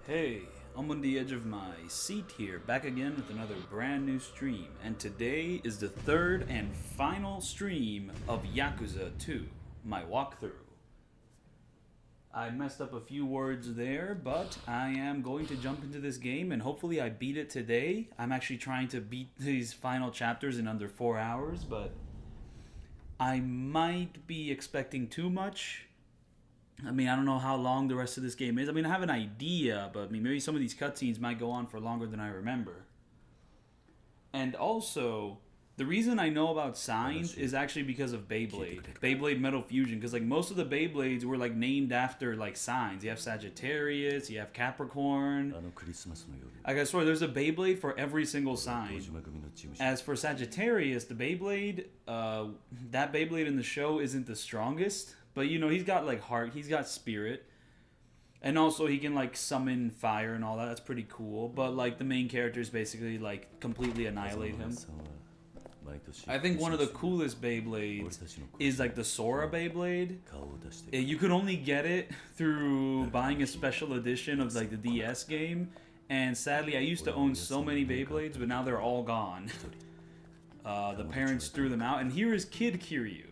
Hey, I'm on the edge of my seat here, back again with another brand new stream. And today is the third and final stream of Yakuza 2, my walkthrough. I messed up a few words there, but I am going to jump into this game and hopefully I beat it today. I'm actually trying to beat these final chapters in under 4 hours, but I might be expecting too much. I mean, I don't know how long the rest of this game is. I mean, I have an idea, but I mean, maybe some of these cutscenes might go on for longer than I remember. And also, the reason I know about signs is actually because of Beyblade. Beyblade Metal Fusion, because like most of the Beyblades were like named after like signs. You have Sagittarius, you have Capricorn. I swear, there's a Beyblade for every single sign. As for Sagittarius, the Beyblade, that Beyblade in the show isn't the strongest. But, you know, he's got, like, heart. He's got spirit. And also, he can, like, summon fire and all that. That's pretty cool. But, like, the main characters basically, like, completely annihilate him. I think one of the coolest Beyblades is, like, the Sora Beyblade. You could only get it through buying a special edition of, like, the DS game. And sadly, I used to own so many Beyblades, but now they're all gone. The parents threw them out. And here is Kid Kiryu.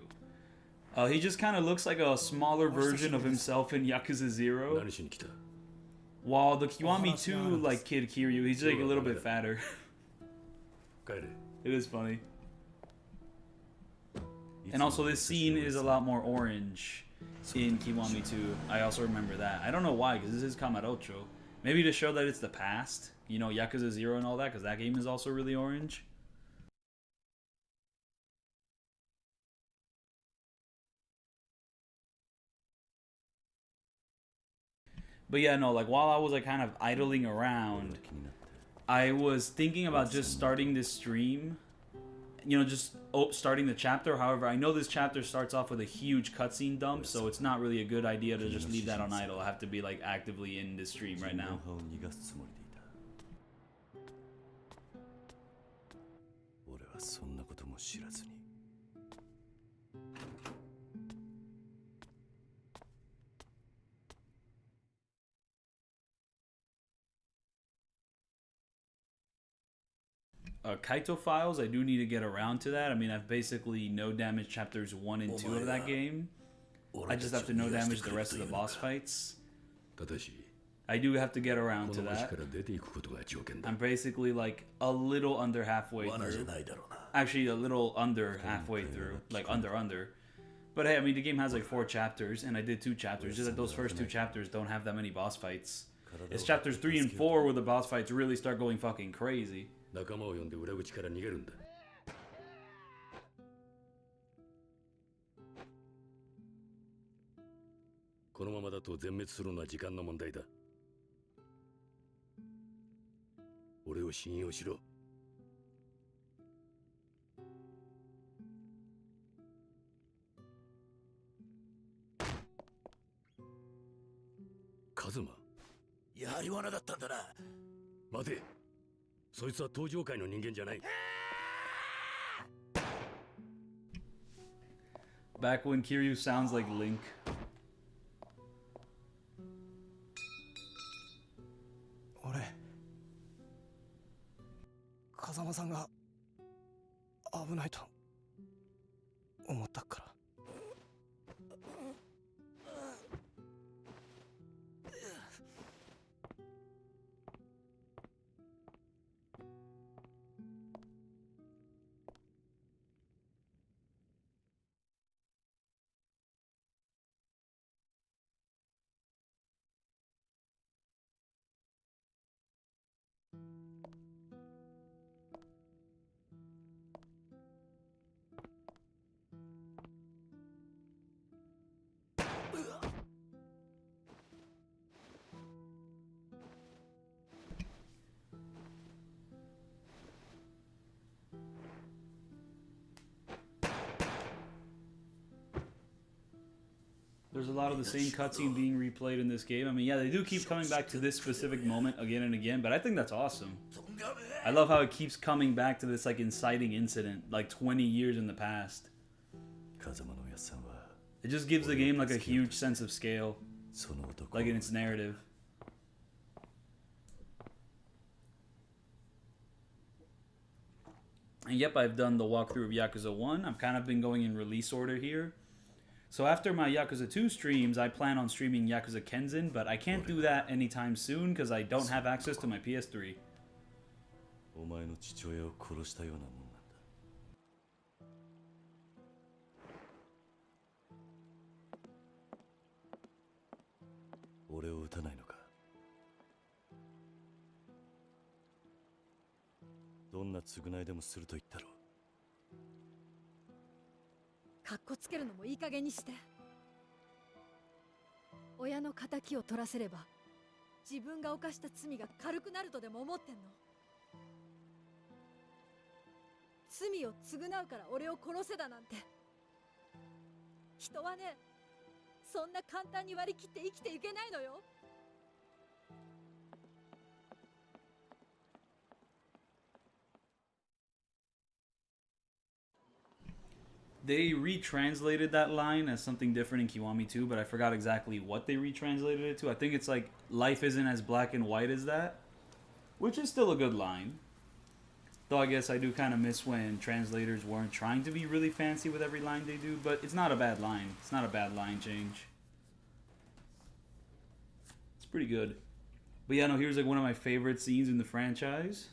He just kind of looks like a smaller version of himself in Yakuza 0. While the Kiwami 2, like Kid Kiryu, he's like a little bit fatter. It is funny. And also this scene is a lot more orange in Kiwami 2. I also remember that. I don't know why, because this is Kamarocho. Maybe to show that it's the past. You know, Yakuza 0 and all that, because that game is also really orange. But yeah, no, like while I was like kind of idling around, I was thinking about just starting this stream. You know, just starting the chapter. However, I know this chapter starts off with a huge cutscene dump, so it's not really a good idea to just leave that on idle. I have to be like actively in this stream right now. Kaito Files, I do need to get around to that. I mean, I've basically no damage chapters 1 and 2 of that game. I just have to no damage the rest of the boss fights. I do have to get around to that. I'm basically like a little under halfway through. Actually, a little under halfway through. Like under. But hey, I mean, the game has like 4 chapters, and I did 2 chapters. Just that those first 2 chapters don't have that many boss fights. It's chapters 3 and 4 where the boss fights really start going fucking crazy. 仲間を呼んで裏口から逃げるんだ。このままだと全滅するのは時間の問題だ。俺を信用しろ。カズマ。やはり罠だったんだな。待て。そいつは登場界の人間じゃない。Back when Kiryu sounds like Link. 俺、風間さんが危ないと思ったから。There's a lot of the same cutscene being replayed in this game. I mean, yeah, they do keep coming back to this specific moment again and again, but I think that's awesome. I love how it keeps coming back to this, like, inciting incident, like, 20 years in the past. It just gives the game, like, a huge sense of scale, like, in its narrative. And yep, I've done the walkthrough of Yakuza 1. I've kind of been going in release order here. So after my Yakuza 2 streams, I plan on streaming Yakuza Kenzin, but I can't do that anytime soon because I don't have access to my PS3. お前の父親を殺したようなもんなんだ。俺を撃たないのか。どんな償いでもすると言ったろう。かっこつけるのもいい加減にして。親の仇を取らせれば自分が犯した罪が軽くなるとでも思ってんの？罪を償うから俺を殺せだなんて。人はね、そんな簡単に割り切って生きていけないのよ。They retranslated that line as something different in Kiwami 2, but I forgot exactly what they retranslated it to. I think it's like, life isn't as black and white as that, which is still a good line. Though I guess I do kind of miss when translators weren't trying to be really fancy with every line they do, but it's not a bad line. It's not a bad line change. It's pretty good. But yeah, no, here's like one of my favorite scenes in the franchise.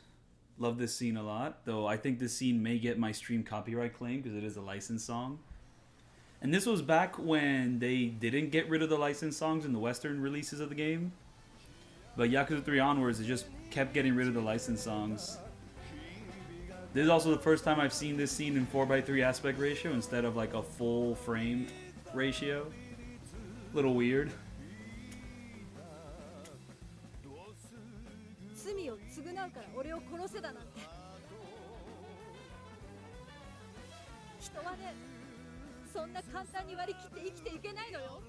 Love this scene a lot, though I think this scene may get my stream copyright claim because it is a licensed song. And this was back when they didn't get rid of the licensed songs in the Western releases of the game. But Yakuza 3 onwards, it just kept getting rid of the licensed songs. This is also the first time I've seen this scene in 4:3 aspect ratio instead of like a full frame ratio. A little weird. 罪を償うから俺を殺せだなんて。人はね、そんな簡単に割り切って生きていけないのよ。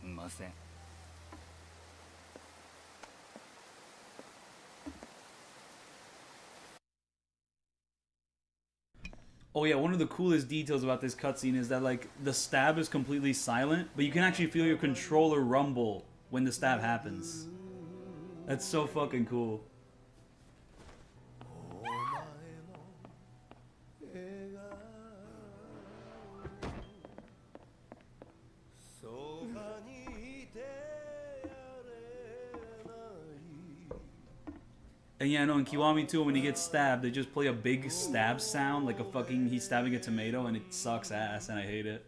すんません。Oh yeah, one of the coolest details about this cutscene is that like the stab is completely silent, but you can actually feel your controller rumble when the stab happens. That's so fucking cool. And yeah, no, in Kiwami 2, when he gets stabbed, they just play a big stab sound, like a fucking, he's stabbing a tomato, and it sucks ass, and I hate it.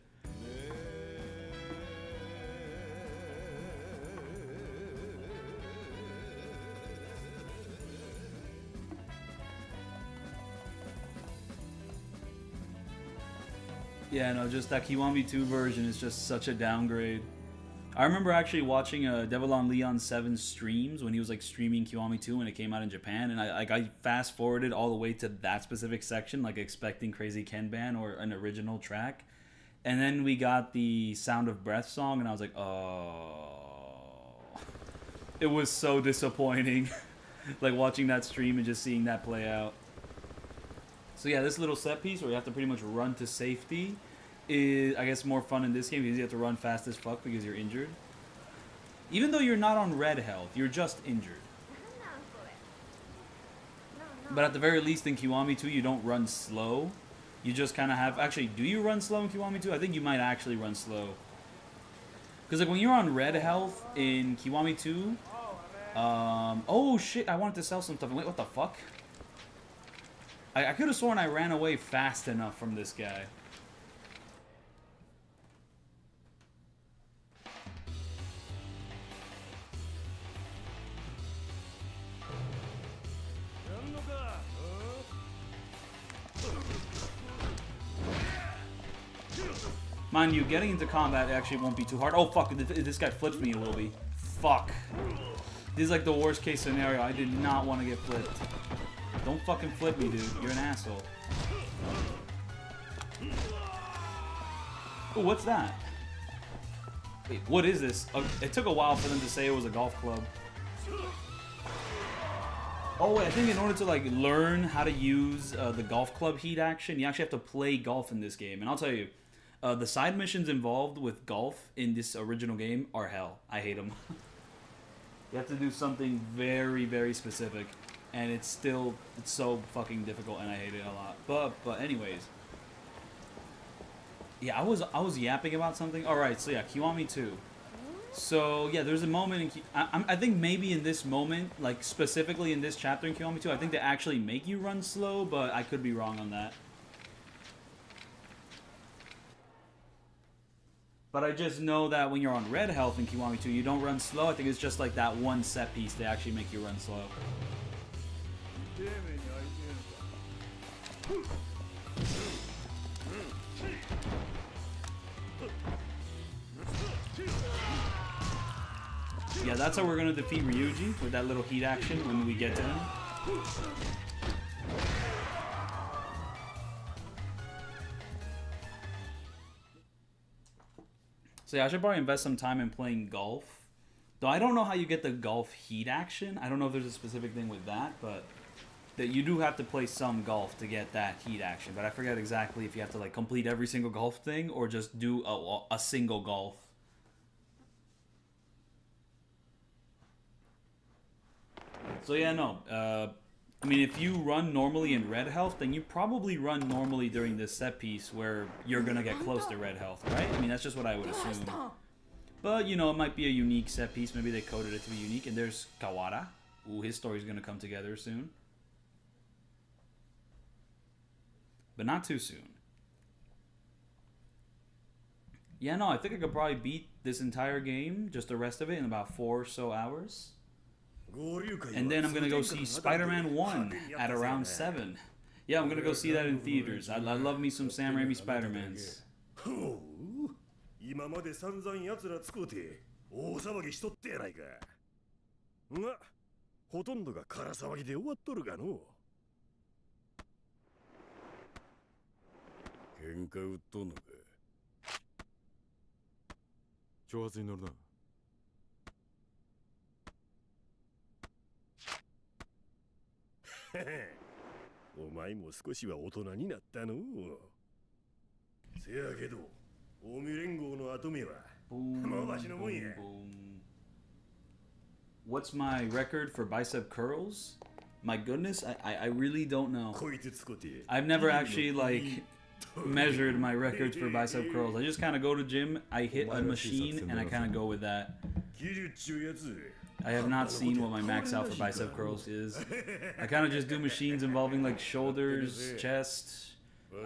Yeah, no, just that Kiwami 2 version is just such a downgrade. I remember actually watching Devil on Leon 7 streams when he was like streaming Kiwami 2 when it came out in Japan, and I fast forwarded all the way to that specific section, like expecting Crazy Kenban or an original track, and then we got the Sound of Breath song, and I was like, oh, it was so disappointing, like watching that stream and just seeing that play out. So yeah, this little set piece where you have to pretty much run to safety is, I guess, more fun in this game because you have to run fast as fuck because you're injured. Even though you're not on red health, you're just injured. But at the very least in Kiwami 2, you don't run slow. You just kind of have... Actually, do you run slow in Kiwami 2? I think you might actually run slow. Because like when you're on red health in Kiwami 2... oh shit, I wanted to sell some stuff. Wait, what the fuck? I could have sworn I ran away fast enough from this guy. Mind you, getting into combat actually won't be too hard. Oh fuck, this guy flips me, it will be. Fuck. This is like the worst case scenario. I did not want to get flipped. Don't fucking flip me, dude. You're an asshole. Oh, what's that? Wait, what is this? It took a while for them to say it was a golf club. Oh, wait, I think in order to like learn how to use the golf club heat action, you actually have to play golf in this game. And I'll tell you, the side missions involved with golf in this original game are hell. I hate them. You have to do something very, very specific, and it's so fucking difficult, and I hate it a lot. But anyways, yeah, I was yapping about something. All right, so yeah, Kiwami 2. So yeah, there's a moment in I think maybe in this moment, like specifically in this chapter in Kiwami 2, I think they actually make you run slow, but I could be wrong on that. But I just know that when you're on red health in Kiwami 2, you don't run slow. I think it's just like that one set piece they actually make you run slow. Yeah, that's how we're gonna defeat Ryuji, with that little heat action when we get to him. So yeah, I should probably invest some time in playing golf. Though I don't know how you get the golf heat action. I don't know if there's a specific thing with that, but that you do have to play some golf to get that heat action. But I forget exactly if you have to like complete every single golf thing or just do a single golf. So yeah, no. I mean, if you run normally in red health, then you probably run normally during this set piece where you're gonna get close to red health, right? I mean, that's just what I would assume. But, you know, it might be a unique set piece. Maybe they coded it to be unique. And there's Kawara. Ooh, his story's gonna come together soon. But not too soon. Yeah, no, I think I could probably beat this entire game, just the rest of it, in about 4 or so hours. And then I'm gonna go see Spider-Man 1 at around 7. Yeah, I'm gonna go see that in theaters. I love me some Sam Raimi Spider-Mans. 今まで散々奴らつこうて大騒ぎしとってやないか。が、ほとんどが空騒ぎで終わっとるがの。喧嘩売っとんのか。挑発に乗るな。お前も少しは大人になったの。せやけど、近江連合の跡目はもうわしのもんや。What's my record for bicep curls? My goodness, I really don't know. I've never actually like measured my records for bicep curls. I just kind of go to gym, I hit a machine, and I kind of go with that. I have not seen what my max out for bicep curls is. I kind of just do machines involving like shoulders, chest.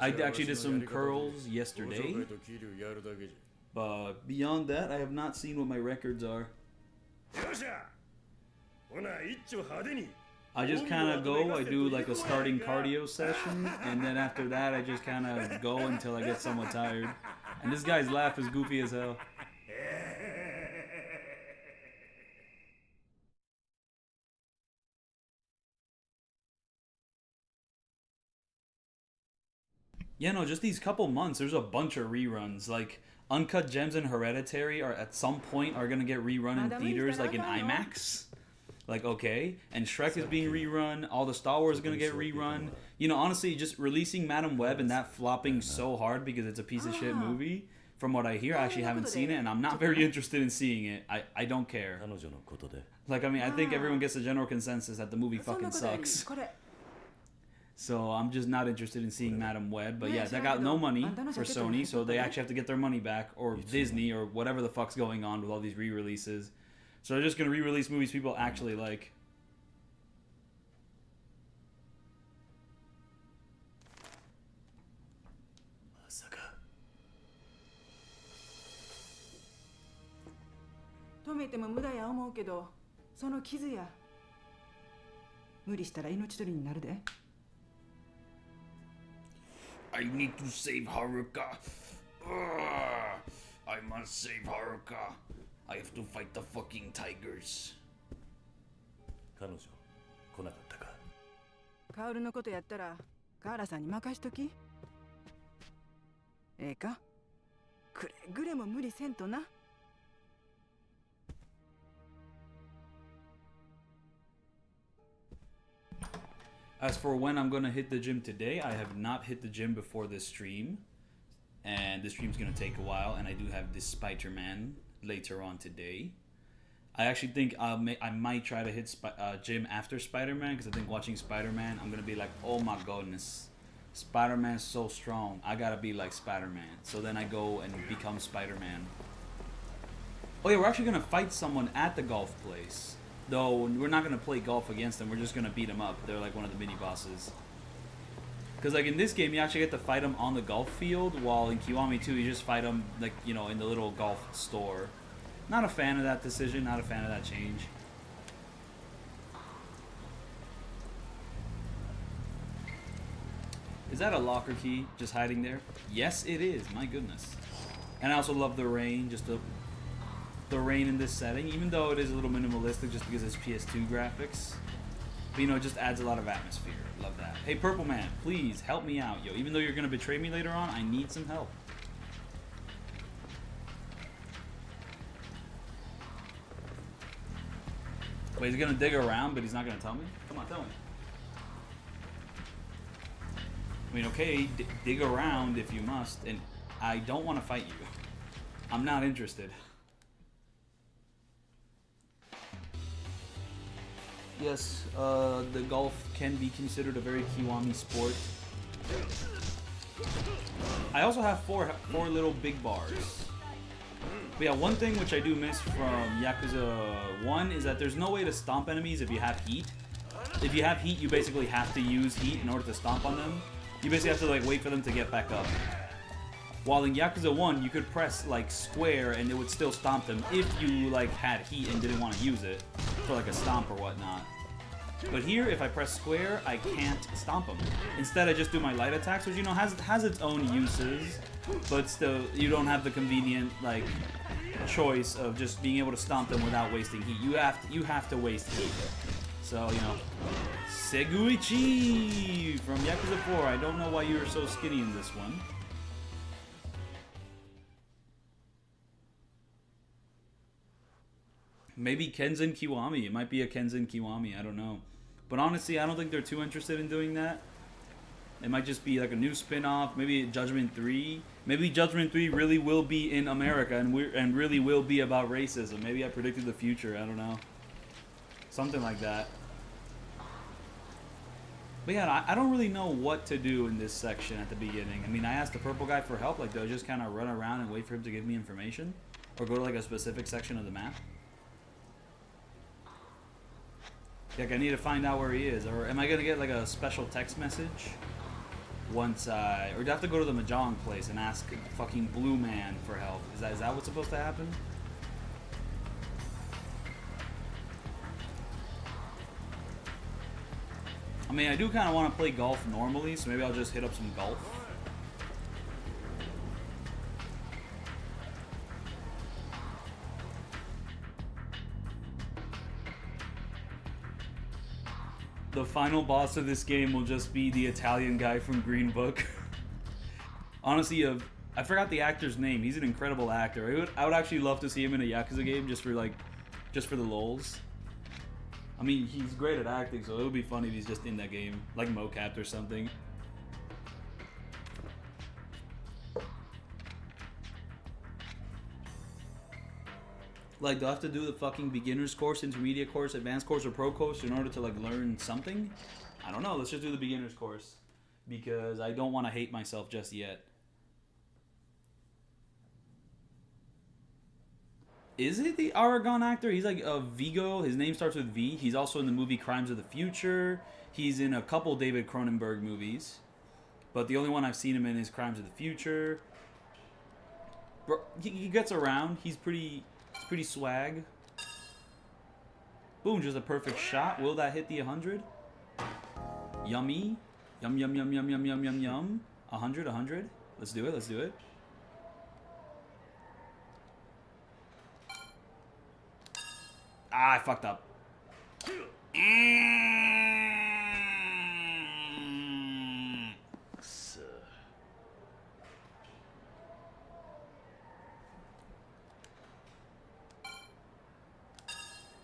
I actually did some curls yesterday. But beyond that, I have not seen what my records are. I just kind of go, I do like a starting cardio session, and then after that I just kind of go until I get somewhat tired. And this guy's laugh is goofy as hell. Yeah, no, just these couple months, there's a bunch of reruns. Like, Uncut Gems and Hereditary are at some point are gonna get rerun in theaters, like in IMAX. Like, okay. And Shrek is being rerun. All the Star Wars is gonna get rerun. You know, honestly, just releasing Madam Web and that flopping so hard because it's a piece of shit movie, from what I hear, I actually haven't seen it, and I'm not very interested in seeing it. I don't care. Like, I mean, I think everyone gets a general consensus that the movie fucking sucks. So I'm just not interested in seeing Madam Web. But yeah, they got no money for Sony, so they actually have to get their money back, or Disney, or whatever the fuck's going on with all these re-releases. So they're just gonna re-release movies people actually like. I need to save Haruka. I must save Haruka. I have to fight the fucking tigers. 彼女来なかったか。カオルのことやったらカーラさんに任しとき。ええか？くれぐれも無理せんとな。As for when I'm gonna hit the gym today, I have not hit the gym before this stream, and this stream's gonna take a while. And I do have this Spider-Man later on today. I actually think I might try to hit gym after Spider-Man, because I think watching Spider-Man, I'm gonna be like, oh my goodness, Spider-Man's so strong. I gotta be like Spider-Man. So then I go and become Spider-Man. Oh yeah, we're actually gonna fight someone at the golf place. Though we're not gonna play golf against them. We're just gonna beat them up. They're like one of the mini bosses. Because like in this game, you actually get to fight them on the golf field, while in Kiwami 2, you just fight them like, you know, in the little golf store. Not a fan of that decision. Not a fan of that change. Is that a locker key just hiding there? Yes, it is. My goodness. And I also love the rain. Just the rain in this setting, even though it is a little minimalistic just because it's PS2 graphics. But, you know, it just adds a lot of atmosphere. Love that. Hey, Purple Man, please help me out, yo. Even though you're going to betray me later on, I need some help. Wait, he's going to dig around, but he's not going to tell me? Come on, tell me. I mean, okay, dig around if you must, and I don't want to fight you. I'm not interested. Yes, the golf can be considered a very Kiwami sport. I also have four little big bars. But yeah, one thing which I do miss from Yakuza 1 is that there's no way to stomp enemies if you have heat. If you have heat, you basically have to use heat in order to stomp on them. You basically have to like wait for them to get back up. While in Yakuza 1, you could press like square and it would still stomp them if you like had heat and didn't want to use it for like a stomp or whatnot. But here, if I press square, I can't stomp them. Instead, I just do my light attacks, which, you know, has its own uses, but still, you don't have the convenient like choice of just being able to stomp them without wasting heat. You have to waste heat. So, you know, Seguichi from Yakuza 4. I don't know why you were so skinny in this one. Maybe Kenzen Kiwami. It might be a Kenzen Kiwami. I don't know. But honestly, I don't think they're too interested in doing that. It might just be like a new spin-off. Maybe Judgment 3. Maybe Judgment 3 really will be in America and really will be about racism. Maybe I predicted the future. I don't know. Something like that. But yeah, I don't really know what to do in this section at the beginning. I mean, I asked the purple guy for help. Like, do I just kind of run around and wait for him to give me information? Or go to like a specific section of the map? Like, I need to find out where he is. Or am I going to get like a special text message? Once I... Or do I have to go to the Mahjong place and ask fucking Blue Man for help? Is that what's supposed to happen? I mean, I do kind of want to play golf normally, so maybe I'll just hit up some golf. The final boss of this game will just be the Italian guy from Green Book. Honestly, I forgot the actor's name. He's an incredible actor. I would actually love to see him in a Yakuza game just for the lulz. I mean, he's great at acting, so it would be funny if he's just in that game, like mocapped or something. Like, do I have to do the fucking beginner's course, intermediate course, advanced course, or pro course in order to, like, learn something? I don't know. Let's just do the beginner's course. Because I don't want to hate myself just yet. Is it the Aragon actor? He's like Vigo. His name starts with V. He's also in the movie Crimes of the Future. He's in a couple David Cronenberg movies. But the only one I've seen him in is Crimes of the Future. Bro, he gets around. He's pretty swag. Boom, just a perfect shot. Will that hit the 100? Yummy. Yum, yum, yum, yum, yum, yum, yum, yum. 100, 100. Let's do it, let's do it. Ah, I fucked up.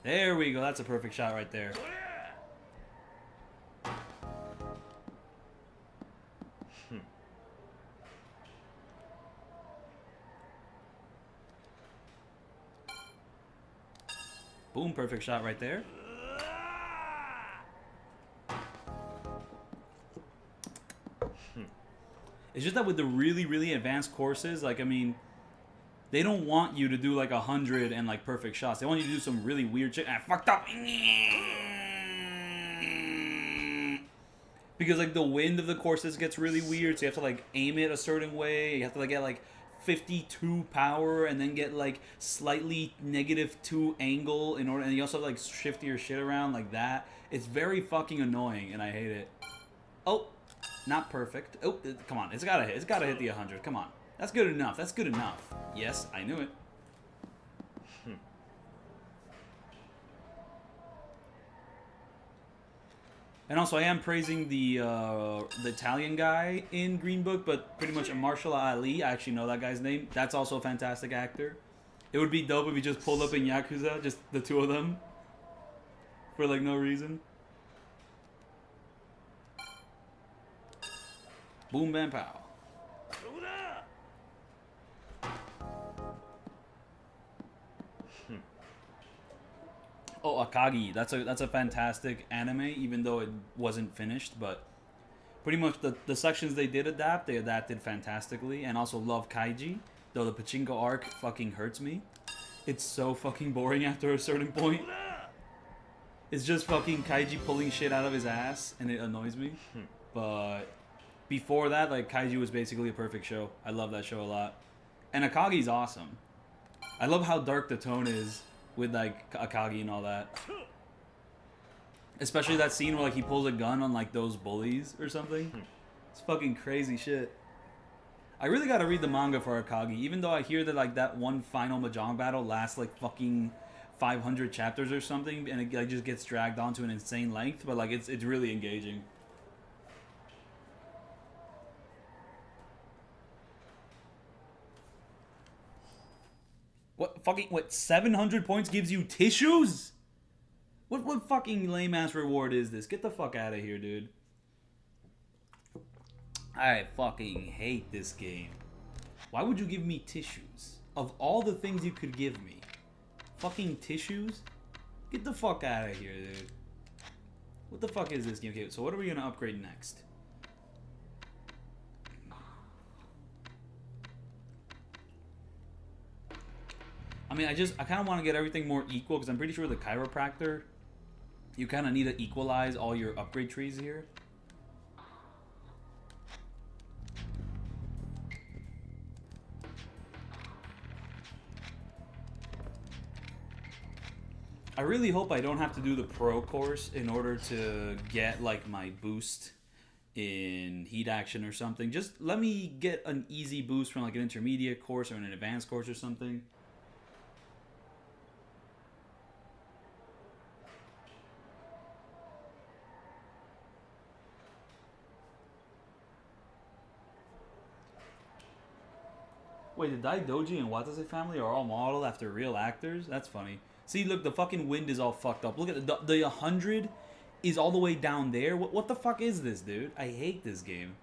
There we go. That's a perfect shot right there. Boom, perfect shot right there. It's just that with the really, really advanced courses, like, I mean, they don't want you to do like 100 and like perfect shots. They want you to do some really weird shit. And I fucked up. Because like the wind of the courses gets really weird, so you have to like aim it a certain way. You have to like get like 52 power and then get like slightly -2 angle in order, and you also have to like shift your shit around like that. It's very fucking annoying, and I hate it. Oh, not perfect. Oh, come on, it's gotta hit the 100. Come on, that's good enough. That's good enough. Yes, I knew it. And also, I am praising the Italian guy in Green Book, but pretty much Marshall Ali. I actually know that guy's name. That's also a fantastic actor. It would be dope if he just pulled up in Yakuza, just the two of them, for like no reason. Boom, bam, pow. Oh, Akagi. That's a fantastic anime, even though it wasn't finished. But pretty much the sections they did adapt, they adapted fantastically. And also love Kaiji, though the Pachinko arc fucking hurts me. It's so fucking boring after a certain point. It's just fucking Kaiji pulling shit out of his ass, and it annoys me. But before that, like, Kaiji was basically a perfect show. I love that show a lot. And Akagi's awesome. I love how dark the tone is with like Akagi and all that. Especially that scene where like he pulls a gun on like those bullies or something. It's fucking crazy shit. I really gotta read the manga for Akagi, even though I hear that like that one final Mahjong battle lasts like fucking 500 chapters or something, and it like just gets dragged on to an insane length, but like it's really engaging. What 700 points gives you tissues? What fucking lame ass reward is this? Get the fuck out of here, dude. I fucking hate this game. Why would you give me tissues? Of all the things you could give me, fucking tissues? Get the fuck out of here, dude. What the fuck is this game? Okay, so what are we gonna upgrade next? I mean, I kind of want to get everything more equal, because I'm pretty sure the chiropractor, you kind of need to equalize all your upgrade trees here. I really hope I don't have to do the pro course in order to get like my boost in heat action or something. Just let me get an easy boost from like an intermediate course or an advanced course or something. Wait, the Daidoji and Watase family are all modeled after real actors? That's funny. See, look, the fucking wind is all fucked up. Look at the 100 is all the way down there. What the fuck is this, dude? I hate this game.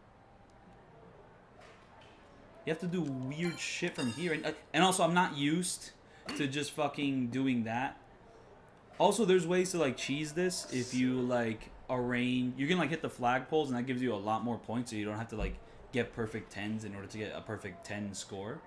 You have to do weird shit from here. And also, I'm not used to just fucking doing that. Also, there's ways to, like, cheese this if you, like, arrange... You can, like, hit the flagpoles, and that gives you a lot more points, so you don't have to, like, get perfect 10s in order to get a perfect 10 score.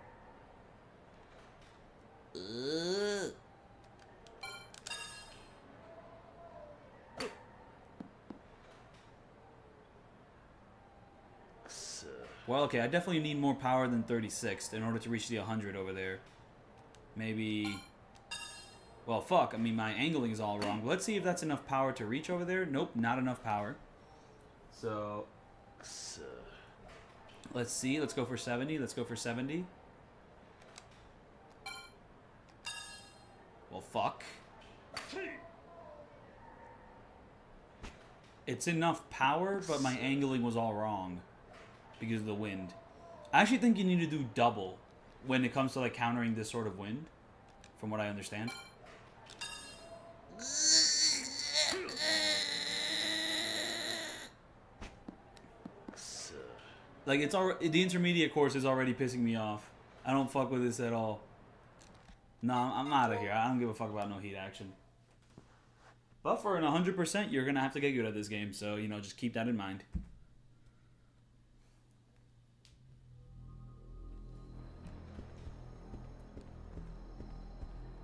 Well, okay, I definitely need more power than 36 in order to reach the 100 over there. Maybe... Well, fuck, I mean, my angling is all wrong. But let's see if that's enough power to reach over there. Nope, not enough power. So... Let's see, let's go for 70. Let's go for 70. Well, fuck. It's enough power, but my angling was all wrong because of the wind. I actually think you need to do double when it comes to like countering this sort of wind, from what I understand. Like, it's already, the intermediate course is already pissing me off. I don't fuck with this at all. No, I'm out of here. I don't give a fuck about no heat action. But for an 100%, you're gonna have to get good at this game. So, you know, just keep that in mind.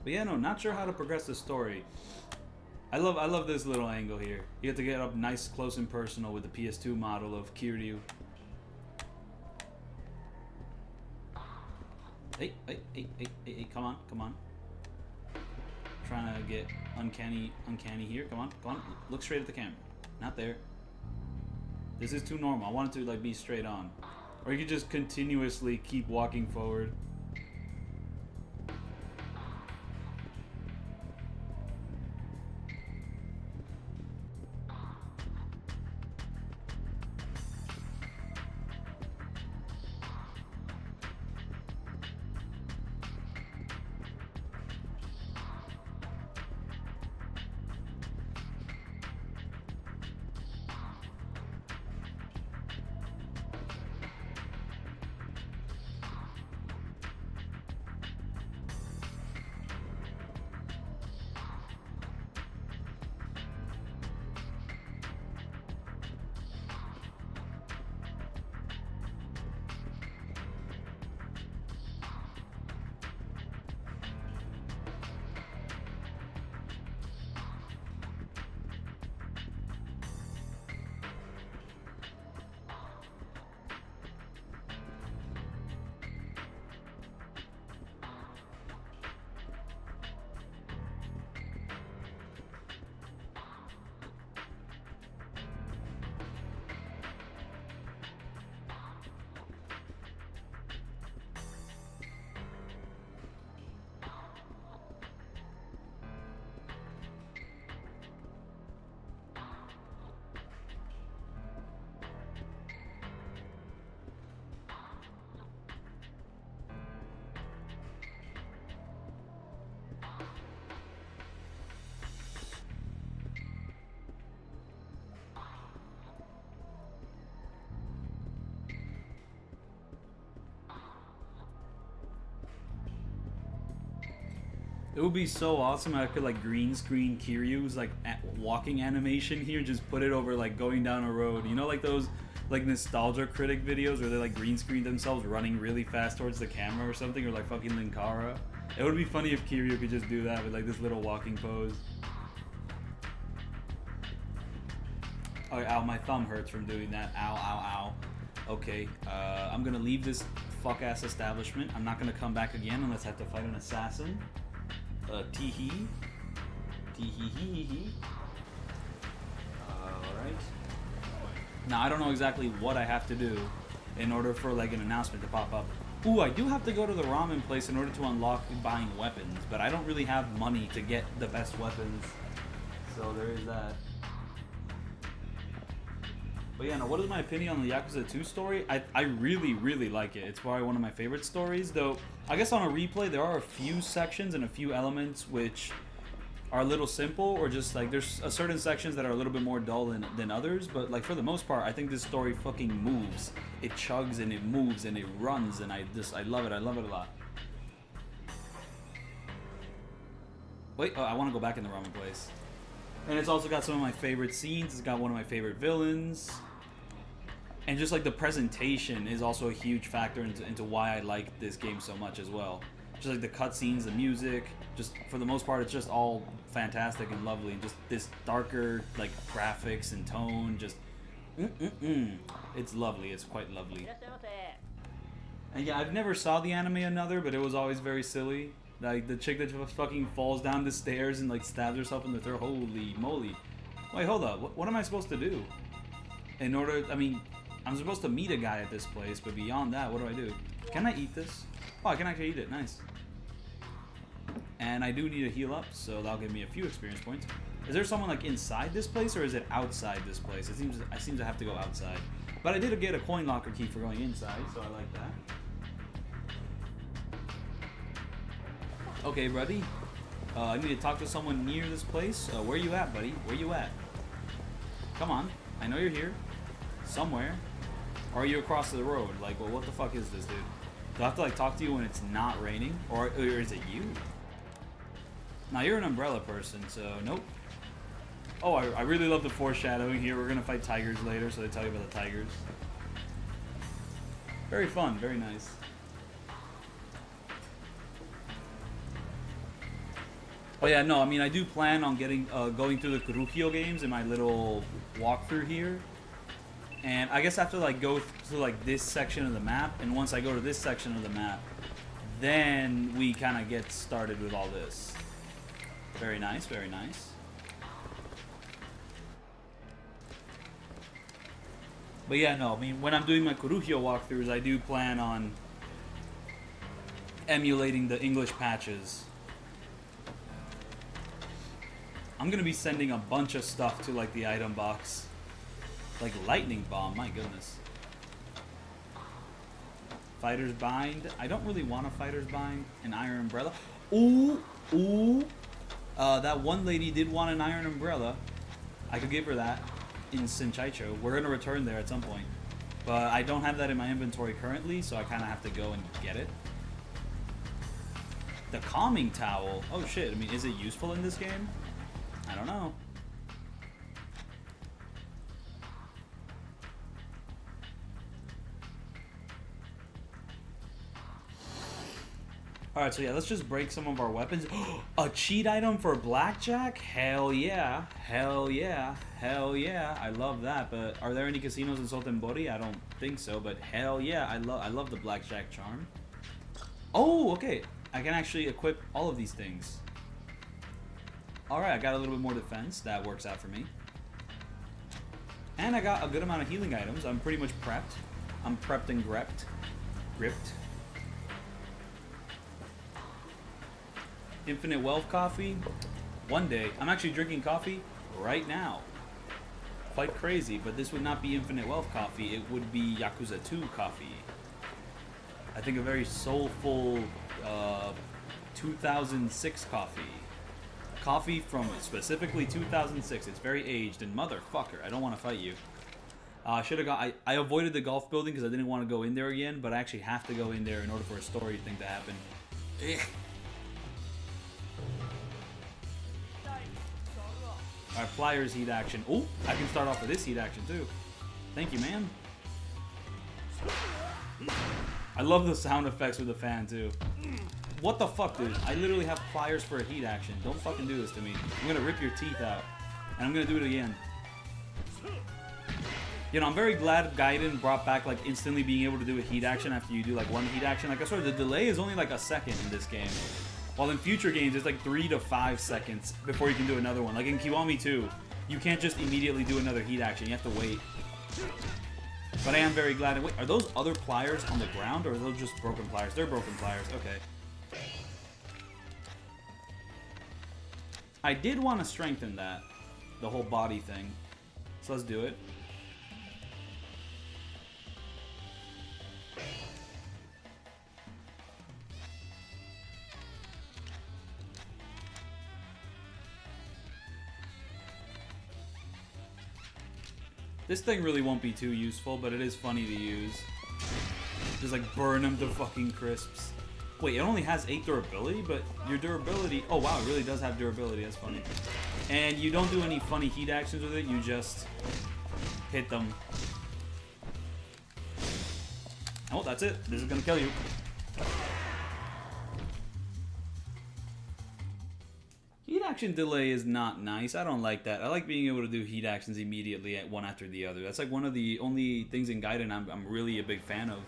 But yeah, no, not sure how to progress the story. I love this little angle here. You have to get up nice, close, and personal with the PS2 model of Kiryu. Hey, come on. Trying to get uncanny here. Come on. Look straight at the camera. Not there. This is too normal. I want it to like be straight on. Or you could just continuously keep walking forward. It would be so awesome if I could like green screen Kiryu's like walking animation here, just put it over like going down a road. You know, like those like nostalgia critic videos where they like green screen themselves running really fast towards the camera or something, or like fucking Linkara. It would be funny if Kiryu could just do that with like this little walking pose. Oh, ow, my thumb hurts from doing that. Ow, ow, ow. Okay, I'm gonna leave this fuck-ass establishment. I'm not gonna come back again unless I have to fight an assassin. Tee-hee. Tee-hee-hee-hee-hee. Alright. Now, I don't know exactly what I have to do in order for, like, an announcement to pop up. Ooh, I do have to go to the ramen place in order to unlock buying weapons, but I don't really have money to get the best weapons. So, there is that. But yeah, now what is my opinion on the Yakuza 2 story? I really, really like it. It's probably one of my favorite stories, though I guess on a replay there are a few sections and a few elements which are a little simple, or just like there's certain sections that are a little bit more dull than others, but like for the most part, I think this story fucking moves. It chugs and it moves and it runs, and I love it. I love it a lot. Wait, oh, I want to go back in the ramen place. And it's also got some of my favorite scenes. It's got one of my favorite villains. And just like the presentation is also a huge factor into why I like this game so much as well. Just like the cutscenes, the music, just for the most part, it's just all fantastic and lovely. And just this darker like graphics and tone, just it's lovely. It's quite lovely. And yeah, I've never saw the anime Another, but it was always very silly. Like the chick that just fucking falls down the stairs and like stabs herself in the throat. Holy moly! Wait, hold up. What am I supposed to do? In order, I mean, I'm supposed to meet a guy at this place, but beyond that, what do I do? Can I eat this? Oh, I can actually eat it. Nice. And I do need to heal up, so that'll give me a few experience points. Is there someone like inside this place, or is it outside this place? It seems I seem to have to go outside. But I did get a coin locker key for going inside, so I like that. Okay, buddy. I need to talk to someone near this place. Where you at, buddy? Where you at? Come on. I know you're here. Somewhere. Or are you across the road? Like, well, what the fuck is this, dude? Do I have to, like, talk to you when it's not raining? Or is it you? Now, you're an umbrella person, so nope. Oh, I really love the foreshadowing here. We're gonna fight tigers later, so they tell you about the tigers. Very fun, very nice. Oh yeah, no, I mean, I do plan on going through the Kurukio games in my little walkthrough here. And I guess I have to like go to like this section of the map, and once I go to this section of the map, then we kind of get started with all this. Very nice, very nice. But yeah, no, I mean, when I'm doing my Kurukio walkthroughs, I do plan on emulating the English patches. I'm gonna be sending a bunch of stuff to like the item box. Like lightning bomb, my goodness. Fighter's bind. I don't really want a fighter's bind. An iron umbrella. Ooh, ooh. That one lady did want an iron umbrella. I could give her that in Sinchaicho. We're gonna return there at some point. But I don't have that in my inventory currently, so I kind of have to go and get it. The calming towel. Oh shit, I mean, is it useful in this game? I don't know. Alright, so yeah, let's just break some of our weapons. A cheat item for blackjack? Hell yeah. Hell yeah. Hell yeah. I love that, but are there any casinos in Sotenbori? I don't think so, but hell yeah. I love the blackjack charm. Oh, okay. I can actually equip all of these things. Alright, I got a little bit more defense. That works out for me. And I got a good amount of healing items. I'm pretty much prepped. I'm prepped and gripped. Infinite wealth coffee? One day. I'm actually drinking coffee right now. Quite crazy, but this would not be infinite wealth coffee. It would be Yakuza 2 coffee. I think a very soulful 2006 coffee. Coffee from specifically 2006. It's very aged, and motherfucker, I don't want to fight you. Should have got. I avoided the golf building because I didn't want to go in there again, but I actually have to go in there in order for a story thing to happen. Alright, Flyers heat action. Oh, I can start off with this heat action too. Thank you, man. I love the sound effects with the fan too. What the fuck, dude? I literally have pliers for a heat action. Don't fucking do this to me. I'm gonna rip your teeth out. And I'm gonna do it again. You know, I'm very glad Gaiden brought back, like, instantly being able to do a heat action after you do, like, one heat action. Like, I swear, the delay is only, like, a second in this game. While in future games, it's, like, 3 to 5 seconds before you can do another one. Like, in Kiwami 2, you can't just immediately do another heat action. You have to wait. But I am very glad. Wait, are those other pliers on the ground, or are those just broken pliers? They're broken pliers. Okay. I did want to strengthen that. The whole body thing. So let's do it. This thing really won't be too useful, but it is funny to use. Just like burn them to fucking crisps. Wait, it only has 8 durability, but your durability... Oh wow, it really does have durability, that's funny. And you don't do any funny heat actions with it, you just hit them. Oh, that's it. This is gonna kill you. Heat action delay is not nice. I don't like that. I like being able to do heat actions immediately at one after the other. That's like one of the only things in Gaiden I'm really a big fan of.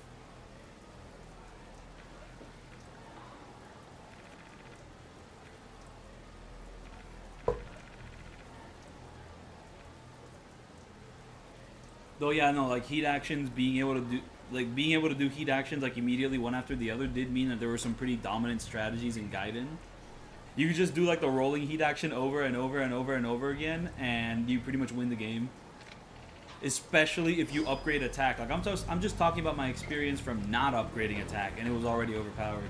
Though yeah, no, like heat actions, being able to do heat actions like immediately one after the other did mean that there were some pretty dominant strategies in Gaiden. You could just do like the rolling heat action over and over and over and over again, and you pretty much win the game. Especially if you upgrade attack. Like I'm just talking about my experience from not upgrading attack, and it was already overpowered.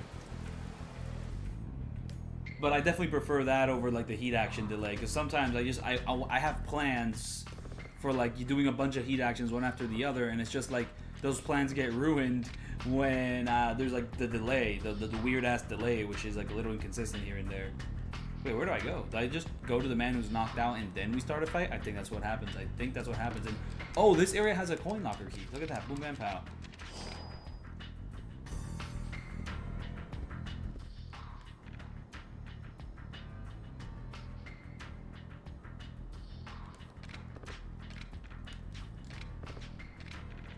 But I definitely prefer that over like the heat action delay, because sometimes I have plans for like you doing a bunch of heat actions one after the other, and it's just like those plans get ruined when there's like the delay, the weird ass delay, which is like a little inconsistent here and there. Wait, where do I go? Did I just go to the man who's knocked out and then we start a fight? I think that's what happens. I think that's what happens. And oh, this area has a coin locker key. Look at that. Boom, bam, pow.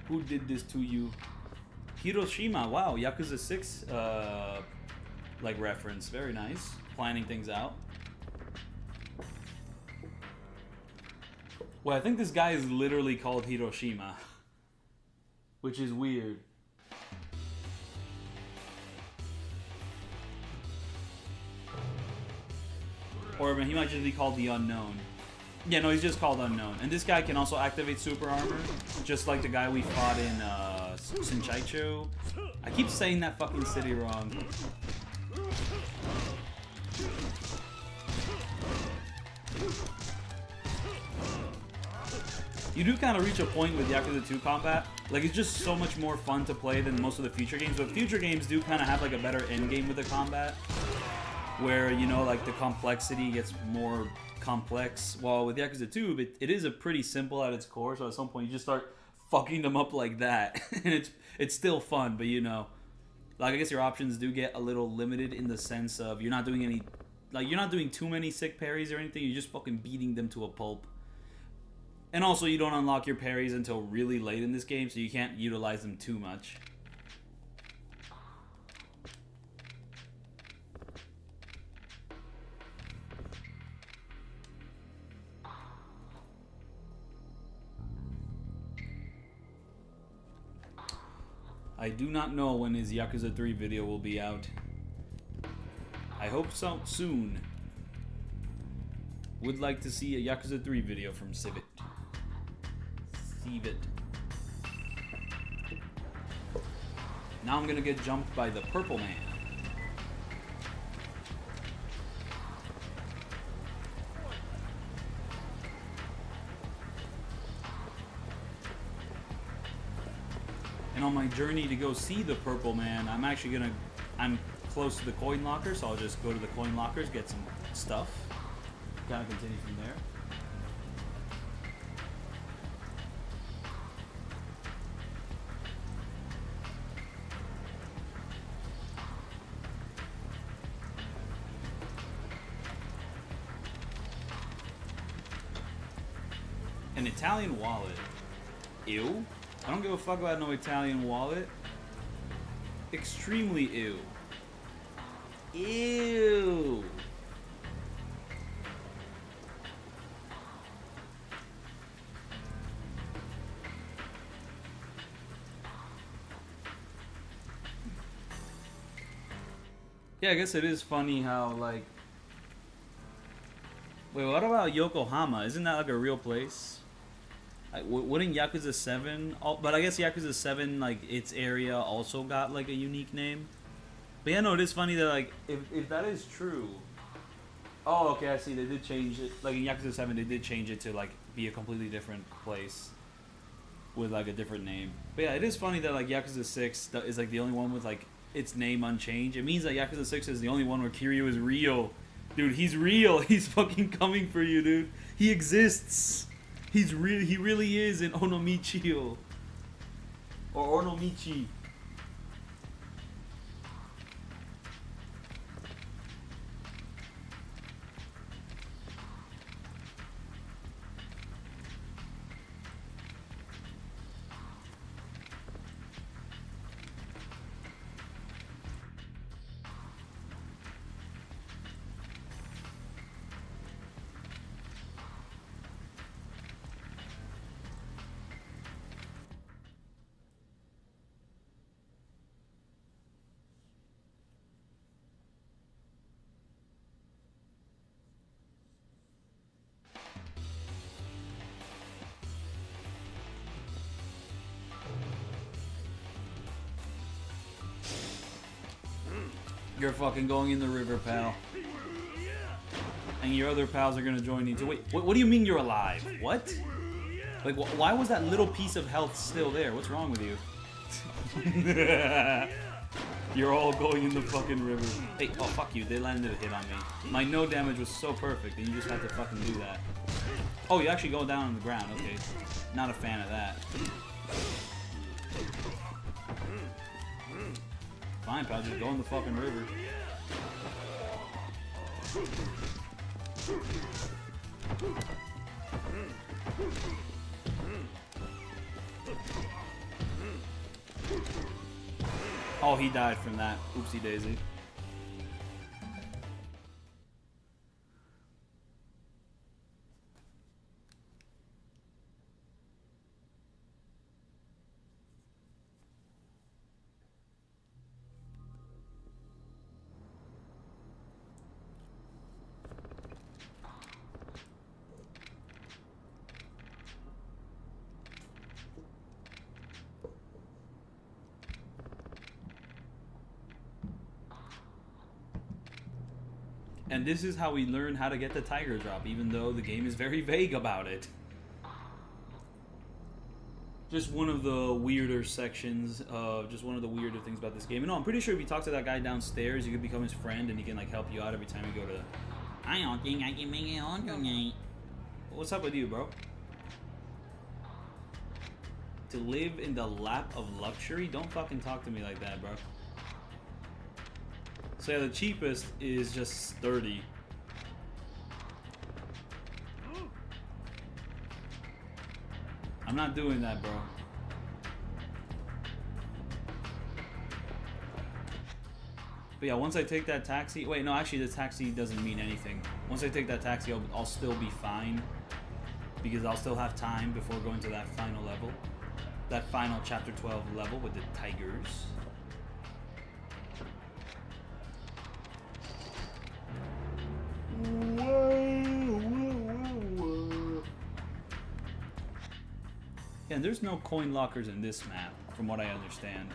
Who did this to you? Hiroshima. Wow, Yakuza 6 like reference. Very nice. Planning things out. Well, I think this guy is literally called Hiroshima, which is weird. Or I mean, he might just be called the Unknown. Yeah, no, he's just called Unknown. And this guy can also activate super armor, just like the guy we fought in Shinchaicho. I keep saying that fucking city wrong. You do kind of reach a point with Yakuza 2 combat. Like, it's just so much more fun to play than most of the future games. But future games do kind of have, like, a better end game with the combat. Where, you know, like, the complexity gets more complex. While with Yakuza 2, it is a pretty simple at its core. So at some point, you just start fucking them up like that. And it's still fun, but, you know. Like, I guess your options do get a little limited in the sense of you're not doing any... Like, you're not doing too many sick parries or anything. You're just fucking beating them to a pulp. And also, you don't unlock your parries until really late in this game, so you can't utilize them too much. I do not know when his Yakuza 3 video will be out. I hope so soon. Would like to see a Yakuza 3 video from Civet. Now I'm gonna get jumped by the Purple Man. And on my journey to go see the Purple Man, I'm close to the coin locker, so I'll just go to the coin lockers, get some stuff. Kind of continue from there. An Italian wallet. Ew. I don't give a fuck about no Italian wallet. Extremely ew. Ew. Yeah, I guess it is funny how, like... Wait, what about Yokohama? Isn't that like a real place? Wouldn't Yakuza 7... But I guess Yakuza 7, like, its area also got, like, a unique name. But yeah, no, it is funny that, like, if that is true... Oh, okay, I see. They did change it. Like, in Yakuza 7, they did change it to, like, be a completely different place. With, like, a different name. But yeah, it is funny that, like, Yakuza 6 is, like, the only one with, like, its name unchanged. It means that Yakuza 6 is the only one where Kiryu is real. Dude, he's real. He's fucking coming for you, dude. He exists. He really is in Onomichi. Or Onomichi. You're fucking going in the river, pal. And your other pals are gonna join you too. Wait, what do you mean you're alive? What? Like, why was that little piece of health still there? What's wrong with you? You're all going in the fucking river. Hey, oh fuck you, they landed a hit on me. My no damage was so perfect and you just had to fucking do that. Oh, you actually go down on the ground, okay. Not a fan of that. Fine, pal, just go in the fucking river. Oh, he died from that. Oopsie daisy. And this is how we learn how to get the tiger drop, even though the game is very vague about it. Just one of the weirder sections, just one of the weirder things about this game. And no, I'm pretty sure if you talk to that guy downstairs, you could become his friend and he can like help you out every time you go to... I don't think I can make it on tonight. What's up with you, bro? To live in the lap of luxury? Don't fucking talk to me like that, bro. So yeah, the cheapest is just 30. I'm not doing that, bro. But yeah, once I take that taxi... Wait, no, actually the taxi doesn't mean anything. Once I take that taxi, I'll still be fine. Because I'll still have time before going to that final level. That final chapter 12 level with the tigers. Yeah, and there's no coin lockers in this map, from what I understand.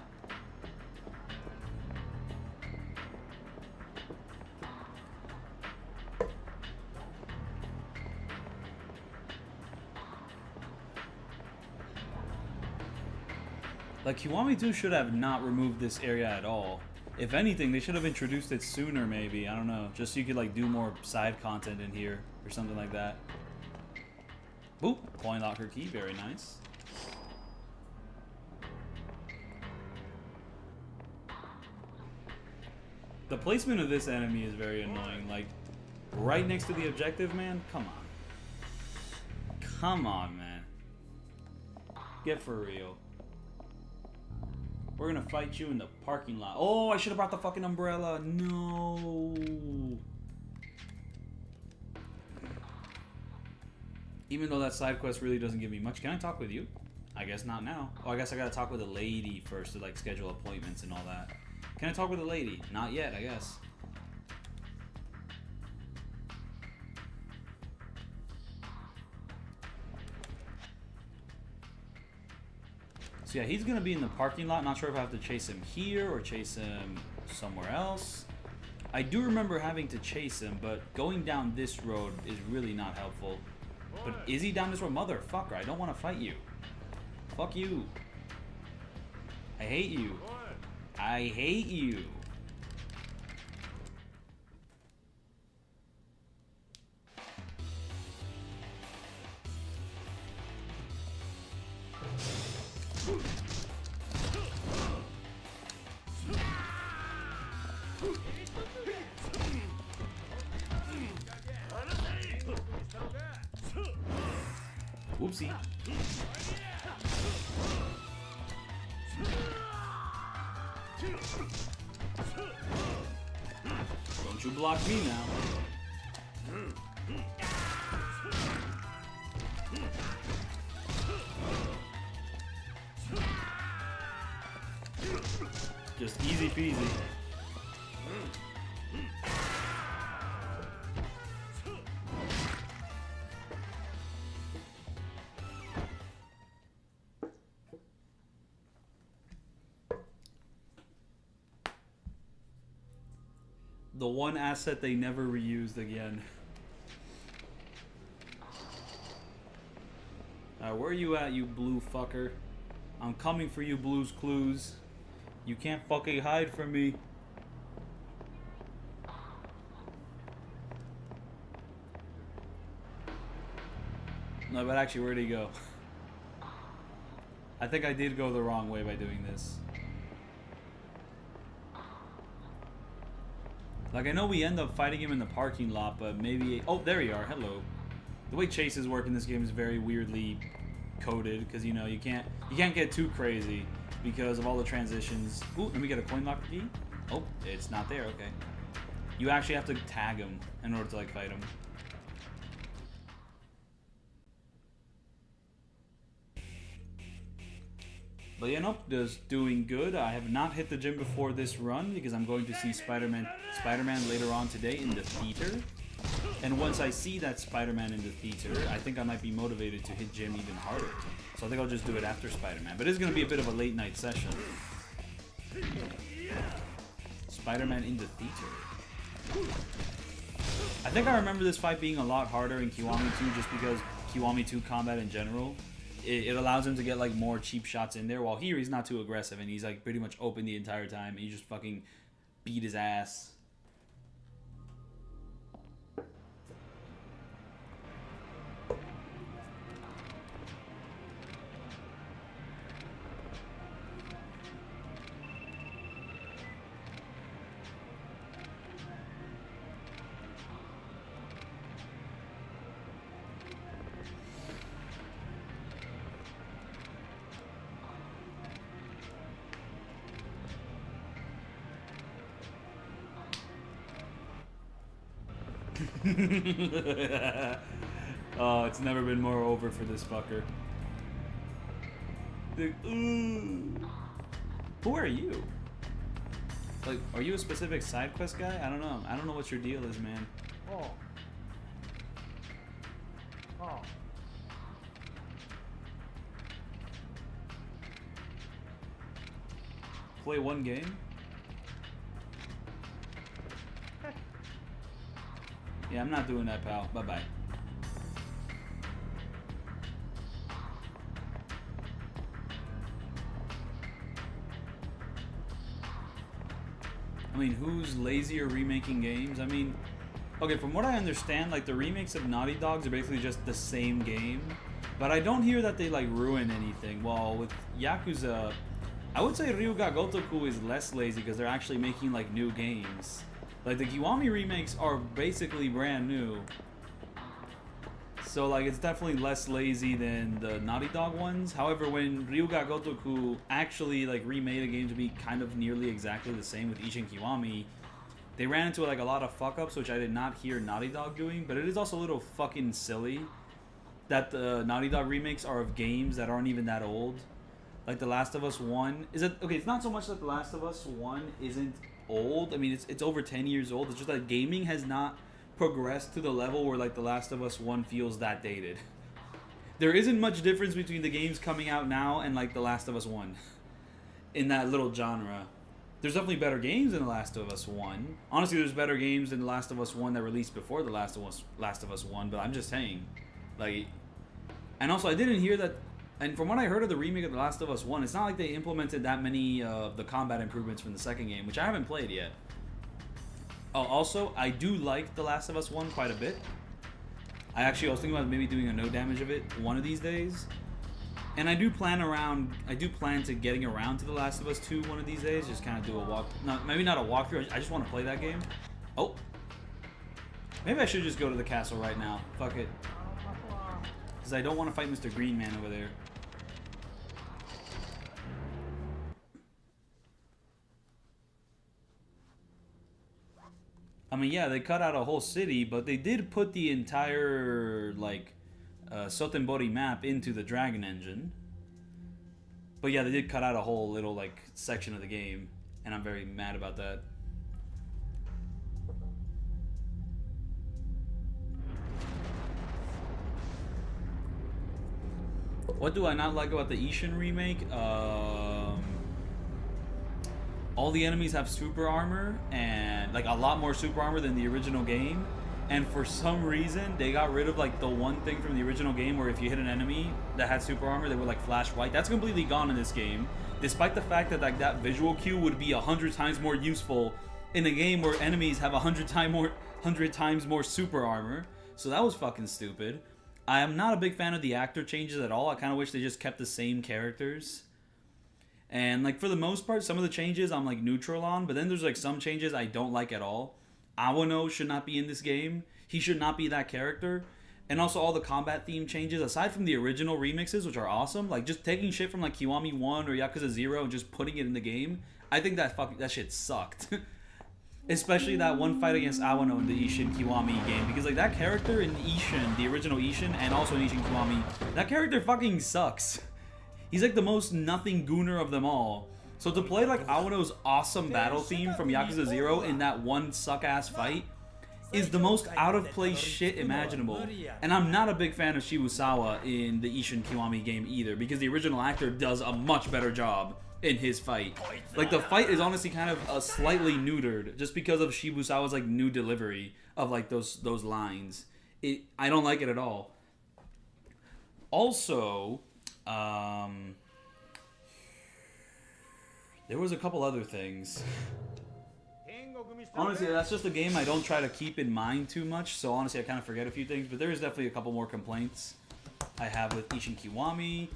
Like, Kiwami 2 should have not removed this area at all. If anything, they should have introduced it sooner, maybe. I don't know. Just so you could, like, do more side content in here or something like that. Boop. Coin locker key. Very nice. The placement of this enemy is very annoying. Like, right next to the objective, man? Come on. Come on, man. Get for real. We're gonna fight you in the parking lot. Oh, I should have brought the fucking umbrella. No. Even though that side quest really doesn't give me much. Can I talk with you? I guess not now. Oh, I guess I gotta talk with a lady first to like schedule appointments and all that. Can I talk with a lady? Not yet, I guess. So yeah, he's gonna be in the parking lot. Not sure if I have to chase him here or chase him somewhere else. I do remember having to chase him, but going down this road is really not helpful. But is he down this road? Motherfucker, I don't want to fight you. Fuck you. I hate you. I hate you. Whoopsie. Don't you block me now. Just easy peasy. The one asset they never reused again. Where are you at, you blue fucker? I'm coming for you, Blue's Clues. You can't fucking hide from me. No, but actually, where'd he go? I think I did go the wrong way by doing this. Like, I know we end up fighting him in the parking lot, but maybe... Oh, there you are. Hello. The way chases work in this game is very weirdly coded, because, you know, you can't get too crazy because of all the transitions. Ooh, let me get a coin locker key. Oh, it's not there. Okay. You actually have to tag him in order to, like, fight him. But yeah, nope, just doing good. I have not hit the gym before this run because I'm going to see Spider-Man later on today in the theater. And once I see that Spider-Man in the theater, I think I might be motivated to hit gym even harder. So I think I'll just do it after Spider-Man. But it's going to be a bit of a late night session. Spider-Man in the theater. I think I remember this fight being a lot harder in Kiwami 2 just because Kiwami 2 combat in general. It allows him to get like more cheap shots in there, while here he's not too aggressive and he's like pretty much open the entire time and you just fucking beat his ass. Oh, it's never been more over for this fucker. Who are you? Like, are you a specific side quest guy? I don't know. I don't know what your deal is, man. Oh. Oh. Play one game? Yeah, I'm not doing that, pal. Bye-bye. I mean, who's lazy or remaking games? I mean, okay, from what I understand, like, the remakes of Naughty Dogs are basically just the same game. But I don't hear that they, like, ruin anything. Well, with Yakuza, I would say Ryuga Gotoku is less lazy because they're actually making, like, new games. Like, the Kiwami remakes are basically brand new. So, like, it's definitely less lazy than the Naughty Dog ones. However, when Ryuga Gotoku actually, like, remade a game to be kind of nearly exactly the same with Ishin Kiwami, they ran into, like, a lot of fuck-ups, which I did not hear Naughty Dog doing. But it is also a little fucking silly that the Naughty Dog remakes are of games that aren't even that old. Like, The Last of Us 1. Okay, it's not so much that The Last of Us 1 isn't old. I mean, it's over 10 years old. It's just that gaming has not progressed to the level where, like, The Last of Us 1 feels that dated. There isn't much difference between the games coming out now and, like, The Last of Us 1 in that little genre. There's definitely better games than The Last of Us 1. Honestly, there's better games than The Last of Us 1 that released before The Last of Us 1, but I'm just saying. Like, and also, I didn't hear that. And from what I heard of the remake of The Last of Us 1, it's not like they implemented that many of the combat improvements from the second game, which I haven't played yet. Oh, also, I do like The Last of Us 1 quite a bit. I was thinking about maybe doing a no damage of it one of these days. And I do plan to getting around to The Last of Us 2 one of these days, just kind of do a maybe not a walkthrough, I just want to play that game. Oh. Maybe I should just go to the castle right now. Fuck it. Because I don't want to fight Mr. Green Man over there. I mean, yeah, they cut out a whole city, but they did put the entire, like, Sotenbori map into the Dragon Engine. But yeah, they did cut out a whole little, like, section of the game, and I'm very mad about that. What do I not like about the Ishin remake? All the enemies have super armor, and like a lot more super armor than the original game. and for some reason they got rid of like the one thing from the original game where if you hit an enemy that had super armor, they would like flash white. That's completely gone in this game, despite the fact that like that visual cue would be 100 times more useful in a game where enemies have 100 times more super armor. So that was fucking stupid. I am not a big fan of the actor changes at all. I kind of wish they just kept the same characters. And like for the most part, some of the changes I'm like neutral on, but then there's like some changes I don't like at all. Awano should not be in this game. He should not be that character. And also all the combat theme changes, aside from the original remixes, which are awesome, like just taking shit from like Kiwami 1 or Yakuza 0 and just putting it in the game, I think that shit sucked. Especially that one fight against Awano in the Ishin Kiwami game, because like that character in Ishin, the original Ishin, and also in Ishin Kiwami, that character fucking sucks. He's like the most nothing gooner of them all. So to play like Awano's awesome battle theme from Yakuza 0 in that one suck-ass fight is the most out-of-place shit imaginable. And I'm not a big fan of Shibusawa in the Ishin Kiwami game either, because the original actor does a much better job in his fight. Like the fight is honestly kind of slightly neutered just because of Shibusawa's like new delivery of like those lines. I don't like it at all. Also, there was a couple other things. Honestly, that's just a game I don't try to keep in mind too much, so honestly I kind of forget a few things, but there is definitely a couple more complaints I have with Ishin Kiwami.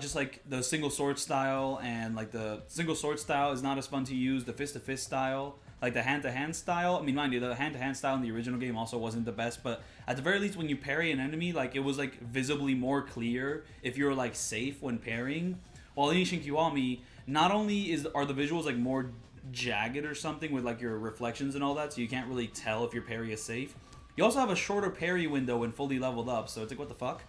Just like the single sword style, and like the single sword style is not as fun to use. The fist to fist style, like the hand to hand style. I mean, mind you, the hand to hand style in the original game also wasn't the best, but at the very least, when you parry an enemy, like it was like visibly more clear if you're like safe when parrying. While in Ishin Kiwami, not only are the visuals like more jagged or something with like your reflections and all that, so you can't really tell if your parry is safe. You also have a shorter parry window when fully leveled up, so it's like what the fuck.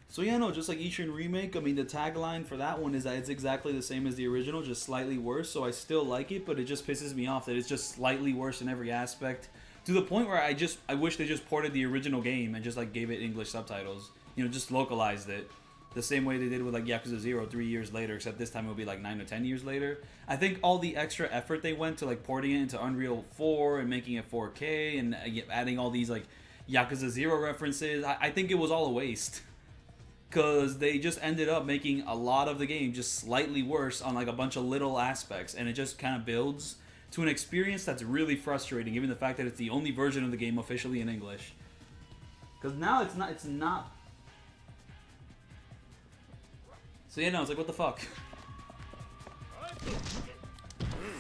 So yeah, no, just like Ishin Remake, I mean, the tagline for that one is that it's exactly the same as the original, just slightly worse, so I still like it, but it just pisses me off that it's just slightly worse in every aspect, to the point where I wish they just ported the original game and just like gave it English subtitles, you know, just localized it. The same way they did with like Yakuza 0 3 years later, except this time it would be like 9 or 10 years later. I think all the extra effort they went to like porting it into Unreal 4 and making it 4K and adding all these like Yakuza 0 references, I think it was all a waste. Because they just ended up making a lot of the game just slightly worse on like a bunch of little aspects, and it just kind of builds to an experience that's really frustrating, given the fact that it's the only version of the game officially in English. Because now it's not. So yeah, no, it's like, what the fuck?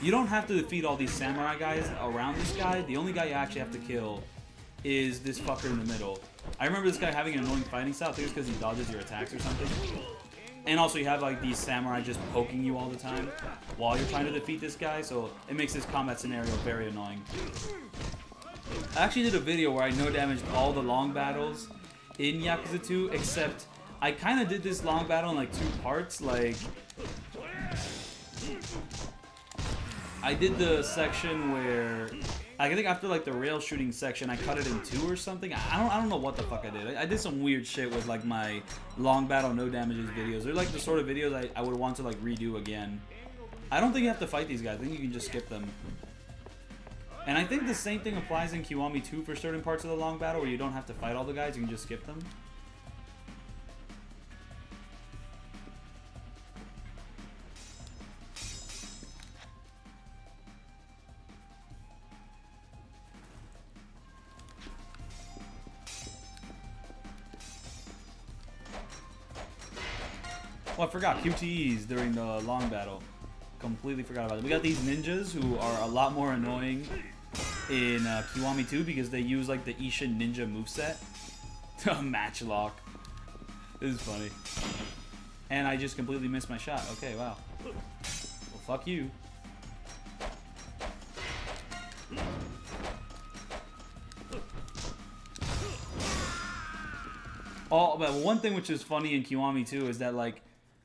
You don't have to defeat all these samurai guys around this guy. The only guy you actually have to kill is this fucker in the middle. I remember this guy having an annoying fighting style. I think it's because he dodges your attacks or something. And also you have like these samurai just poking you all the time while you're trying to defeat this guy, so it makes this combat scenario very annoying. I actually did a video where I no-damaged all the long battles in Yakuza 2, except I kind of did this long battle in like 2 parts. Like, I did the section where I think after like the rail shooting section, I cut it in 2 or something. I don't know what the fuck I did. I did some weird shit with like my long battle no damages videos. They're like the sort of videos I would want to like redo again. I don't think you have to fight these guys. I think you can just skip them. And I think the same thing applies in Kiwami 2 for certain parts of the long battle where you don't have to fight all the guys. You can just skip them. Oh, I forgot QTEs during the long battle. Completely forgot about it. We got these ninjas who are a lot more annoying in Kiwami 2 because they use like the Ishin ninja moveset. Matchlock. This is funny. And I just completely missed my shot. Okay, wow. Well, fuck you. Oh, but one thing which is funny in Kiwami 2 is that like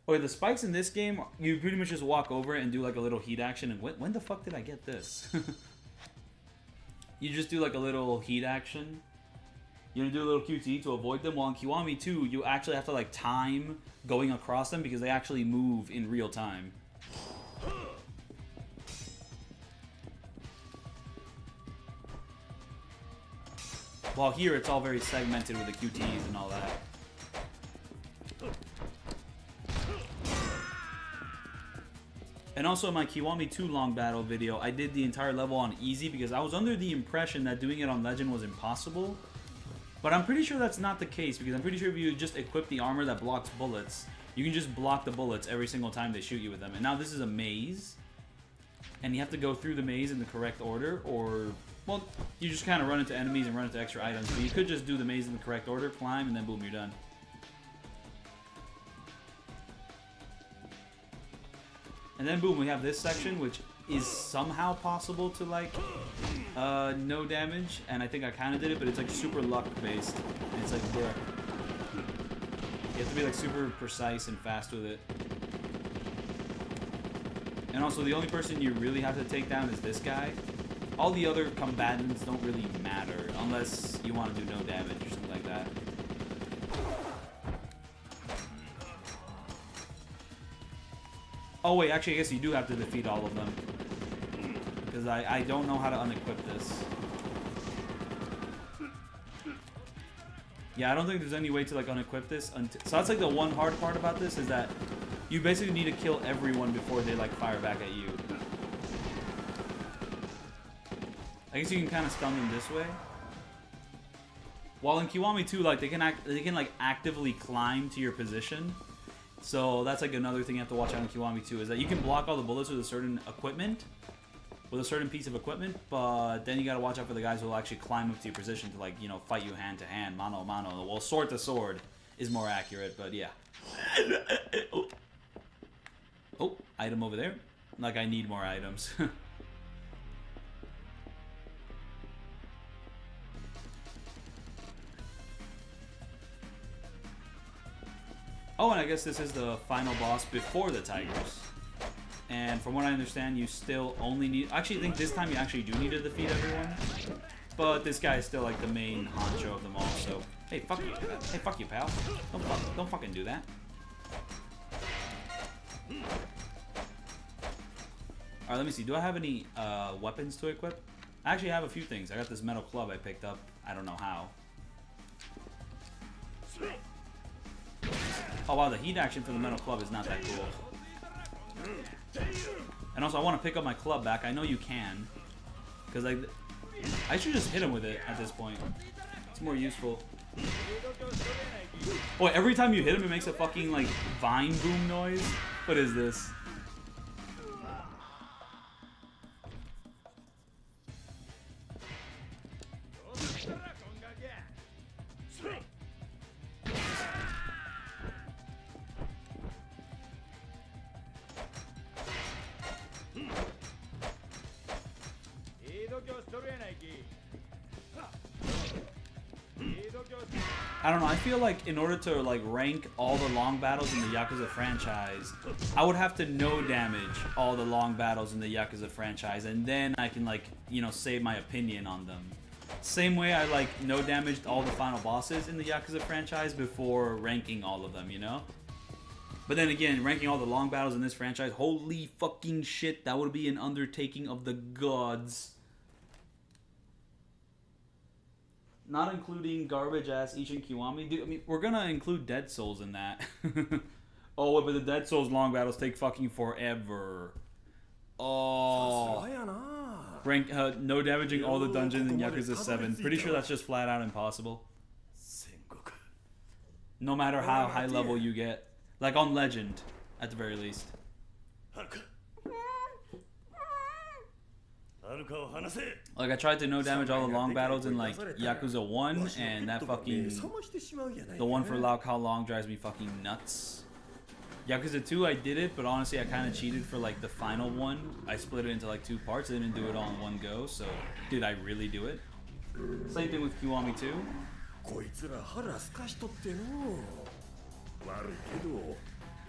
Okay, the spikes in this game, you pretty much just walk over it and do like a little heat action. And when the fuck did I get this? You just do like a little heat action. You're gonna do a little QT to avoid them. While in Kiwami 2, you actually have to like time going across them because they actually move in real time. While here, it's all very segmented with the QTs and all that. And also in my Kiwami 2 long battle video, I did the entire level on easy because I was under the impression that doing it on legend was impossible. But I'm pretty sure that's not the case because I'm pretty sure if you just equip the armor that blocks bullets, you can just block the bullets every single time they shoot you with them. And now this is a maze. And you have to go through the maze in the correct order, or, well, you just kind of run into enemies and run into extra items. But you could just do the maze in the correct order, climb, and then boom, you're done. And then boom, we have this section, which is somehow possible to like no damage, and I think I kind of did it, but it's like super luck based. And it's like, bruh. You have to be like super precise and fast with it. And also, the only person you really have to take down is this guy. All the other combatants don't really matter unless you want to do no damage or something like that. Oh wait, actually I guess you do have to defeat all of them. Because I don't know how to unequip this. Yeah, I don't think there's any way to like unequip this. So that's like the one hard part about this is that you basically need to kill everyone before they like fire back at you. I guess you can kind of stun them this way. While in Kiwami 2, like they can like actively climb to your position. So that's like another thing you have to watch out in Kiwami 2 is that you can block all the bullets with a certain equipment, with a certain piece of equipment, but then you gotta watch out for the guys who will actually climb up to your position to like, you know, fight you hand to hand, mano a mano. Well, sword to sword is more accurate, but yeah. Oh, item over there. Like I need more items. Oh, and I guess this is the final boss before the tigers. And from what I understand, you still only need... Actually, I think this time you actually do need to defeat everyone. But this guy is still like the main honcho of them all, so... Hey, fuck you. Hey, fuck you, pal. Don't fucking do that. Alright, let me see. Do I have any weapons to equip? I actually have a few things. I got this metal club I picked up. I don't know how. Oh wow, the heat action for the metal club is not that cool. And also, I want to pick up my club back. I know you can. Because I should just hit him with it at this point. It's more useful. Boy, every time you hit him, it makes a fucking, like, vine boom noise. What is this? I don't know, I feel like in order to like rank all the long battles in the Yakuza franchise, I would have to no damage all the long battles in the Yakuza franchise, and then I can like, you know, say my opinion on them. Same way I like no damaged all the final bosses in the Yakuza franchise before ranking all of them, you know? But then again, ranking all the long battles in this franchise, holy fucking shit, that would be an undertaking of the gods. Not including garbage-ass Ishin Kiwami. Dude, I mean, we're gonna include Dead Souls in that. Oh, but the Dead Souls long battles take fucking forever. Oh. Rank, no damaging all the dungeons in Yakuza 7. Pretty sure that's just flat out impossible. No matter how high level you get. Like on Legend, at the very least. Like I tried to no damage all the long battles in like Yakuza 1, and that fucking... The one for Lao Kao Long drives me fucking nuts. Yakuza 2 I did it, but honestly I kind of cheated for like the final one. I split it into like 2 parts, I didn't do it all in one go, so did I really do it? Same thing with Kiwami 2.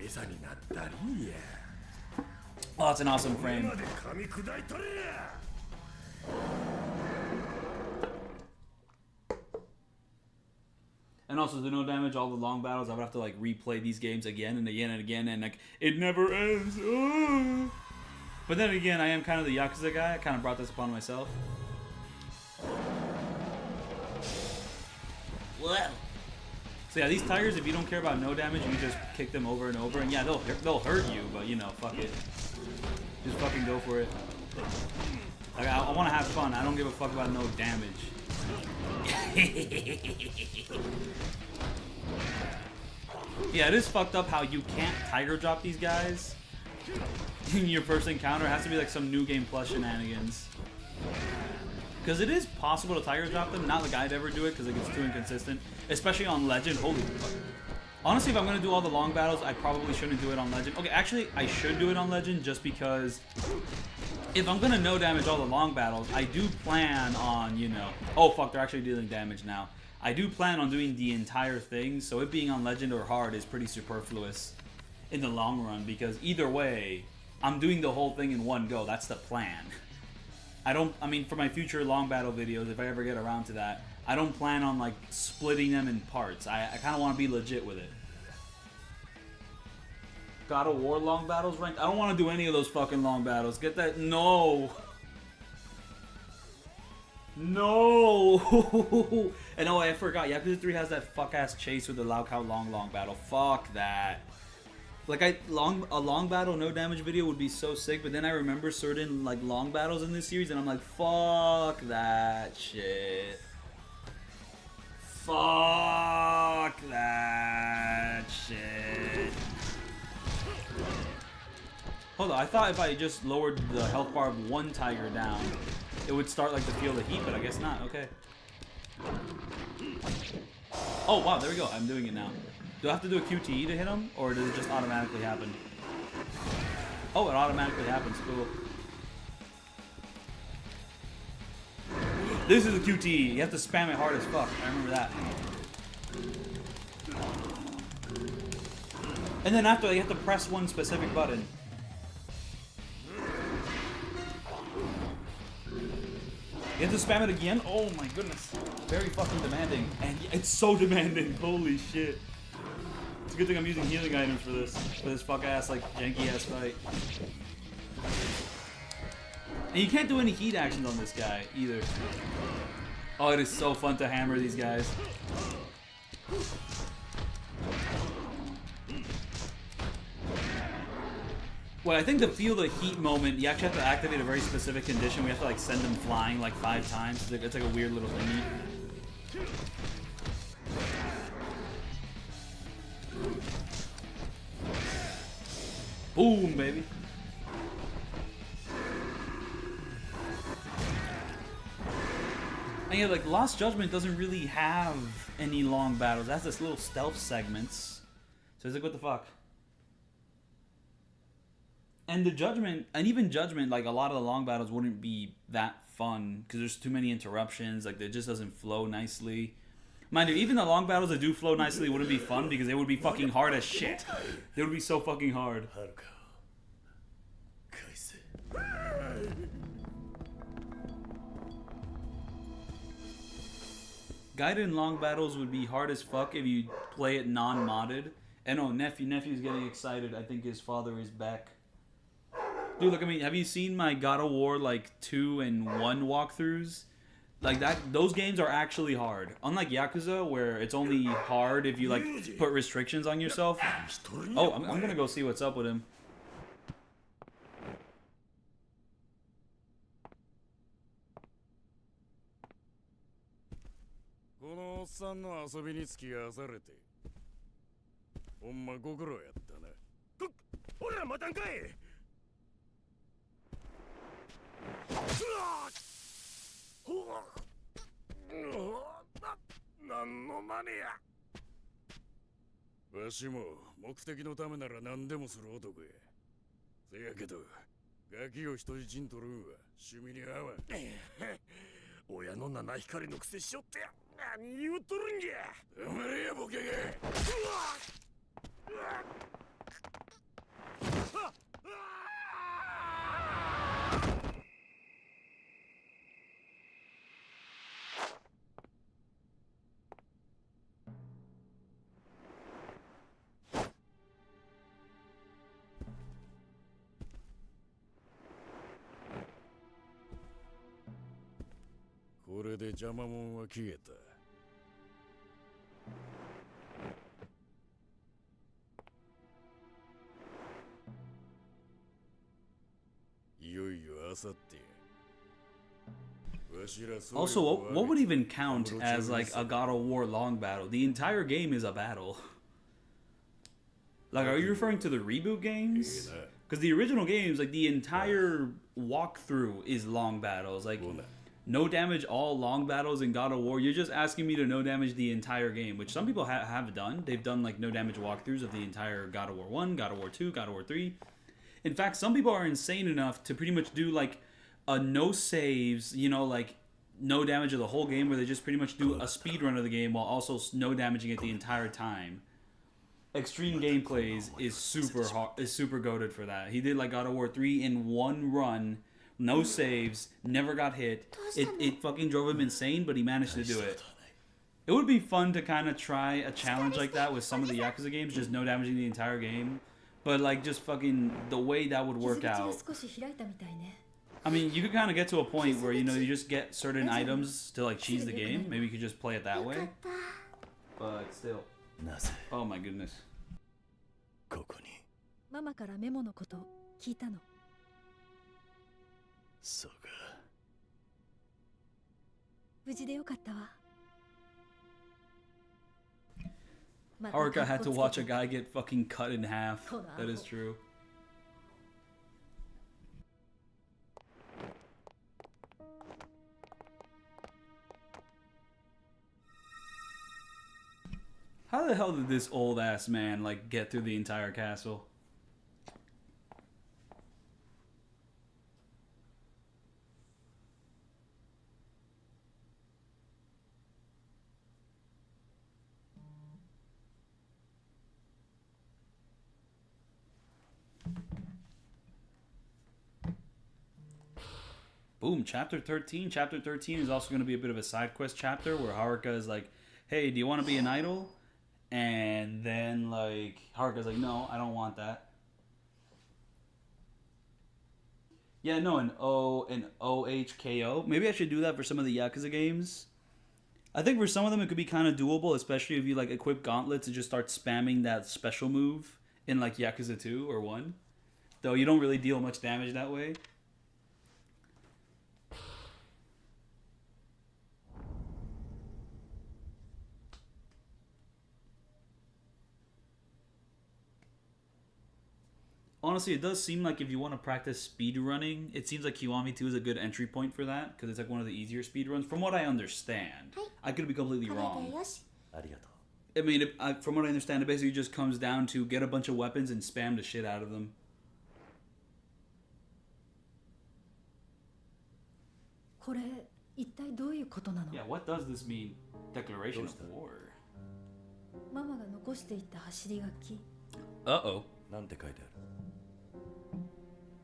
餌になったりや。 Oh, it's an awesome frame. まで噛み砕いとれや。 And also, the no damage, all the long battles, I would have to like replay these games again and again and again, and like it never ends. Oh. But then again, I am kind of the Yakuza guy. I kind of brought this upon myself. Well. So yeah, these tigers, if you don't care about no damage, you just kick them over and over, and yeah, they'll hurt you, but you know, fuck it. Just fucking go for it. Like I want to have fun. I don't give a fuck about no damage. Yeah, it is fucked up how you can't tiger drop these guys in your first encounter. It has to be like some new game plus shenanigans. Because it is possible to tiger drop them. Not like I'd ever do it because it gets too inconsistent. Especially on Legend. Holy fuck. Honestly, if I'm going to do all the long battles, I probably shouldn't do it on Legend. Okay, actually, I should do it on Legend just because if I'm going to no damage all the long battles, I do plan on, you know... Oh, fuck, they're actually dealing damage now. I do plan on doing the entire thing, so it being on Legend or Hard is pretty superfluous in the long run, because either way, I'm doing the whole thing in one go. That's the plan. I mean, for my future long battle videos, if I ever get around to that, I don't plan on, like, splitting them in parts. I kind of want to be legit with it. God of War long battles ranked? I don't want to do any of those fucking long battles. Get that? No! No! And oh, I forgot. Yakuza 3 has that fuck-ass chase with the Lao Kao long battle. Fuck that. Like, a long battle, no damage video would be so sick, but then I remember certain, like, long battles in this series, and I'm like, fuck that shit. Fuck that shit. Hold on, I thought if I just lowered the health bar of one tiger down, it would start, like, to feel the heat, but I guess not. Okay. Oh, wow, there we go. I'm doing it now. Do I have to do a QTE to hit him, or does it just automatically happen? Oh, it automatically happens. Cool. This is a QTE. You have to spam it hard as fuck. I remember that. And then after, you have to press one specific button. You have to spam it again? Oh my goodness. Very fucking demanding. And it's so demanding. Holy shit. It's a good thing I'm using healing items for this fuck-ass, like, janky-ass fight. And you can't do any heat actions on this guy, either. Oh, it is so fun to hammer these guys. Well, I think to feel the heat moment, you actually have to activate a very specific condition. We have to, like, send them flying, like, 5 times. It's like a weird little thingy. Boom, baby. And yeah, like, Lost Judgment doesn't really have any long battles. It has this little stealth segments. So it's like, what the fuck? And the Judgment, and even Judgment, like, a lot of the long battles wouldn't be that fun because there's too many interruptions. Like, it just doesn't flow nicely. Mind you, even the long battles that do flow nicely wouldn't be fun because they would be fucking hard as shit. They would be so fucking hard. Gaiden long battles would be hard as fuck if you play it non-modded. And oh, nephew's getting excited. I think his father is back. Dude, look at me. Have you seen my God of War, like, 2 and 1 walkthroughs? Like, those games are actually hard. Unlike Yakuza, where it's only hard if you, like, put restrictions on yourself. Oh, I'm gonna go see what's up with him. このおっさんの遊びに付き合わされてほんまご苦労やったな。ほら待たんかい。なんのまねや。わしも目的のためなら何でもする男や。せやけどガキを人質に取るんは趣味に合わん。親の七光のくせしよって何言うとるんじゃ。黙れやボケが。これで邪魔者は消えた。いよいよあさって。 Also, what would even count as like a God of War long battle? The entire game is a battle. Like, are you referring to the reboot games? Because the original games, like the entire walkthrough is long battles. Like, no damage, all long battles in God of War. You're just asking me to no damage the entire game, which some people have done. They've done like no damage walkthroughs of the entire God of War 1, God of War 2, God of War 3. In fact, some people are insane enough to pretty much do like a no saves, you know, like no damage of the whole game, where they just pretty much do a speed run of the game while also no damaging it the entire time. Extreme Gameplays is super hard, is super goated for that. He did like God of War 3 in one run, no saves, never got hit. It fucking drove him insane, but he managed to do it. It would be fun to kind of try a challenge like that with some of the Yakuza games, just no damaging the entire game. But like just fucking the way that would work out. I mean, you could kind of get to a point where, you know, you just get certain items to like cheese the game. Maybe you could just play it that way. But still. Oh my goodness. ここに。ママからメモのこと聞いたの。そうか。無事でよかったわ。 Haruka had to watch a guy get fucking cut in half. That is true. How the hell did this old ass man like get through the entire castle? Boom, chapter 13. Chapter 13 is also going to be a bit of a side quest chapter where Haruka is like, hey, do you want to be an idol? And then, like, Haruka's like, no, I don't want that. Yeah, no, an OHKO. Maybe I should do that for some of the Yakuza games. I think for some of them it could be kind of doable, especially if you, like, equip gauntlets and just start spamming that special move in, like, Yakuza 2 or 1. Though you don't really deal much damage that way. Honestly, it does seem like if you want to practice speed running, it seems like Kiwami 2 is a good entry point for that, because it's like one of the easier speed runs, from what I understand. I could be completely wrong. I mean, from what I understand, it basically just comes down to get a bunch of weapons and spam the shit out of them. Yeah, what does this mean? Declaration of war. Uh-oh. なんて書いてある？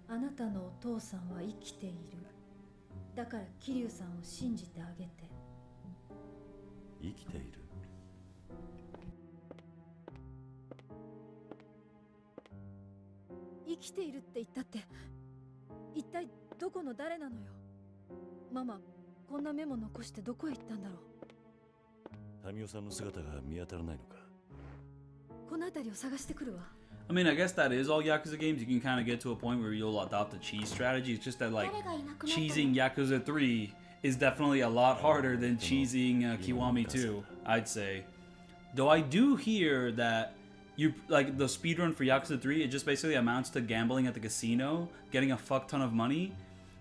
あなたのお父さんは生きている。だから桐生さんを信じてあげて。生きている？生きているって言ったって、一体どこの誰なのよ。ママ、こんなメモ残してどこへ行ったんだろう。民生さんの姿が見当たらないのか？この辺りを探してくるわ。I mean, I guess that is all Yakuza games. You can kind of get to a point where you'll adopt a cheese strategy. It's just that, like, cheesing Yakuza 3 is definitely a lot harder than cheesing Kiwami 2, I'd say. Though I do hear that you, like, the speedrun for Yakuza 3, it just basically amounts to gambling at the casino, getting a fuck ton of money,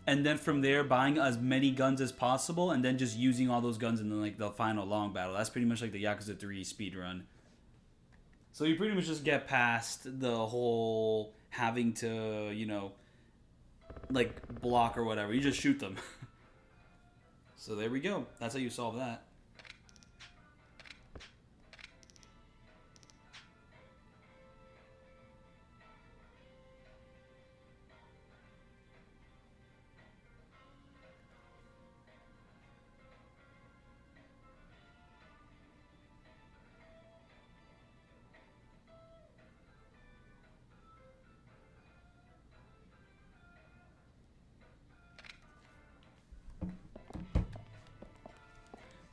and then from there buying as many guns as possible, and then just using all those guns in the final long battle. That's pretty much like the Yakuza 3 speedrun. So you pretty much just get past the whole having to, you know, like, block or whatever. You just shoot them. So there we go. That's how you solve that.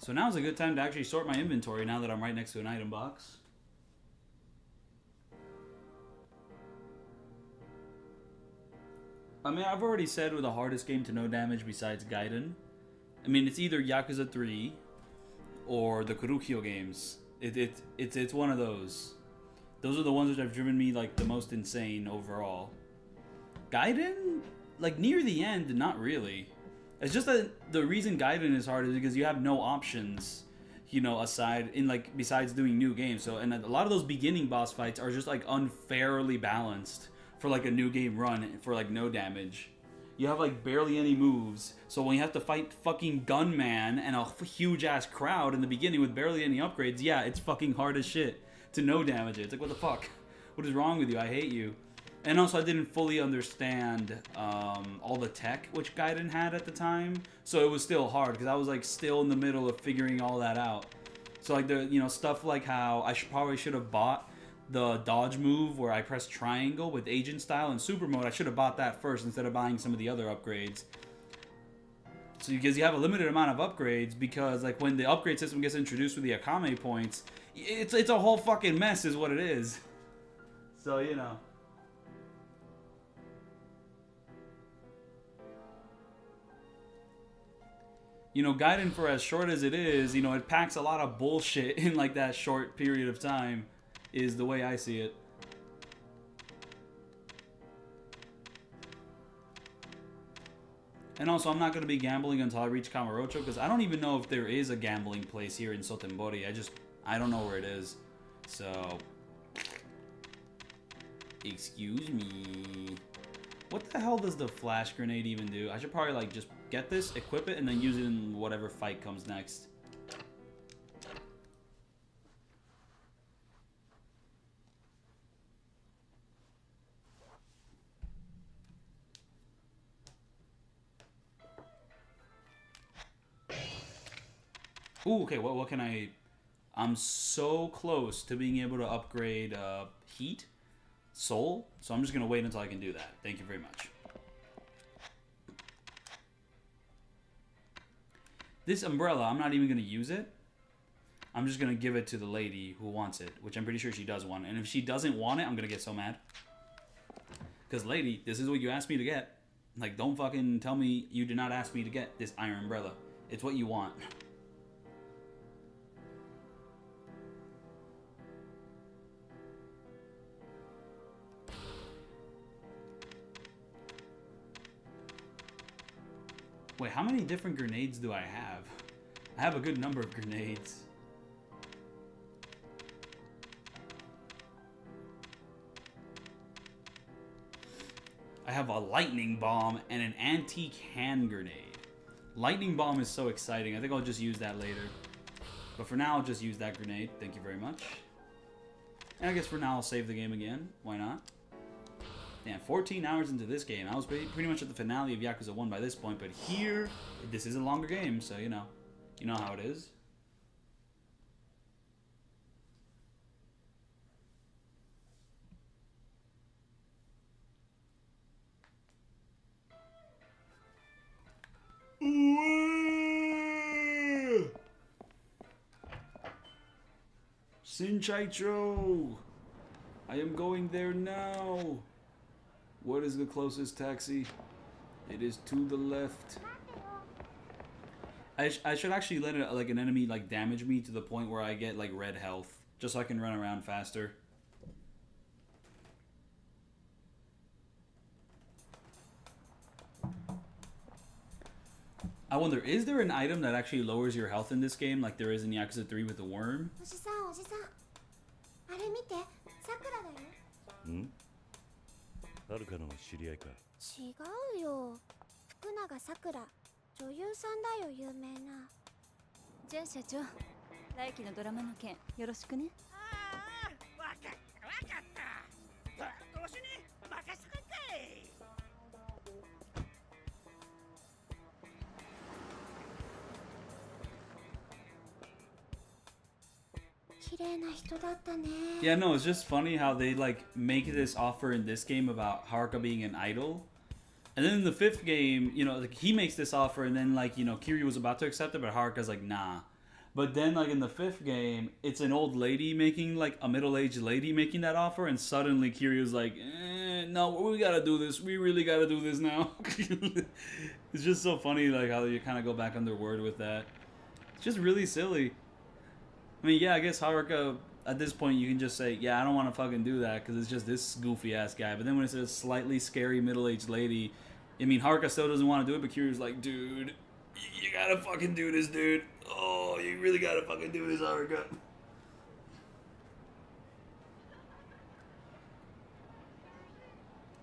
So now's a good time to actually sort my inventory now that I'm right next to an item box. I mean, I've already said with the hardest game to no damage besides Gaiden. I mean, it's either Yakuza 3 or the Kurukyo games. It's one of those. Those are the ones which have driven me like the most insane overall. Gaiden, like near the end, not really. It's just that the reason Gaiden is hard is because you have no options, you know, aside in like besides doing new games. So and a lot of those beginning boss fights are just like unfairly balanced for like a new game run for like no damage. You have like barely any moves, so when you have to fight fucking Gunman and a huge ass crowd in the beginning with barely any upgrades, yeah, it's fucking hard as shit to no damage it. It's like, what the fuck? What is wrong with you? I hate you. And also, I didn't fully understand all the tech which Gaiden had at the time, so it was still hard because I was like still in the middle of figuring all that out. So like the stuff like how I probably should have bought the dodge move where I press triangle with agent style and super mode. I should have bought that first instead of buying some of the other upgrades. So because you have a limited amount of upgrades, because like when the upgrade system gets introduced with the Akame points, it's a whole fucking mess is what it is. So you know. You know, Gaiden, for as short as it is, you know, it packs a lot of bullshit in like that short period of time, is the way I see it. And also, I'm not going to be gambling until I reach Kamurocho, because I don't even know if there is a gambling place here in Sotenbori. I don't know where it is. So, excuse me. What the hell does the flash grenade even do? I should probably like just get this, equip it, and then use it in whatever fight comes next. Ooh, okay, what can I... I'm so close to being able to upgrade Heat, Soul, so I'm just going to wait until I can do that. Thank you very much. This umbrella, I'm not even going to use it. I'm just going to give it to the lady who wants it, which I'm pretty sure she does want. And if she doesn't want it, I'm going to get so mad. Because, lady, this is what you asked me to get. Like, don't fucking tell me you did not ask me to get this iron umbrella. It's what you want. Wait, how many different grenades do I have? I have a good number of grenades. I have a lightning bomb and an antique hand grenade. Lightning bomb is so exciting. I think I'll just use that later. But for now, I'll just use that grenade. Thank you very much. And I guess for now, I'll save the game again. Why not? Damn, 14 hours into this game. I was pretty much at the finale of Yakuza 1 by this point, but here, this is a longer game, so you know how it is. Shinchaicho! I am going there now. What is the closest taxi? It is to the left. I should actually let it, like an enemy like damage me to the point where I get like red health, just so I can run around faster. I wonder, is there an item that actually lowers your health in this game, like there is in Yakuza 3 with the worm? Hmm? はるかの知り合いか。違うよ。福永さくら、女優さんだよ、有名な。じゃあ社長、来期のドラマの件よろしくね。ああ、わかった。どうしに任せとかんかい。綺麗な人だったね。 Yeah, no, it's just funny how they like make this offer in this game about Haruka being an idol. And then in the 5th game, you know, like he makes this offer and then like, you know, Kiryu was about to accept it, but Haruka's like, nah. But then, like in the fifth game, it's an old lady making, like a middle-aged lady making that offer, and suddenly Kiryu's like, no, we gotta do this. We really gotta do this now. It's just so funny, like how you kind of go back on their word with that. It's just really silly. I mean, yeah, I guess Haruka, at this point, you can just say, yeah, I don't want to fucking do that because it's just this goofy-ass guy. But then when it's a slightly scary middle-aged lady, I mean, Haruka still doesn't want to do it, but Kiryu's like, dude, you gotta fucking do this, dude. Oh, you really gotta fucking do this, Haruka.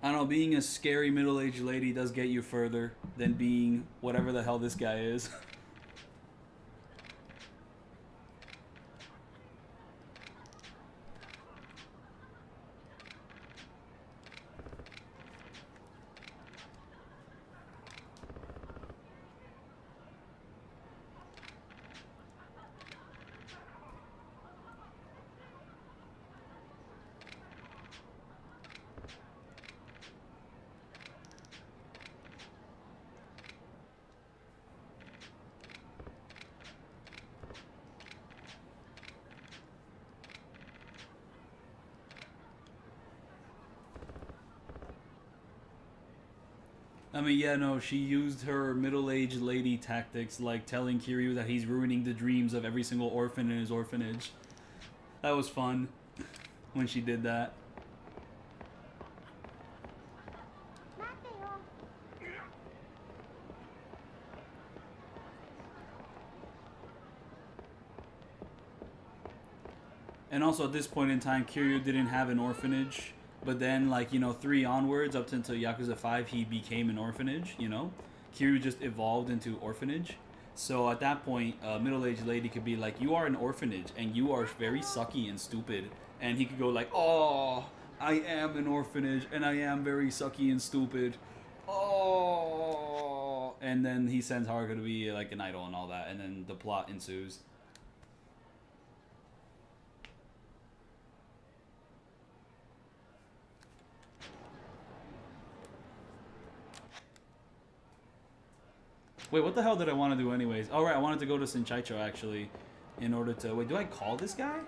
I don't know, being a scary middle-aged lady does get you further than being whatever the hell this guy is. I mean, yeah, no, she used her middle-aged lady tactics, like telling Kiryu that he's ruining the dreams of every single orphan in his orphanage. That was fun when she did that. And also at this point in time, Kiryu didn't have an orphanage. But then, like, you know, 3 onwards, up until Yakuza 5, he became an orphanage, you know? Kiryu just evolved into orphanage. So at that point, a middle-aged lady could be like, you are an orphanage, and you are very sucky and stupid. And he could go like, oh, I am an orphanage, and I am very sucky and stupid. Oh. And then he sends Haruka to be, like, an idol and all that, and then the plot ensues. Wait, what the hell did I want to do anyways? Oh, right, I wanted to go to Shinchaicho, actually, in order to... Wait, do I call this guy?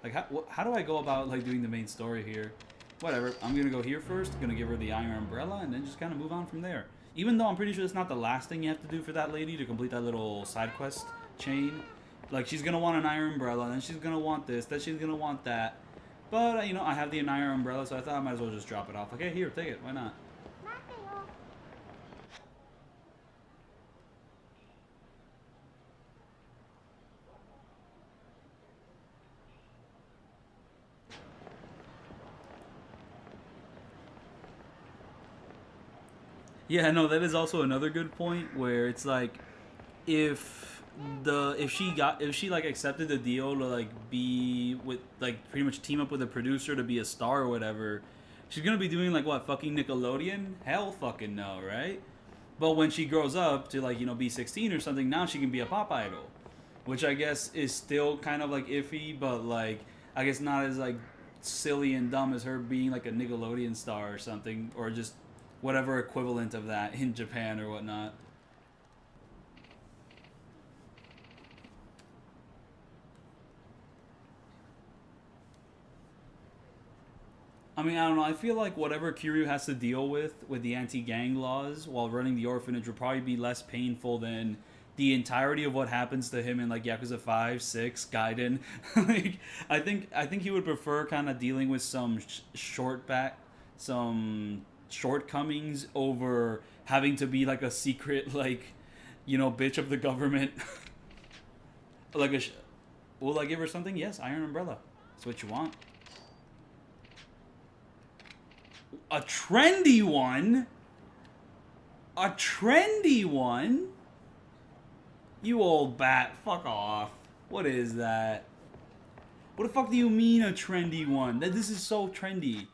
Like, how do I go about, like, doing the main story here? Whatever, I'm gonna go here first, gonna give her the iron umbrella, and then just kind of move on from there. Even though I'm pretty sure it's not the last thing you have to do for that lady to complete that little side quest chain. Like, she's gonna want an iron umbrella, and then she's gonna want this, then she's gonna want that. But, you know, I have the iron umbrella, so I thought I might as well just drop it off. Okay, here, take it, why not? Yeah, no, that is also another good point where it's like, if she like accepted the deal to like be with, like, pretty much team up with a producer to be a star or whatever, she's gonna be doing like what, fucking Nickelodeon? Hell fucking no, right? But when she grows up to, like, you know, be 16 or something, now she can be a pop idol, which I guess is still kind of like iffy, but like I guess not as like silly and dumb as her being like a Nickelodeon star or something, or just whatever equivalent of that in Japan or whatnot. I mean, I don't know. I feel like whatever Kiryu has to deal with the anti-gang laws while running the orphanage would probably be less painful than the entirety of what happens to him in like Yakuza 5, 6, Gaiden. Like, I think he would prefer kind of dealing with some some shortcomings over having to be like a secret, like, you know, bitch of the government. Like will I give her something? Yes, iron umbrella. That's what you want. A trendy one? A trendy one? You old bat, fuck off. What is that? What the fuck do you mean a trendy one? This is so trendy.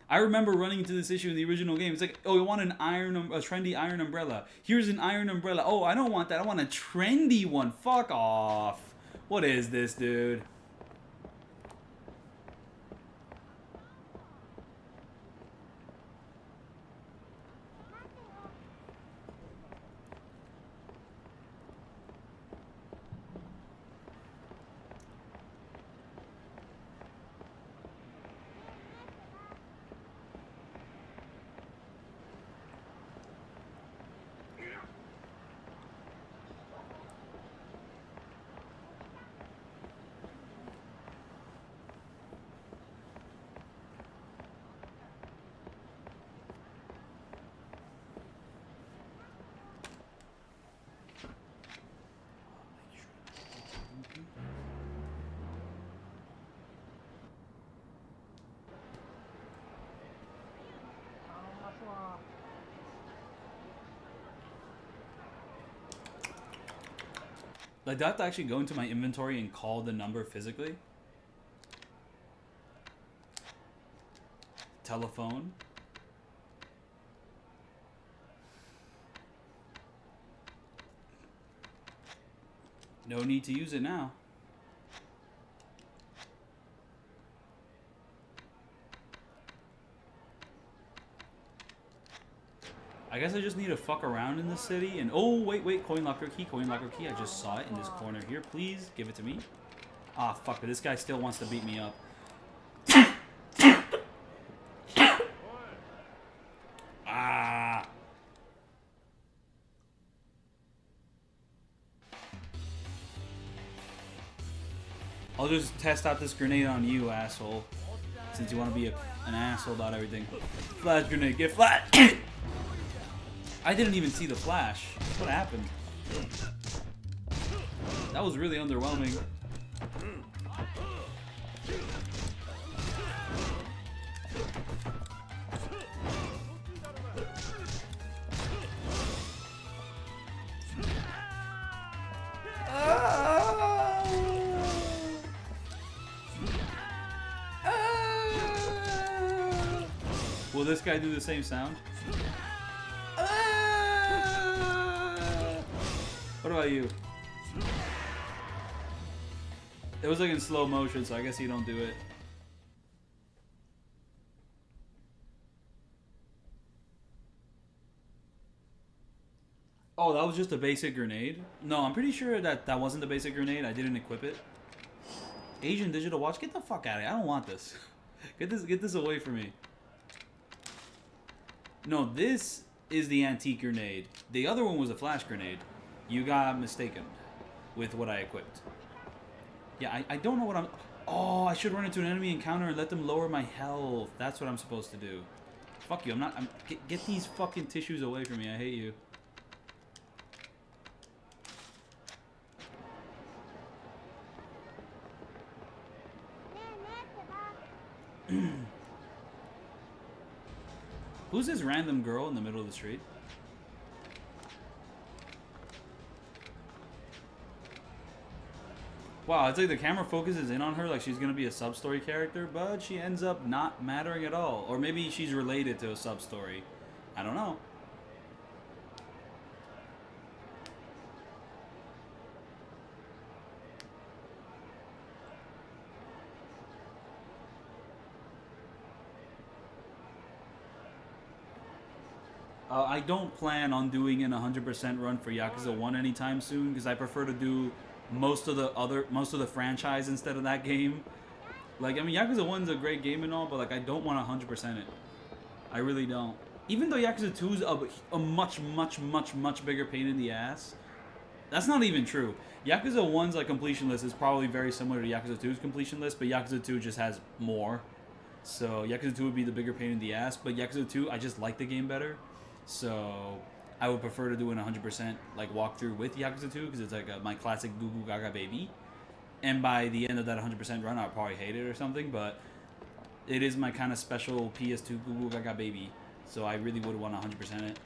I remember running into this issue in the original game. It's like, oh, you want a trendy iron umbrella. Here's an iron umbrella. Oh, I don't want that. I want a trendy one. Fuck off. What is this, dude? Like, do I have to actually go into my inventory and call the number physically? Telephone. No need to use it now. I guess I just need to fuck around in the city and... Oh, wait. Coin locker key. I just saw it in this corner here. Please, give it to me. Ah, fuck, but this guy still wants to beat me up. Ah. I'll just test out this grenade on you, asshole. Since you want to be an asshole about everything. Flash grenade, get flash! I didn't even see the flash. What happened? That was really underwhelming. Will this guy do the same sound? What about you? It was like in slow motion, so I guess you don't do it. Oh, that was just a basic grenade? No, I'm pretty sure that that wasn't the basic grenade. I didn't equip it. Asian digital watch, get the fuck out of here. I don't want this. Get this away from me. No, this is the antique grenade. The other one was a flash grenade. You got mistaken with what I equipped. Yeah, I don't know what I'm... Oh, I should run into an enemy encounter and let them lower my health. That's what I'm supposed to do. Fuck you, I'm not... Get these fucking tissues away from me. I hate you. Who's this random girl in the middle of the street? Wow, it's like the camera focuses in on her like she's gonna be a sub-story character, but she ends up not mattering at all. Or maybe she's related to a sub-story. I don't know. I don't plan on doing an 100% run for Yakuza 1 anytime soon because I prefer to do most of the franchise instead of that game. Like, I mean, Yakuza 1's a great game and all, but like I don't want to 100% it. I really don't. Even though Yakuza 2 is a much bigger pain in the ass. That's not even true. Yakuza 1's like completion list is probably very similar to Yakuza 2's completion list, but Yakuza 2 just has more. So Yakuza 2 would be the bigger pain in the ass, but Yakuza 2, I just like the game better. So I would prefer to do an 100% like walkthrough with Yakuza 2 because it's like my classic Goo Goo Gaga baby. And by the end of that 100% run, I'll probably hate it or something, but it is my kind of special PS2 Goo Goo Gaga baby. So I really would want to 100% it.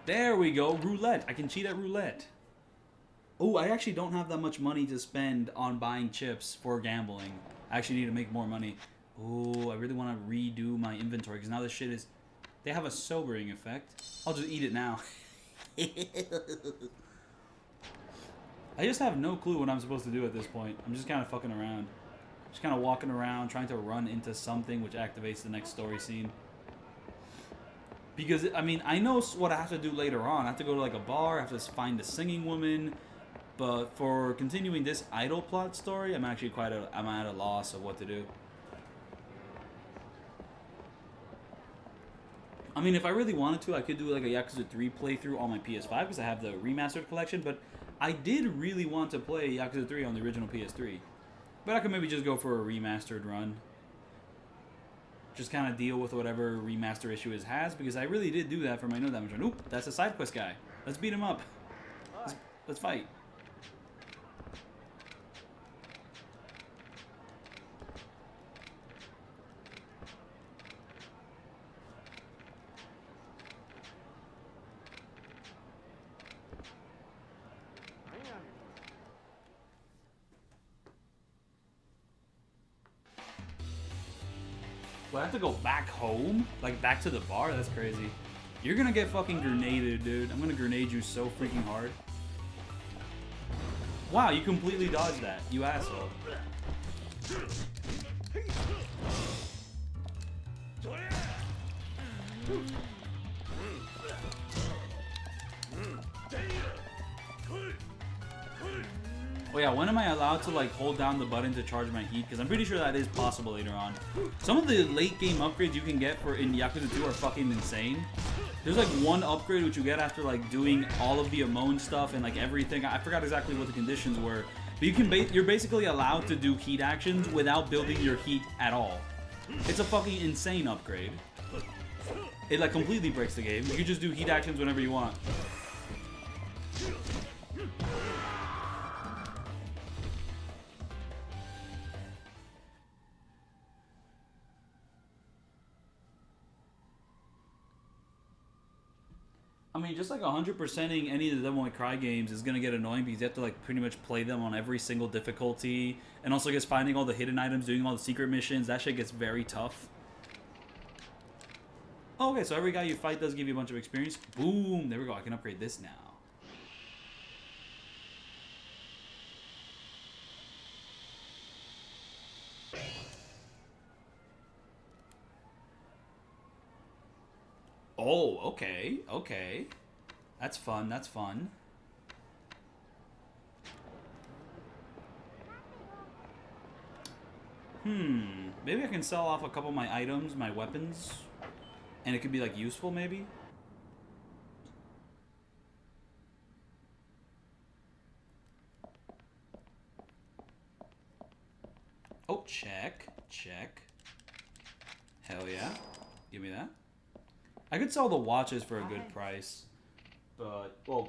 There we go, roulette. I can cheat at roulette. Oh, I actually don't have that much money to spend on buying chips for gambling. I actually need to make more money. Oh, I really want to redo my inventory because now this shit is... They have a sobering effect. I'll just eat it now. I just have no clue what I'm supposed to do at this point. I'm just kind of fucking around. Just kind of walking around, trying to run into something which activates the next story scene. Because, I mean, I know what I have to do later on. I have to go to, like, a bar. I have to find the singing woman. But for continuing this idle plot story, I'm actually I'm at a loss of what to do. I mean, if I really wanted to, I could do, like, a Yakuza 3 playthrough on my PS5 because I have the remastered collection. But I did really want to play Yakuza 3 on the original PS3. But I could maybe just go for a remastered run. Just kind of deal with whatever remaster issue it has, because I really did do that for my No Damage run. Oop, that's a side quest guy. Let's beat him up. Let's fight. Well, I have to go back home? Like, back to the bar? That's crazy. You're gonna get fucking grenaded, dude. I'm gonna grenade you so freaking hard. Wow, you completely dodged that, you asshole. Oh yeah, when am I allowed to like hold down the button to charge my heat? Because I'm pretty sure that is possible later on. Some of the late game upgrades you can get for in Yakuza 2 are fucking insane. There's like one upgrade which you get after like doing all of the Amon stuff and like everything. I forgot exactly what the conditions were, but you can you're basically allowed to do heat actions without building your heat at all. It's a fucking insane upgrade. It like completely breaks the game. You can just do heat actions whenever you want. I mean, just like 100%ing any of the Devil May Cry games is gonna get annoying because you have to like pretty much play them on every single difficulty, and also just finding all the hidden items, doing all the secret missions. That shit gets very tough. Oh, okay, so every guy you fight does give you a bunch of experience. Boom! There we go. I can upgrade this now. Oh, okay, okay. That's fun, that's fun. Maybe I can sell off a couple of my items, my weapons, and it could be like useful maybe? Oh, check, check. Hell yeah. Give me that. I could sell the watches for a good price, but, well,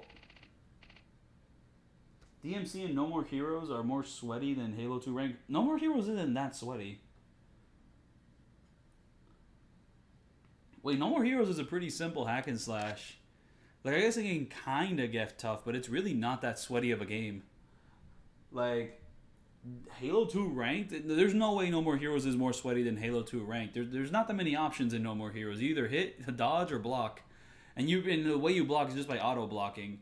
DMC and No More Heroes are more sweaty than Halo 2 rank. No More Heroes isn't that sweaty. Wait, No More Heroes is a pretty simple hack and slash. Like, I guess it can kinda get tough, but it's really not that sweaty of a game. Like, Halo 2 ranked, there's no way No More Heroes is more sweaty than Halo 2 ranked. There's not that many options in No More Heroes. You either hit, dodge, or block. And the way you block is just by auto blocking.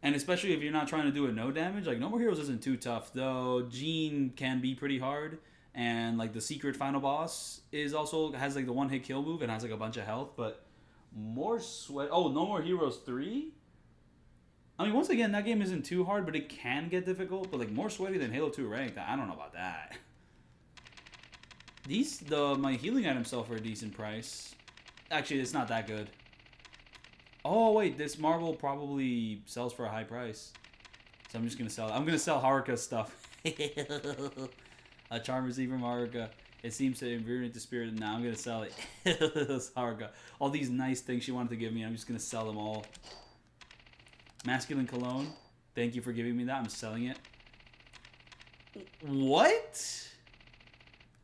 And especially if you're not trying to do a no damage, like No More Heroes isn't too tough, though Gene can be pretty hard. And like the secret final boss is also has like the one hit kill move and has like a bunch of health, but more sweat. Oh, No More Heroes 3? I mean, once again, that game isn't too hard, but it can get difficult. But like more sweaty than Halo 2 ranked, I don't know about that. My healing items sell for a decent price. Actually, it's not that good. Oh wait, this marble probably sells for a high price, so I'm just gonna sell it. I'm gonna sell Haruka's stuff. A charm receiver from Haruka. It seems to invigorate the spirit. Now I'm gonna sell it. Haruka. All these nice things she wanted to give me, I'm just gonna sell them all. Masculine cologne. Thank you for giving me that. I'm selling it. What?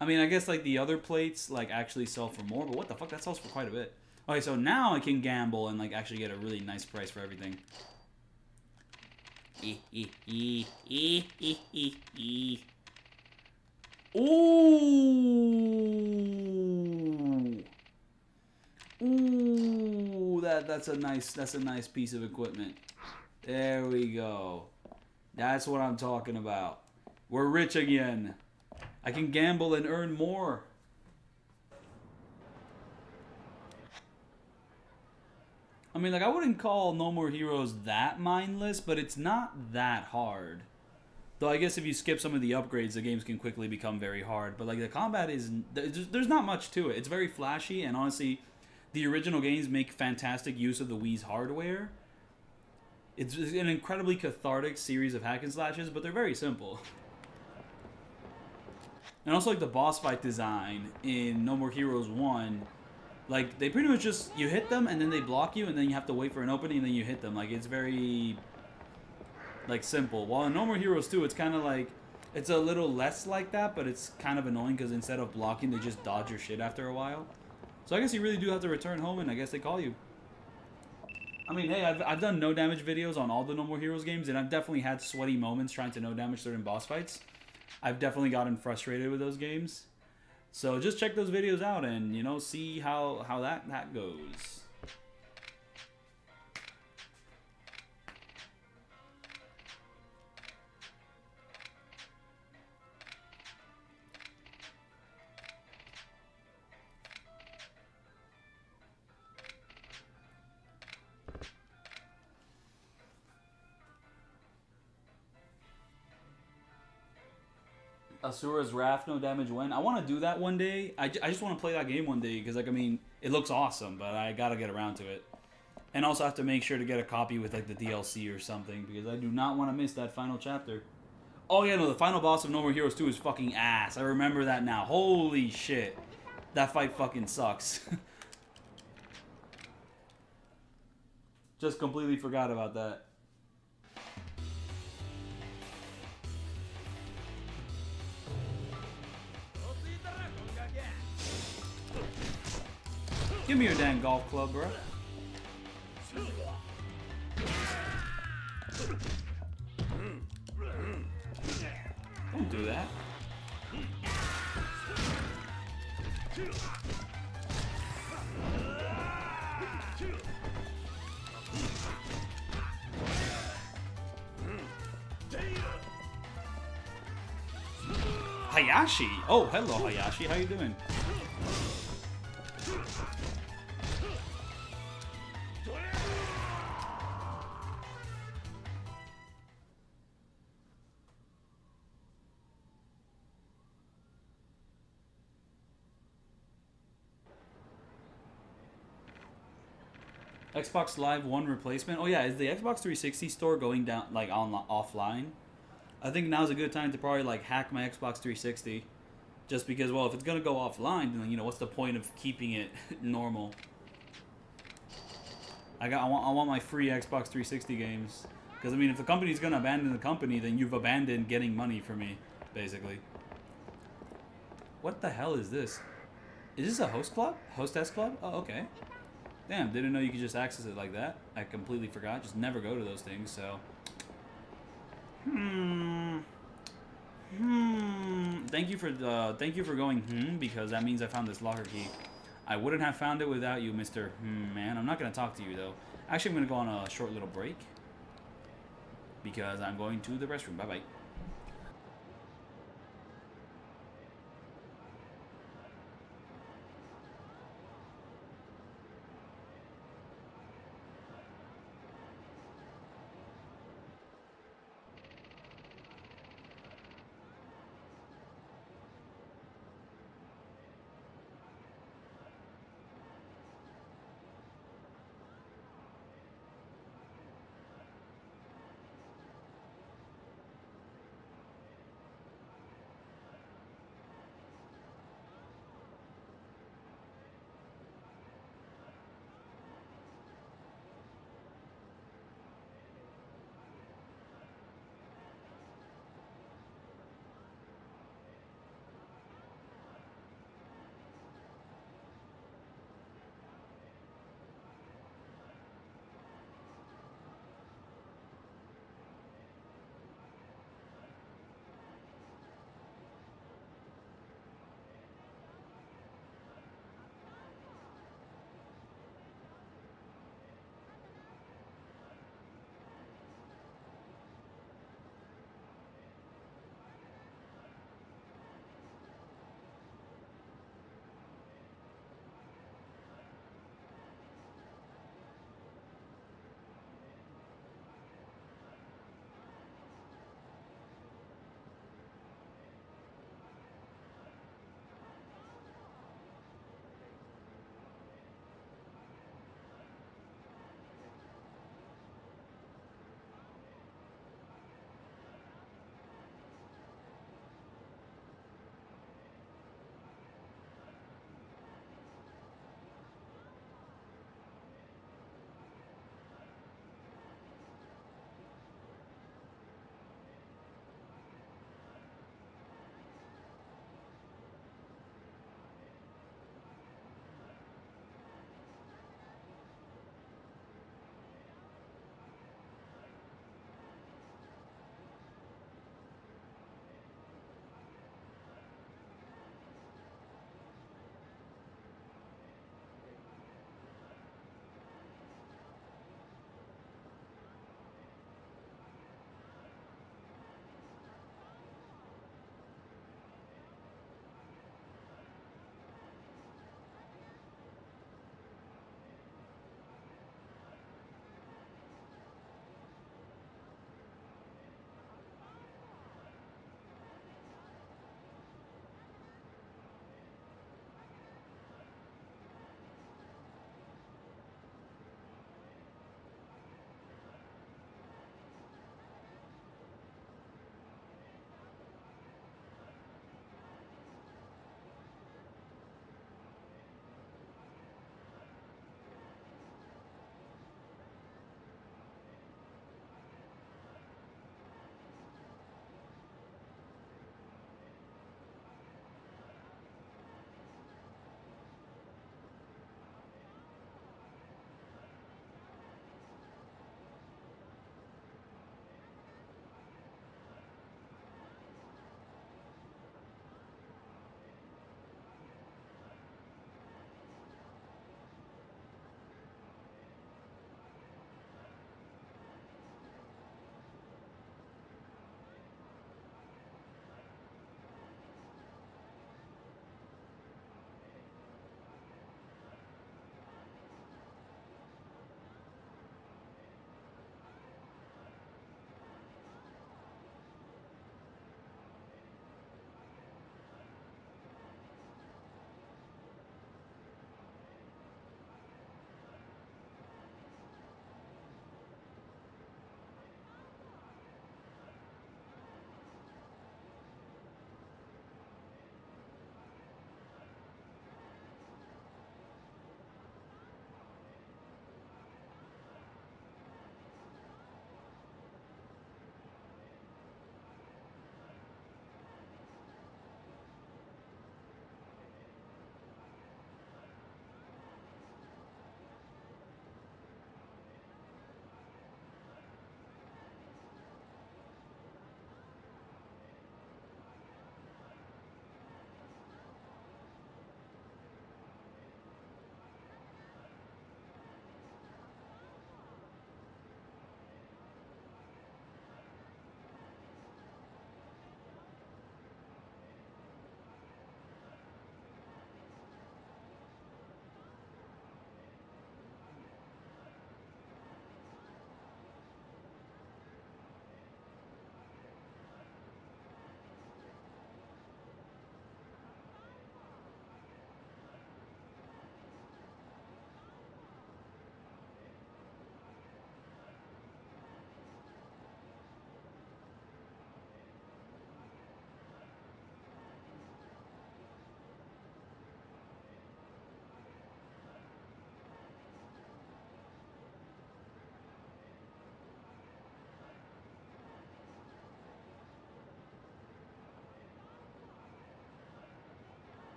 I mean, I guess like the other plates like actually sell for more, but what the fuck? That sells for quite a bit. Okay, so now I can gamble and like actually get a really nice price for everything. Ooh. Ooh, that's a nice piece of equipment. There we go. That's what I'm talking about. We're rich again. I can gamble and earn more. I mean, like, I wouldn't call No More Heroes that mindless, but it's not that hard. Though I guess if you skip some of the upgrades, the games can quickly become very hard. But, like, the combat is... There's not much to it. It's very flashy, and honestly, the original games make fantastic use of the Wii's hardware. It's an incredibly cathartic series of hack and slashes, but they're very simple. And also, like, the boss fight design in No More Heroes 1... Like, they pretty much just, you hit them, and then they block you, and then you have to wait for an opening, and then you hit them. Like, it's very, like, simple. While in No More Heroes 2, it's kind of like, it's a little less like that, but it's kind of annoying, because instead of blocking, they just dodge your shit after a while. So I guess you really do have to return home, and I guess they call you. I mean, hey, I've done no damage videos on all the No More Heroes games, and I've definitely had sweaty moments trying to no damage certain boss fights. I've definitely gotten frustrated with those games. So just check those videos out and, you know, see how that goes. Asura's Wrath, no damage when. I want to do that one day. I just want to play that game one day because, like, I mean, it looks awesome, but I gotta get around to it. And also have to make sure to get a copy with, like, the DLC or something because I do not want to miss that final chapter. Oh, yeah, no, the final boss of No More Heroes 2 is fucking ass. I remember that now. Holy shit. That fight fucking sucks. Just completely forgot about that. Give me your damn golf club, bro. Don't do that. Hayashi! Oh, hello, Hayashi. How you doing? Xbox Live One replacement. Oh yeah, is the Xbox 360 store going down, like, offline? I think now's a good time to probably, like, hack my Xbox 360, just because, well, if it's gonna go offline, then, you know, what's the point of keeping it normal? I want my free Xbox 360 games, because I mean, if the company's gonna abandon the company, then you've abandoned getting money from me, basically. What the hell is this? Is this a host club? Hostess club? Oh, okay. Damn, didn't know you could just access it like that. I completely forgot. Just never go to those things, so. Thank you for going because that means I found this locker key. I wouldn't have found it without you, Mr. Man. I'm not gonna talk to you though. Actually, I'm gonna go on a short little break because I'm going to the restroom. Bye bye.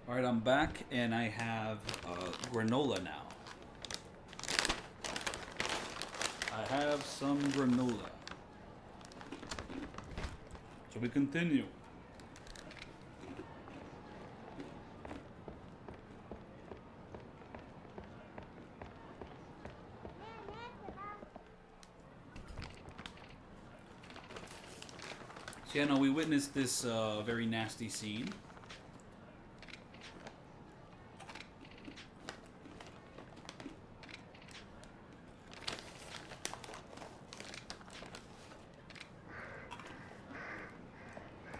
Alright, I'm back, and I have granola now. I have some granola. So we continue. So yeah, no, we witnessed this very nasty scene.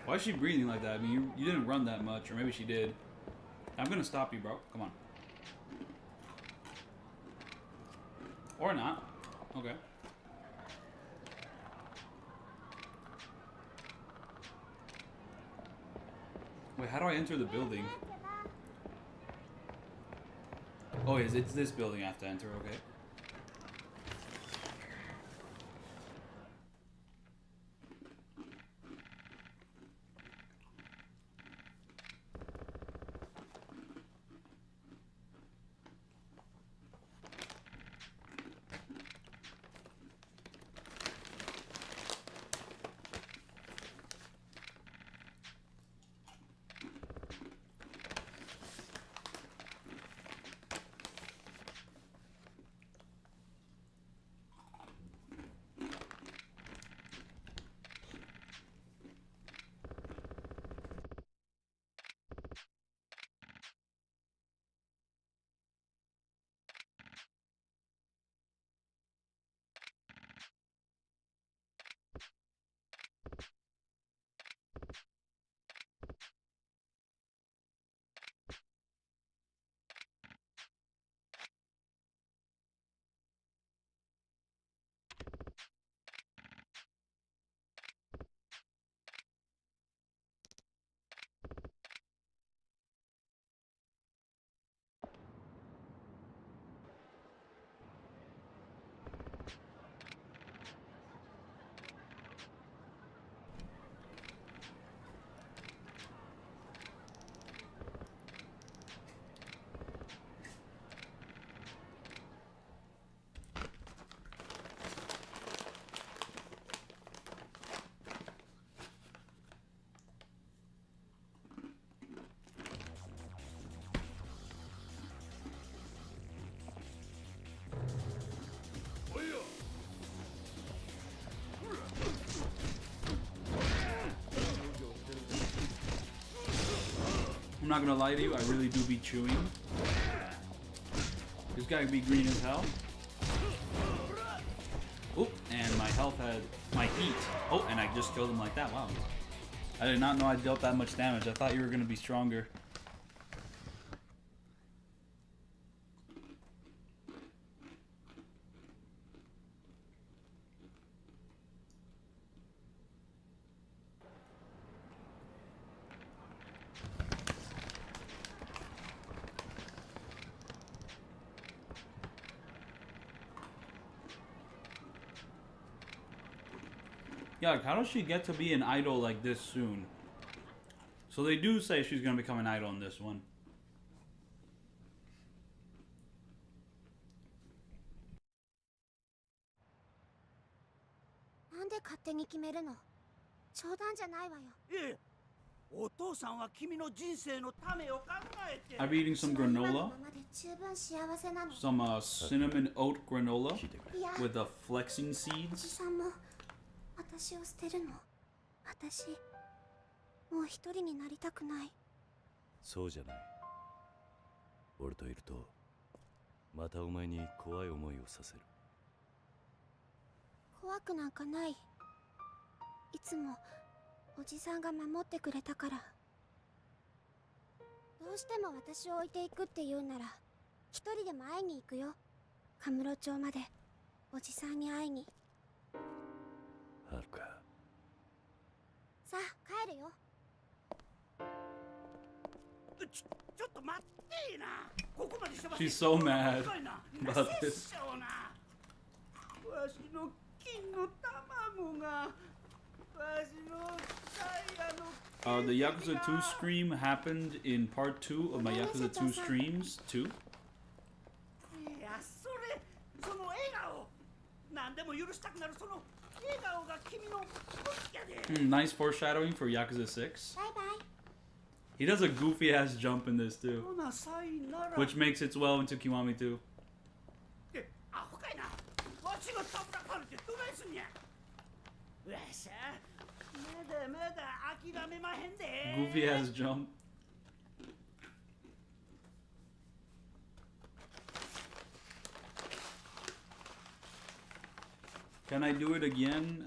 Why is she breathing like that? I mean, you didn't run that much, or maybe she did. I'm gonna stop you, bro. Come on. Or not. Okay. Wait, how do I enter the building? Oh, it's this building I have to enter, okay. I'm not gonna lie to you, I really do be chewing. This guy be green as hell. Oop, and my health had my heat. Oh, and I just killed him like that. Wow. I did not know I dealt that much damage. I thought you were gonna be stronger. Yeah, like, how does she get to be an idol like this soon? So they do say she's gonna become an idol in this one. I've been eating some granola. Some cinnamon oat granola with the flexing seeds. 私を捨てるの？私もう一人になりたくない。そうじゃない。俺といるとまたお前に怖い思いをさせる。怖くなんかない。いつもおじさんが守ってくれたから。どうしても私を置いていくって言うなら、一人でも会いに行くよ。カムロ町までおじさんに会いに。はるか。さあ帰るよ。ちょっと待ってな。ここまでしてます。 She's so mad about this. わしの金の卵が、わしのダイヤの The Yakuza 2 stream happened in part 2 of my Yakuza 2 streams too. いやそれその笑顔何でも許したくなるその笑顔が君の武器やで Nice foreshadowing for Yakuza 6. バイバイ。 He does a goofy ass jump in this too, ほなさいなら which makes its well into Kiwami 2. アホかいなわしがたぶらかれてどないすんやわしゃまだまだ諦めまへんで Goofy ass jump. Can I do it again?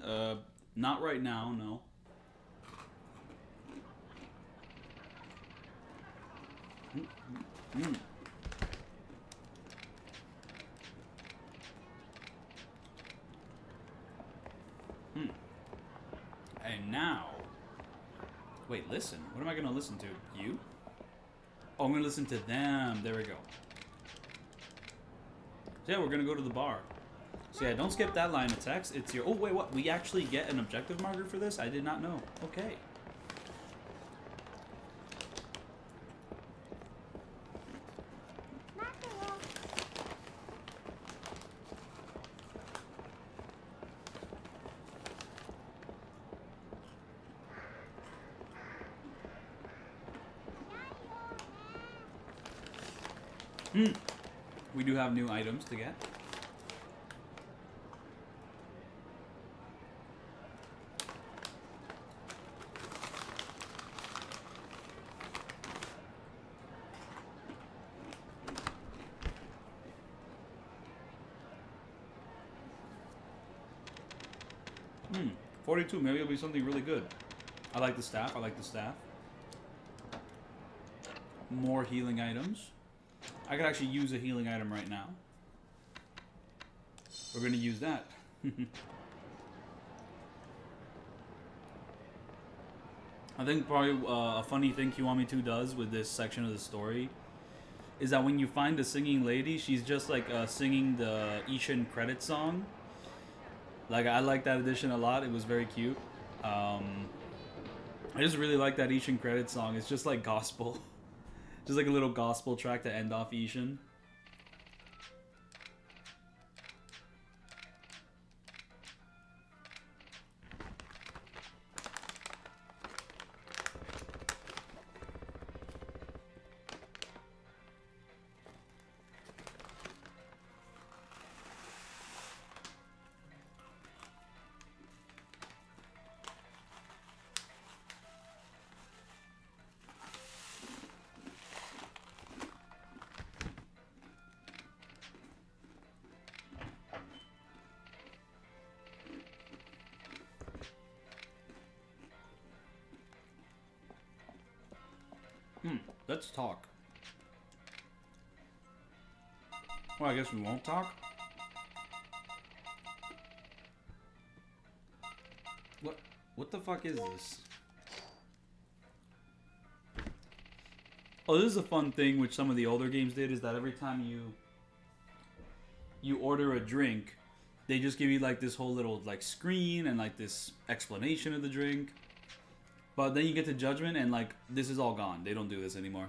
Not right now, no. And now, wait, listen. What am I gonna listen to? You? Oh, I'm gonna listen to them. There we go. So yeah, we're gonna go to the bar. So yeah, don't skip that line of text. It's your. Oh wait, what? We actually get an objective marker for this? I did not know. Okay. We do have new items to get. Hmm, 42. Maybe it'll be something really good. I like the staff. I like the staff. More healing items. I could actually use a healing item right now. We're going to use that. I think probably a funny thing Kiwami 2 does with this section of the story is that when you find a singing lady, she's just like singing the Ishin credit song. Like, I like that addition a lot. It was very cute. I just really like that Ishin credit song. It's just like gospel. Just like a little gospel track to end off Ishin. Let's talk. Well, I guess we won't talk. What the fuck is this? Oh, this is a fun thing which some of the older games did, is that every time you order a drink, they just give you like this whole little like screen and like this explanation of the drink. But then you get to Judgment and like this is all gone. They don't do this anymore.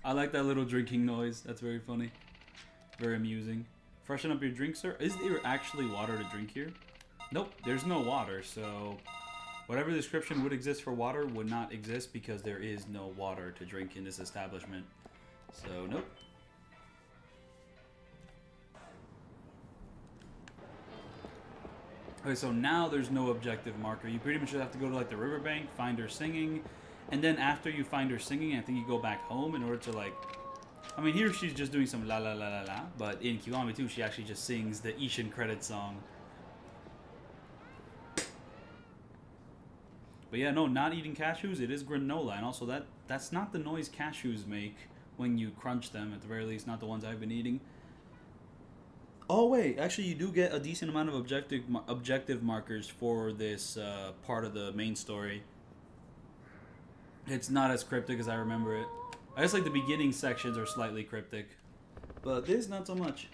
I like that little drinking noise. That's very funny. Very amusing. Freshen up your drink, sir. Is there actually water to drink here? Nope, there's no water, so whatever description would exist for water would not exist because there is no water to drink in this establishment. So, nope. Okay, so now there's no objective marker. You pretty much just have to go to like the riverbank, find her singing, and then after you find her singing, I think you go back home in order to like... I mean, here she's just doing some la la la la la, but in Kiwami 2, she actually just sings the Ishin credit song. But yeah, no, not eating cashews, it is granola, and also that's not the noise cashews make when you crunch them, at the very least, not the ones I've been eating. Oh wait, actually you do get a decent amount of objective markers for this part of the main story. It's not as cryptic as I remember it. I guess like the beginning sections are slightly cryptic, but this not so much.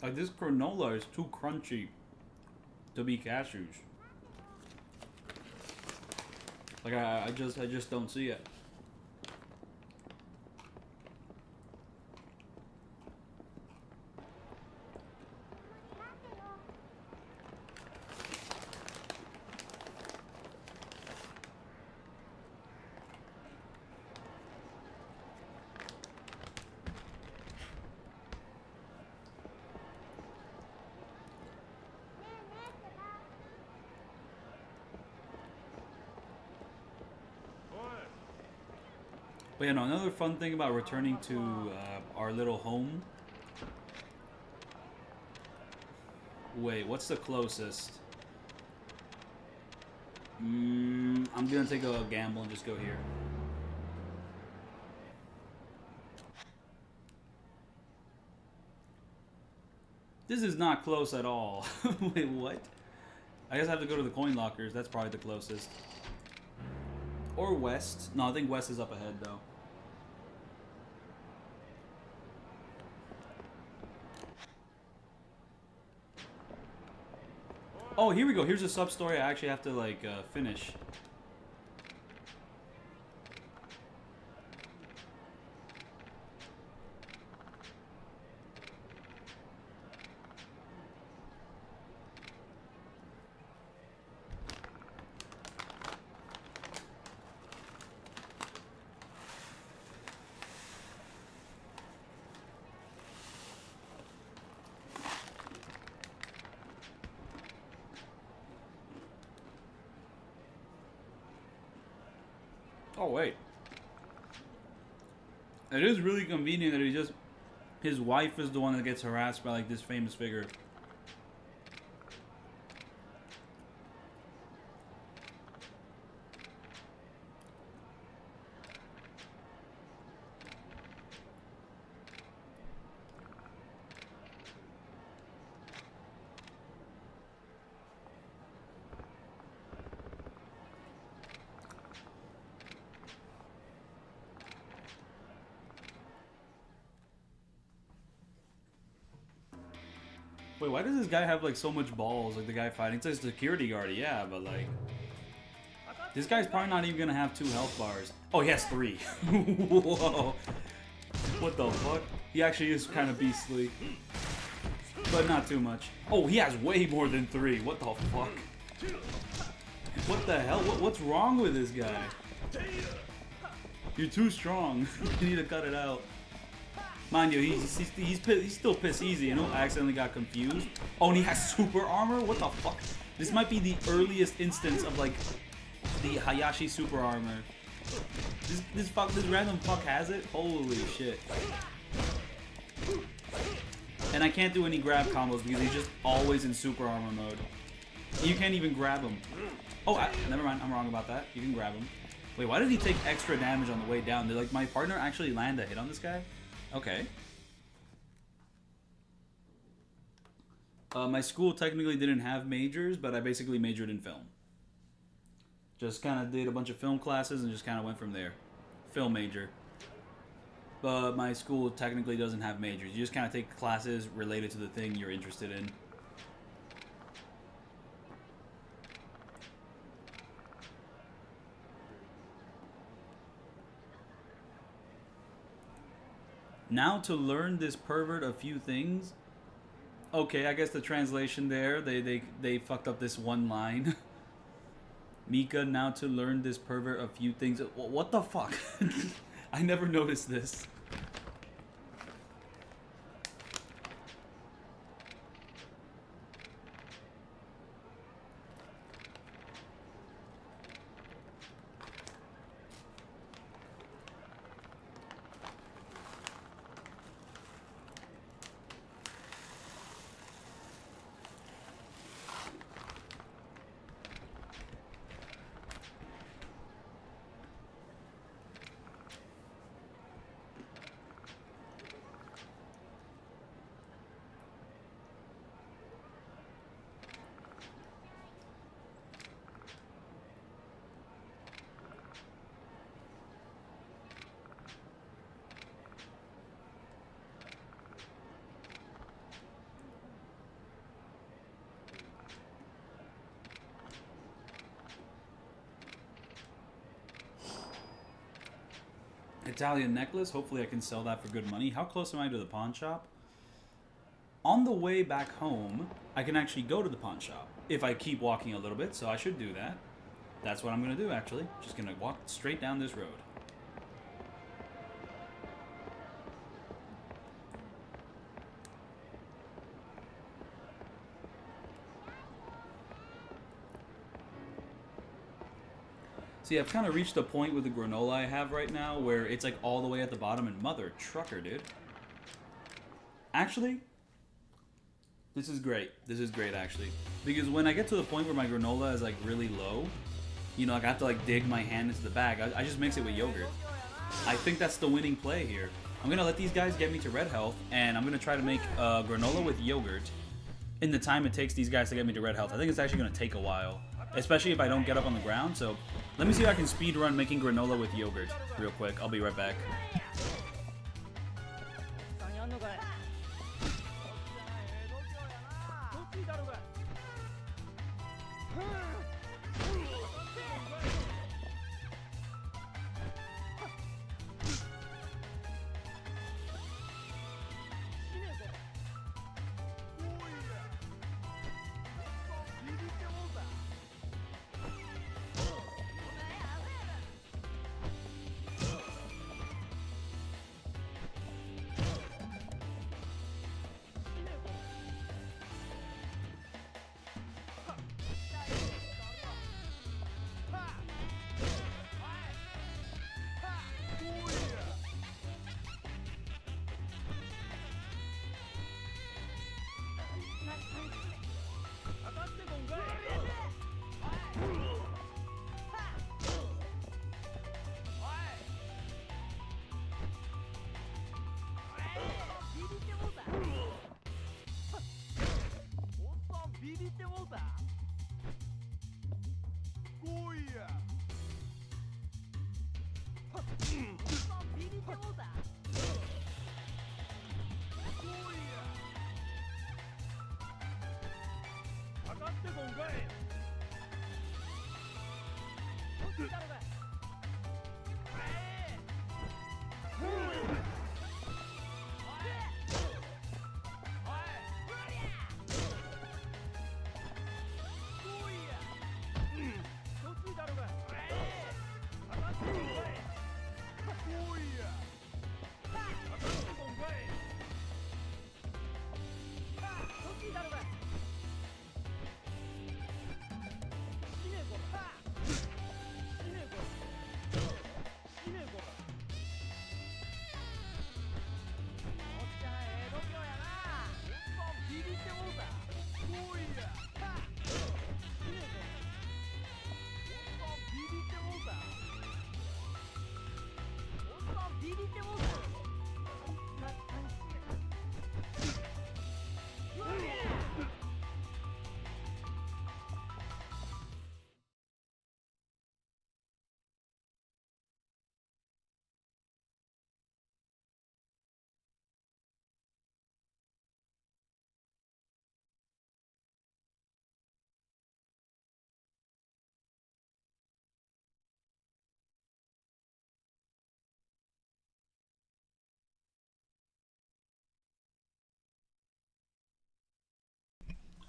Like this granola is too crunchy to be cashews. Like I just don't see it. But you know, another fun thing about returning to our little home. Wait, what's the closest? I'm gonna take a gamble and just go here. This is not close at all. Wait, what? I guess I have to go to the coin lockers. That's probably the closest. Or west. No, I think west is up ahead, though. Oh, here we go. Here's a sub-story I actually have to, like, finish. Oh, wait. It is really convenient that his wife is the one that gets harassed by, like, this famous figure. Wait, why does this guy have, like, so much balls? Like, the guy fighting. It's a security guard, yeah, but, like... This guy's probably not even gonna have 2 health bars. Oh, he has 3. Whoa. What the fuck? He actually is kind of beastly. But not too much. Oh, he has way more than 3. What the fuck? What the hell? What's wrong with this guy? You're too strong. You need to cut it out. Mind you, he's still piss easy, you know? I accidentally got confused. Oh, and he has super armor? What the fuck? This might be the earliest instance of, like, the Hayashi super armor. This random fuck has it? Holy shit. And I can't do any grab combos because he's just always in super armor mode. You can't even grab him. Oh, never mind. I'm wrong about that. You can grab him. Wait, why did he take extra damage on the way down? Did, like, my partner actually land a hit on this guy? Okay. My school technically didn't have majors, but I basically majored in film. Just kind of did a bunch of film classes and just kind of went from there. Film major. But my school technically doesn't have majors. You just kind of take classes related to the thing you're interested in. Now to learn this pervert a few things. Okay, I guess the translation there, they fucked up this one line. Mika, now to learn this pervert a few things. What the fuck? I never noticed this. Italian necklace. Hopefully I can sell that for good money. How close am I to the pawn shop? On the way back home, I can actually go to the pawn shop if I keep walking a little bit, so I should do that. That's what I'm going to do, actually. Just going to walk straight down this road. See, I've kind of reached a point with the granola I have right now where it's like all the way at the bottom and mother trucker, dude. Actually, this is great. This is great, actually. Because when I get to the point where my granola is like really low, you know, like I have to like dig my hand into the bag, I just mix it with yogurt. I think that's the winning play here. I'm going to let these guys get me to red health, and I'm going to try to make granola with yogurt in the time it takes these guys to get me to red health. I think it's actually going to take a while, especially if I don't get up on the ground. So let me see if I can speed run making granola with yogurt real quick. I'll be right back.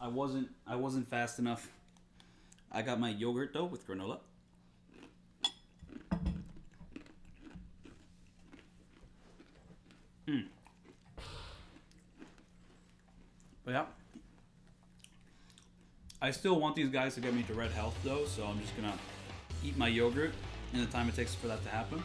I wasn't fast enough. I got my yogurt though with granola. But yeah. I still want these guys to get me to red health though, so I'm just gonna eat my yogurt in the time it takes for that to happen.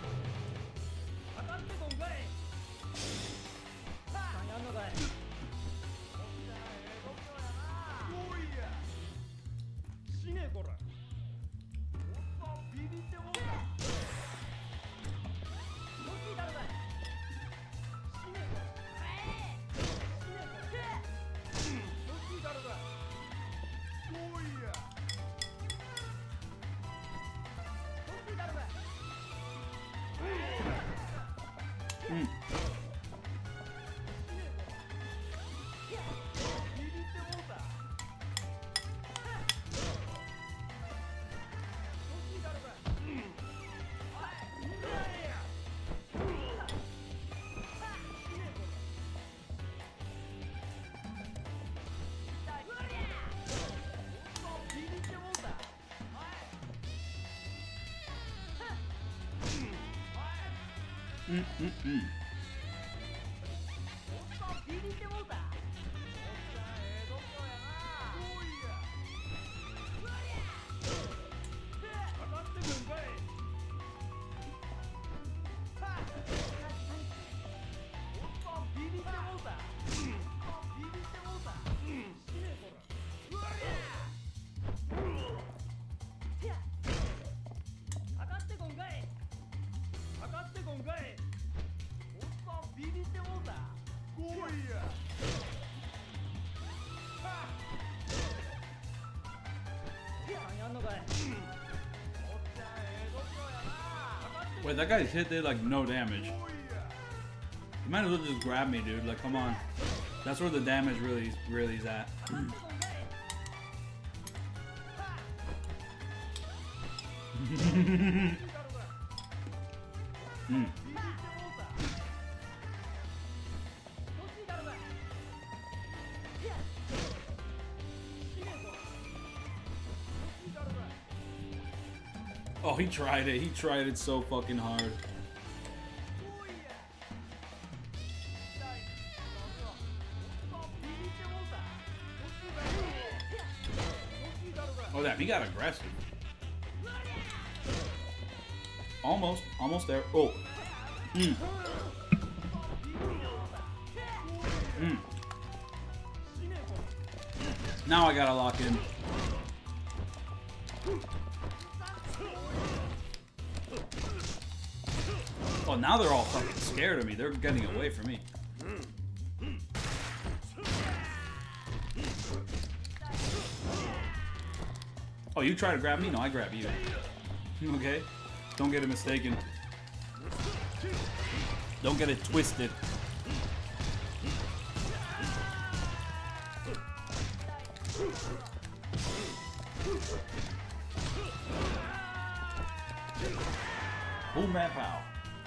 Wait, that guy's hit did like no damage. You might as well just grab me, dude. Like, come on. That's where the damage really is at. Oh, he tried it. He tried it so fucking hard. Oh, damn, he got aggressive. Almost there. Oh. Now I gotta lock in. Oh, now they're all fucking scared of me. They're getting away from me. Oh, you try to grab me? No, I grab you. Okay? Don't get it mistaken. Don't get it twisted. Boom, bam, pow.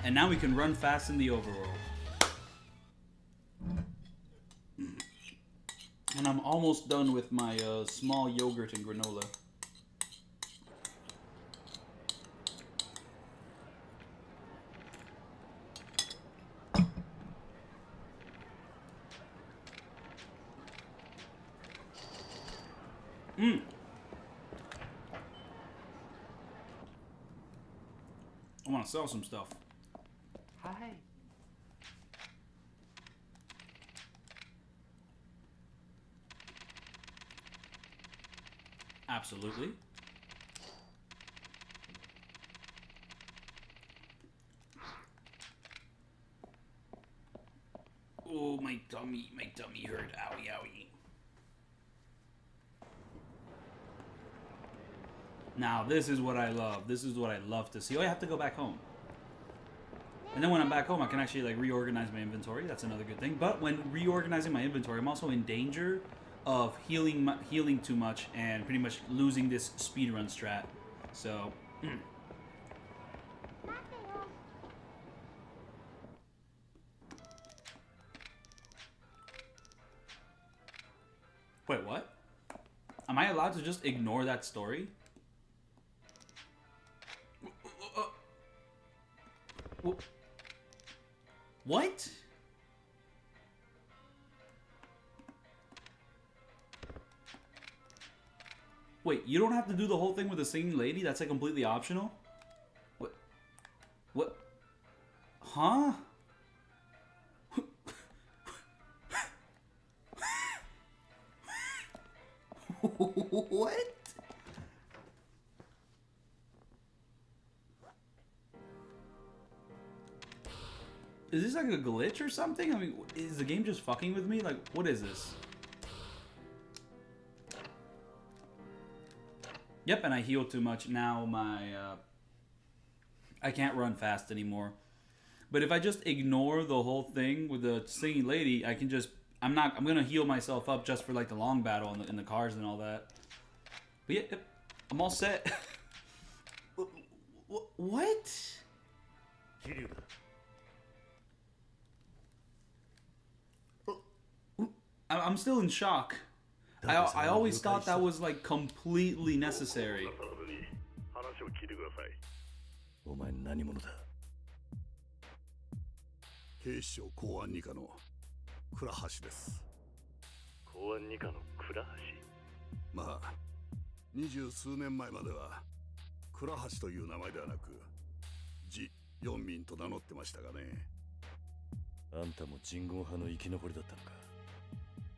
And now we can run fast in the overworld. And I'm almost done with my small yogurt and granola. I want to sell some stuff. Hi. Absolutely. Oh, my tummy hurt. Owie, owie. Now, this is what I love. This is what I love to see. Oh, I have to go back home. And then when I'm back home, I can actually like reorganize my inventory. That's another good thing. But when reorganizing my inventory, I'm also in danger of healing too much and pretty much losing this speedrun strat. So... Wait, what? am I allowed to just ignore that story? What? Wait, you don't have to do the whole thing with the singing lady? That's like completely optional? What? What? Huh? What? Is this like a glitch or something? I mean, is the game just fucking with me? Like, what is this? Yep, and I heal too much. Now my, I can't run fast anymore. But if I just ignore the whole thing with the singing lady, I can just, I'm gonna heal myself up just for like the long battle in the cars and all that. But yeah, yep, I'm all set. What? I'm still in shock. I always thought that was like completely necessary. お前何者だ？警視庁公安二課の倉橋です。公安二課の倉橋。まあ、20数年前までは倉橋という名前ではなく、ジ・ヨンミンと名乗ってましたがね。あんたも人言派の生き残りだったのか。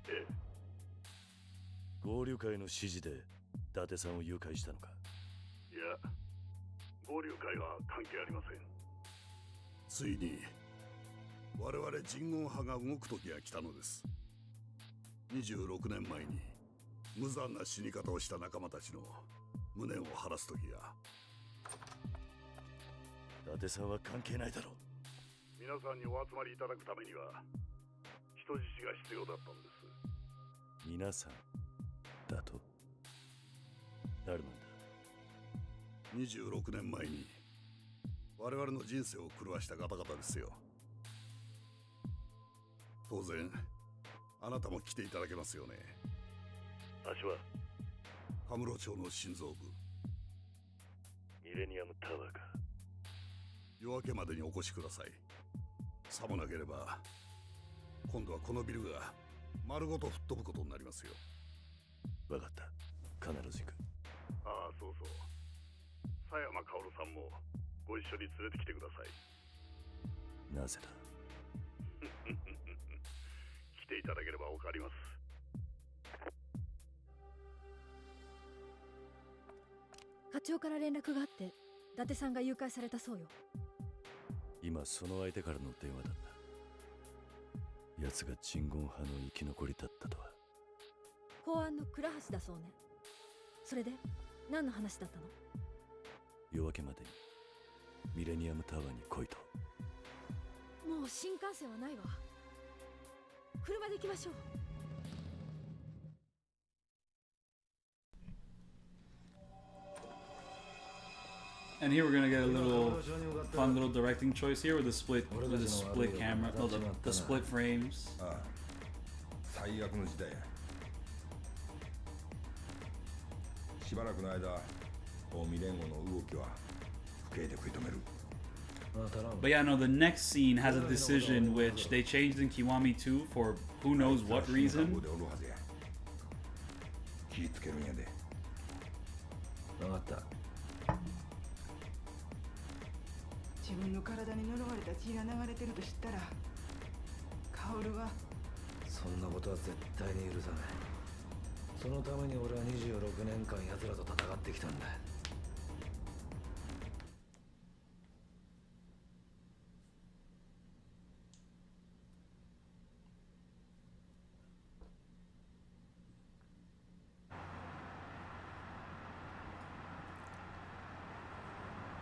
ええ。合流会の指示で伊達さんを誘拐したのか。いや、合流会は関係ありません。ついに我々人言派が動く時が来たのです。26年前に無残な死に方をした仲間たちの無念を晴らす時が。伊達さんは関係ないだろう。皆さんにお集まりいただくためには人質が必要だったんです。皆さんだと？誰なんだ？26年前に我々の人生を狂わした方々ですよ。当然あなたも来ていただけますよね。足はカムロ町の心臓部ミレニアムタワーか。夜明けまでにお越しください。さもなければ今度はこのビルが丸ごと吹っ飛ぶことになりますよ。わかった。必ず行く。ああ、そうそう。佐山薫さんもご一緒に連れてきてください。なぜだ？来ていただければわかります。課長から連絡があって伊達さんが誘拐されたそうよ。今その相手からの電話だった。奴が人言派の生き残りだったとは。公安の倉橋だそうね。それで何の話だったの？夜明けまでにミレニアムタワーに来いと。もう新幹線はないわ。車で行きましょう。And here we're gonna get a little fun little directing choice here with the split camera, no, the split frames. 最悪の時代や。しばらくの間、近江連合の動きは不敬で食い止める。 But yeah, no, the next scene has a decision which they changed in Kiwami 2 for who knows what reason. 気ぃつけるんやで。分かった。自分の体に呪われた血が流れてると知ったら薫はそんなことは絶対に許さない。そのために俺は26年間奴らと戦ってきたんだ。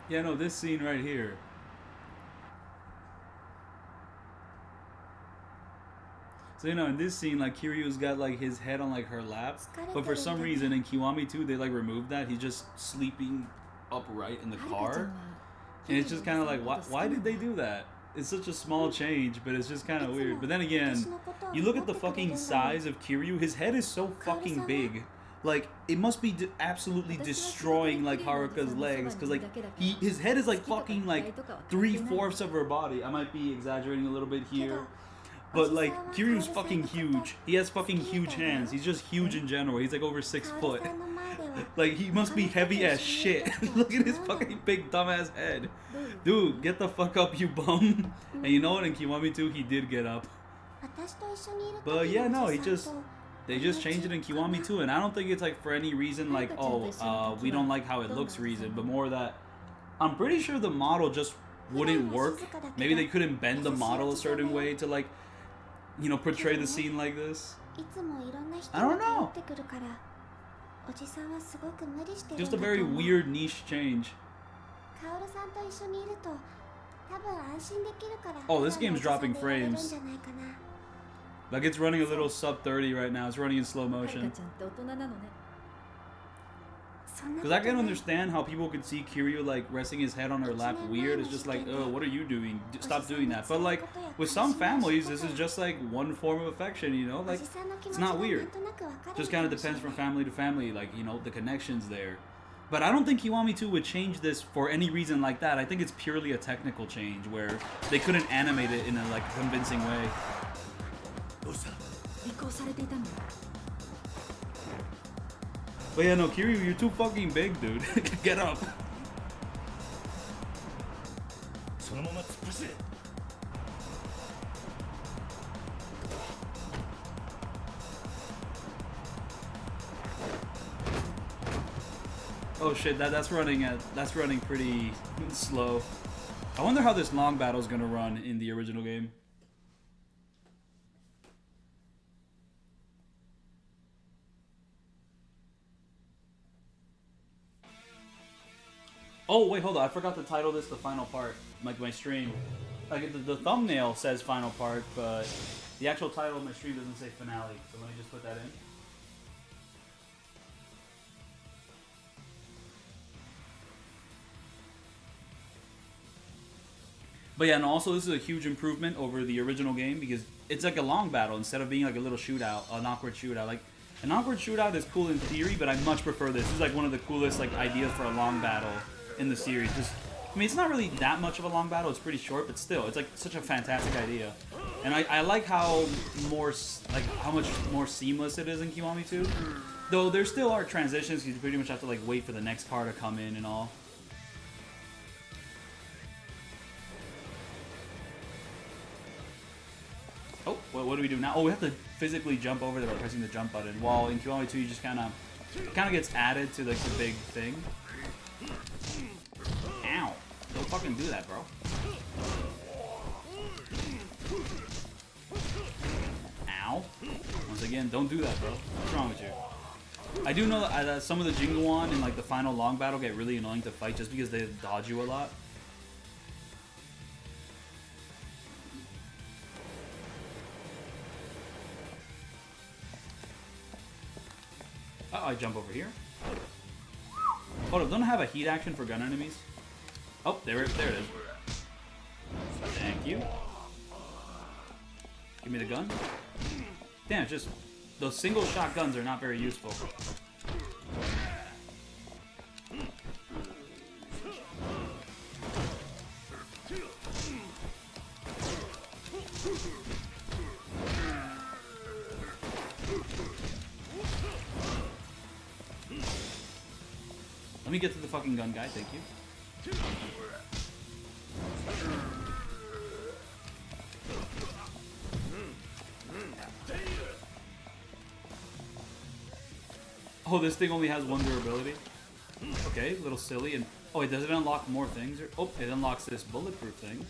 Yeah, no, this scene right here. So, you know, in this scene, like, Kiryu's got, like, his head on, like, her lap. But for some reason, in Kiwami 2, they, like, removed that. He's just sleeping upright in the car. And it's just kind of like, why did they do that? It's such a small change, but it's just kind of weird. But then again, you look at the fucking size of Kiryu. His head is so fucking big. like it must be absolutely destroying like Haruka's legs, because like his head is like fucking like 3/4 of her body. I might be exaggerating a little bit here, but like Kiryu's fucking huge. He has fucking huge hands. He's just huge in general. He's like over 6 foot. Like he must be heavy as shit. Look at his fucking big dumbass head. Dude, get the fuck up, you bum. And you know what, in Kiwami 2 he did get up. But yeah, no, they just changed it in Kiwami 2, and I don't think it's like for any reason like, oh, we don't like how it looks reason, but more that I'm pretty sure the model just wouldn't work. Maybe they couldn't bend the model a certain way to like, you know, portray the scene like this. I don't know. Just a very weird niche change. Oh, this game's dropping frames. Like it's running a little sub 30 right now. It's running in slow motion. Because I can understand how people could see Kiryu like resting his head on her lap weird. It's just like, oh, what are you doing? Stop doing that. But like with some families, this is just like one form of affection, you know? Like it's not weird. Just kind of depends from family to family, like, you know, the connections there. But I don't think Kiwami 2 would change this for any reason like that. I think it's purely a technical change where they couldn't animate it in a like convincing way. But yeah, no, Kiryu, you're too fucking big, dude. Get up. Oh shit, that's running pretty slow. I wonder how this long battle is gonna run in the original game. Oh wait, hold on, I forgot to title this the final part, like my stream. Like the thumbnail says final part, but the actual title of my stream doesn't say finale, so let me just put that in. But yeah, and also this is a huge improvement over the original game because it's like a long battle instead of being like a little shootout, an awkward shootout. Like an awkward shootout is cool in theory, but I much prefer this. This is like one of the coolest like ideas for a long battle in the series. Just, I mean, it's not really that much of a long battle. It's pretty short, but still, it's like such a fantastic idea. And I like how how much more seamless it is in Kiwami 2. Though there still are transitions. You pretty much have to like wait for the next car to come in and all. Oh, what do we do now? Oh, we have to physically jump over there by pressing the jump button. While in Kiwami 2, you just kind of gets added to like the big thing. Ow! Don't fucking do that, bro. Ow! Once again, don't do that, bro. What's wrong with you? I do know that some of the Jinguan in like the final long battle get really annoying to fight just because they dodge you a lot. I jump over here. Hold up, don't I have a heat action for gun enemies? Oh, there it is. Thank you. Give me the gun. Damn, it's just those single shot guns are not very useful. Let me get to the fucking gun guy, thank you. Oh, this thing only has one durability? Okay, a little silly. And oh, wait, does it unlock more things? Or, oh, it unlocks this bulletproof thing.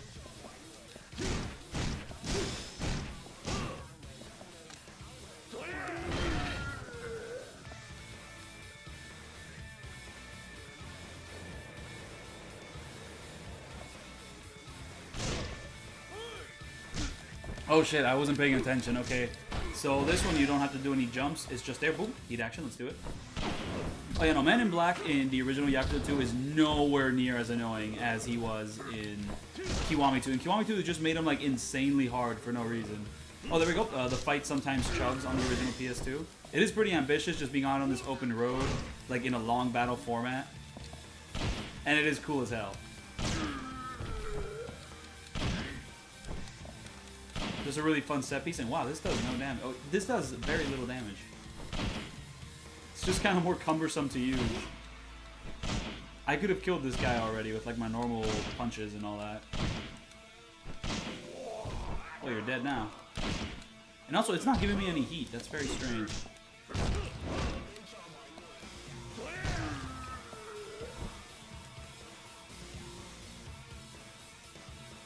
Oh shit, I wasn't paying attention. Okay, so this one you don't have to do any jumps. It's just there. Boom. Heat action. Let's do it. Oh yeah, no, Man in Black in the original Yakuza 2 is nowhere near as annoying as he was in Kiwami 2. In Kiwami 2, they just made him like insanely hard for no reason. Oh, there we go. The fight sometimes chugs on the original PS2. It is pretty ambitious just being out on this open road, like in a long battle format. And it is cool as hell. Just a really fun set piece, and wow, this does no damage. Oh, this does very little damage. It's just kind of more cumbersome to use. I could have killed this guy already with like my normal punches and all that. Oh, you're dead now. And also, it's not giving me any heat. That's very strange.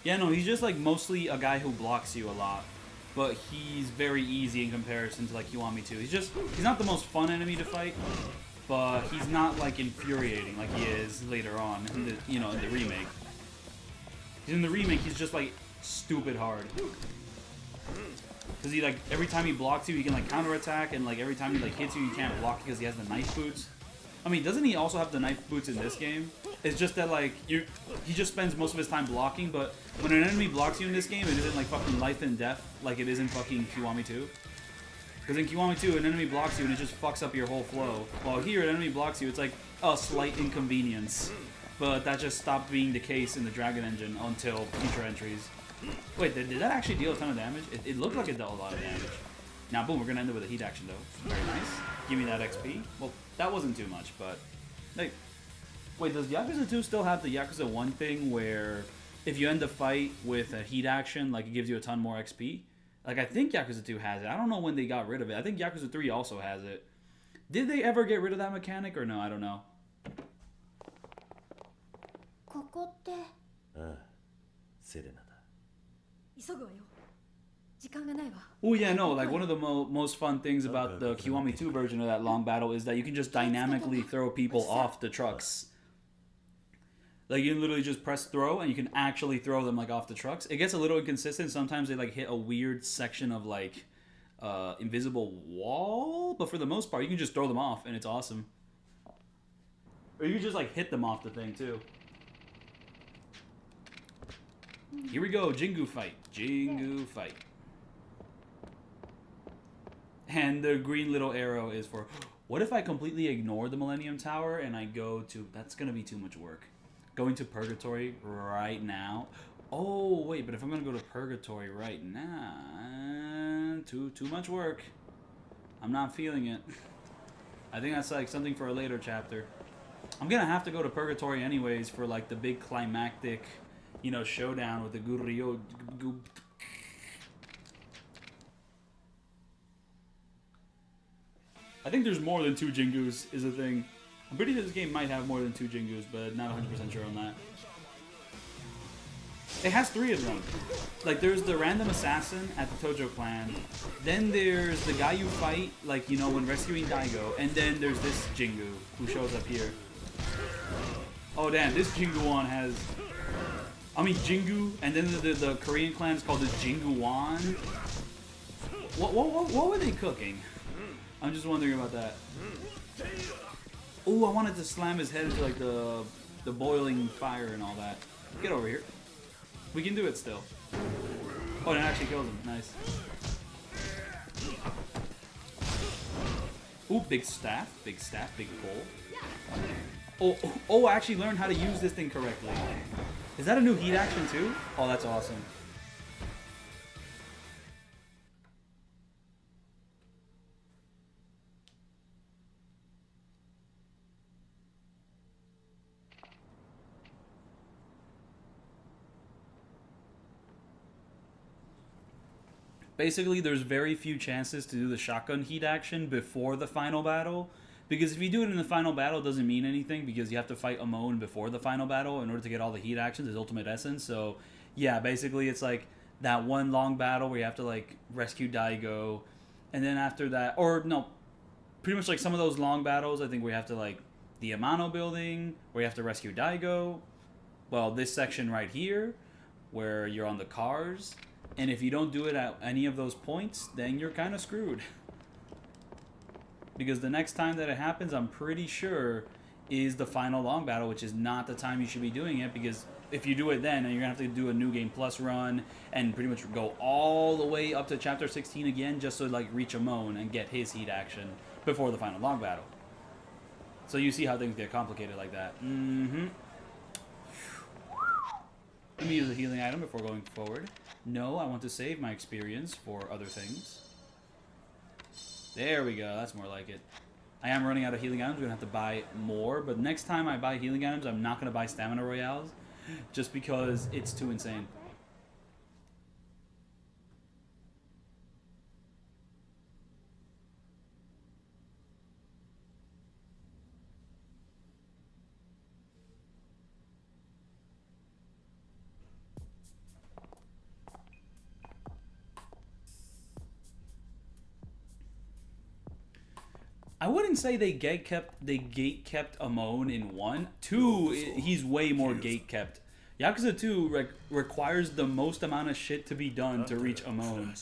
Yeah, no, he's just like mostly a guy who blocks you a lot. But he's very easy in comparison to like Kiwami 2. He's not the most fun enemy to fight, but he's not like infuriating like he is later on in the, in the remake. In the remake, he's just like stupid hard. Because he like, every time he blocks you, he can like counterattack, and like every time he like hits you, you can't block because he has the knife boots. I mean, doesn't he also have the knife boots in this game? It's just that like, he just spends most of his time blocking, but when an enemy blocks you in this game, it isn't like fucking life and death like it is in fucking Kiwami 2. Because in Kiwami 2, an enemy blocks you and it just fucks up your whole flow. While here, an enemy blocks you, it's like a slight inconvenience. But that just stopped being the case in the Dragon Engine until future entries. Wait, did that actually deal a ton of damage? It looked like it dealt a lot of damage. Now, boom, we're gonna end it with a heat action, though. Very nice. Give me that XP. Well, that wasn't too much, but... Like, wait, does Yakuza 2 still have the Yakuza 1 thing where if you end the fight with a heat action, like, it gives you a ton more XP? Like, I think Yakuza 2 has it. I don't know when they got rid of it. I think Yakuza 3 also has it. Did they ever get rid of that mechanic, or no? I don't know. Oh yeah, no, like one of the most fun things about the Kiwami 2 version of that long battle is that you can just dynamically throw people off the trucks. Like, you can literally just press throw and you can actually throw them like off the trucks. It gets a little inconsistent. Sometimes they like hit a weird section of like invisible wall, but for the most part you can just throw them off and it's awesome. Or you can just like hit them off the thing too. Here we go, Jingu fight. Jingu fight. And the green little arrow is for... What if I completely ignore the Millennium Tower and I go to... That's going to be too much work. Going to Purgatory right now. Oh, wait, but if I'm going to go to Purgatory right now... Too much work. I'm not feeling it. I think that's like something for a later chapter. I'm going to have to go to Purgatory anyways for like the big climactic, showdown with the Guryo... I think there's more than 2 Jingus is a thing. I'm pretty sure this game might have more than 2 Jingus, but not 100% sure on that. It has 3 of them. Like, there's the random assassin at the Tojo clan. Then there's the guy you fight, like, when rescuing Daigo. And then there's this Jingu who shows up here. Oh, damn, this Jinguan has... I mean, Jingu, and then the Korean clan is called the Jinguan. What were they cooking? I'm just wondering about that. Oh, I wanted to slam his head into like the boiling fire and all that. Get over here. We can do it still. Oh, and it actually kills him. Nice. Ooh, big staff, big pole. Oh, I actually learned how to use this thing correctly. Is that a new heat action too? Oh, that's awesome. Basically, there's very few chances to do the shotgun heat action before the final battle. Because if you do it in the final battle, it doesn't mean anything because you have to fight Amon before the final battle in order to get all the heat actions, his ultimate essence. So, yeah, basically it's like that one long battle where you have to, like, rescue Daigo. And then after that, or no, pretty much like some of those long battles, I think we have to, like, the Amano building, where you have to rescue Daigo. Well, this section right here, where you're on the cars. And if you don't do it at any of those points, then you're kind of screwed. Because the next time that it happens, I'm pretty sure is the final long battle, which is not the time you should be doing it, because if you do it then, you're going to have to do a New Game Plus run and pretty much go all the way up to Chapter 16 again just to like reach Amon and get his heat action before the final long battle. So you see how things get complicated like that. Let me use a healing item before going forward. No, I want to save my experience for other things. There we go, that's more like it. I am running out of healing items, I'm going to have to buy more, but next time I buy healing items, I'm not going to buy stamina royales, just because it's too insane. I wouldn't say they gate-kept Amon in 1. 2, he's way more gate-kept. Yakuza 2 requires the most amount of shit to be done to reach Amon.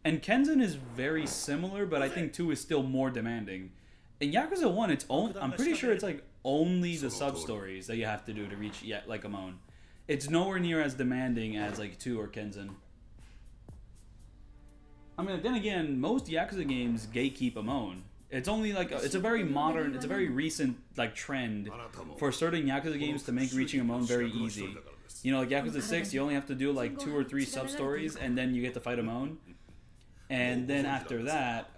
And Kenzan is very similar, but I think 2 is still more demanding. In Yakuza 1, I'm pretty sure it's like only the sub-stories that you have to do to reach like Amon. It's nowhere near as demanding as like 2 or Kenzan. I mean, then again, most Yakuza games gatekeep Amon. It's only like it's a very modern, it's a very recent like trend for certain Yakuza games to make reaching Amon very easy. You know, like Yakuza 6, you only have to do like 2 or 3 sub stories, and then you get to fight Amon. And then after that,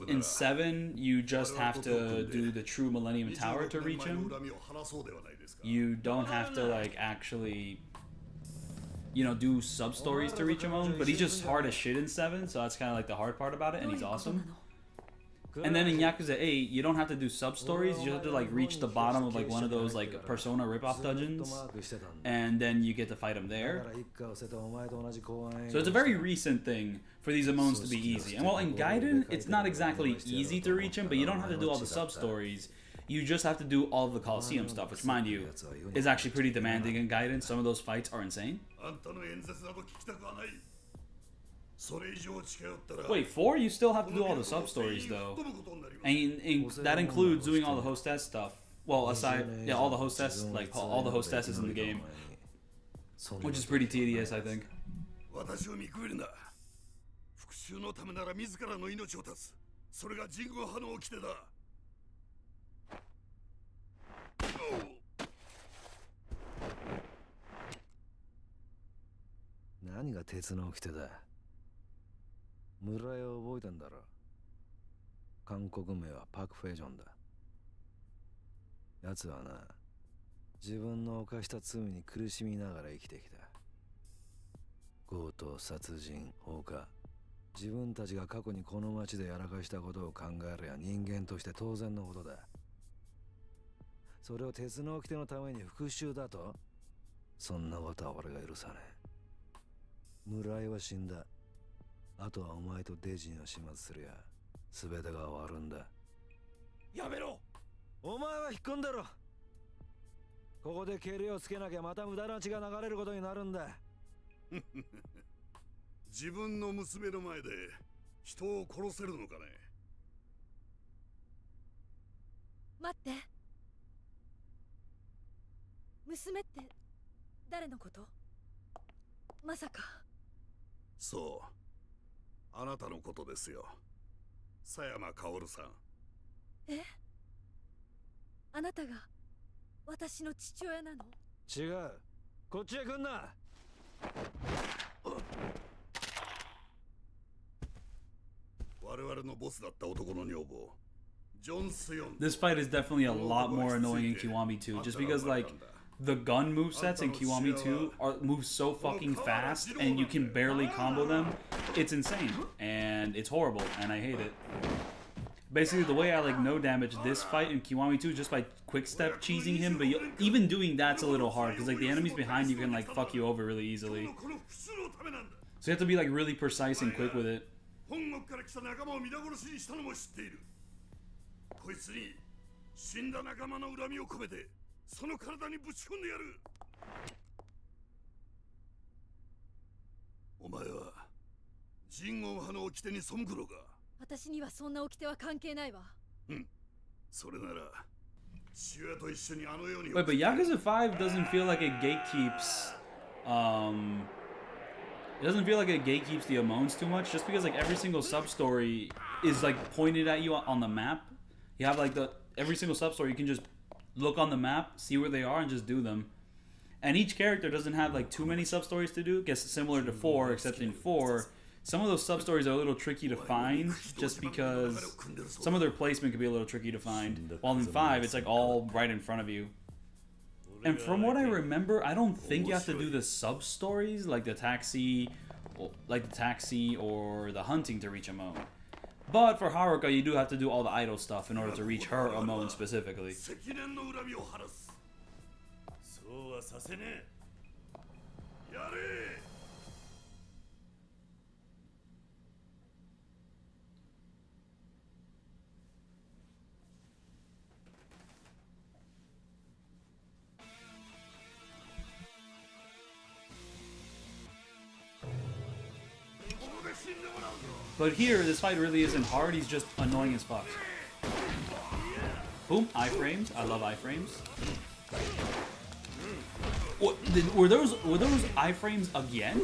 in 7, you just have to do the true Millennium Tower to reach him. You don't have to like actually, you know, do sub stories to reach Amon. But he's just hard as shit in 7, so that's kind of like the hard part about it, and he's awesome. And then in Yakuza 8, you don't have to do sub-stories, you just have to like reach the bottom of like one of those like Persona ripoff dungeons, and then you get to fight him there. So it's a very recent thing for these Amons to be easy. And well, in Gaiden, it's not exactly easy to reach him, but you don't have to do all the sub-stories. You just have to do all of the Coliseum stuff, which, mind you, is actually pretty demanding in Gaiden. Some of those fights are insane. Wait, 4? You still have to do all the sub-stories, though. And that includes doing all the hostess stuff. Well, aside, yeah, all the hostess, like, all the hostesses in the game. Which is pretty tedious, I think.村へ覚えてんだろ。韓国名はパク・フェジョンだ。奴はな、自分の犯した罪に苦しみながら生きてきた。強盗、殺人、放火、自分たちが過去にこの町でやらかしたことを考えりゃ人間として当然のことだ。それを鉄の掟のために復讐だと？そんなことは俺が許さねえ。村井は死んだ。あとはお前とデジンを始末すりゃ全てが終わるんだ。やめろ！お前は引っ込んでろ。ここでケリをつけなきゃまた無駄な血が流れることになるんだ。自分の娘の前で人を殺せるのかね。待って、娘って誰のこと？まさか。そう、あなたのことですよ、佐山薫さん。え？あなたが私の父親なの？違う、こっちへ来んな。我々のボスだった男の女房、ジョン・スヨン。 This fight is definitely a lot more annoying in Kiwami 2, just because like the gun movesets in Kiwami 2 move so fucking fast and you can barely combo them. It's insane and it's horrible and I hate it. Basically, the way I like no damage this fight in Kiwami 2 just by quick step cheesing him, but even doing that's a little hard because like the enemies behind you can like fuck you over really easily. So you have to be like really precise and quick with it. 本国から来た仲間を皆殺しにしたのも知っている。こいつに死んだ仲間の恨みを込めてその体にぶち込んでやる。お前は人言派の掟に背くのか。私にはそんな掟は関係ないわ。うん、それなら Wait, but Yakuza 5 doesn't feel like it gatekeeps, it doesn't feel like it gatekeeps the Amones too much, just because like every single sub-story is like pointed at you on the map. You have like every single sub-story, you can just look on the map, see where they are, and just do them. And each character doesn't have like too many sub-stories to do. It gets similar to 4, except in 4, some of those sub-stories are a little tricky to find, just because some of their placement can be a little tricky to find. While in 5, it's like all right in front of you. And from what I remember, I don't think you have to do the sub-stories, like the taxi or the hunting to reach Amon. But for Haruka, you do have to do all the idol stuff in order to reach her Amon specifically. But here, this fight really isn't hard, he's just annoying as fuck. Boom, iframes. I love iframes. What, were those iframes again?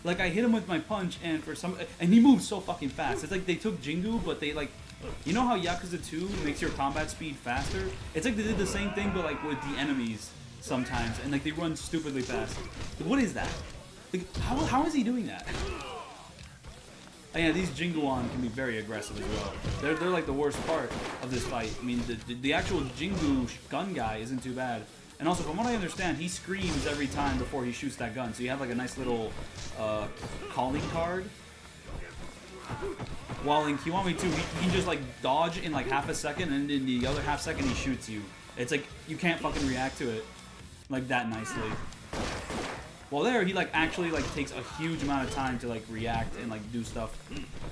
Like, I hit him with my punch, and he moves so fucking fast. It's like they took Jingu, but they like... You know how Yakuza 2 makes your combat speed faster? It's like they did the same thing, but like with the enemies sometimes, and like they run stupidly fast. Like, what is that? Like, how is he doing that? Oh yeah, these Jinguan can be very aggressive as well. They're like the worst part of this fight. I mean, the actual Jingu gun guy isn't too bad. And also, from what I understand, he screams every time before he shoots that gun. So you have like a nice little calling card. While in Kiwami 2, he can just like dodge in like half a second, and in the other half second he shoots you. It's like, you can't fucking react to it like that nicely. Well, there, he like actually like takes a huge amount of time to like react and like do stuff.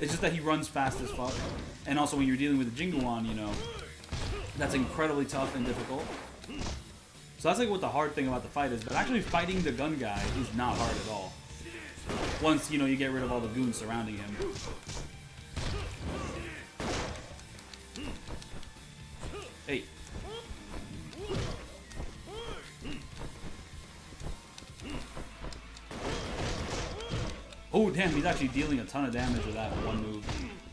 It's just that he runs fast as fuck. And also when you're dealing with the Jinguan, you know, that's incredibly tough and difficult. So that's like what the hard thing about the fight is. But actually fighting the gun guy is not hard at all. Once, you know, you get rid of all the goons surrounding him. Hey. Oh damn, he's actually dealing a ton of damage with that one move.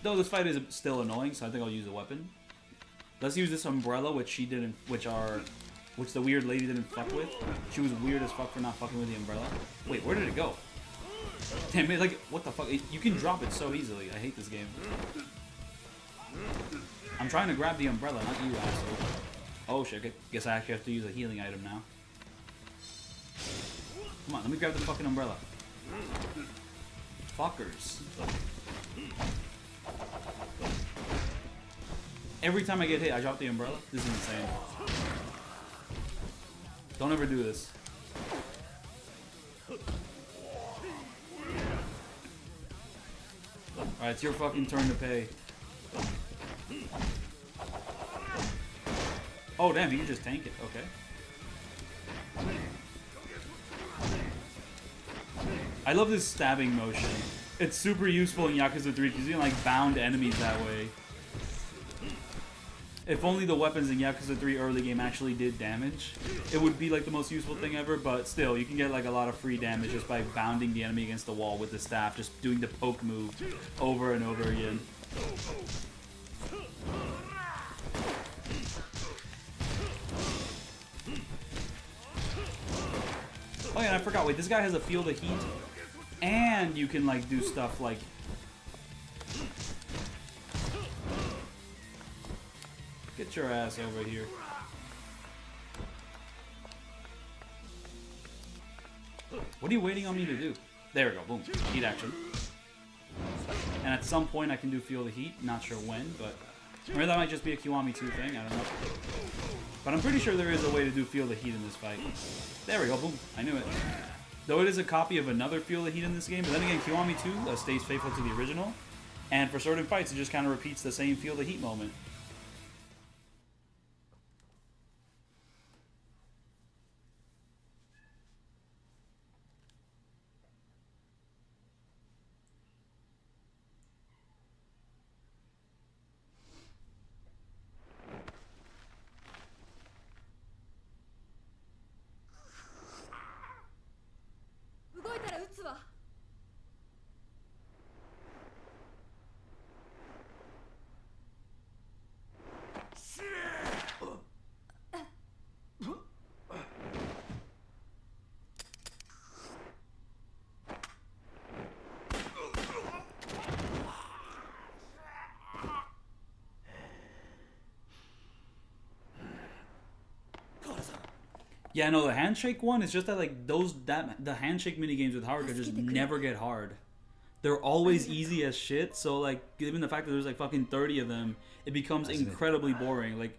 Though this fight is still annoying, so I think I'll use a weapon. Let's use this umbrella, which the weird lady didn't fuck with. She was weird as fuck for not fucking with the umbrella. Wait, where did it go? Damn it, like, what the fuck? You can drop it so easily. I hate this game. I'm trying to grab the umbrella, not you, asshole. Oh shit, guess I actually have to use a healing item now. Come on, let me grab the fucking umbrella. Fuckers. Every time I get hit, I drop the umbrella. This is insane. Don't ever do this. Alright, it's your fucking turn to pay. Oh damn, you can just tank it. Okay. I love this stabbing motion. It's super useful in Yakuza 3 because you can like bound enemies that way. If only the weapons in Yakuza 3 early game actually did damage, it would be like the most useful thing ever, but still, you can get like a lot of free damage just by bounding the enemy against the wall with the staff, just doing the poke move over and over again. Oh yeah, and I forgot, wait, this guy has a field of heat, and you can like do stuff like... Get your ass over here. What are you waiting on me to do? There we go, boom, heat action. And at some point I can do feel the heat, not sure when, but... Or that might just be a Kiwami 2 thing, I don't know. But I'm pretty sure there is a way to do feel the heat in this fight. There we go, boom, I knew it. Though it is a copy of another Feel the Heat in this game, but then again, Kiwami 2 stays faithful to the original. And for certain fights, it just kind of repeats the same Feel the Heat moment. Yeah, no, the handshake one is just that like the handshake mini games with Haruka just never get hard. They're always easy as shit. So like, given the fact that there's like fucking 30 of them, it becomes incredibly boring. Like,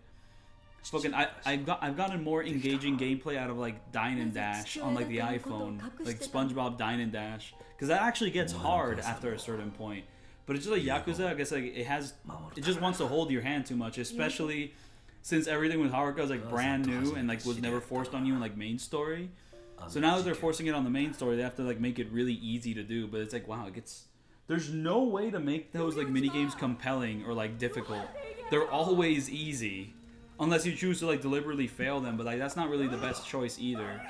fucking I've gotten more engaging gameplay out of like Dine and Dash on like the iPhone, like SpongeBob Dine and Dash, because that actually gets hard after a certain point. But it's just like Yakuza, I guess like it just wants to hold your hand too much, especially since everything with Haruka is like brand new and like was never forced on you in like main story. So now that they're forcing it on the main story, they have to like make it really easy to do. But it's like, wow, there's no way to make those like mini games compelling or like difficult. They're always easy, unless you choose to like deliberately fail them. But like that's not really the best choice either.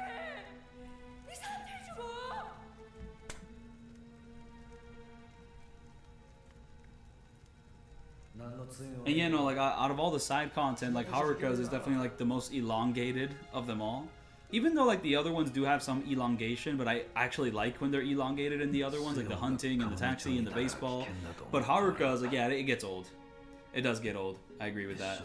And yeah, no, like out of all the side content, like Haruka's is definitely like the most elongated of them all. Even though like the other ones do have some elongation, but I actually like when they're elongated in the other ones, like the hunting and the taxi and the baseball. But Haruka's like, yeah, it gets old. It does get old. I agree with that.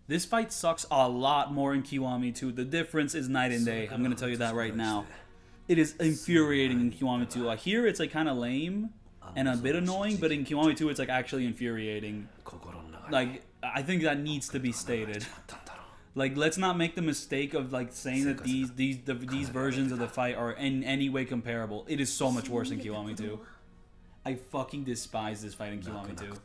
This fight sucks a lot more in Kiwami 2. The difference is night and day. I'm going to tell you that right now. It is infuriating in Kiwami 2. Here it's like kind of lame and a bit annoying, but in Kiwami 2 it's like actually infuriating. Like, I think that needs to be stated. Like, let's not make the mistake of like saying that these versions of the fight are in any way comparable. It is so much worse in Kiwami 2. I fucking despise this fight in Kiwami 2.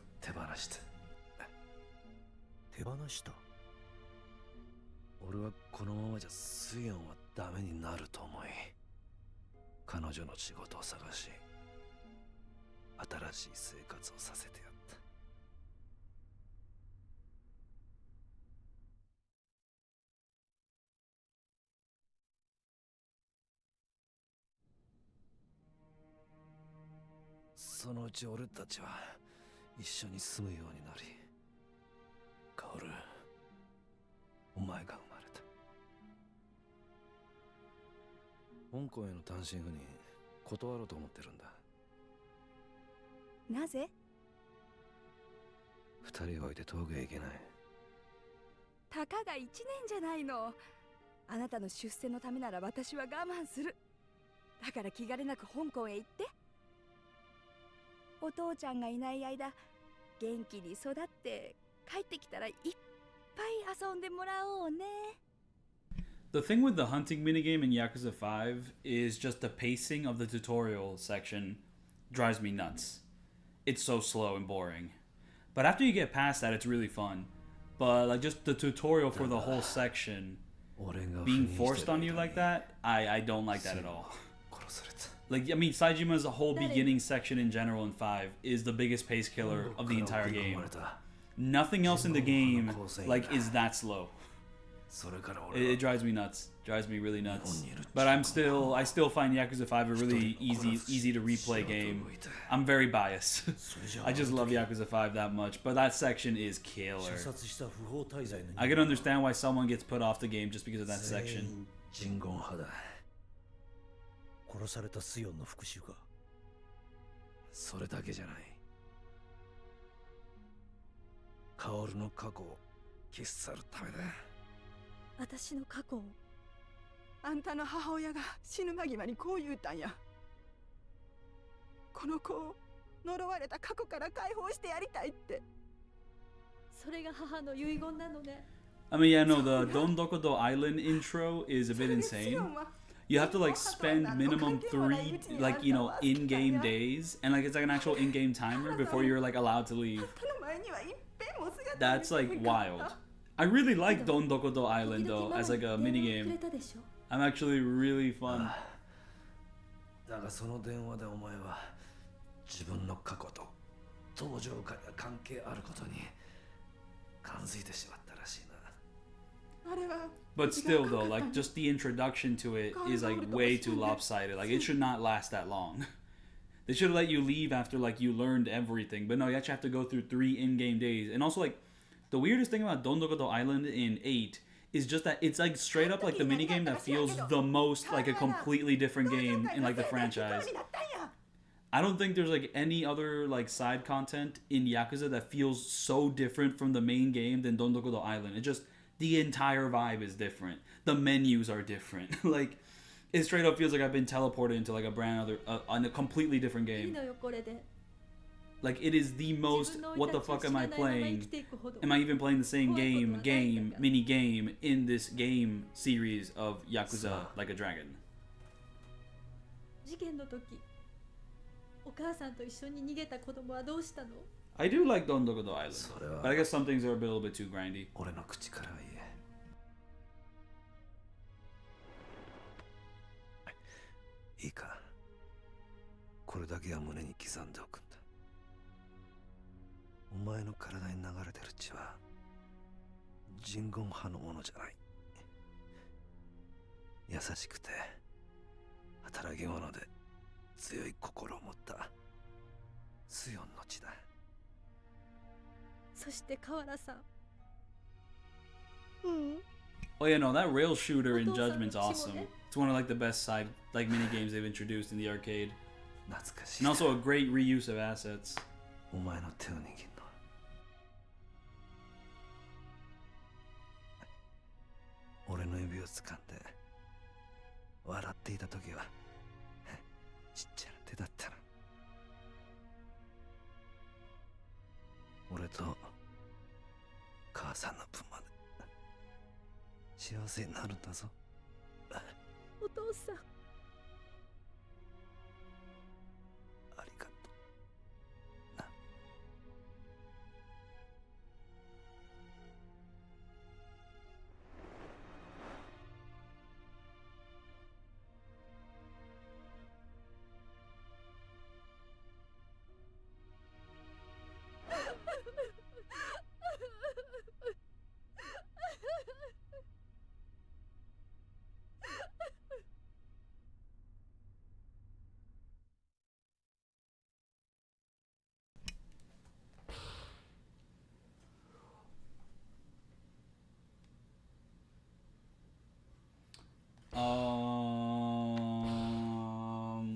俺はこのままじゃスヨンはダメになると思い、彼女の仕事を探し、新しい生活をさせてやった。そのうち俺たちは一緒に住むようになり、カオル、お前が生まれた。香港への単身赴任断ろうと思ってるんだ。なぜ？二人を置いて遠くへ行けない。たかが1年じゃないの。あなたの出世のためなら私は我慢する。だから気兼ねなく香港へ行って。お父ちゃんがいない間、元気に育って帰ってきたらいっぱい遊んでもらおうね。The thing with the hunting minigame in Yakuza 5 is just the pacing of the tutorial section drives me nuts. It's so slow and boring. But after you get past that, it's really fun. But like just the tutorial for the whole section being forced on you like that, I don't like that at all. Like, I mean, Saijima's whole beginning section in general in 5 is the biggest pace killer of the entire game. Nothing else in the game, like, is that slow. It drives me nuts. Drives me really nuts. But I still find Yakuza 5 a really easy to replay game. I'm very biased. I just love Yakuza 5 that much. But that section is killer. I can understand why someone gets put off the game just because of that section. 殺されたスヨンの復讐か。それだけじゃない。カオルの過去を消し去るためだ。私の過去を。あんたの母親が死ぬ間際にこう言うたんや。この子を呪われた過去から解放してやりたいって。それが母の遺言なのね。I mean, yeah, no, the Dondokodo Island intro is a bit insane. You have to like spend minimum 3 like, you know, in-game days, and like it's like an actual in-game timer before you're like allowed to leave. That's like wild. I really like Dondokodo Island though as like a minigame. I'm actually really fun. だがその電話でお前は自分の過去と登場界が関係あることに感づいてしまったらしいな。 But still though, like just the introduction to it is like way too lopsided. Like it should not last that long. They should have let you leave after like you learned everything. But no, you actually have to go through 3 in-game days. And also like the weirdest thing about Dondokodo Island in 8 is just that it's like straight up like the minigame that feels the most like a completely different game in like the franchise. I don't think there's like any other like side content in Yakuza that feels so different from the main game than Dondokodo Island. It just, the entire vibe is different. The menus are different. Like, it straight up feels like I've been teleported into like a brand other, on a completely different game. Like, it is the most, what the fuck am I playing? Am I even playing the same mini game in this game series of Yakuza Like a Dragon? I do like Dondokodo Island, but I guess some things are a little bit too grindy. 俺の口から言え。いいか。これだけは胸に刻んでおくんだ。お前の体に流れてる血は人言派のものじゃない。優しくて働き者で強い心を持ったスヨンの血だ。そして河原さん。Oh yeah, no, that rail shooter in Judgment's awesome. It's one of like the best side like mini games they've introduced in the arcade, and also a great reuse of assets. お前の手を握るの。俺の指を掴んで笑っていた時はちっちゃな手だったな。俺と母さんの分まで幸せになるんだぞ。お父さん。ありがとうな。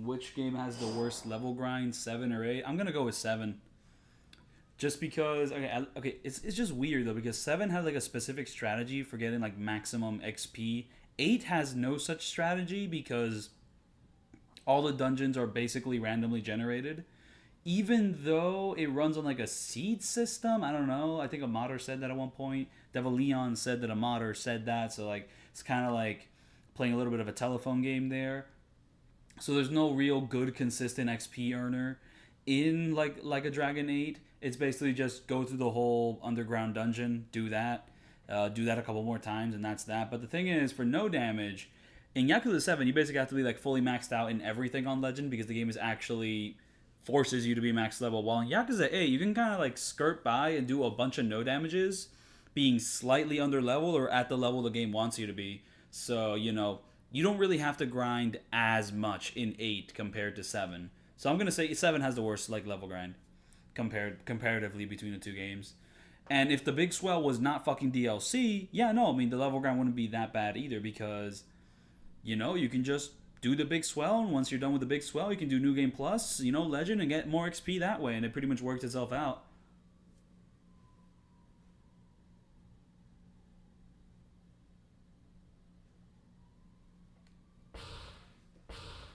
Which game has the worst level grind, 7 or 8? I'm gonna go with 7. Just because, okay, it's just weird though, because 7 has like a specific strategy for getting like maximum XP. 8 has no such strategy because all the dungeons are basically randomly generated. Even though it runs on like a seed system, I don't know. I think a modder said that at one point. Devil Leon said that a modder said that, so like it's kind of like playing a little bit of a telephone game there. So there's no real good consistent XP earner in like a Dragon 8. It's basically just go through the whole underground dungeon, do that a couple more times, and that's that. But the thing is, for no damage, in Yakuza 7, you basically have to be like fully maxed out in everything on Legend because the game is actually forces you to be max level. While in Yakuza 8, you can kind of like skirt by and do a bunch of no damages, being slightly under level or at the level the game wants you to be. So, you know, you don't really have to grind as much in 8 compared to 7. So I'm going to say 7 has the worst like level grind comparatively between the two games. And if the big swell was not fucking DLC, yeah, no, I mean, the level grind wouldn't be that bad either because, you know, you can just do the big swell, and once you're done with the big swell, you can do New Game Plus, you know, Legend, and get more XP that way, and it pretty much worked itself out.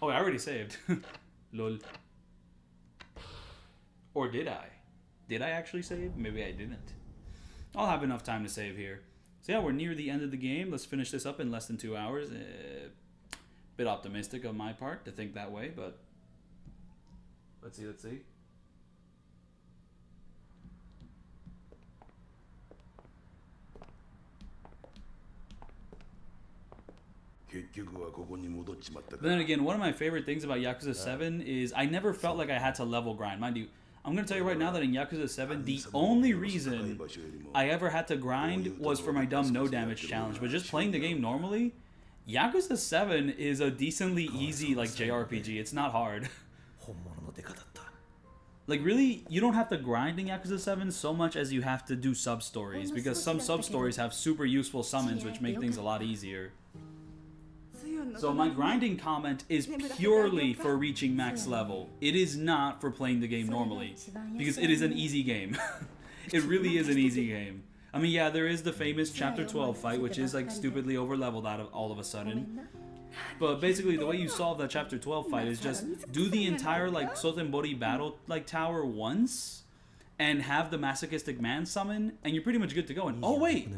Oh, I already saved. Lol. Or did I? Did I actually save? Maybe I didn't. I'll have enough time to save here. So yeah, we're near the end of the game. Let's finish this up in less than 2 hours. Bit optimistic on my part to think that way, but let's see. But then again, one of my favorite things about Yakuza 7 is I never felt like I had to level grind. Mind you, I'm going to tell you right now that in Yakuza 7, the only reason I ever had to grind was for my dumb no damage challenge. But just playing the game normally, Yakuza 7 is a decently easy like JRPG. It's not hard. Like, really, you don't have to grind in Yakuza 7 so much as you have to do sub-stories, because some sub-stories have super useful summons which make things a lot easier. So my grinding comment is purely for reaching max level. It is not for playing the game normally, because it is an easy game. It really is an easy game. I mean, yeah, there is the famous Chapter 12 fight, which is like stupidly over-leveled all of a sudden. But basically, the way you solve that Chapter 12 fight is just do the entire like Sotenbori battle like tower once, and have the masochistic man summon, and you're pretty much good to go. And oh wait,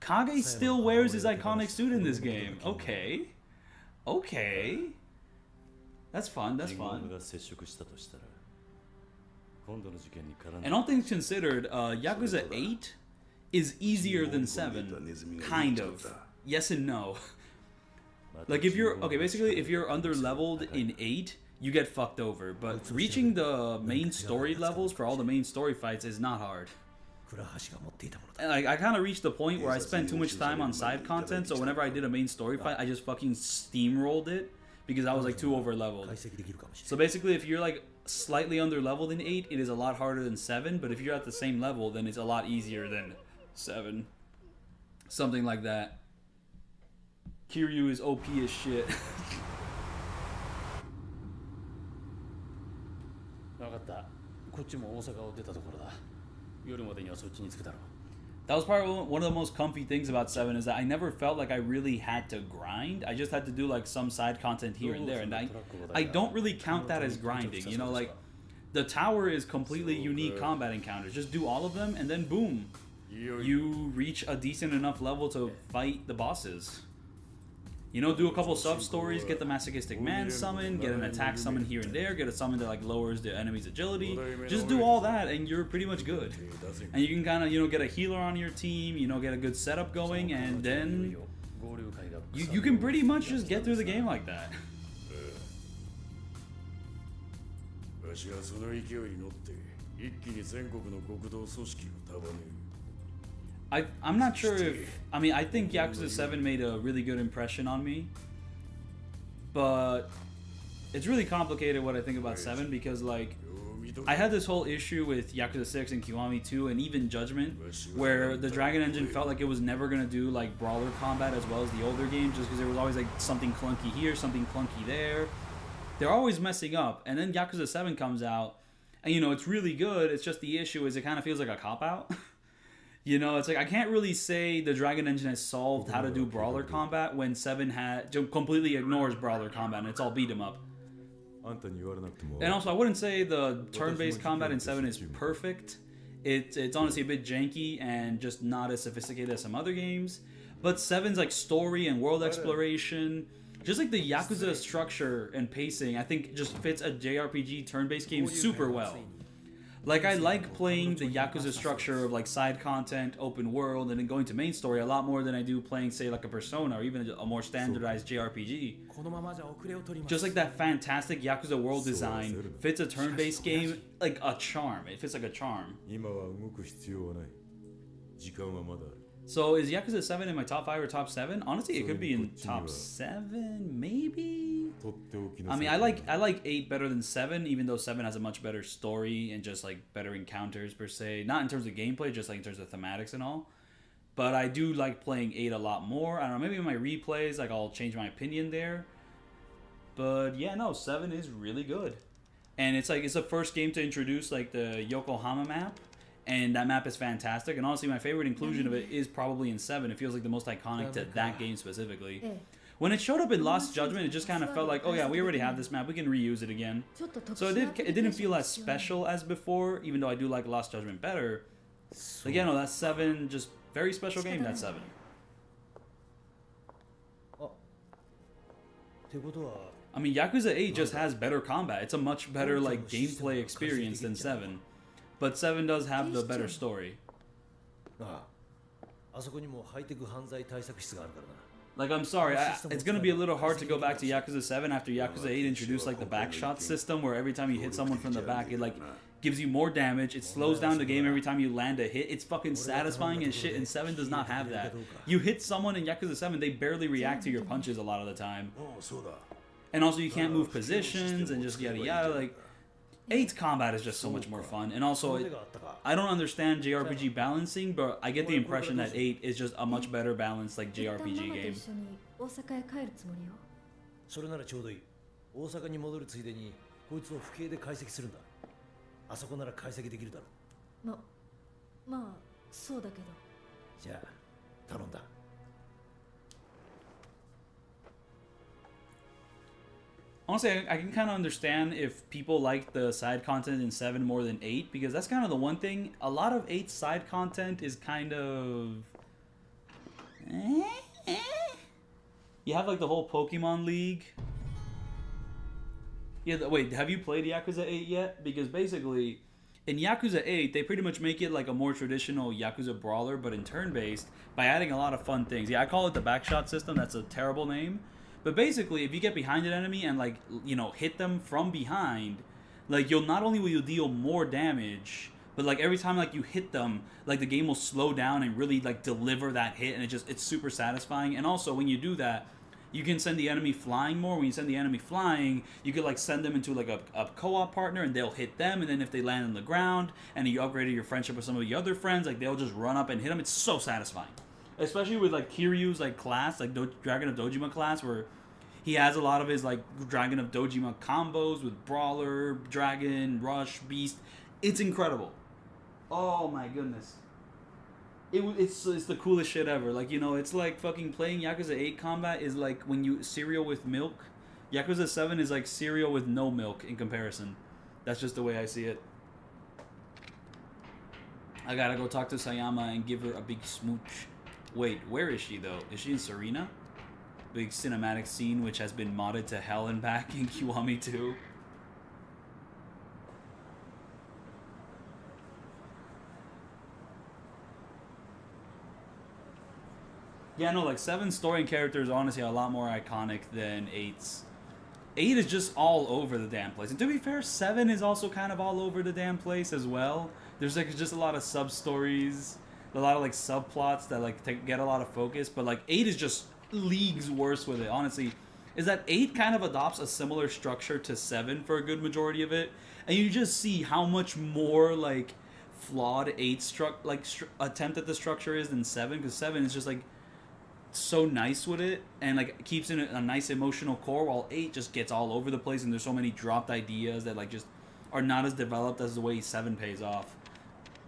Kage still wears his iconic suit in this game. Okay, okay, that's fun. That's fun. And all things considered, Yakuza 8 is easier than 7, kind of. Yes and no. Like if you're basically if you're under leveled in 8, you get fucked over. But reaching the main story levels for all the main story fights is not hard. And I kind of reached the point where I spent too much time on side content, so whenever I did a main story fight, I just fucking steamrolled it because I was like too over leveled. So basically, if you're like slightly under leveled in 8, it is a lot harder than 7. But if you're at the same level, then it's a lot easier than 7. Something like that. Kiryu is OP as shit. That was probably one of the most comfy things about 7 is that I never felt like I really had to grind. I just had to do like some side content here and there, and I don't really count that as grinding. You know, like the tower is completely unique combat encounters. Just do all of them, and then boom, you reach a decent enough level to fight the bosses. You know, do a couple sub-stories, get the masochistic man summon, get an attack summon here and there, get a summon that like lowers the enemy's agility. Just do all that and you're pretty much good. And you can kind of, you know, get a healer on your team, you know, get a good setup going, and then you can pretty much just get through the game like that. I'm not sure if... I mean, I think Yakuza 7 made a really good impression on me. But it's really complicated what I think about 7 because, like, I had this whole issue with Yakuza 6 and Kiwami 2 and even Judgment, where the Dragon Engine felt like it was never going to do, like, brawler combat as well as the older games, just because there was always, like, something clunky here, something clunky there. They're always messing up. And then Yakuza 7 comes out, and, you know, it's really good. It's just the issue is it kind of feels like a cop-out. You know, it's like I can't really say the Dragon Engine has solved how to do brawler combat when 7 completely ignores brawler combat and it's all beat 'em up. And also, I wouldn't say the turn-based combat in 7 is perfect. It's honestly a bit janky and just not as sophisticated as some other games. But 7's like story and world exploration, just like the Yakuza structure and pacing, I think just fits a JRPG turn-based game super well. Like, I like playing the Yakuza structure of, like, side content, open world, and then going to main story a lot more than I do playing, say, like a Persona or even a more standardized JRPG. Just like that fantastic Yakuza world design fits a turn-based game like a charm. It fits like a charm. So is Yakuza 7 in my top 5 or top 7? Honestly, it could be in top 7, maybe? I mean, I like 8 better than 7, even though 7 has a much better story and just like better encounters per se. Not in terms of gameplay, just like in terms of thematics and all. But I do like playing 8 a lot more. I don't know, maybe in my replays, like I'll change my opinion there. But yeah, no, 7 is really good. And it's like, it's the first game to introduce like the Yokohama map. And that map is fantastic. And honestly, my favorite inclusion of it is probably in 7. It feels like the most iconic to that game specifically. When it showed up in Lost Judgment, it just kind of felt like, oh yeah, we already have this map. We can reuse it again. So it didn't feel as special as before, even though I do like Lost Judgment better. But yeah, no, that's 7. Just very special game, that's 7. I mean, Yakuza 8 just has better combat. It's a much better like gameplay experience than 7. But 7 does have the better story. Like, I'm sorry, it's gonna be a little hard to go back to Yakuza 7 after Yakuza 8 introduced like the backshot system, where every time you hit someone from the back, it like gives you more damage. It slows down the game every time you land a hit. It's fucking satisfying as shit, and 7 does not have that. You hit someone in Yakuza 7, they barely react to your punches a lot of the time. And also, you can't move positions and just yada yada. Like, 8's combat is just so much more fun, and also I don't understand JRPG balancing, but I get the impression that 8 is just a much better balanced like JRPG game. 大阪へ帰るつもりよ。それならちょうどいい。大阪に戻るついでにこいつを府警で解析するんだ。あそこなら解析できるだろう。まあそうだけど。じゃあ頼んだ。Honestly, I can kind of understand if people like the side content in 7 more than 8, because that's kind of the one thing. A lot of 8's side content is kind of... You have like the whole Pokemon League. Yeah, wait, have you played Yakuza 8 yet? Because basically, in Yakuza 8, they pretty much make it like a more traditional Yakuza brawler, but in turn-based, by adding a lot of fun things. Yeah, I call it the backshot system. That's a terrible name. But basically, if you get behind an enemy and, like, you know, hit them from behind, like, you'll not only will you deal more damage, but, like, every time, like, you hit them, like, the game will slow down and really, like, deliver that hit, and it's super satisfying. And also, when you do that, you can send the enemy flying more. When you send the enemy flying, you could, like, send them into, like, a co-op partner, and they'll hit them, and then if they land on the ground, and you upgraded your friendship with some of the other friends, like, they'll just run up and hit them. It's so satisfying. Especially with, like, Kiryu's, like, class, like, Dragon of Dojima class, where he has a lot of his, like, Dragon of Dojima combos with Brawler, Dragon, Rush, Beast. It's incredible. Oh, my goodness. It's the coolest shit ever. Like, you know, it's like fucking playing Yakuza 8 combat is like when you cereal with milk. Yakuza 7 is like cereal with no milk in comparison. That's just the way I see it. I gotta go talk to Sayama and give her a big smooch. Wait, where is she, though? Is she in Serena? Big cinematic scene which has been modded to hell and back in Kiwami 2. Yeah, no, like 7's story and characters are honestly a lot more iconic than 8's. 8 is just all over the damn place. And to be fair, 7 is also kind of all over the damn place as well. There's like just a lot of sub-stories, a lot of like subplots that like get a lot of focus. But like 8 is just leagues worse with it, honestly. Is that 8 kind of adopts a similar structure to 7 for a good majority of it. And you just see how much more like flawed 8's attempt at the structure is than 7. Because 7 is just like so nice with it and like keeps in a nice emotional core, while 8 just gets all over the place and there's so many dropped ideas that like just are not as developed as the way 7 pays off.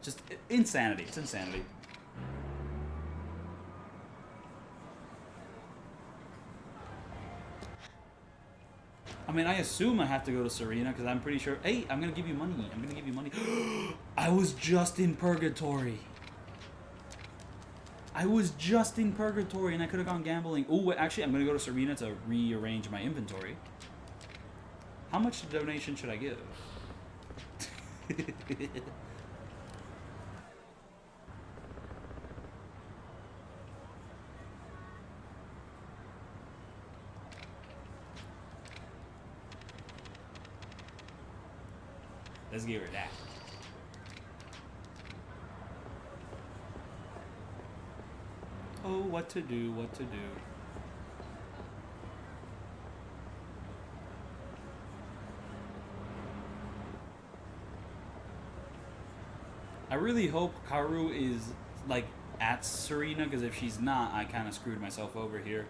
Just insanity. It's insanity. I mean, I assume I have to go to Serena because I'm pretty sure. Hey, I'm gonna give you money. I'm gonna give you money. I was just in purgatory. I was just in purgatory and I could have gone gambling. Oh, actually, I'm going to go to Serena to rearrange my inventory. How much donation should I give? Let's give her that. Oh, what to do, what to do. I really hope Karu is, like, at Serena, because if she's not, I kind of screwed myself over here.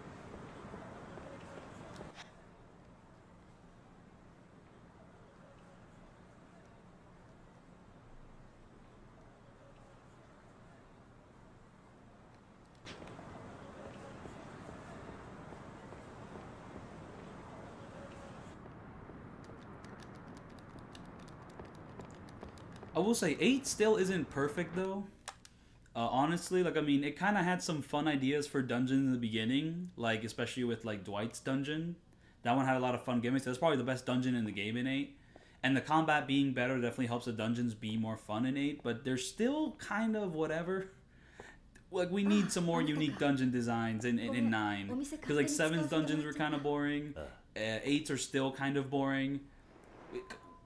I will say 8 still isn't perfect though. Honestly, like I mean, it kind of had some fun ideas for dungeons in the beginning, like especially with like Dwight's dungeon. That one had a lot of fun gimmicks. That's probably the best dungeon in the game in 8. And the combat being better definitely helps the dungeons be more fun in 8, but they're still kind of whatever. Like we need some more unique dungeon designs in 9. Because like 7's dungeons were kind of boring. 8's are still kind of boring.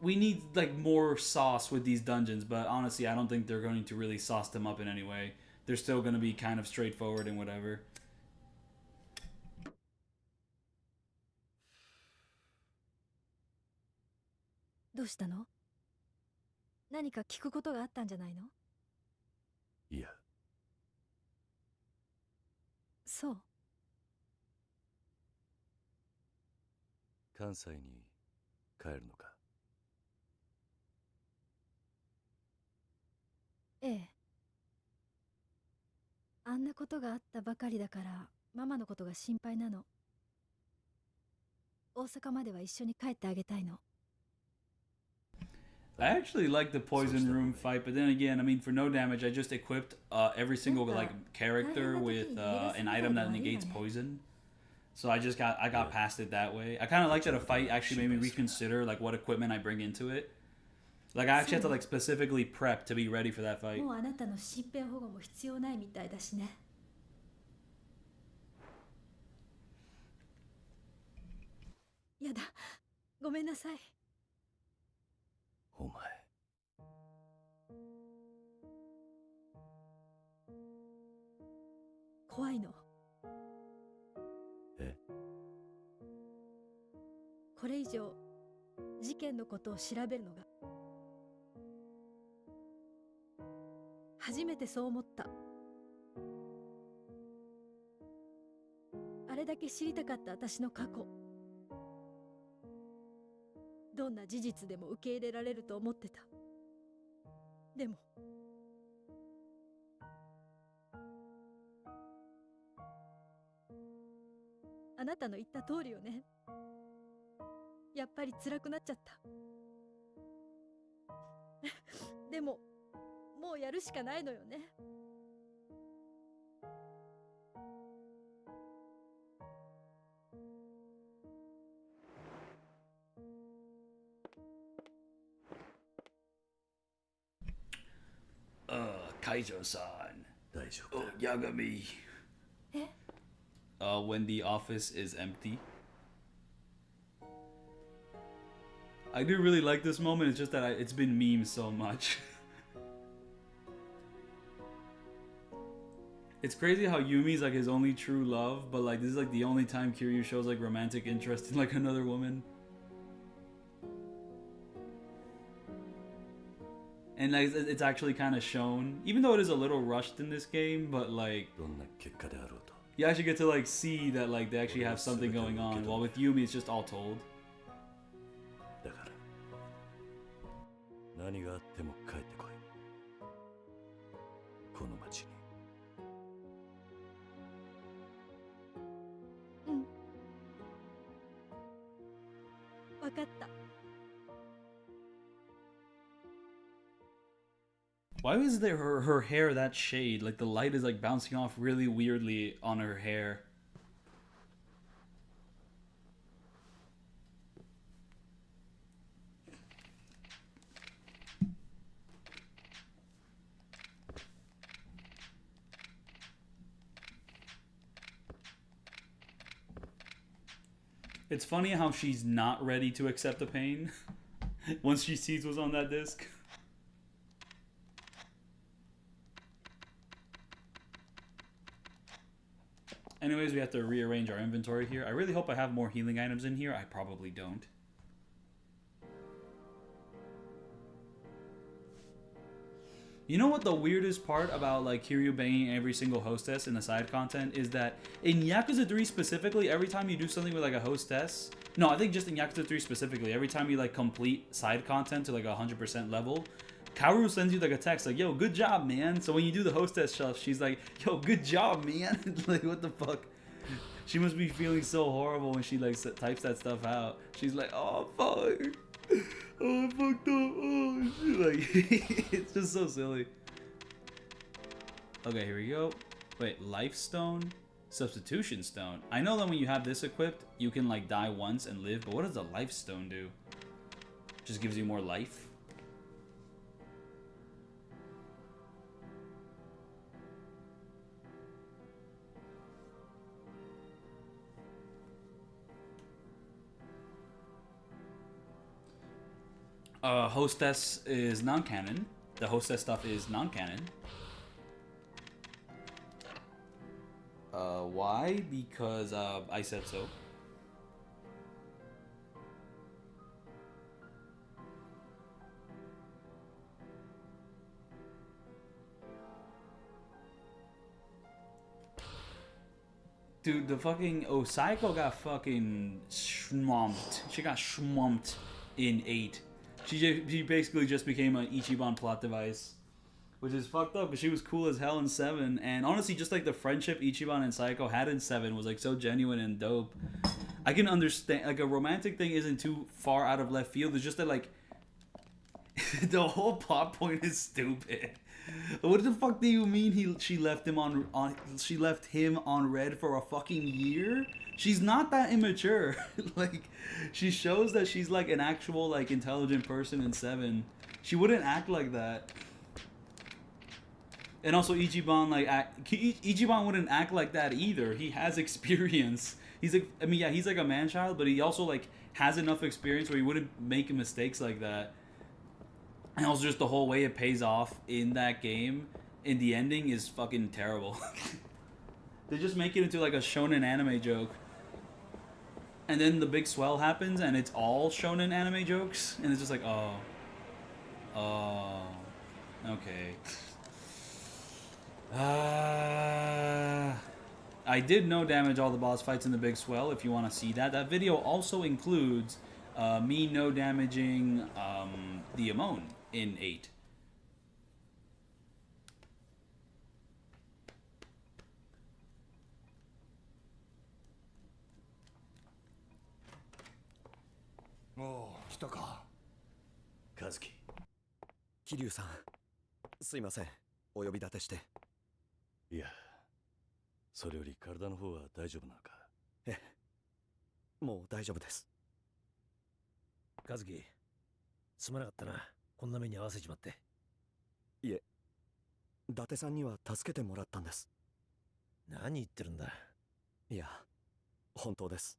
We need like more sauce with these dungeons, but honestly I don't think they're going to really sauce them up in any way. They're still going to be kind of straightforward and whatever. 何か聞くことがあったんじゃないの？いや、そう。関西に帰るのか？ええ。あんなことがあったばかりだからママのことが心配なの。大阪までは一緒に帰ってあげたいの。I actually like the poison room fight, but then again, I mean, for no damage, I just equipped every single like character with an item that negates poison. So I got past it that way. I kind of like that a fight actually made me reconsider like what equipment I bring into it. Like I actually have to like specifically prep to be ready for that fight. もうあなたの身辺保護も必要ないみたいだしね。やだ、ごめんなさい。お前。怖いの。え？これ以上事件のことを調べるのが。初めてそう思った。あれだけ知りたかった私の過去。どんな事実でも受け入れられると思ってた。でもあなたの言った通りよね。やっぱり辛くなっちゃった。でももうやるしかないのよね。Kaijo-san. 大丈夫 Oh, だ。 Yagami. え？ When the office is empty. I do really like this moment. It's just that it's been memed so much. It's crazy how Yumi's like his only true love, but like this is like the only time Kiryu shows like romantic interest in like another woman. And like it's actually kind of shown, even though it is a little rushed in this game, but like どんな結果であろうと。 you actually get to like see that like they actually have something going on, while with Yumi it's just all told. だから、何があっても帰ってこい。この町に。うん。わかった。 Why is there her hair that shade? Like the light is like bouncing off really weirdly on her hair. It's funny how she's not ready to accept the pain once she sees what's on that disc. Anyways, we have to rearrange our inventory here. I really hope I have more healing items in here. I probably don't. You know what the weirdest part about like Kiryu banging every single hostess in the side content is that in Yakuza 3 specifically, every time you do something with like a hostess, no, I think just in Yakuza 3 specifically, every time you like complete side content to like 100% level, Kaoru sends you like a text like, yo, good job, man. So when you do the hostess stuff, she's like, yo, good job, man. Like, what the fuck? She must be feeling so horrible when she like types that stuff out. She's like, oh, fuck. Oh, I fucked up. Oh, shit. Like, it's just so silly. Okay, here we go. Wait, life stone? Substitution stone. I know that when you have this equipped, you can like die once and live, but what does the life stone do? Just gives you more life? Hostess is non-canon. The hostess stuff is non-canon. Why? Because I said so. Dude, the fucking Psycho got fucking schmumped. She got schmumped in 8. She basically just became an Ichiban plot device, which is fucked up because she was cool as hell in 7. And honestly, just like the friendship Ichiban and Psycho had in 7 was like so genuine and dope. I can understand, like, a romantic thing isn't too far out of left field. It's just that, like, the whole plot point is stupid. What the fuck do you mean she left him on red for a fucking year? She's not that immature. Like, she shows that she's like an actual like intelligent person in 7. She wouldn't act like that. And also Ichiban Ichiban wouldn't act like that either. He has experience. He's like, I mean, yeah, he's like a man child, but he also like has enough experience where he wouldn't make mistakes like that. And also just the whole way it pays off in that game, in the ending, is fucking terrible. They just make it into like a shonen anime joke. And then the big swell happens and it's all shonen anime jokes. And it's just like, oh, okay. I did no damage all the boss fights in the big swell if you want to see that. That video also includes me no damaging the Amon in 8. Oh, 来たか。和樹。桐生さん、すいません。お呼び立てして。いや、それより体の方は大丈夫なのか。ええ、もう大丈夫です。和樹、すまなかったな。こんな目に合わせちまって。いえ、伊達さんには助けてもらったんです。何言ってるんだ。いや、本当です。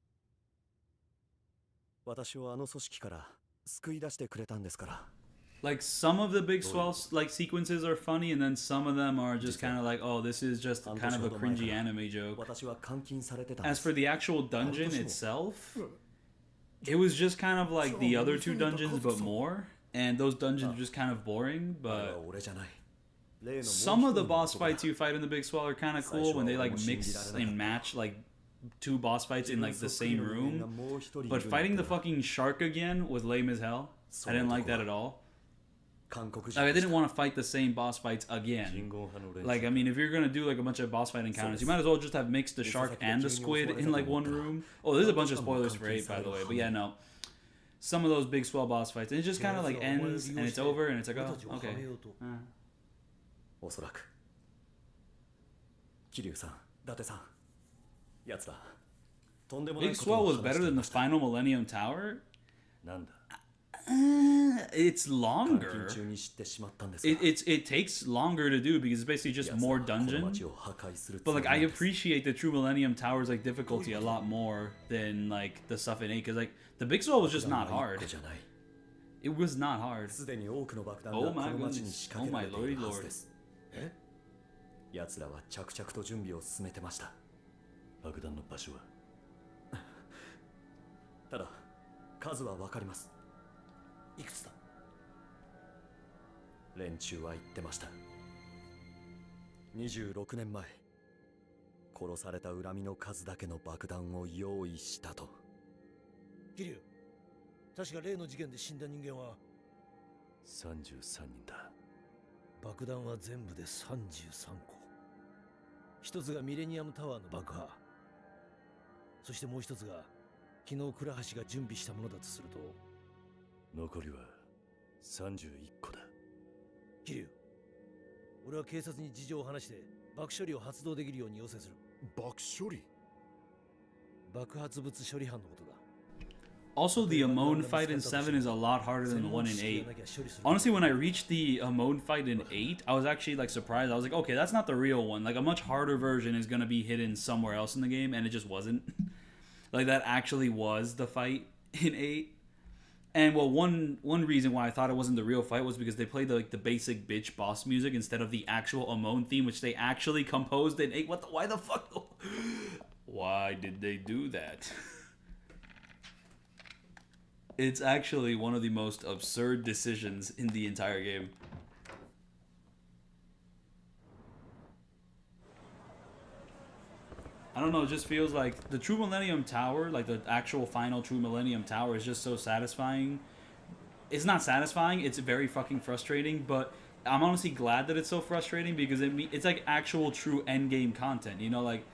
私をあの組織から救い出してくれたんですから。Like, some of the big swell like sequences are funny, and then some of them are just kind of like, oh, this is just kind of a cringy anime joke. As for the actual dungeon itself, it was just kind of like the other 2 dungeons, but more. And those dungeons are just kind of boring, but some of the boss fights you fight in the big swell are kind of cool when they like mix and match like 2 boss fights in like the same room. But fighting the fucking shark again was lame as hell. I didn't like that at all. Like, I didn't want to fight the same boss fights again. Like, I mean, if you're gonna do like a bunch of boss fight encounters, you might as well just have mixed the shark and the squid in like one room. Oh, there's a bunch of spoilers for 8, by the way. But yeah, no. Some of those big swell boss fights, and it just kind of like ends and it's over and it's like, oh, okay. おそらく。桐生さん、伊達さん、奴ら、とんでもない Big ことを Swell 話 was して better くれ than ま the した。 final Millennium Tower? なんだ It's longer. 監禁中に知ってしまったんですが。It takes longer to do because it's basically just more dungeon. But like, I appreciate the True Millennium Tower's like difficulty a lot more than like the stuff in 8, because like the Big Swell was just not hard. It was not hard. すでに多くの爆弾が Oh こ my の町に goodness. 仕 Oh 掛けら my れているは lordy ず lord. です。奴らは着々と準備を進めてました。爆弾の場所はただ、数はわかります。いくつだ。連中は言ってました。26年前、殺された恨みの数だけの爆弾を用意したと。桐生、確か例の事件で死んだ人間は33人だ。爆弾は全部で33個。一つがミレニアムタワーの爆破。そしてもう一つが昨日倉橋が準備したものだとすると、残りは31個だ。桐生、俺は警察に事情を話して爆処理を発動できるように要請する。爆処理？爆発物処理班のことだ。Also, the Amon fight in 7 is a lot harder than the one in 8. Honestly, when I reached the Amon fight in 8, I was actually like surprised. I was like, okay, that's not the real one. Like, a much harder version is gonna be hidden somewhere else in the game, and it just wasn't. Like, that actually was the fight in 8. And well, one reason why I thought it wasn't the real fight was because they played the basic bitch boss music instead of the actual Amon theme, which they actually composed in 8. Why the fuck? Why did they do that? It's actually one of the most absurd decisions in the entire game. I don't know, it just feels like the True Millennium Tower, like the actual final True Millennium Tower, is just so satisfying. It's not satisfying, it's very fucking frustrating, but I'm honestly glad that it's so frustrating because it's like actual true endgame content, you know, like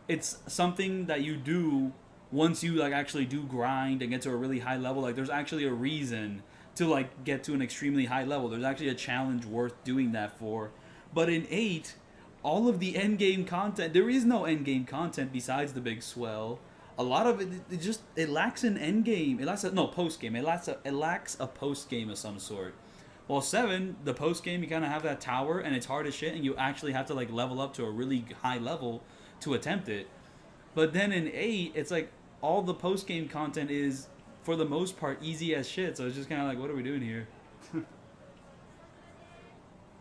it's something that you do once you like actually do grind and get to a really high level. Like there's actually a reason to like get to an extremely high level. There's actually a challenge worth doing that for. But in 8, all of the end game content, there is no end game content besides the big swell. A lot of it lacks an end game. It lacks post game. It lacks a post game of some sort. Well, 7, the post game, you kind of have that tower and it's hard as shit, and you actually have to like level up to a really high level to attempt it. But then in 8, it's like all the post game content is for the most part easy as shit. So it's just kind of like, what are we doing here?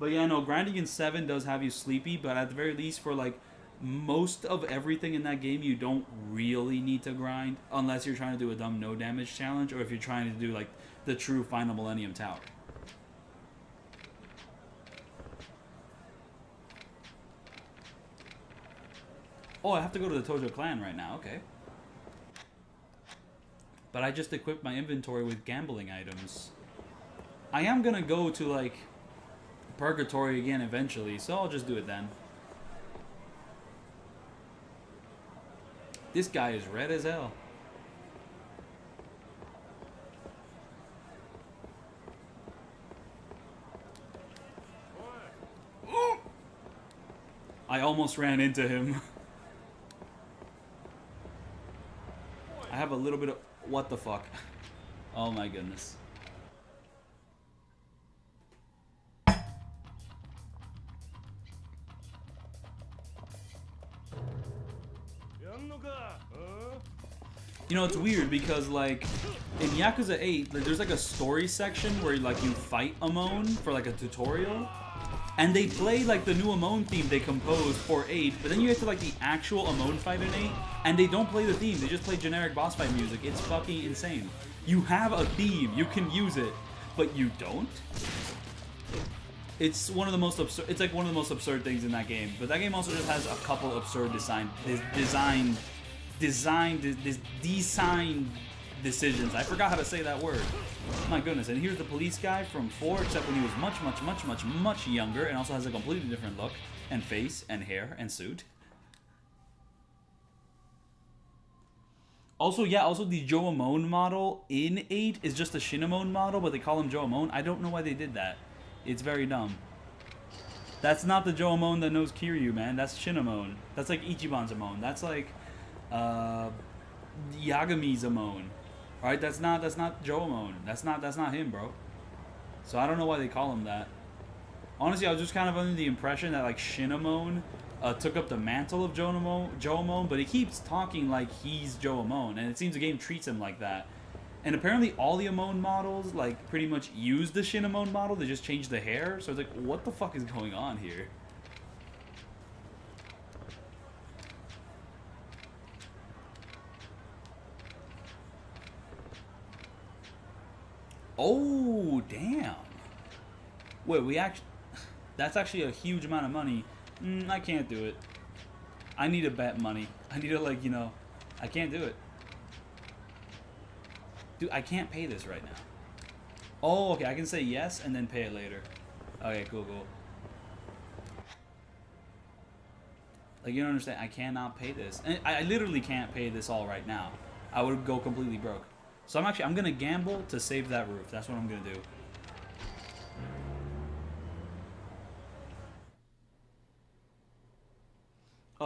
But yeah, no, grinding in 7 does have you sleepy, but at the very least for like most of everything in that game, you don't really need to grind unless you're trying to do a dumb no damage challenge or if you're trying to do like the true final Millennium Tower. Oh, I have to go to the Tojo clan right now, okay. But I just equipped my inventory with gambling items. I am gonna go to like Purgatory again eventually, so I'll just do it then. This guy is red as hell. I almost ran into him. I have a little bit of... What the fuck? Oh my goodness. You know, it's weird because, like, in Yakuza 8, like, there's, like, a story section where, like, you fight Amon for, like, a tutorial. And they play, like, the new Amon theme they composed for 8, but then you get to, like, the actual Amon fight in 8, and they don't play the theme. They just play generic boss fight music. It's fucking insane. You have a theme. You can use it, but you don't? It's one of the most absurd... It's, like, one of the most absurd things in that game. But that game also just has a couple absurd design decisions. I forgot how to say that word. My goodness. And here's the police guy from 4, except when he was much younger, and also has a completely different look and face and hair and suit. Also, yeah, also the Joe Amon model in 8 is just a Shinamon model, but they call him Joe Amon. I don't know why they did that. It's very dumb. That's not the Joe Amon that knows Kiryu, man. That's Shinamon. That's like Ichiban's Amon. That's like Yagami's Amon. Alright, that's not Joe Amon. That's not him, bro. So I don't know why they call him that. Honestly, I was just kind of under the impression that like Shinamon took up the mantle of Joe Amon, but he keeps talking like he's Joe Amon, and it seems the game treats him like that. And apparently all the Amon models like pretty much use the Shinamon model. They just change the hair. So it's like, what the fuck is going on here? Oh, damn. Wait, we actually... That's actually a huge amount of money. I can't do it. I need to bet money. I need to, like, you know... I can't do it. Dude, I can't pay this right now. Oh, okay. I can say yes and then pay it later. Okay, cool. Like, you don't understand. I cannot pay this. And I literally can't pay this all right now. I would go completely broke. So I'm gonna gamble to save that roof. That's what I'm gonna do.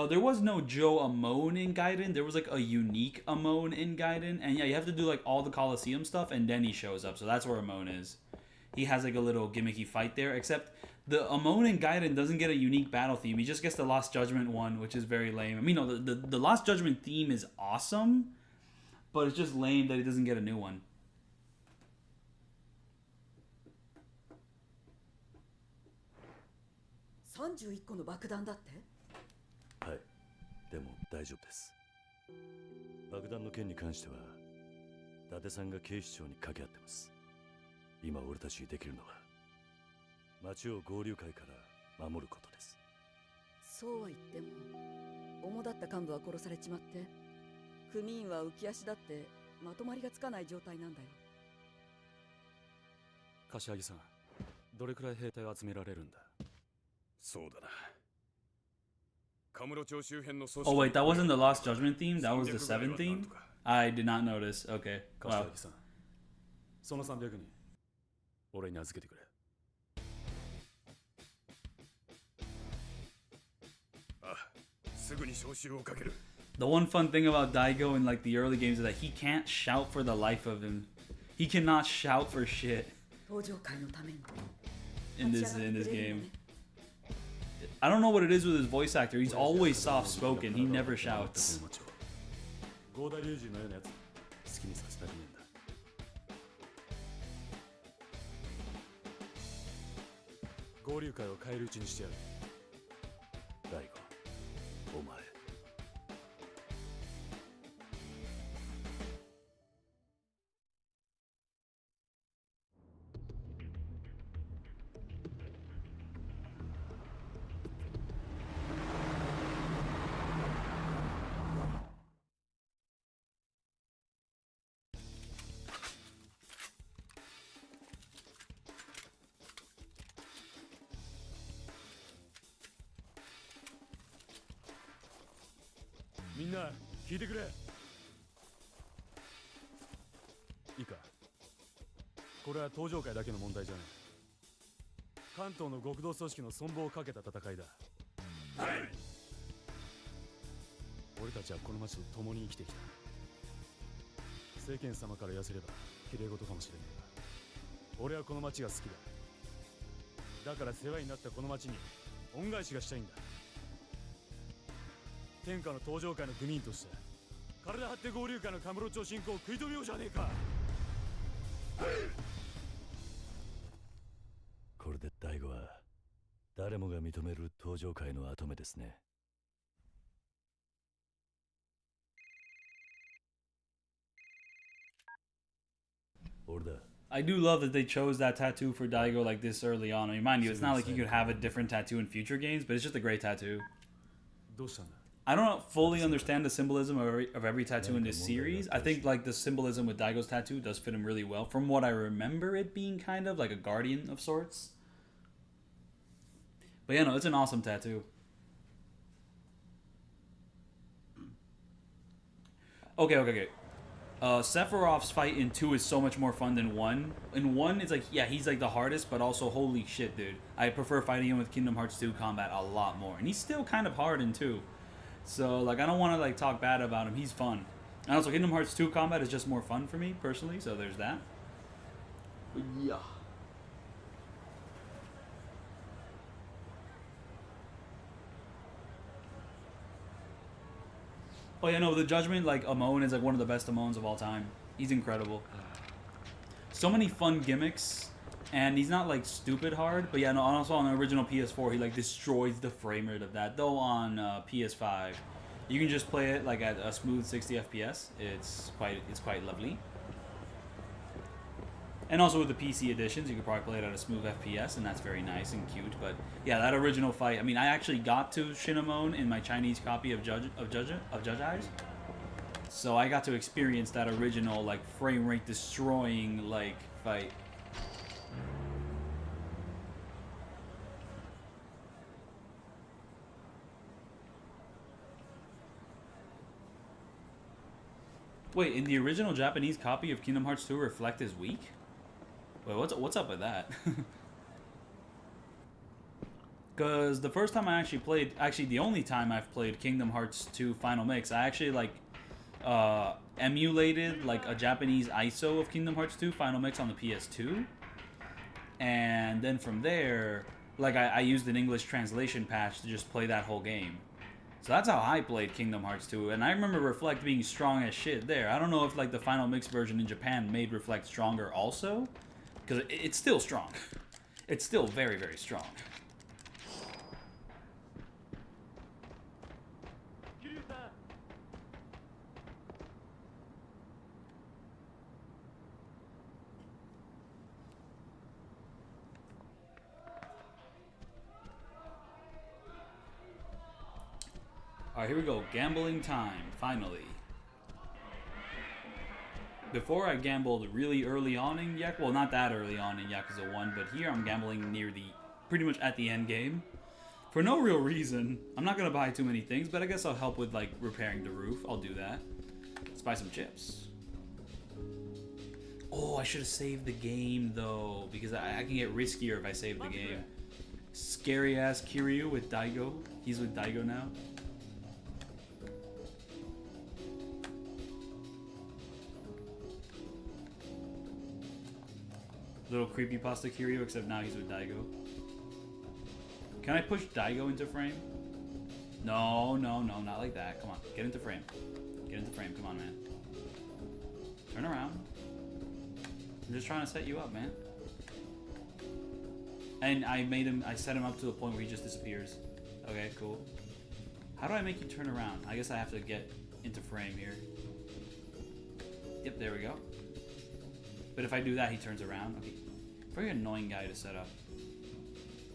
There was no Joe Amon in Gaiden. There was like a unique Amon in Gaiden. And yeah, you have to do like all the Coliseum stuff and then he shows up. So that's where Amon is. He has like a little gimmicky fight there. Except the Amon in Gaiden doesn't get a unique battle theme. He just gets the Lost Judgment one, which is very lame. I mean, no, the Lost Judgment theme is awesome. But it's just lame that he doesn't get a new one. 31個の爆弾だって？はい、でも大丈夫です。爆弾の件に関しては、伊達さんが警視庁に掛け合ってます。今俺たちにできるのは、町を合流会から守ることです。そうは言っても、主だった幹部は殺されちまって、組員は浮き足だってまとまりがつかない状態なんだよ。柏木さん、どれくらい兵隊を集められるんだ？そうだな。カムロ町周辺の Oh wait, that wasn't the Lost Judgment theme? That was the 7 theme? I did not notice. Okay. Wow. 柏木さん、その300人、俺に預けてくれ。あ、すぐに招集をかける。The one fun thing about Daigo in like the early games is that he can't shout for the life of him. He cannot shout for shit 登場会のために in this game. I don't know what it is with his voice actor. He's always soft spoken. He never shouts. 合田隆二のようなやつ、好きにさせたくねえんだ。合流会を返り討ちにしてやる。大悟、お前。みんな聞いてくれ。いいか、これは登場界だけの問題じゃない。関東の極道組織の存亡をかけた戦いだ。はい。俺たちはこの町と共に生きてきた。世間様から言わせれば綺麗事かもしれねえが、俺はこの町が好きだ。だから世話になったこの町に恩返しがしたいんだ。天下の登場界の組員として体張って合流会のカムロ町侵攻を食い止めようじゃねえか。これで大悟は誰もが認める登場界の跡目ですね。俺だ。I do love that they chose that tattoo for Daigo like this early on. I mean, mind you, it's not like you could have a different tattoo in future games, but it's just a great tattoo. どうしたんだ? I don't fully understand the symbolism of every tattoo in this series. I think like the symbolism with Daigo's tattoo does fit him really well. From what I remember, it being kind of like a guardian of sorts. But yeah, no, it's an awesome tattoo. Okay. Sephiroth's fight in 2 is so much more fun than 1. In 1, it's like, yeah, he's like the hardest, but also holy shit, dude. I prefer fighting him with Kingdom Hearts 2 combat a lot more. And he's still kind of hard in 2. So, like, I don't want to, like, talk bad about him. He's fun. And also, Kingdom Hearts 2 combat is just more fun for me, personally. So, there's that. But yeah. Oh, yeah, no, the Judgment, like, Amon is, like, one of the best Amons of all time. He's incredible. So many fun gimmicks. And he's not, like, stupid hard. But, yeah, no, also on the original PS4, he, like, destroys the frame rate of that. Though on PS5, you can just play it, like, at a smooth 60 FPS. It's quite lovely. And also with the PC editions, you can probably play it at a smooth FPS, and that's very nice and cute. But, yeah, that original fight, I mean, I actually got to Shinamon in my Chinese copy of Judge Eyes. So I got to experience that original, like, frame rate destroying, like, fight. Wait, in the original Japanese copy of Kingdom Hearts 2, Reflect is weak? Wait, what's up with that? Because the first time I actually played, the only time I've played Kingdom Hearts 2 Final Mix, I actually, like, emulated, like, a Japanese ISO of Kingdom Hearts 2 Final Mix on the PS2. And then from there, like, I used an English translation patch to just play that whole game. So that's how I played Kingdom Hearts 2, and I remember Reflect being strong as shit there. I don't know if, like, the Final Mix version in Japan made Reflect stronger also, because it's still strong. It's still very, very strong. Alright, here we go. Gambling time, finally. Before I gambled really early on in Yakuza, well, not that early on in Yakuza 1, but here I'm gambling near the, pretty much at the end game. For no real reason. I'm not gonna buy too many things, but I guess I'll help with like repairing the roof. I'll do that. Let's buy some chips. Oh, I should have saved the game though, because I can get riskier if I save the game. Scary ass Kiryu with Daigo. He's with Daigo now. Little creepypasta Kiryu, except now he's with Daigo. Can I push Daigo into frame? No, no, no, not like that. Come on, get into frame. Get into frame, come on, man. Turn around. I'm just trying to set you up, man. And I set him up to the point where he just disappears. Okay, cool. How do I make you turn around? I guess I have to get into frame here. Yep, there we go. But if I do that, he turns around. Okay. Very annoying guy to set up.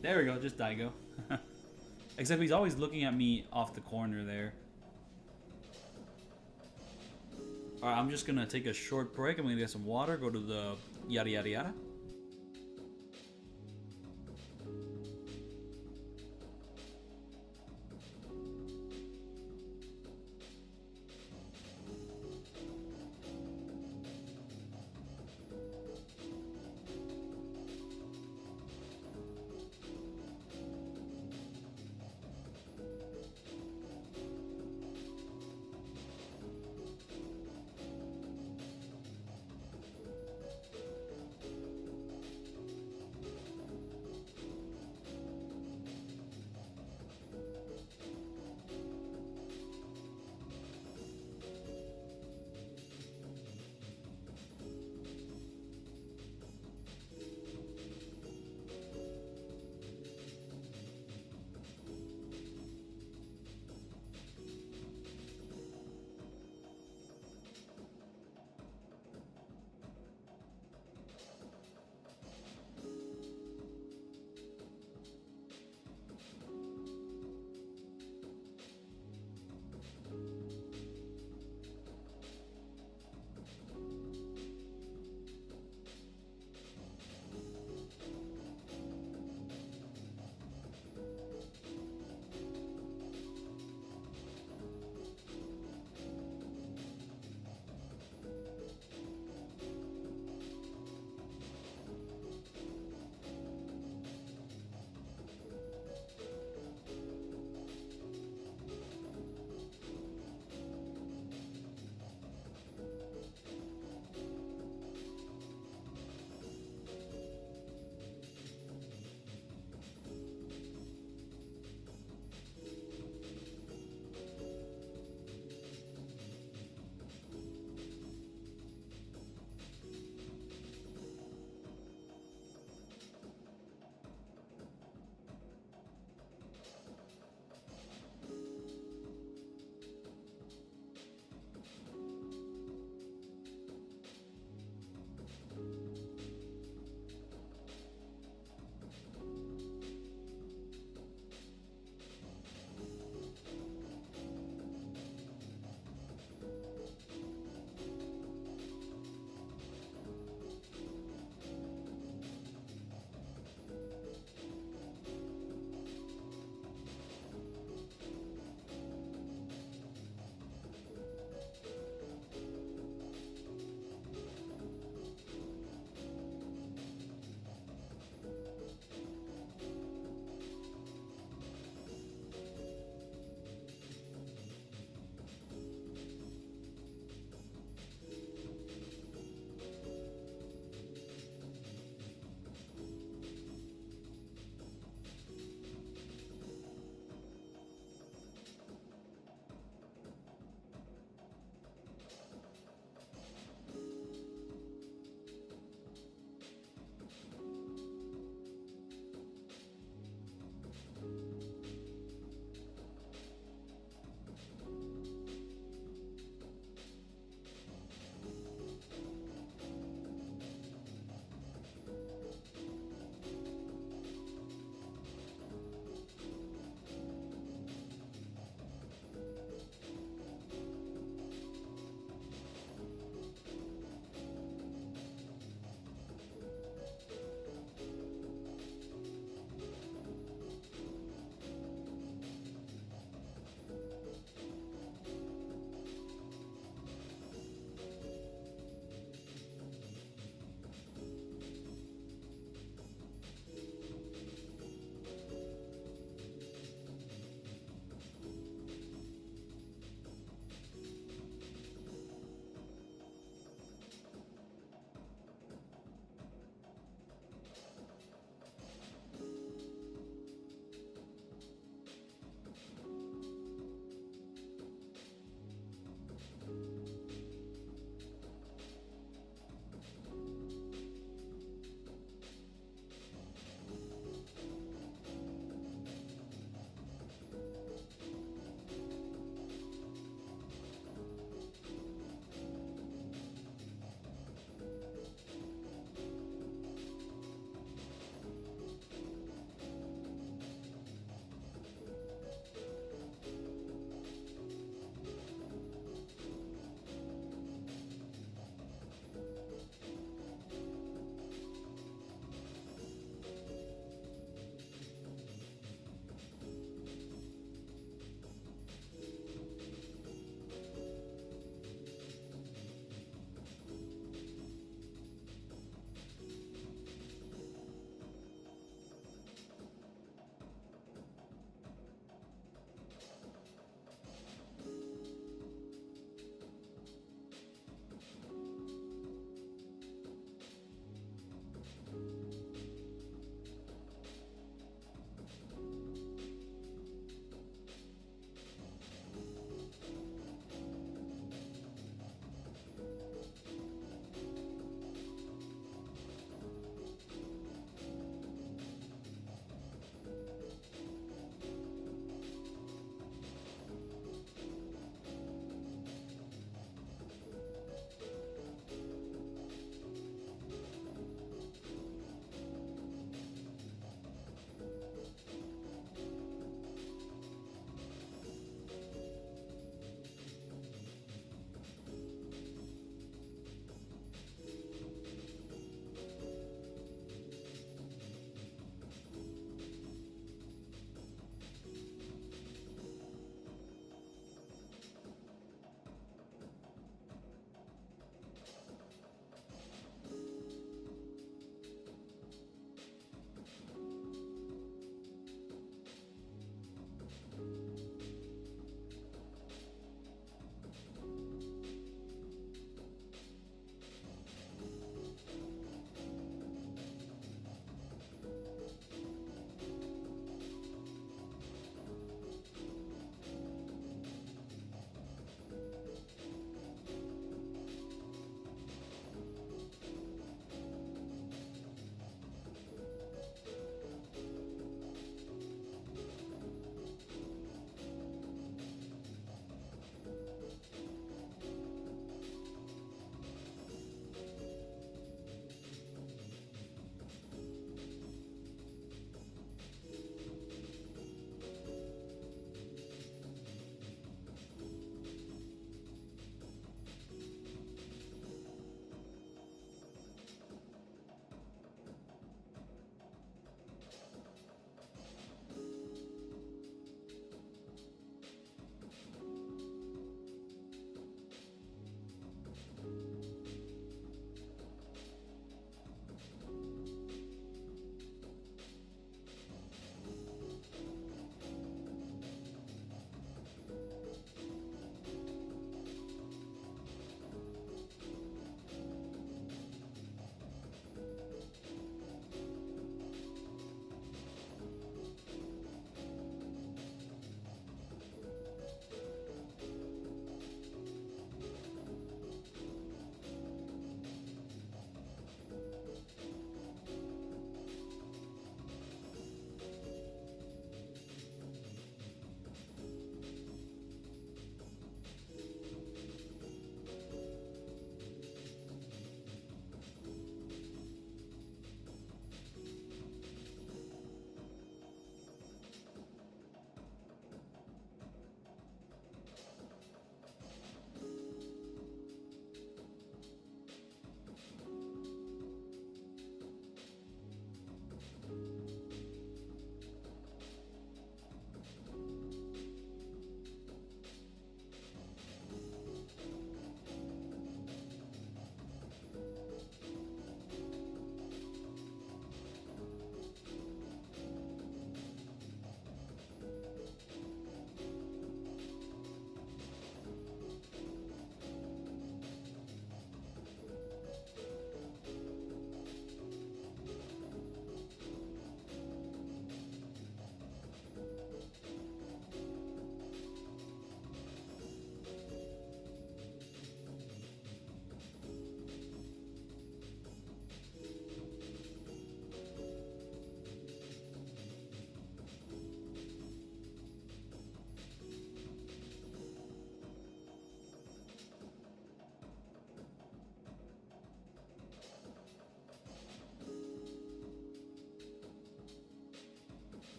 There we go, just Daigo. Except he's always looking at me off the corner there. Alright, I'm just gonna take a short break. I'm gonna get some water, go to the yada yada yada.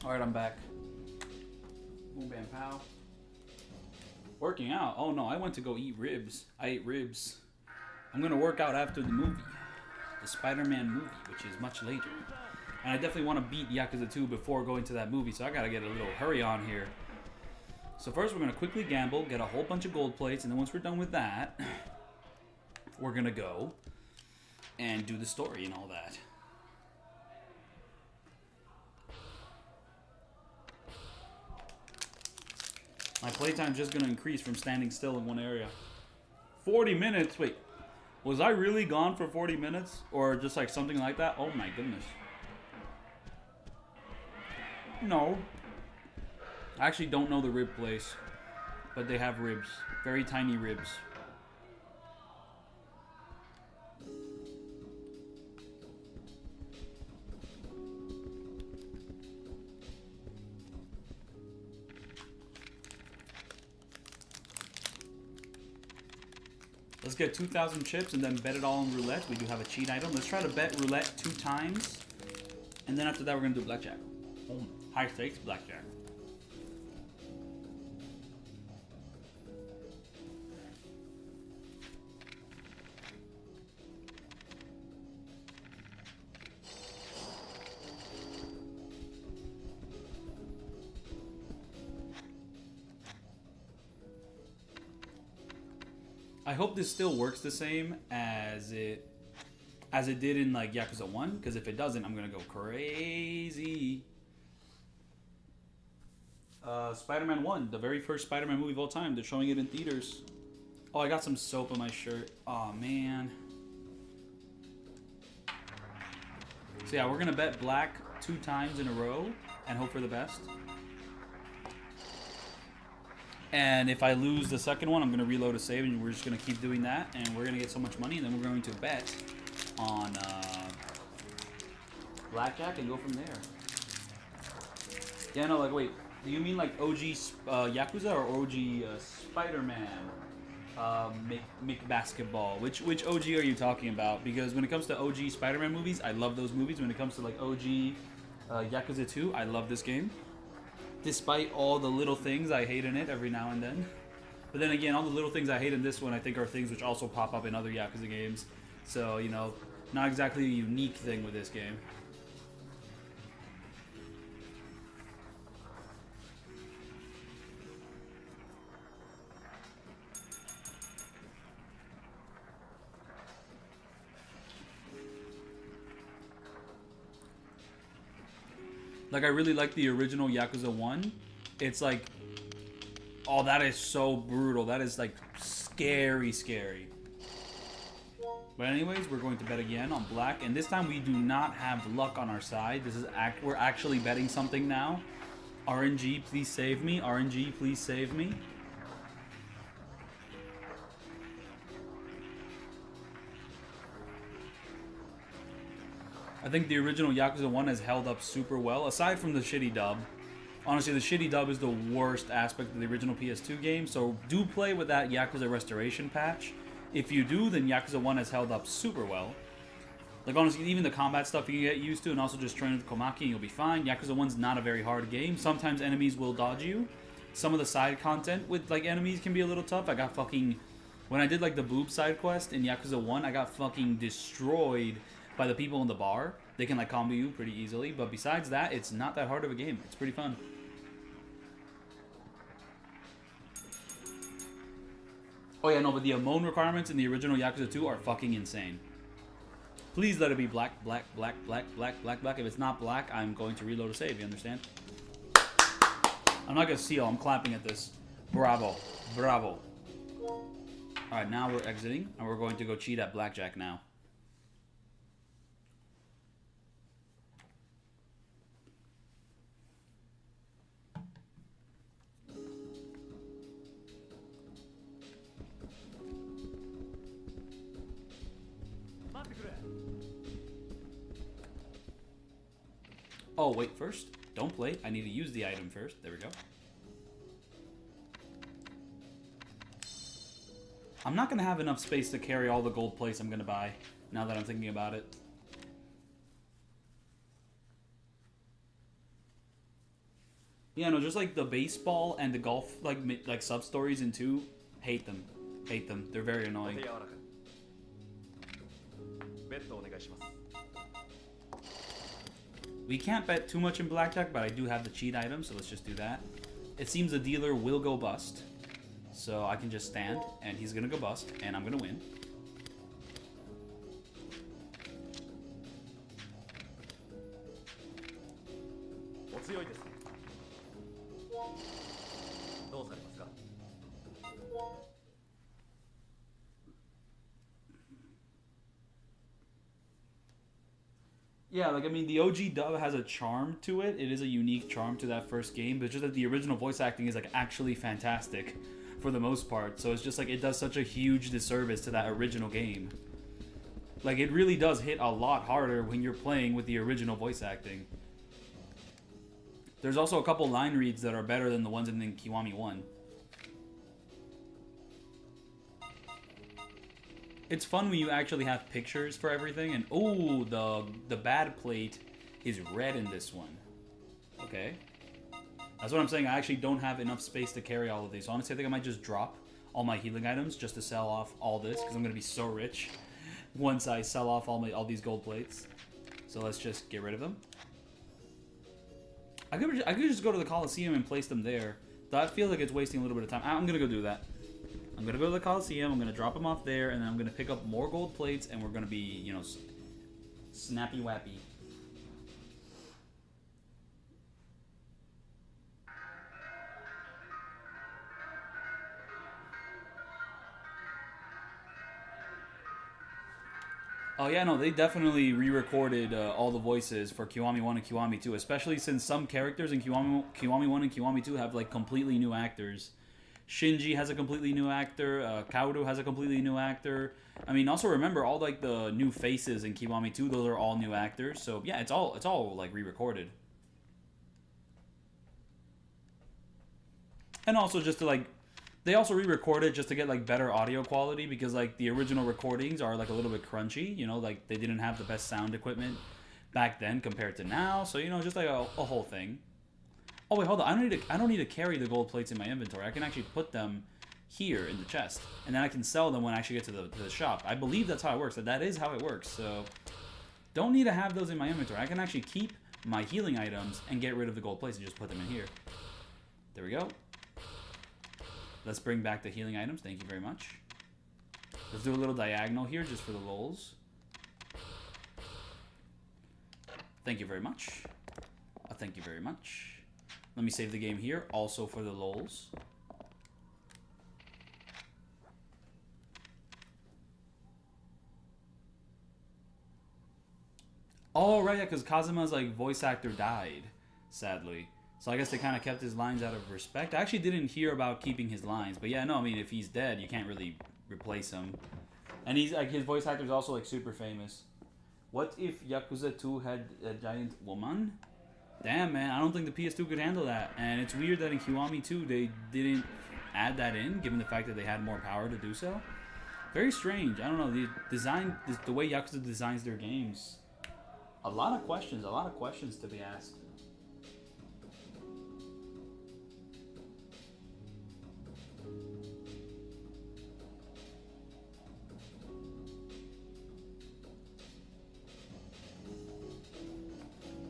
Alright, I'm back. Boom, bam, pow. Working out? Oh no, I went to go eat ribs. I ate ribs. I'm gonna work out after the movie. The Spider-Man movie, which is much later. And I definitely want to beat Yakuza 2 before going to that movie, so I gotta get a little hurry on here. So first we're gonna quickly gamble, get a whole bunch of gold plates, and then once we're done with that, we're gonna go and do the story and all that. My playtime's just gonna increase from standing still in one area. 40 minutes? Wait, was I really gone for 40 minutes? Or just like something like that? Oh my goodness. No. I actually don't know the rib place, but they have ribs. Very tiny ribs. Let's get 2,000 chips and then bet it all on roulette. We do have a cheat item. Let's try to bet roulette 2 times. And then after that, we're going to do blackjack. High stakes blackjack. I hope this still works the same as it did in like Yakuza 1, because if it doesn't, I'm gonna go crazy. Spider-Man 1, the very first Spider-Man movie of all time. They're showing it in theaters. Oh, I got some soap on my shirt. Oh man. So yeah, we're gonna bet black 2 times in a row and hope for the best. And if I lose the second one, I'm going to reload a save, and we're just going to keep doing that, and we're going to get so much money, and then we're going to bet on blackjack and go from there. Yeah, no, like, wait, do you mean like OG Yakuza or OG Spider-Man basketball? Which OG are you talking about? Because when it comes to OG Spider-Man movies, I love those movies. When it comes to like OG Yakuza 2, I love this game. Despite all the little things I hate in it every now and then. But then again, all the little things I hate in this one, I think are things which also pop up in other Yakuza games. So, you know, not exactly a unique thing with this game. Like, I really like the original Yakuza 1. It's like, oh, that is so brutal. That is, like, scary, scary. But anyways, we're going to bet again on black. And this time we do not have luck on our side. This is we're actually betting something now. RNG, please save me. RNG, please save me. I think the original Yakuza 1 has held up super well, aside from the shitty dub. Honestly, the shitty dub is the worst aspect of the original PS2 game, so do play with that Yakuza Restoration patch. If you do, then Yakuza 1 has held up super well. Like, honestly, even the combat stuff you can get used to, and also just train with Komaki and you'll be fine. Yakuza 1's not a very hard game. Sometimes enemies will dodge you. Some of the side content with, like, enemies can be a little tough. I got fucking... When I did, like, the boob side quest in Yakuza 1, I got fucking destroyed by the people in the bar. They can like combo you pretty easily, but besides that, it's not that hard of a game. It's pretty fun. Oh yeah, no, but the Amon requirements in the original Yakuza 2 are fucking insane. Please let it be black, black, black, black, black, black, black. If it's not black, I'm going to reload a save, you understand? I'm not gonna seal, I'm clapping at this. Bravo, bravo. Alright, now we're exiting, and we're going to go cheat at blackjack now. Oh, wait, first, don't play. I need to use the item first. There we go. I'm not going to have enough space to carry all the gold plates I'm going to buy, now that I'm thinking about it. Yeah, no, just like the baseball and the golf like sub stories in 2, hate them. Hate them. They're very annoying. We can't bet too much in blackjack, but I do have the cheat item, so let's just do that. It seems the dealer will go bust. So I can just stand, and he's gonna go bust, and I'm gonna win. Yeah, like, I mean, the OG dub has a charm to it. It is a unique charm to that first game, but it's just that the original voice acting is, like, actually fantastic for the most part. So it's just, like, it does such a huge disservice to that original game. Like, it really does hit a lot harder when you're playing with the original voice acting. There's also a couple line reads that are better than the ones in Kiwami 1. It's fun when you actually have pictures for everything, and oh, the bad plate is red in this one. Okay. That's what I'm saying, I actually don't have enough space to carry all of these. So honestly, I think I might just drop all my healing items just to sell off all this, because I'm going to be so rich once I sell off all these gold plates. So let's just get rid of them. I could just go to the Coliseum and place them there. That feels like it's wasting a little bit of time. I'm going to go do that. I'm going to go to the Coliseum, I'm going to drop them off there, and then I'm going to pick up more gold plates, and we're going to be, you know, snappy-wappy. Oh yeah, no, they definitely re-recorded all the voices for Kiwami 1 and Kiwami 2, especially since some characters in Kiwami 1 and Kiwami 2 have, like, completely new actors. Shinji has a completely new actor, Kaoru has a completely new actor. I mean, also remember, all, like, the new faces in Kiwami 2, those are all new actors. So, yeah, it's all like, re-recorded. And also just to, like, they also re-recorded just to get, like, better audio quality, because, like, the original recordings are, like, a little bit crunchy, you know, like, they didn't have the best sound equipment back then compared to now, so, you know, just, like, a whole thing. Oh, wait, hold on, I don't need to carry the gold plates in my inventory. I can actually put them here in the chest, and then I can sell them when I actually get to the shop. I believe that's how it works, that is how it works, so don't need to have those in my inventory. I can actually keep my healing items and get rid of the gold plates and just put them in here. There we go. Let's bring back the healing items. Thank you very much. Let's do a little diagonal here just for the lols. Thank you very much. Thank you very much. Let me save the game here, also for the lols. Oh, right, yeah, because Kazuma's, like, voice actor died, sadly. So I guess they kind of kept his lines out of respect. I actually didn't hear about keeping his lines, but yeah, no, I mean, if he's dead, you can't really replace him. And he's, like, his voice actor's also, like, super famous. What if Yakuza 2 had a giant woman? Damn, man, I don't think the PS2 could handle that. And it's weird that in Kiwami 2, they didn't add that in, given the fact that they had more power to do so. Very strange. I don't know, the way Yakuza designs their games. A lot of questions to be asked.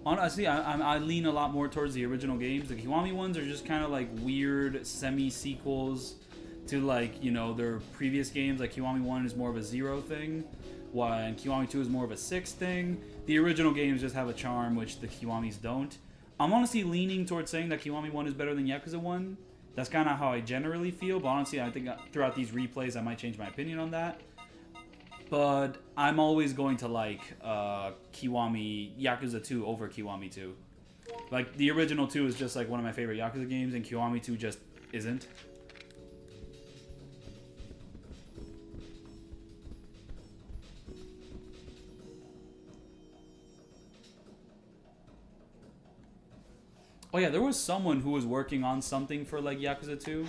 Honestly, I lean a lot more towards the original games. The Kiwami ones are just kind of like weird semi-sequels to, like, you know, their previous games. Like Kiwami 1 is more of a 0 thing, and Kiwami 2 is more of a 6 thing. The original games just have a charm which the Kiwamis don't. I'm honestly leaning towards saying that Kiwami 1 is better than Yakuza 1. That's kind of how I generally feel, but honestly, I think throughout these replays I might change my opinion on that. But I'm always going to like Yakuza 2 over Kiwami 2. Like, the original 2 is just like one of my favorite Yakuza games, and Kiwami 2 just isn't. Oh yeah, there was someone who was working on something for, like, Yakuza 2.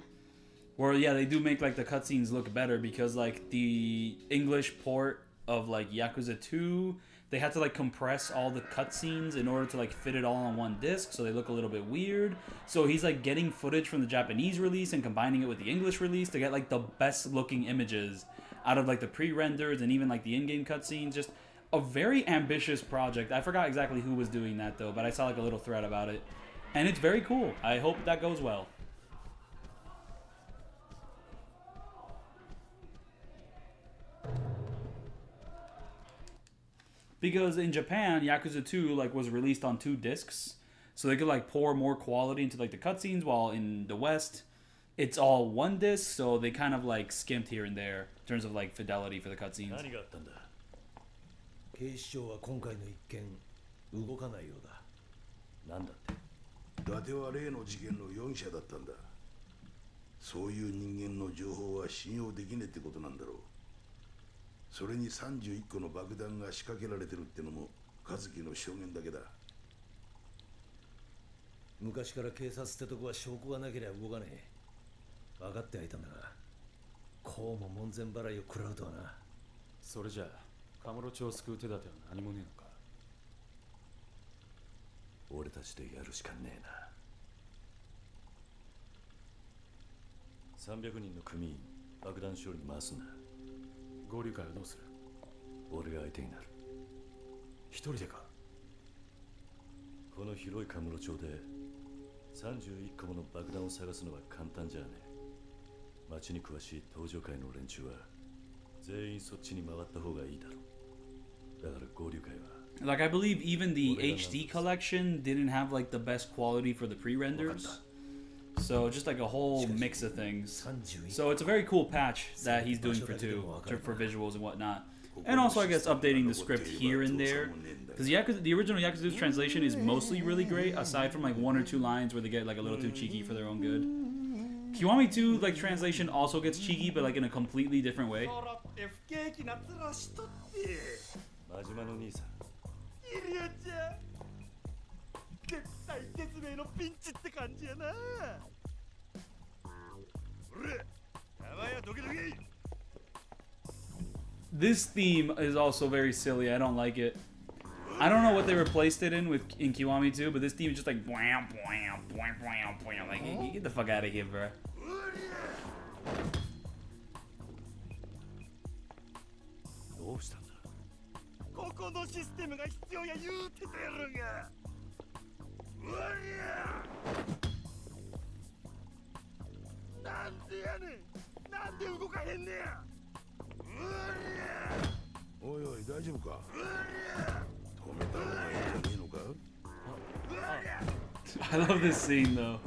Where, yeah, they do make, like, the cutscenes look better because, like, the English port of, like, Yakuza 2, they had to like compress all the cutscenes in order to like fit it all on one disc, so they look a little bit weird. So he's like getting footage from the Japanese release and combining it with the English release to get like the best looking images out of like the pre-renders and even like the in-game cutscenes. Just a very ambitious project. I forgot exactly who was doing that though, but I saw like a little thread about it. And it's very cool. I hope that goes well. Because in Japan, Yakuza 2 like was released on 2 discs, so they could like pour more quality into like the cutscenes, while in the West, it's all 1 disc, so they kind of like skimped here and there in terms of like fidelity for the cutscenes. 警視庁は今回の一件動かないようだ。なんだって？伊達は例の事件の容疑者だったんだ。そういう人間の情報は信用できねえってことなんだろう。それに31個の爆弾が仕掛けられてるってのも和樹の証言だけだ。昔から警察ってとこは証拠がなければ動かねえ。分かってはいたんだが、こうも門前払いを食らうとはな。それじゃあカムロ町を救う手立ては何もねえのか。俺たちでやるしかねえな。300人の組員爆弾処理に回すんだ。合流会はどうする？俺が相手になる。一人でか？この広いカムロ町で31個もの爆弾を探すのは簡単じゃねえ。町に詳しい登場会の連中は全員そっちに回った方がいいだろう。だから合流会は Like, I believe even the HD collection didn't have like the best quality for the pre-renders. So just like a whole mix of things. So it's a very cool patch that he's doing for 2, for visuals and whatnot. And also, I guess, updating the script here and there. Because the original Yakuza 2's translation is mostly really great, aside from like 1 or 2 lines where they get like a little too cheeky for their own good. Kiwami 2 like translation also gets cheeky, but like in a completely different way. イリアちゃん、絶対絶命のピンチって感じやな。おれ、玉やドキドキ。This theme is also very silly. I don't like it. I don't know what they replaced it in Kiwami 2, but this theme is just like blam blam blam blam blam. Like, get the fuck out of here, bro. どうしたんだ？ここのシステムが必要や言うてたやろが。うわりゃ。なんでやねん。なんで動かへんねや。うわりゃ。おいおい、大丈夫か？うわりゃ。止めた方がいいんじゃねえのか？うわりゃ。I love this scene though.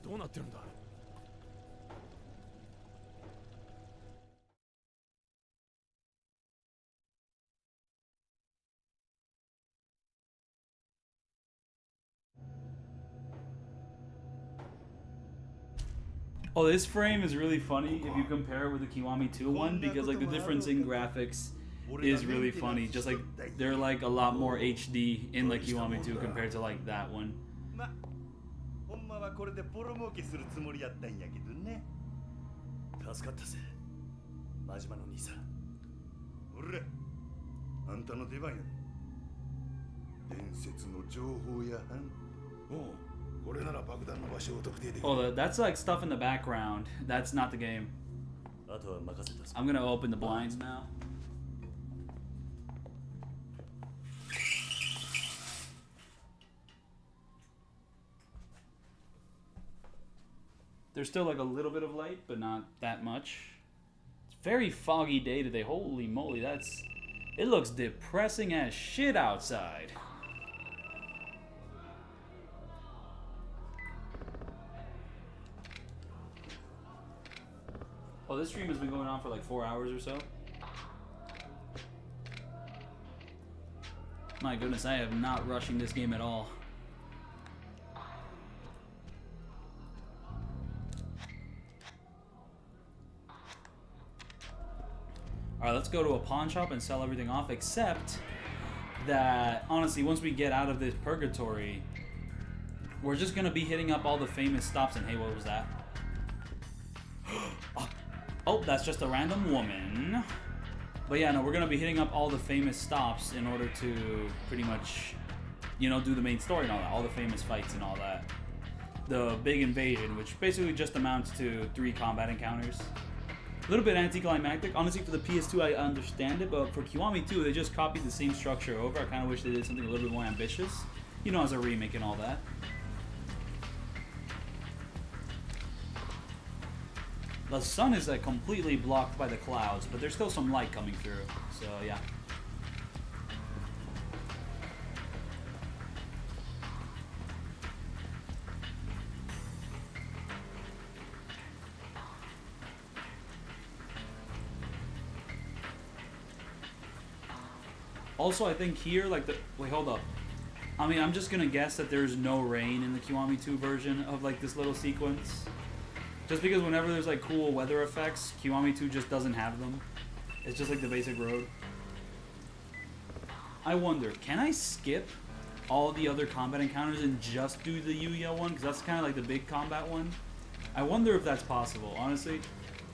どうなってるんだ？Oh, this frame is really funny if you compare it with the Kiwami 2 one, because like the difference in graphics is really funny. Just like they're like a lot more HD in like Kiwami 2 compared to like that one. ほんまはこれでボロ儲けするつもりやったんやけどね。助かったぜ、真島の兄さん。おれ、あんたの出番や。伝説の情報やはん。おう。Oh, that's like stuff in the background. That's not the game. I'm gonna open the blinds now. There's still like a little bit of light, but not that much. It's a very foggy day today. Holy moly, it looks depressing as shit outside. Oh, this stream has been going on for like 4 hours or so. My goodness, I am not rushing this game at all. Alright, let's go to a pawn shop and sell everything off, except that, honestly, once we get out of this purgatory, we're just gonna be hitting up all the famous stops. And hey, what was that? Oh, that's just a random woman. But yeah, no, we're gonna be hitting up all the famous stops in order to pretty much, you know, do the main story and all that, all the famous fights and all that. The big invasion, which basically just amounts to 3 combat encounters. A little bit anticlimactic. Honestly, for the PS2, I understand it, but for Kiwami 2, they just copied the same structure over. I kind of wish they did something a little bit more ambitious, you know, as a remake and all that. The sun is like completely blocked by the clouds, but there's still some light coming through, so yeah. Also, I think here, like the... Wait, hold up. I mean, I'm just gonna guess that there's no rain in the Kiwami 2 version of, like, this little sequence. Just because whenever there's, like, cool weather effects, Kiwami 2 just doesn't have them. It's just, like, the basic road. I wonder, can I skip all the other combat encounters and just do the Yuya one? Because that's kind of, like, the big combat one. I wonder if that's possible, honestly.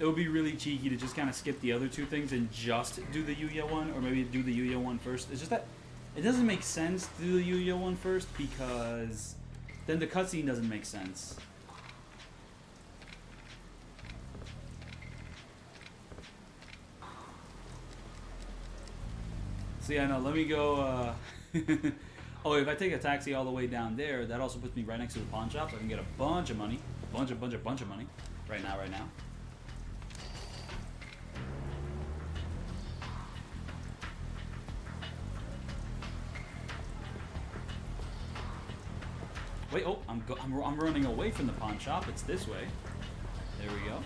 It would be really cheeky to just kind of skip the other 2 things and just do the Yuya one, or maybe do the Yuya one first. It's just that it doesn't make sense to do the Yuya one first because then the cutscene doesn't make sense. So yeah, no, let me go, oh, if I take a taxi all the way down there, that also puts me right next to the pawn shop, so I can get a bunch of money. Bunch of money. Right now. Wait, oh, I'm running away from the pawn shop. It's this way. There we go.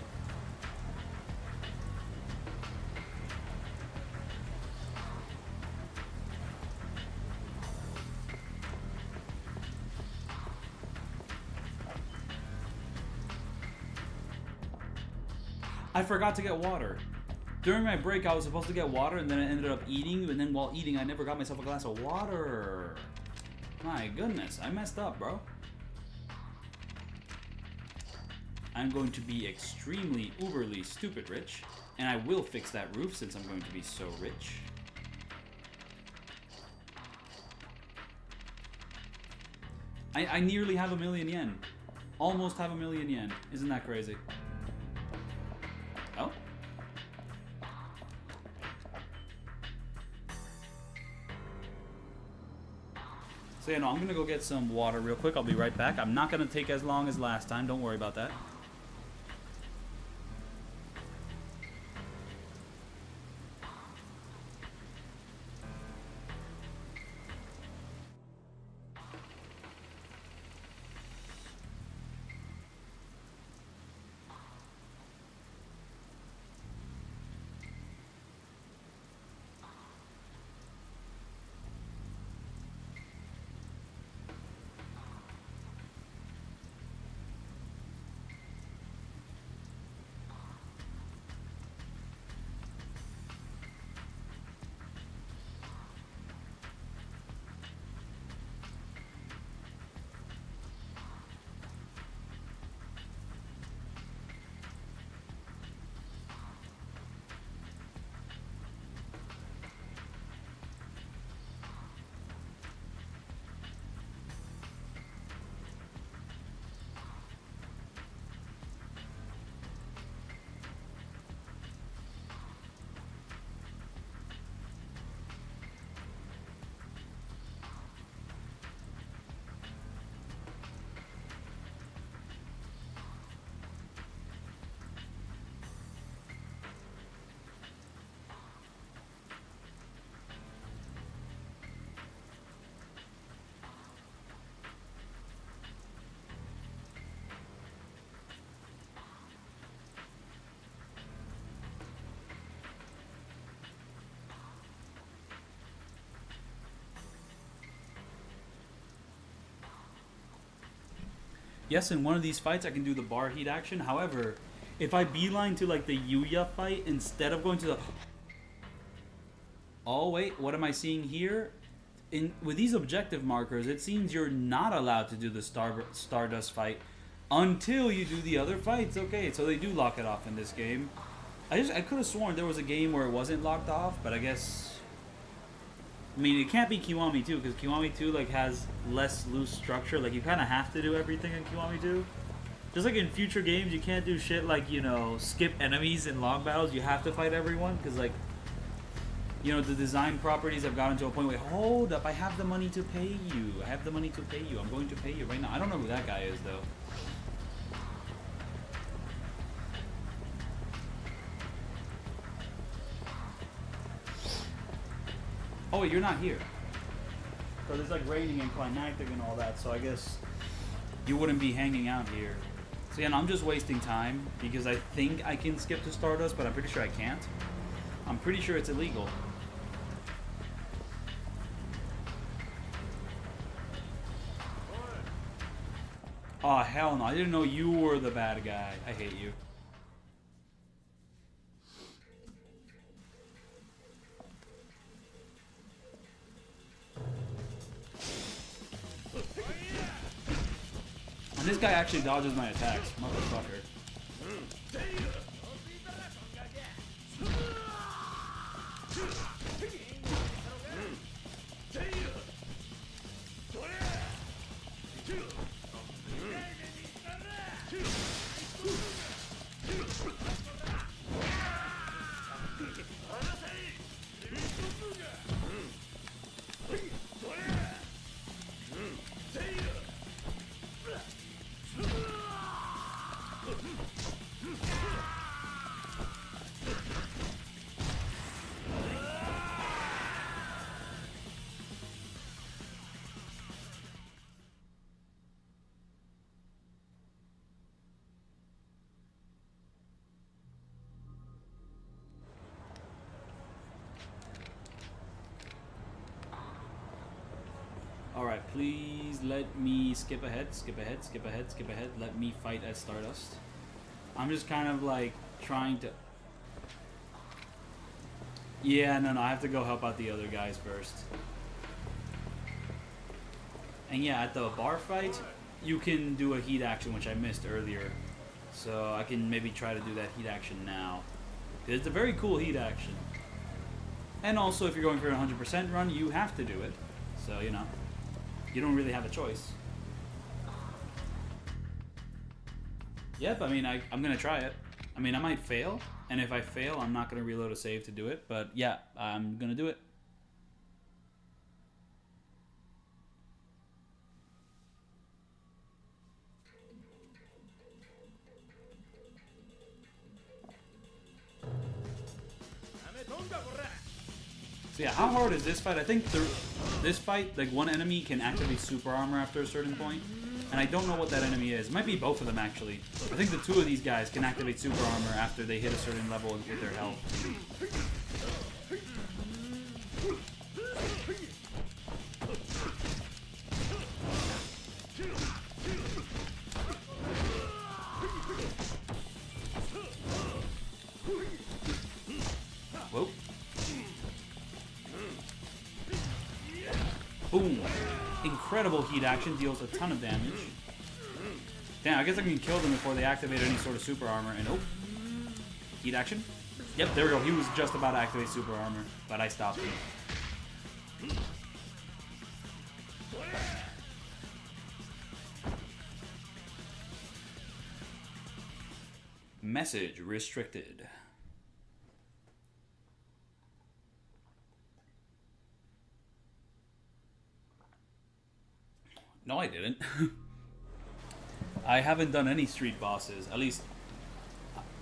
I forgot to get water. During my break, I was supposed to get water, and then I ended up eating, and then while eating, I never got myself a glass of water. My goodness, I messed up, bro. I'm going to be extremely, uberly stupid rich, and I will fix that roof since I'm going to be so rich. I nearly have 1,000,000 yen. Almost have 1,000,000 yen. Isn't that crazy? Oh? So yeah, no, I'm gonna go get some water real quick. I'll be right back. I'm not gonna take as long as last time. Don't worry about that. Yes, in one of these fights I can do the bar heat action. However, if I beeline to like the Yuya fight instead of going to the... Oh wait, what am I seeing here? With these objective markers, it seems you're not allowed to do the Stardust fight until you do the other fights. Okay, so they do lock it off in this game. I could have sworn there was a game where it wasn't locked off, but I guess, I mean, it can't be Kiwami 2 because Kiwami 2 like has less loose structure. Like you kind of have to do everything in Kiwami 2. Just like in future games, you can't do shit like, you know, skip enemies in long battles. You have to fight everyone because, like, you know, the design properties have gotten to a point where, hold up, I have the money to pay you. I have the money to pay you. I'm going to pay you right now. I don't know who that guy is, though. Oh, wait, you're not here. So it's like raining and climactic and all that, so I guess you wouldn't be hanging out here. So yeah, no, I'm just wasting time because I think I can skip to Stardust, but I'm pretty sure I can't. I'm pretty sure it's illegal. Oh, hell no. I didn't know you were the bad guy. I hate you. And this guy actually dodges my attacks. Motherfucker. Alright, please let me skip ahead, skip ahead, skip ahead, skip ahead. Let me fight as Stardust. I'm just kind of like trying to... Yeah, no, I have to go help out the other guys first. And yeah, at the bar fight, you can do a heat action, which I missed earlier. So I can maybe try to do that heat action now. It's a very cool heat action. And also, if you're going for a 100% run, you have to do it. So, you know. You don't really have a choice. Yep, I mean, I'm gonna try it. I mean, I might fail, and if I fail, I'm not gonna reload a save to do it, but yeah, I'm gonna do it. So yeah, how hard is this fight? I think this fight, like one enemy can activate super armor after a certain point, and I don't know what that enemy is. It might be both of them actually. I think the two of these guys can activate super armor after they hit a certain level with their health. Whoa. Boom. Incredible heat action, deals a ton of damage. Damn, I guess I can kill them before they activate any sort of super armor. And oh, heat action. Yep, there we go. He was just about to activate super armor, but I stopped him. Message restricted. No, I didn't. I haven't done any street bosses. At least,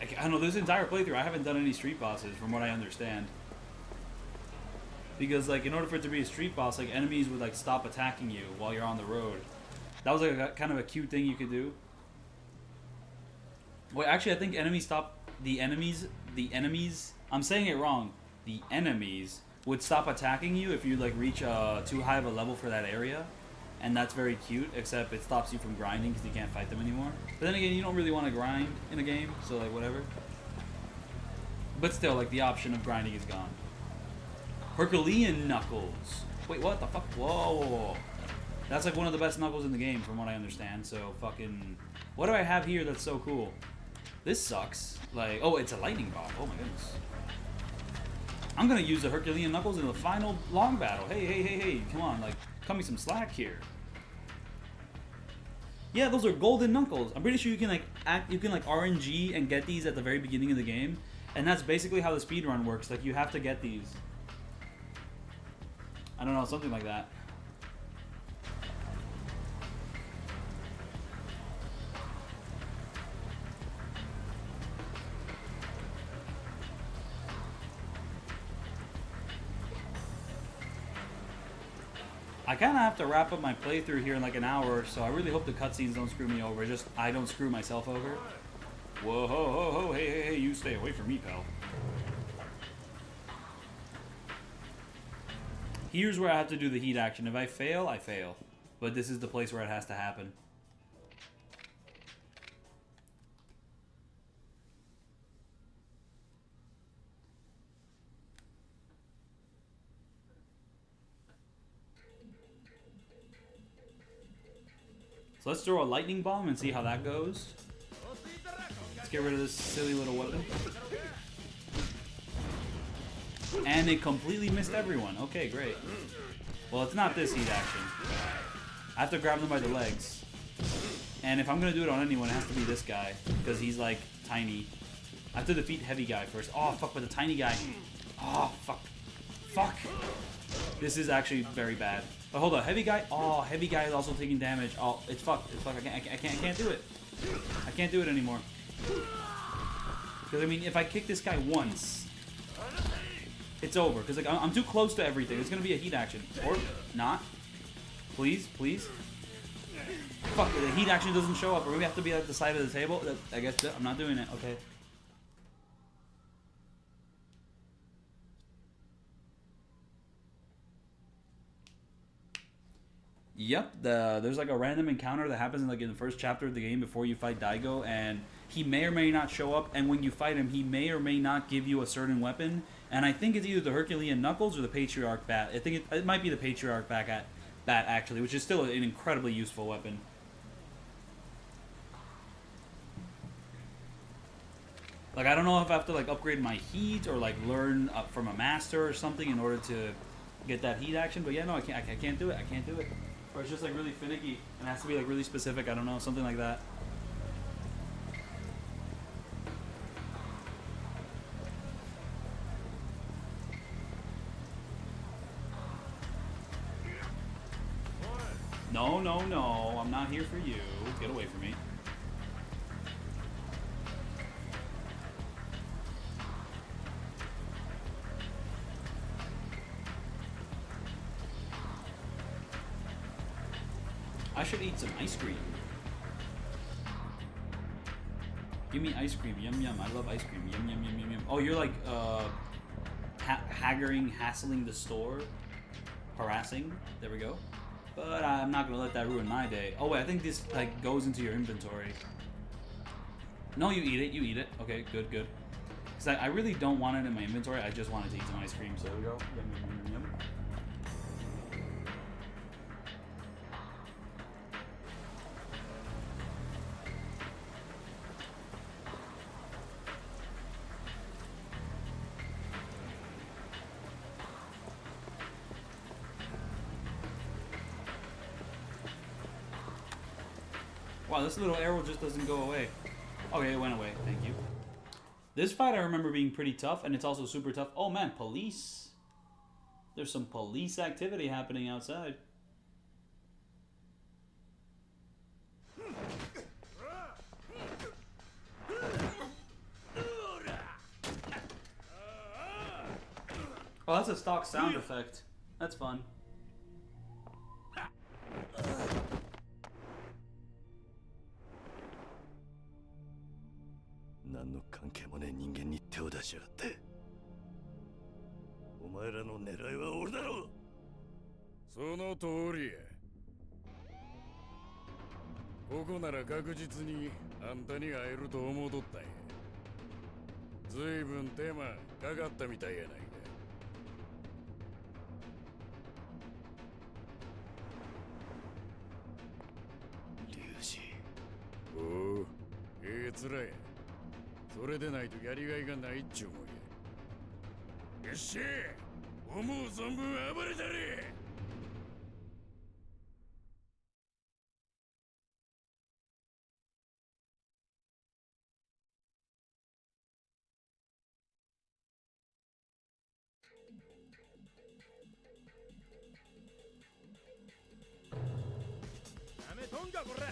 I don't know, this entire playthrough, I haven't done any street bosses, from what I understand. Because, like, in order for it to be a street boss, like, enemies would, like, stop attacking you while you're on the road. That was, like, a kind of a cute thing you could do. Wait, actually, I think enemies stop... The enemies... I'm saying it wrong. The enemies would stop attacking you if you, like, reach too high of a level for that area. And that's very cute, except it stops you from grinding because you can't fight them anymore. But then again, you don't really want to grind in a game, so like whatever. But still, like the option of grinding is gone. Herculean Knuckles. Wait, what the fuck? Whoa. That's like one of the best Knuckles in the game, from what I understand. So fucking... What do I have here that's so cool? This sucks. Like, oh, it's a lightning bomb. Oh my goodness. I'm gonna use the Herculean Knuckles in the final long battle. Hey, come on, like, cut me some slack here. Yeah, those are golden Knuckles. I'm pretty sure you can like RNG and get these at the very beginning of the game, and that's basically how the speedrun works. Like, you have to get these. I don't know, something like that. I kind of have to wrap up my playthrough here in like an hour, so I really hope the cutscenes don't screw me over. Just I don't screw myself over. Whoa, ho, ho, ho, hey, you stay away from me, pal. Here's where I have to do the heat action. If I fail, I fail. But this is the place where it has to happen. So let's throw a lightning bomb and see how that goes. Let's get rid of this silly little weapon. And it completely missed everyone. Okay, great. Well, it's not this heat action. I have to grab them by the legs. And if I'm going to do it on anyone, it has to be this guy. Because he's, like, tiny. I have to defeat heavy guy first. Oh, fuck, with the tiny guy. Oh, fuck. Fuck. This is actually very bad. But hold on, heavy guy. Oh, heavy guy is also taking damage. Oh, it's fucked. It's fucked. I can't do it. I can't do it anymore. Because I mean, if I kick this guy once, it's over. Because like I'm too close to everything. It's gonna be a heat action or not. Please, please. Fuck, the heat action doesn't show up, or maybe I have to be at the side of the table. I guess I'm not doing it. Okay. Yep, there's like a random encounter that happens in the first chapter of the game before you fight Daigo, and he may or may not show up, and when you fight him, he may or may not give you a certain weapon, and I think it's either the Herculean Knuckles or the Patriarch Bat. I think it might be the Patriarch Bat actually, which is still an incredibly useful weapon. Like, I don't know if I have to like upgrade my heat or like learn from a master or something in order to get that heat action, but yeah, no, I can't do it. I can't do it. Or it's just like really finicky and it has to be like really specific. I don't know, something like that. No, no, no. I'm not here for you. Get away from me. I should eat some ice cream. Give me ice cream. Yum, yum. I love ice cream. Yum, yum, yum, yum, yum. Oh, you're like, hassling the store? Harassing? There we go. But I'm not gonna let that ruin my day. Oh, wait, I think this, like, goes into your inventory. No, you eat it. You eat it. Okay, good, good. Because I really don't want it in my inventory. I just wanted to eat some ice cream. So there we go. Yum, yum, yum, yum. Wow, this little arrow just doesn't go away. Okay, it went away. Thank you. This fight I remember being pretty tough, and it's also super tough. Oh man, police. There's some police activity happening outside. Oh, that's a stock sound effect. That's fun. つらや。それでないとやりがいがないっちゅうもんや。よっしゃ、思う存分暴れたれ。やめとんかこら。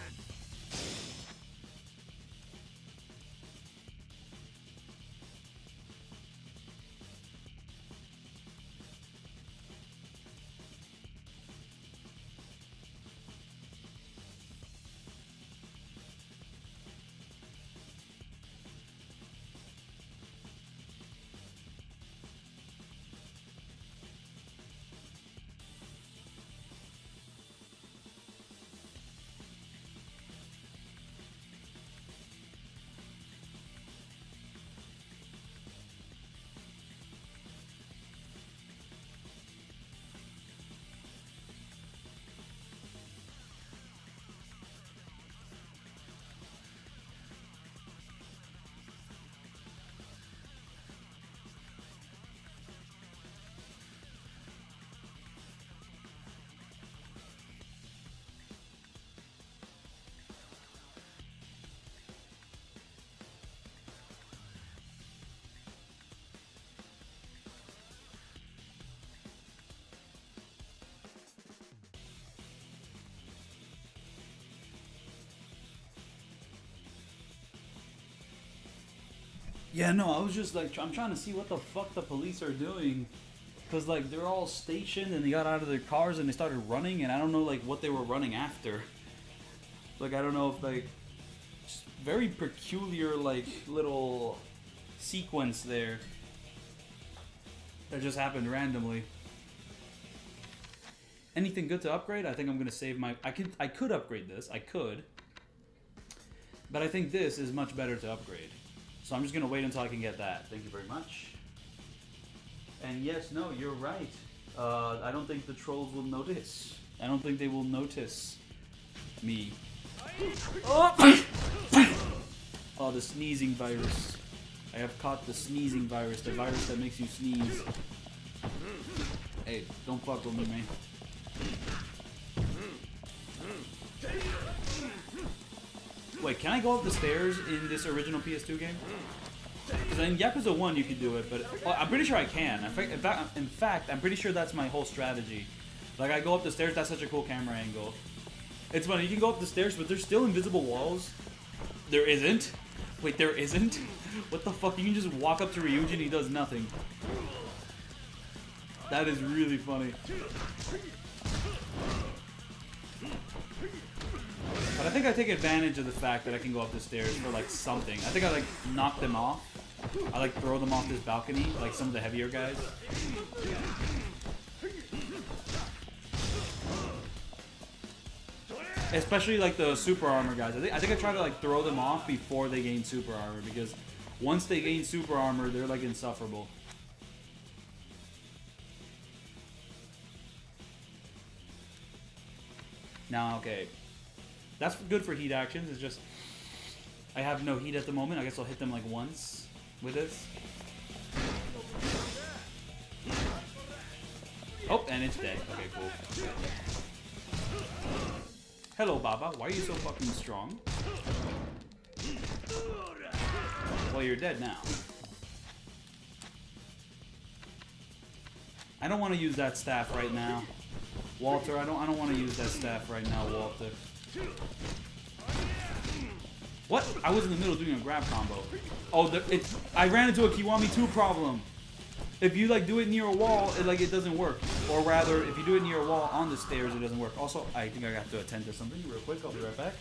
Yeah, no, I was just like, I'm trying to see what the fuck the police are doing. Because, like, they're all stationed and they got out of their cars and they started running, and I don't know, like, what they were running after. Like, I don't know if, like, just very peculiar, like, little sequence there that just happened randomly. Anything good to upgrade? I think I'm gonna save my. I could upgrade this. I could, but I think this is much better to upgrade. So I'm just gonna wait until I can get that. Thank you very much. And yes, no, you're right. I don't think the trolls will notice. I don't think they will notice me. Oh, oh, the sneezing virus. I have caught the sneezing virus, the virus that makes you sneeze. Hey, don't fuck with me, man. Wait, can I go up the stairs in this original PS2 game? Because in Yakuza 1 you could do it, but well, I'm pretty sure I can. In fact, I'm pretty sure that's my whole strategy. Like, I go up the stairs, that's such a cool camera angle. It's funny, you can go up the stairs, but there's still invisible walls. There isn't? Wait, there isn't? What the fuck? You can just walk up to Ryuji and he does nothing. That is really funny. But I think I take advantage of the fact that I can go up the stairs for like something. I think I like knock them off. I like throw them off this balcony, like some of the heavier guys. Especially like the super armor guys. I think I try to like throw them off before they gain super armor, because once they gain super armor, they're like insufferable. Now, okay. That's good for heat actions. It's just I have no heat at the moment. I guess I'll hit them like once with this. Oh, and it's dead. Okay, cool. Hello, Baba. Why are you so fucking strong? Well, you're dead now. I don't want to use that staff right now. Walter, I don't want to use that staff right now, Walter. What? I was in the middle doing a grab combo. Oh, I ran into a Kiwami 2 problem. If you like do it near a wall, it doesn't work. Or rather, if you do it near a wall on the stairs, it doesn't work. Also, I think I have to attend to something real quick. I'll be right back.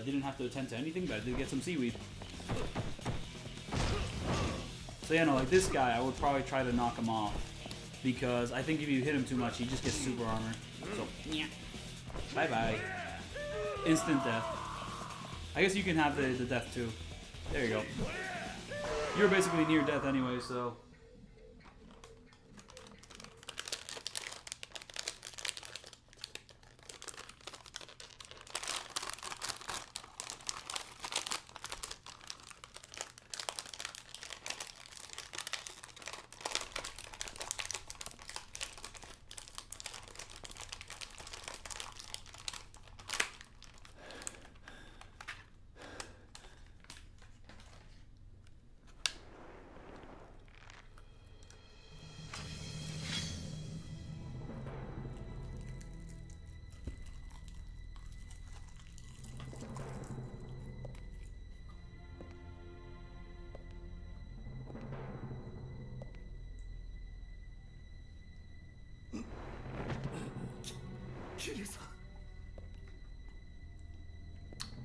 Didn't have to attend to anything, but I did get some seaweed. So yeah, no, like this guy, I would probably try to knock him off. Because I think if you hit him too much, he just gets super armor. So, yeah. Bye-bye. Instant death. I guess you can have the death too. There you go. You're basically near death anyway, so...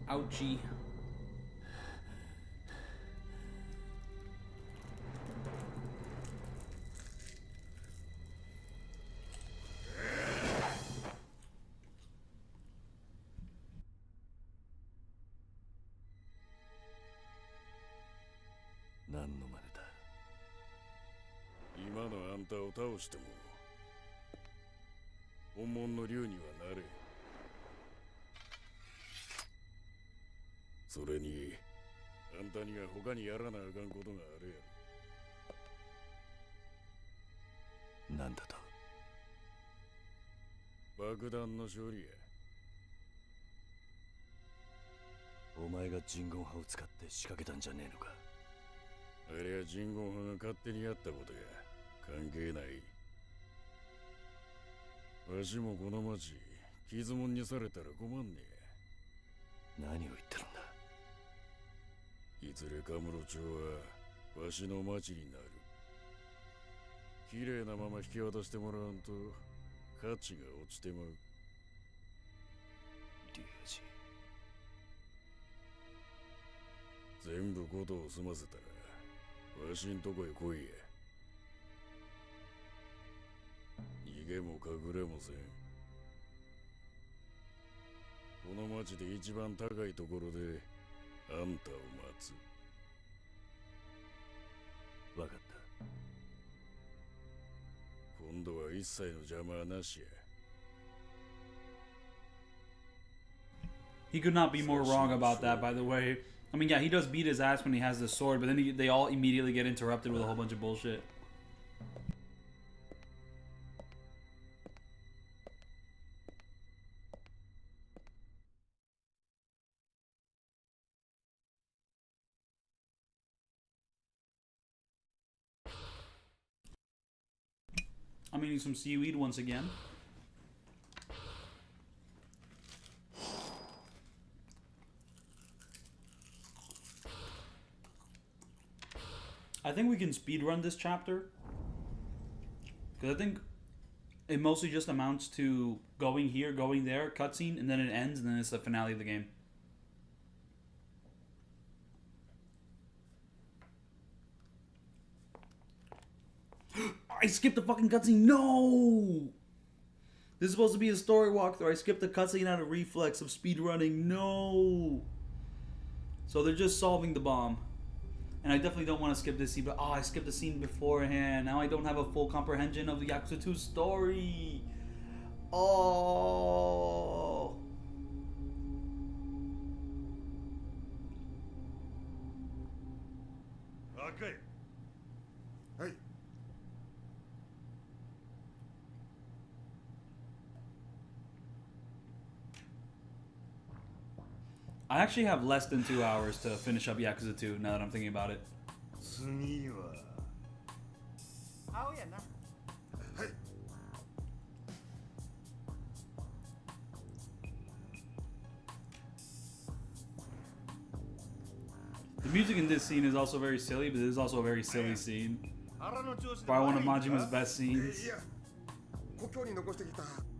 Ouchie.何の真似だ。今のあんたを倒しても本物の竜にはなれん。それにあんたには他にやらなあかんことがあるやろ。なんだと。爆弾の処理や。お前が人言派を使って仕掛けたんじゃねえのか。あれは人言派が勝手にやったことや。関係ない。わしもこの町傷もんにされたら困んねえ。何を言ってるんだ。いずれカムロ町はわしの町になる。綺麗なまま引き渡してもらわんと価値が落ちてまう。龍二。全部ことを済ませたらわしんとこへ来いや。逃げも隠れもせん。この町で一番高いところであんたを待つ。わかった。今度は一切の邪魔はなしや。He could not be more wrong about that, by the way. I mean, yeah, he does beat his ass when he has the sword, but then they all immediately get interrupted with a whole bunch of bullshit. I'm eating some seaweed once again. I think we can speedrun this chapter. Because I think it mostly just amounts to going here, going there, cutscene, and then it ends, and then it's the finale of the game. I skipped the fucking cutscene. No! This is supposed to be a story walkthrough. I skipped the cutscene out of reflex of speedrunning. No! So they're just solving the bomb. And I definitely don't want to skip this scene, but I skipped the scene beforehand. Now I don't have a full comprehension of the Yakuza 2 story. Oh. Okay. Hey. I actually have less than 2 hours to finish up Yakuza 2 now that I'm thinking about it. The music in this scene is also very silly, but it is also a very silly scene. Probably one of Majima's best scenes.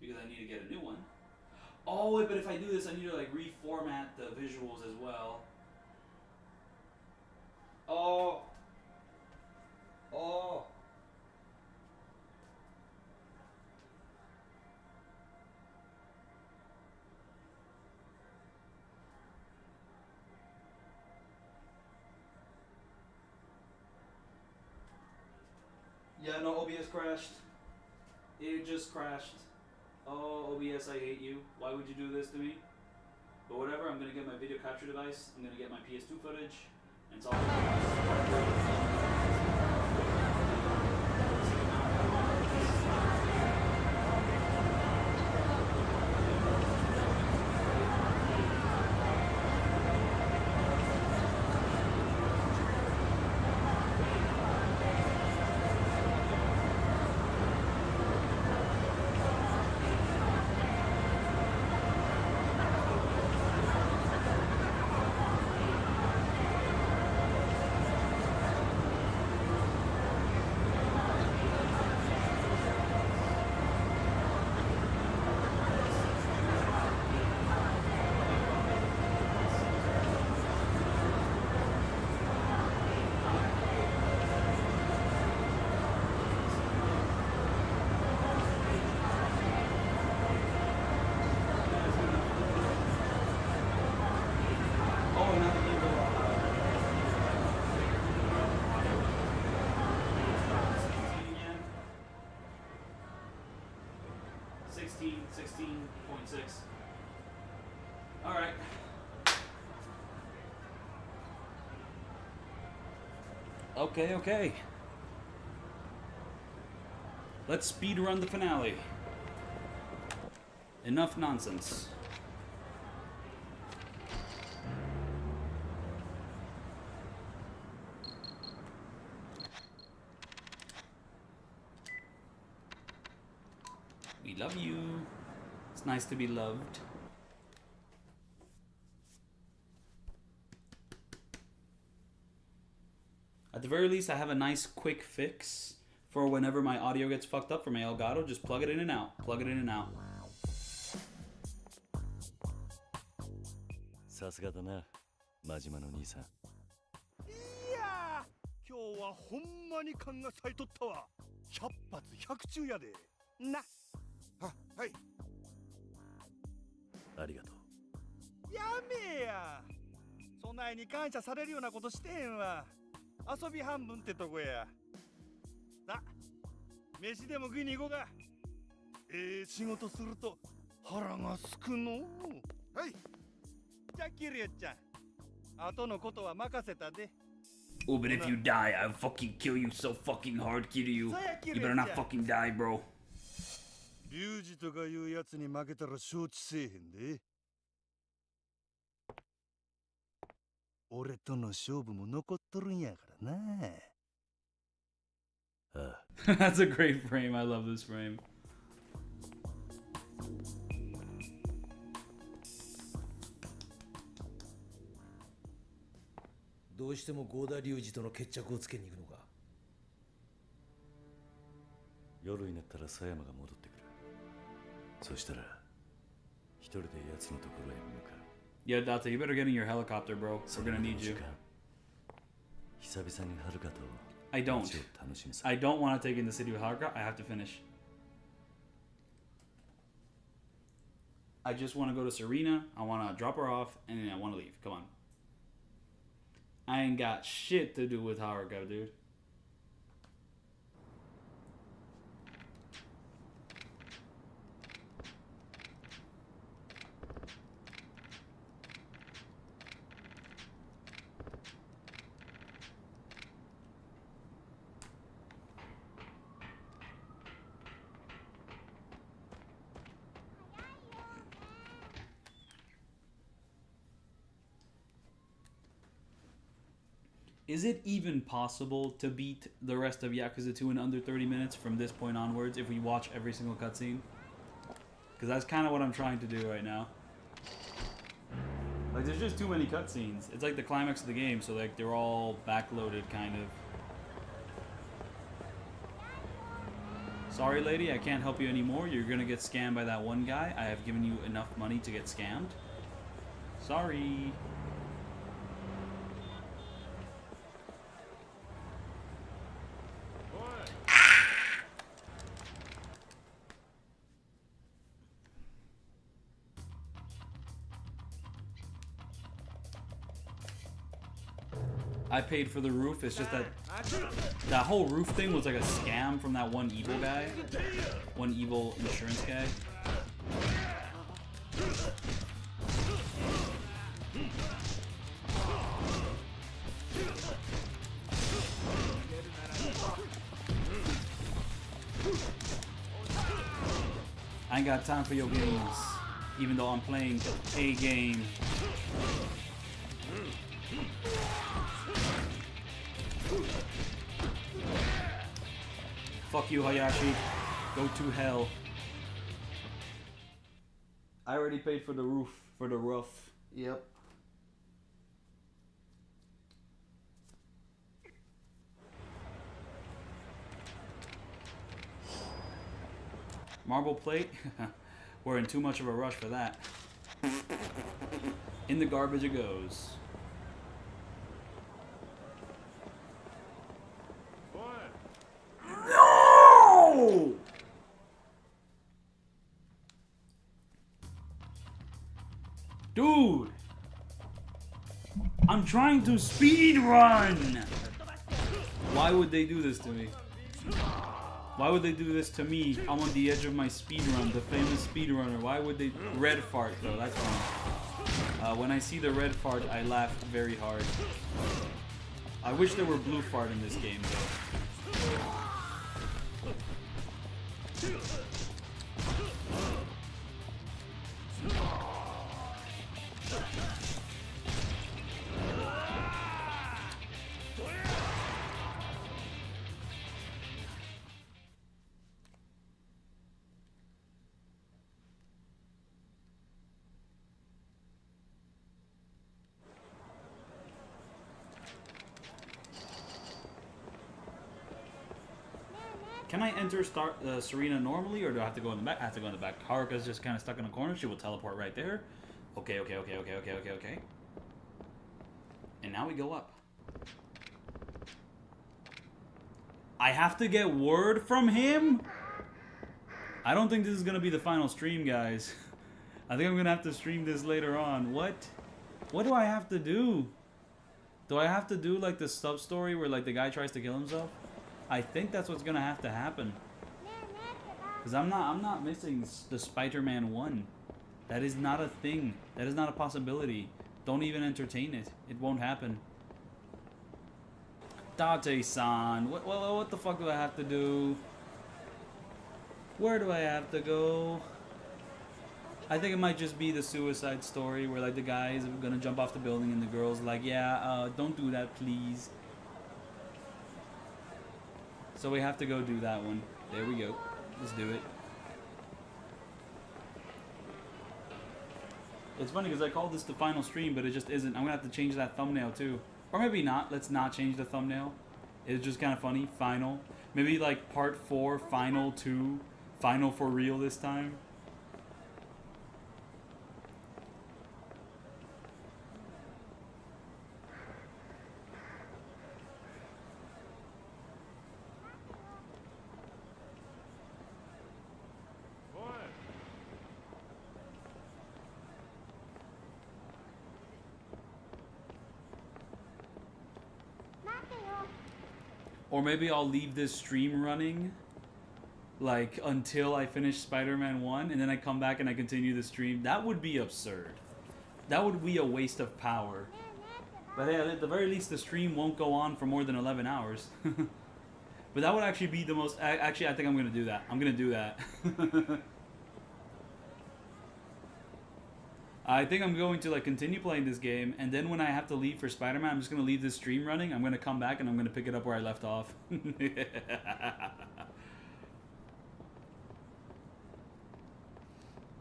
because I need to get a new one. Oh, wait, but if I do this, I need to like reformat the visuals as well. Oh. Oh. Yeah, no, OBS crashed. It just crashed. Oh, OBS, I hate you. Why would you do this to me? But whatever, I'm gonna get my video capture device. I'm gonna get my PS2 footage. And it's all. Alright. Okay. Let's speed run the finale. Enough nonsense. We love you. It's nice to be loved. At the very least, I have a nice quick fix for whenever my audio gets fucked up for my Elgato. Just plug it in and out. Plug it in and out. さすがだな、真島の兄さん。いやー、今日はほんまに勘が咲いとったわ。100発100中やで。な。はい。ありがとう。やめや。そないに感謝されるようなことしてへんわ。遊び半分ってとこや。さ、飯でも食いに行こうか。仕事すると腹がすくの。はい。じゃあキリエちゃん。後のことは任せたで。Oh, but if you die, I'll fucking kill you so fucking hard, Kiryu. You better not fucking die, bro. リュウジとかいうやつに負けたら承知せえへんで。俺との勝負も残っとるんやからな。That's a great frame. I love this frame. どうしても合田隆二との決着をつけに行くのか。夜になったら狭山が戻ってくる。そしたら一人で奴のところへ向かう。Yeah, Data, you better get in your helicopter, bro. We're gonna need you. 久々にはるかと I don't want to take in the city of Haruka. I have to finish. I just want to go to Serena. I want to drop her off, and then I want to leave. Come on. I ain't got shit to do with Haruka, dude. Is it even possible to beat the rest of Yakuza 2 in under 30 minutes from this point onwards if we watch every single cutscene? Because that's kind of what I'm trying to do right now. Like, there's just too many cutscenes. It's like the climax of the game, so like they're all backloaded, kind of. Sorry, lady, I can't help you anymore. You're gonna get scammed by that one guy. I have given you enough money to get scammed. Sorry. I paid for the roof. It's just that that whole roof thing was like a scam from that one evil guy, one evil insurance guy. I ain't got time for your games, even though I'm playing a game. Fuck you, Hayashi. Go to hell. I already paid for the roof, for the roof. Yep. Marble plate? We're in too much of a rush for that. In the garbage it goes. No! Dude! I'm trying to speed run! Why would they do this to me? Why would they do this to me? I'm on the edge of my speed run, the famous speedrunner. Why would they... Red fart, though. That's funny. When I see the red fart, I laugh very hard. I wish there were blue fart in this game, though. Can I enter Serena normally, or do I have to go in the back? I have to go in the back. Haruka's just kind of stuck in a corner. She will teleport right there. Okay. And now we go up. I have to get word from him? I don't think this is going to be the final stream, guys. I think I'm going to have to stream this later on. What? What do I have to do? Do I have to do like the sub-story where like the guy tries to kill himself? I think that's what's gonna have to happen. Cause I'm not missing the Spider-Man 1. That is not a thing. That is not a possibility. Don't even entertain it. It won't happen. Date-san, what the fuck do I have to do? Where do I have to go? I think it might just be the suicide story where like the guy is gonna jump off the building and the girl's like, yeah, don't do that, please. So we have to go do that one. There we go. Let's do it. It's funny because I called this the final stream, but it just isn't. I'm going to have to change that thumbnail too. Or maybe not. Let's not change the thumbnail. It's just kind of funny. Final. Maybe like part 4, final 2, final for real this time. Or maybe I'll leave this stream running, like, until I finish Spider-Man 1, and then I come back and I continue the stream. That would be absurd. That would be a waste of power. But yeah, at the very least, the stream won't go on for more than 11 hours. But that would actually be the most... Actually, I think I'm going to do that. I'm going to do that. I think I'm going to like continue playing this game, and then when I have to leave for Spider-Man, I'm just going to leave this stream running. I'm going to come back and I'm going to pick it up where I left off.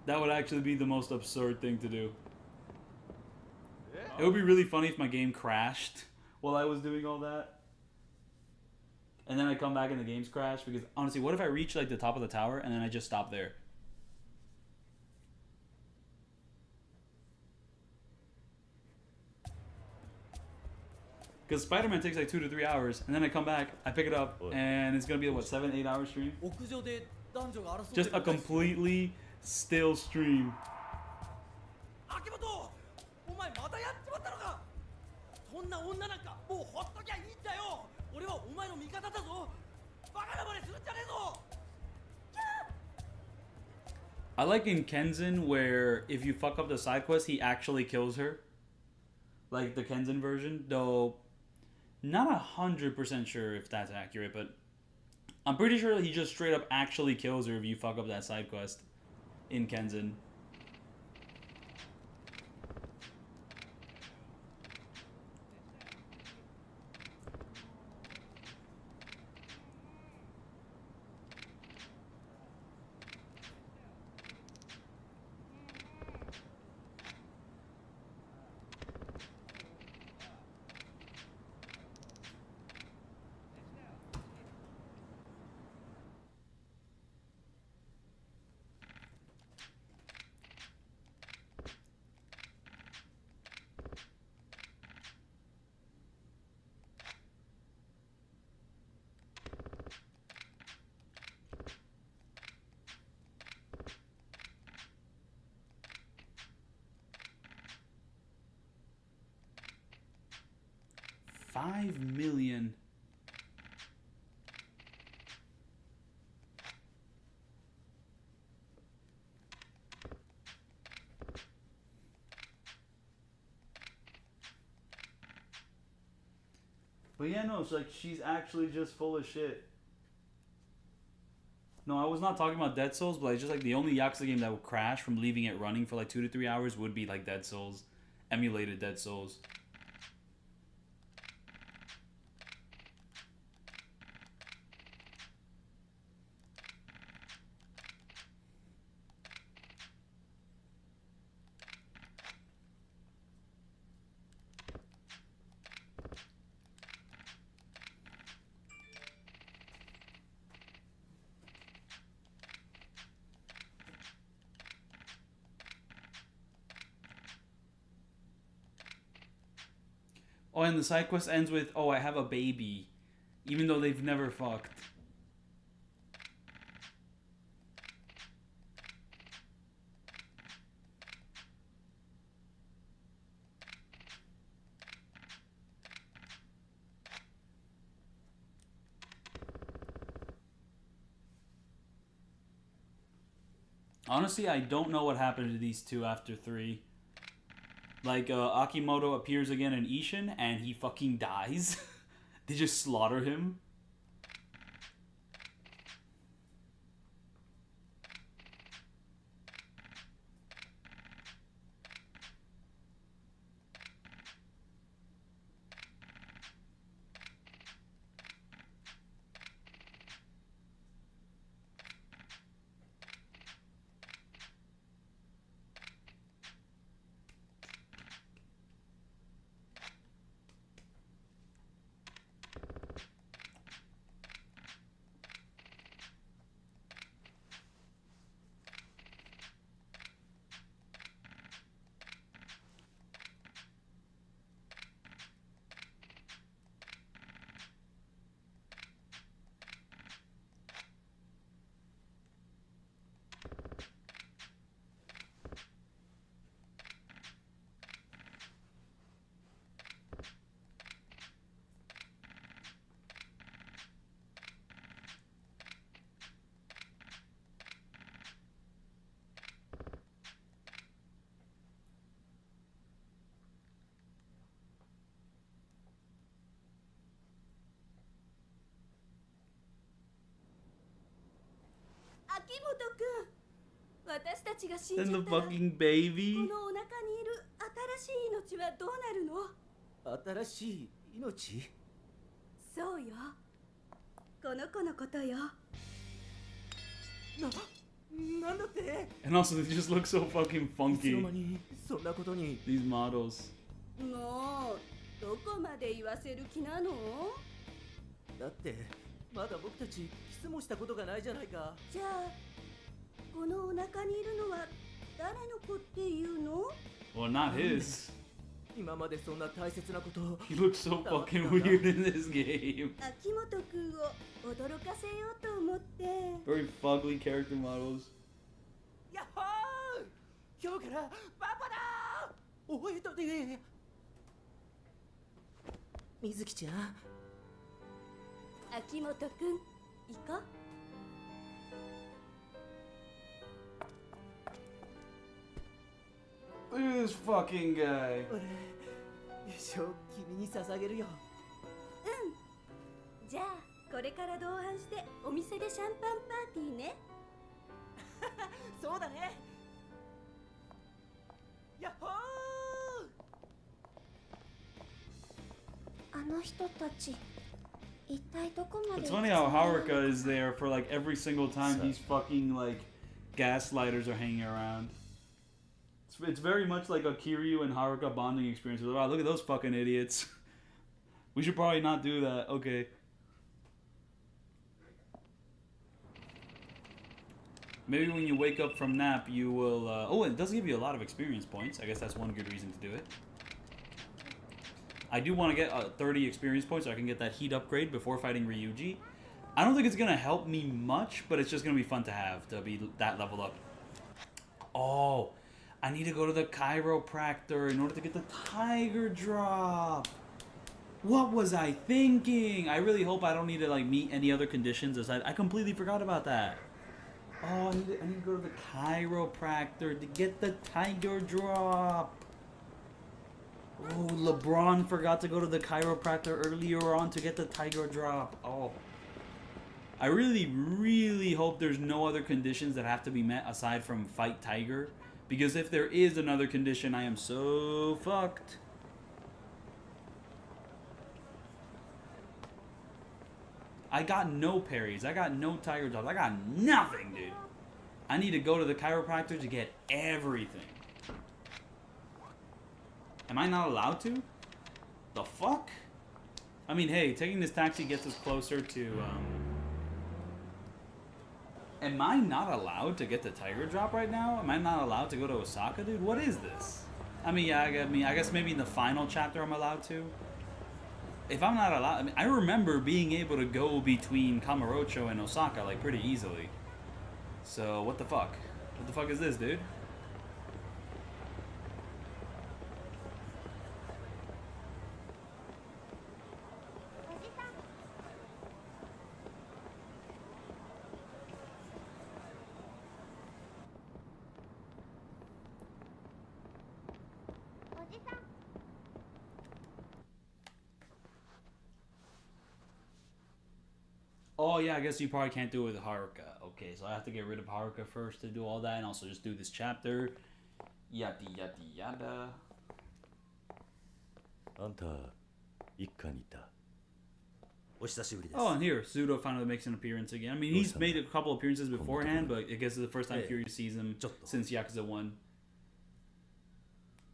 That would actually be the most absurd thing to do. It would be really funny if my game crashed while I was doing all that. and then I come back and the games crash. Because honestly, what if I reach like the top of the tower and then I just stop there? Because Spider-Man takes like 2 to 3 hours, and then I come back, I pick it up, and it's gonna be a, what, 7-8 hour stream? Just a completely still stream. I like in Kenzin where if you fuck up the side quest, he actually kills her. Like the Kenzin version, though not 100% sure if that's accurate, but I'm pretty sure he just straight up actually kills her if you fuck up that side quest in Kenzin. $5 million. But yeah, no, it's like she's actually just full of shit. No, I was not talking about Dead Souls, but it's just like the only Yakuza game that would crash from leaving it running for like 2 to 3 hours would be like Dead Souls, emulated Dead Souls. Oh, and the side quest ends with, oh, I have a baby. Even though they've never fucked. Honestly, I don't know what happened to these two after 3. Like, Akimoto appears again in Ishin, and he fucking dies. They just slaughter him. And the fucking baby. このお腹にいる新しい命はどうなるの？新しい命？そうよ。この子のことよ。なんだって？ And also, they just look so fucking funky. そんなことに。 These models. もうどこまで言わせる気なの？だってまだ僕たちキスもしたことがないじゃないか。じゃあこのお腹にいるのは誰の子っていうの？ Well, not his. 今までそんな大切なこと。 He looks so fucking weird in this game. 秋元くんを驚かせようと思って。 Very fugly character models. やっほー、今日からパパだー。おいとで水木ちゃん、秋元くん行こう。Look at this fucking guy. 俺一生君に捧げるよ。じゃあこれから同伴してお店でシャンパンパーティーね。そうだね。やっほー。あの人たち一体どこまで。 It's funny how Haruka is there for like every single time these fucking like gaslighters are hanging around. It's very much like a Kiryu and Haruka bonding experience. Wow, look at those fucking idiots. We should probably not do that. Okay. Maybe when you wake up from nap, you will... oh, it does give you a lot of experience points. I guess that's one good reason to do it. I do want to get 30 experience points so I can get that heat upgrade before fighting Ryuji. I don't think it's going to help me much, but it's just going to be fun to have to be that leveled up. Oh, I need to go to the chiropractor in order to get the tiger drop. What was I thinking? I really hope I don't need to like meet any other conditions aside. I completely forgot about that. Oh, I need to go to the chiropractor to get the tiger drop. Oh, LeBron forgot to go to the chiropractor earlier on to get the tiger drop. Oh. I really, really hope there's no other conditions that have to be met aside from fight tiger. Because if there is another condition, I am so fucked. I got no parries. I got no tiger drops. I got nothing, dude. I need to go to the chiropractor to get everything. Am I not allowed to? The fuck? I mean, hey, taking this taxi gets us closer to, Am I not allowed to get the tiger drop right now? Am I not allowed to go to Osaka, dude? What is this? I mean, yeah, I guess maybe in the final chapter I'm allowed to. If I'm not allowed, I mean, I remember being able to go between Kamurocho and Osaka, like, pretty easily. So, what the fuck? What the fuck is this, dude? Oh yeah, I guess you probably can't do it with Haruka. Okay, so I have to get rid of Haruka first to do all that, and also just do this chapter. Yada yada yada. あんた一家にいた。お久しぶりです。 Oh, and here, Sudo finally makes an appearance again. I mean, he's made a couple appearances beforehand, but I guess it's the first time Kiryu sees him since Yakuza 1.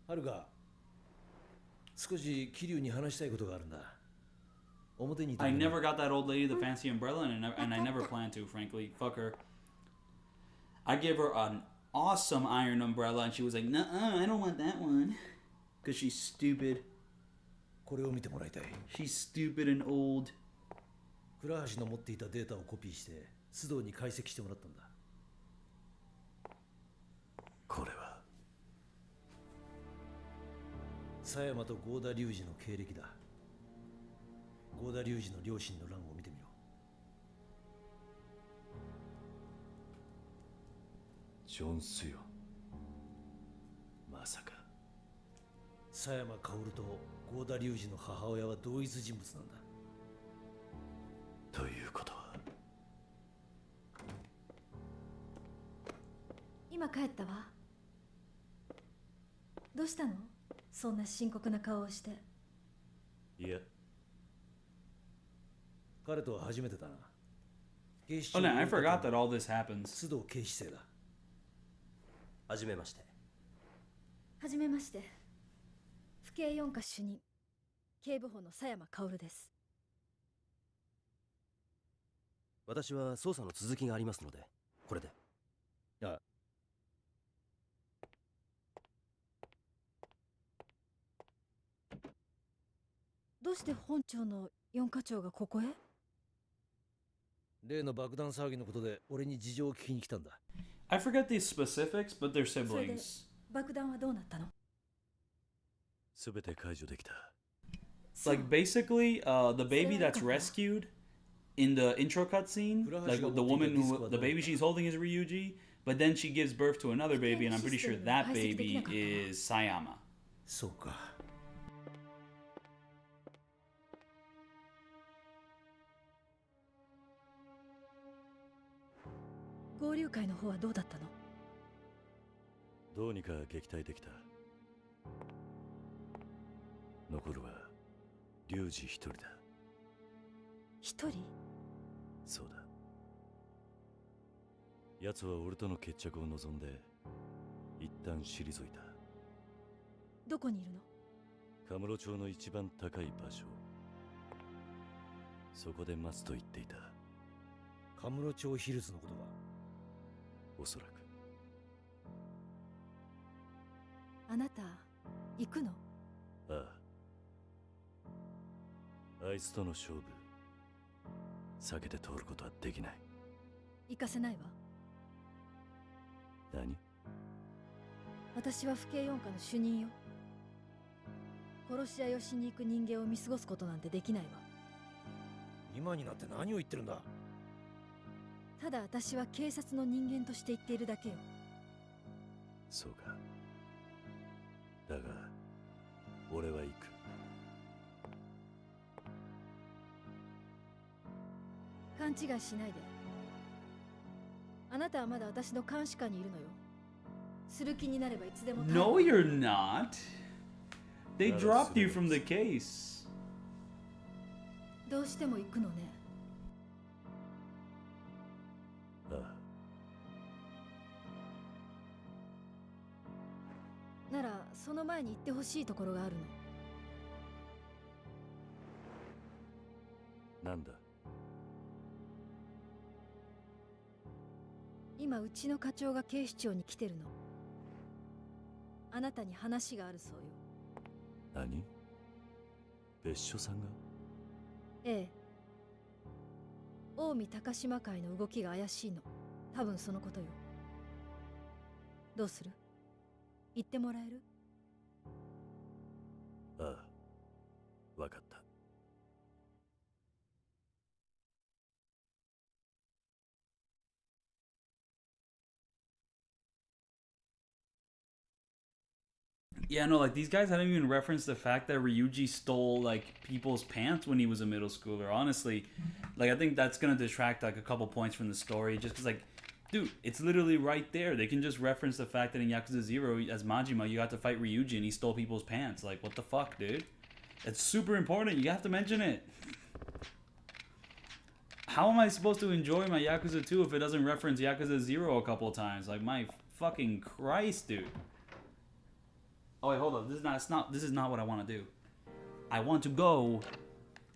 はるか、少し桐生に話したいことがあるんだ。表にいた。 I never got that old lady the fancy umbrella, and I never plan to, frankly. Fuck her. I gave her an awesome iron umbrella, and she was like, "Nuh-uh, I don't want that one," because she's stupid. これを見てもらいたい。 She's stupid and old. 倉橋の持っていたデータをコピーして須藤に解析してもらったんだ。これは狭山と合田隆二の経歴だ。合田隆二の両親の欄を見てみろ。ジョン・スヨン。まさか狭山薫と合田隆二の母親は同一人物なんだ。ということは今帰ったわ。どうしたの？そんな深刻な顔をして。いや、彼とは初めてだな。 Oh no, I forgot that all this happens. 須藤警視正だ。はじめまして。はじめまして。府警4課主任、警部補の狭山薫です。私は捜査の続きがありますので、これで。あ、どうして本庁の4課長がここへ？例の爆弾騒ぎのことで俺に事情を聞きに来たんだ。I forget these specifics, but they're それで siblings. 爆弾はどうなったの？すべて解除できた。Like basically, the baby that's rescued in the intro cutscene, like the woman who the baby she's holding is Ryuji, but then she gives birth to another baby, and I'm pretty sure that baby is Sayama. そうか。合流会の方はどうだったの？どうにか撃退できた。残るはリュウジ一人だ。一人？そうだ。奴は俺との決着を望んで一旦退いた。どこにいるの？カムロ町の一番高い場所。そこで待つと言っていた。カムロ町ヒルズのことか。おそらく。あなた行くの？ああ。あいつとの勝負避けて通ることはできない。行かせないわ。何？私は府警4課の主任よ。殺し合いをしに行く人間を見過ごすことなんてできないわ。今になって何を言ってるんだ。ただ私は警察の人間として言っているだけよ。そうか。だが俺は行く。勘違いしないで。あなたはまだ私の監視下にいるのよ。する気になればいつでも。No, you're not. They dropped you from the case. どうしても行くのね。ああ。ならその前に行ってほしいところがあるの。なんだ。今うちの課長が警視庁に来てるの。あなたに話があるそうよ。何？別所さんが？ええ。近江高島会の動きが怪しいの。多分そのことよ。どうする？言ってもらえる？ああ、わかった。Yeah, no, like these guys haven't even referenced the fact that Ryuji stole like people's pants when he was a middle schooler. Honestly, like I think that's gonna detract like a couple points from the story, just because like, dude, it's literally right there. They can just reference the fact that in Yakuza 0, as Majima, you got to fight Ryuji and he stole people's pants. Like, what the fuck, dude? It's super important. You have to mention it. How am I supposed to enjoy my Yakuza 2 if it doesn't reference Yakuza 0 a couple times? Like, my fucking Christ, dude. Oh wait, hold up. This is not what I want to do. I want to go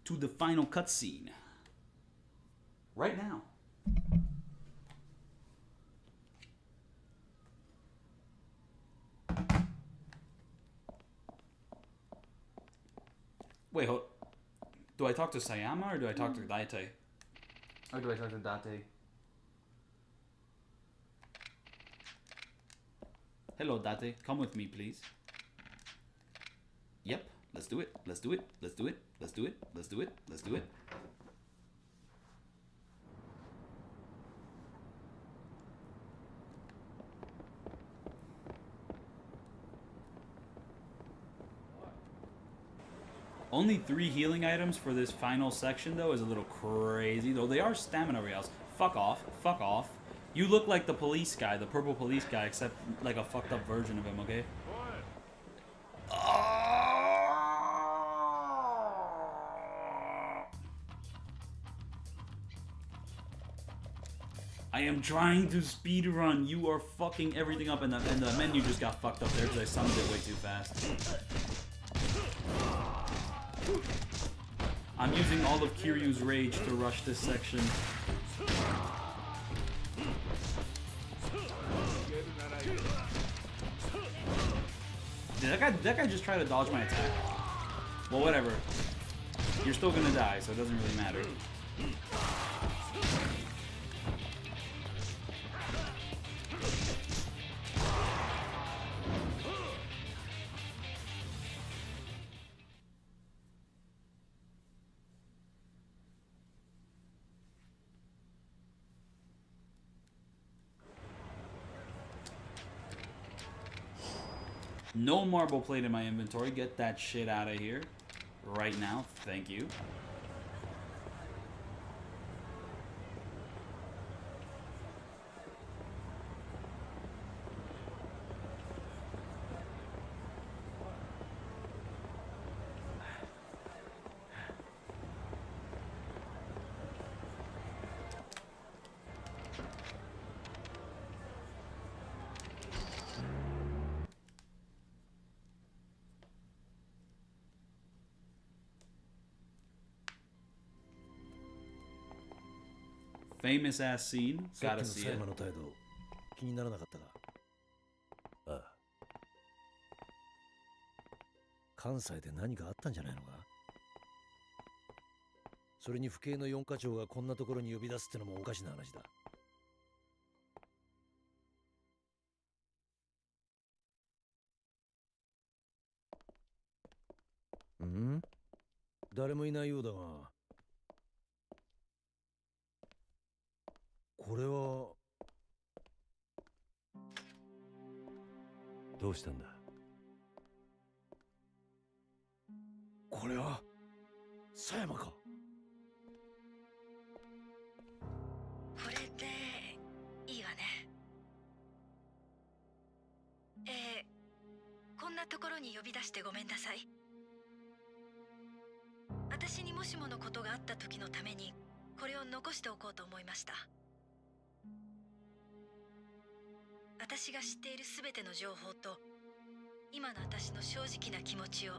to the final cutscene. Right now. Wait, hold. Do I talk to Sayama or do I talk to Daite? Or do I talk to Date? Hello, Date. Come with me, please. Yep, let's do it. Let's do it. Let's do it. Let's do it. Let's do it. Let's do it. Only 3 healing items for this final section, though, is a little crazy. Though they are stamina rails. Fuck off. Fuck off. You look like the police guy, the purple police guy, except like a fucked up version of him, okay? I am trying to speedrun. You are fucking everything up, and the menu just got fucked up there because I summoned it way too fast. I'm using all of Kiryu's rage to rush this section. Did that guy just try to dodge my attack? Well, whatever. You're still gonna die, so it doesn't really matter. No marble plate in my inventory. Get that shit out of here. Right now. Thank you. Famous ass scene. Gotta see it. 気にならなかったか。ああ。関西で何かあったんじゃないのか。それに府警の4課長がこんなところに呼び出すってのもおかしな話だ。ん？誰もいないようだが。これはどうしたんだ？これは狭山か。これでいいわね。こんなところに呼び出してごめんなさい。私にもしものことがあった時のためにこれを残しておこうと思いました。私が知っているすべての情報と今の私の正直な気持ちを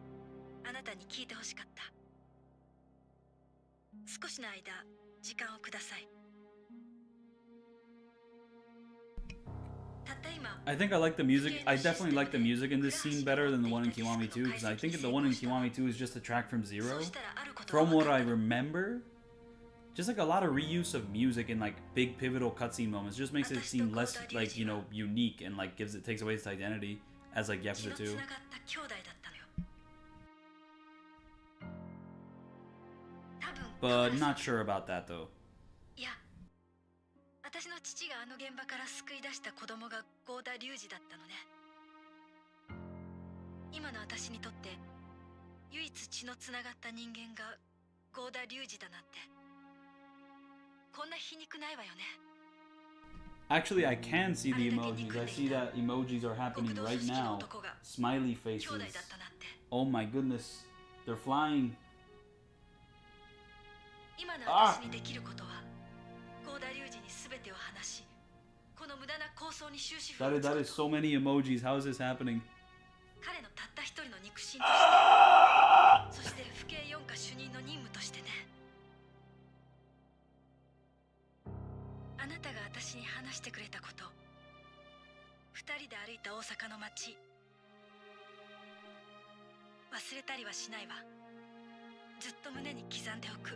あなたに聞いてほしかった。少しの間時間をください。たった今 I think I like the music. I definitely like the music in this scene better than the one in Kiwami 2 because I think the one in Kiwami 2 is just a track from Zero. From what I remember, just like a lot of reuse of music in like big pivotal cutscene moments just makes it seem less like, you know, unique and like takes away its identity as like Yakuza 2. But not sure about that though. いや、私の父があの現場から救い出した子供が郷田隆二だったのね。今の私にとって唯一血のつながった人間が郷田隆二だなんてこんな皮肉ないわよね。Actually, I can see the emojis. I see that emojis are happening right now. Smiley faces. Oh my goodness. They're flying. 今の私にできることは郷田隆二に全てを話し、この無駄な構想に終止符を打つこと。 That is so many emojis. How is this happening? 彼のたった一人の肉親として、そして府警4課主任の任務としてね。あなたが私に話してくれたこと、二人で歩いた大阪の街、忘れたりはしないわ。ずっと胸に刻んでおく。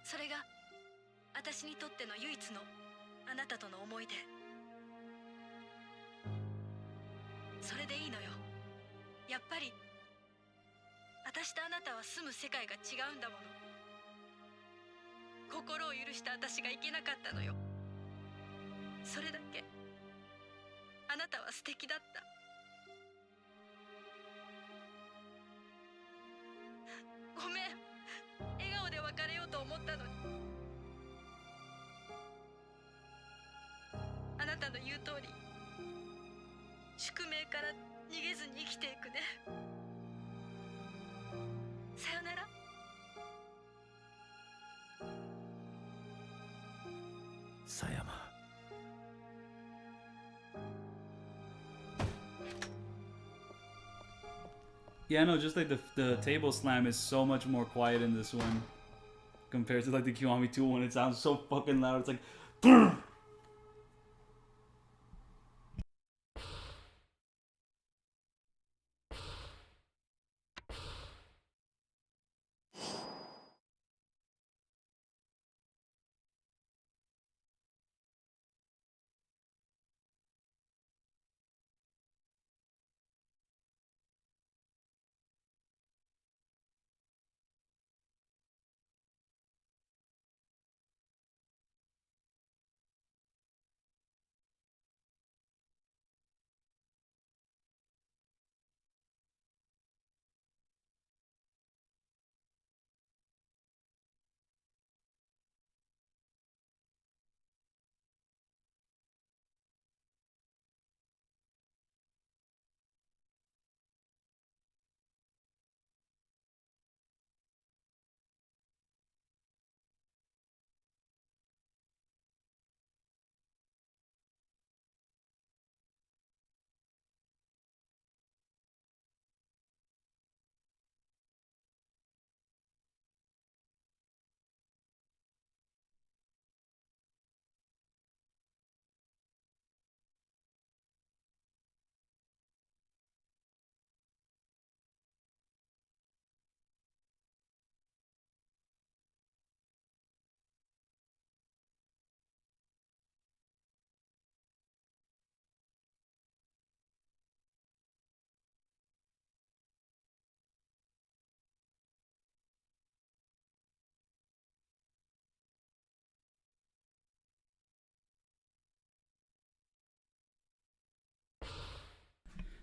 それが私にとっての唯一のあなたとの思い出。それでいいのよ。やっぱり私とあなたは住む世界が違うんだもの。心を許した私がいけなかったのよ。それだけあなたは素敵だった。ごめん、笑顔で別れようと思ったのに。あなたの言う通り宿命から逃げずに生きていくね。さよなら。狭山。Yeah, no, just like the table slam is so much more quiet in this one. compared to like the Kiwami 2 when it sounds so fucking loud. It's like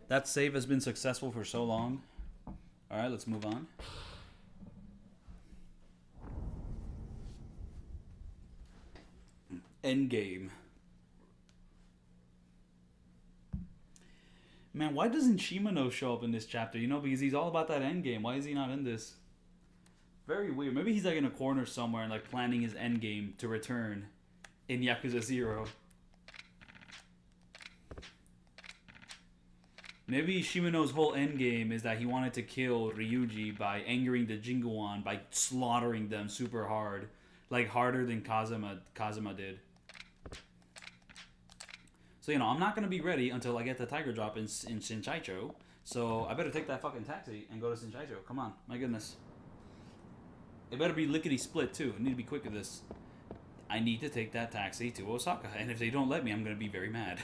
that save has been successful for so long. Alright, let's move on. Endgame. Man, why doesn't Shimano show up in this chapter? You know, because he's all about that endgame. Why is he not in this? Very weird. Maybe he's like in a corner somewhere and like planning his endgame to return in Yakuza 0. Maybe Shimano's whole endgame is that he wanted to kill Ryuji by angering the Jinguan, by slaughtering them super hard. Like harder than Kazuma did. So, you know, I'm not going to be ready until I get the Tiger Drop in Shinchaicho. So, I better take that fucking taxi and go to Shinchaicho. Come on. My goodness. It better be lickety-split, too. I need to be quick with this. I need to take that taxi to Osaka. And if they don't let me, I'm going to be very mad.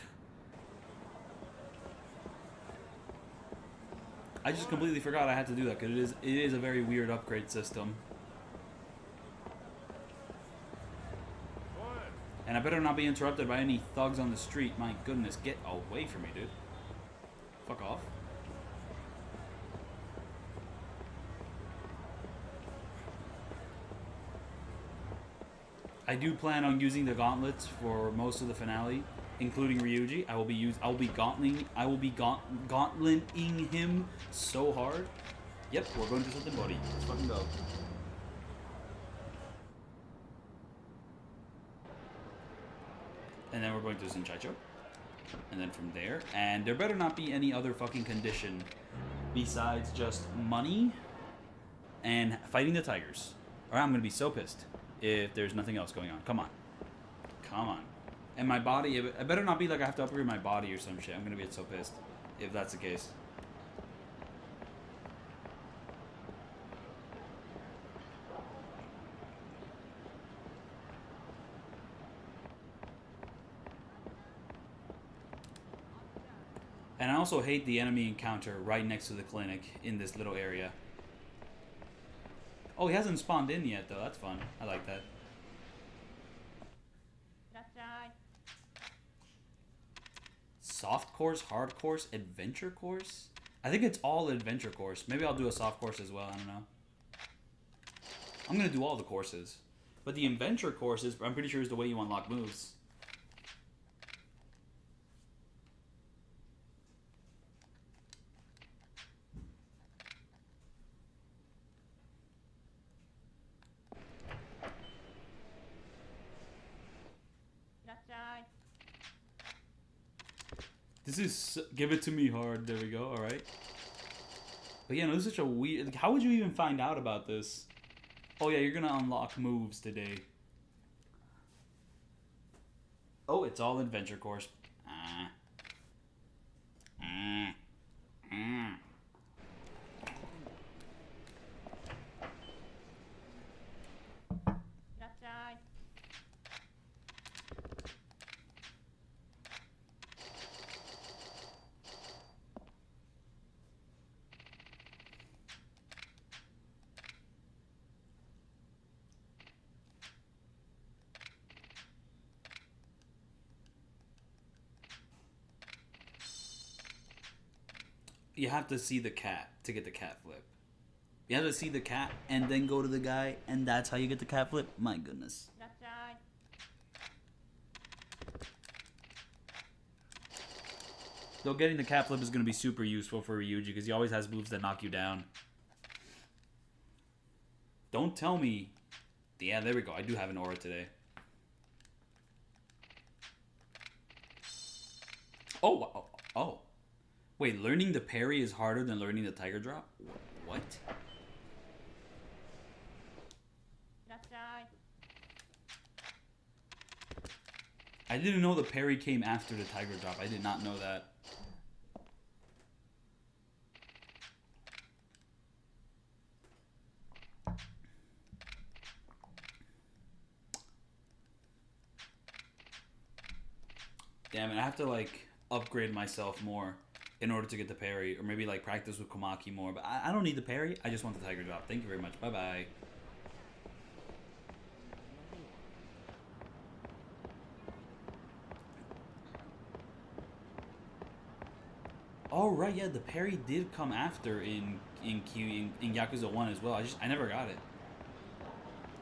I just completely forgot I had to do that, because it is a very weird upgrade system. And I better not be interrupted by any thugs on the street. My goodness, get away from me, dude. Fuck off. I do plan on using the gauntlets for most of the finale, including Ryuji. I will be gauntleting him so hard. Yep, we're going to something buddy. Let's fucking go. And then we're going to Shinchaicho. And then from there. And there better not be any other fucking condition besides just money and fighting the tigers. Or I'm going to be so pissed if there's nothing else going on. Come on. Come on. And my body, it better not be like I have to upgrade my body or some shit. I'm going to get so pissed if that's the case. And I also hate the enemy encounter right next to the clinic in this little area. Oh, he hasn't spawned in yet, though. That's fun. I like that. Soft course, hard course, adventure course? I think it's all adventure course. Maybe I'll do a soft course as well. I don't know. I'm going to do all the courses. But the adventure courses, I'm pretty sure, is the way you unlock moves. This is give it to me hard. There we go. All right. But yeah, no, this is such a weird. How would you even find out about this? Oh yeah, you're gonna unlock moves today. Oh, it's all adventure course. You have to see the cat to get the cat flip. You have to see the cat and then go to the guy, and that's how you get the cat flip? My goodness. Though getting the cat flip is going to be super useful for Ryuji because he always has moves that knock you down. Don't tell me. Yeah, there we go. I do have an aura today. Oh. Wait, learning the parry is harder than learning the tiger drop? What? I didn't know the parry came after the tiger drop. I did not know that. Damn it, I have to like upgrade myself more in order to get the parry, or maybe like practice with Komaki more, but I don't need the parry, I just want the tiger drop. Thank you very much, bye bye. Oh right, yeah, the parry did come after in Yakuza 1 as well. I never got it.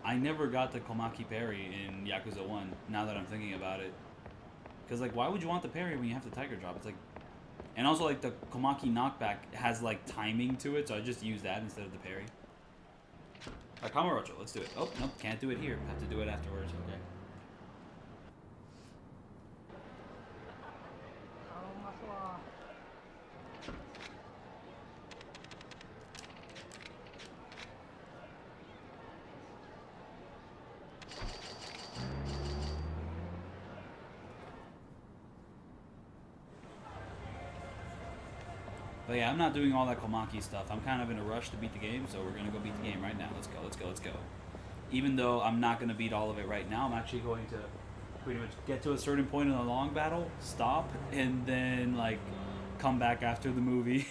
I never got the Komaki parry in Yakuza 1, now that I'm thinking about it. Because, like, why would you want the parry when you have the tiger drop? It's like... And also, like, the Komaki knockback has, like, timing to it, so I just use that instead of the parry. Alright, Kamurocho, let's do it. Oh, nope, can't do it here. Have to do it afterwards, okay. But yeah, I'm not doing all that Komaki stuff. I'm kind of in a rush to beat the game, so we're going to go beat the game right now. Let's go. Even though I'm not going to beat all of it right now, I'm actually going to pretty much get to a certain point in the long battle, stop, and then, like, come back after the movie.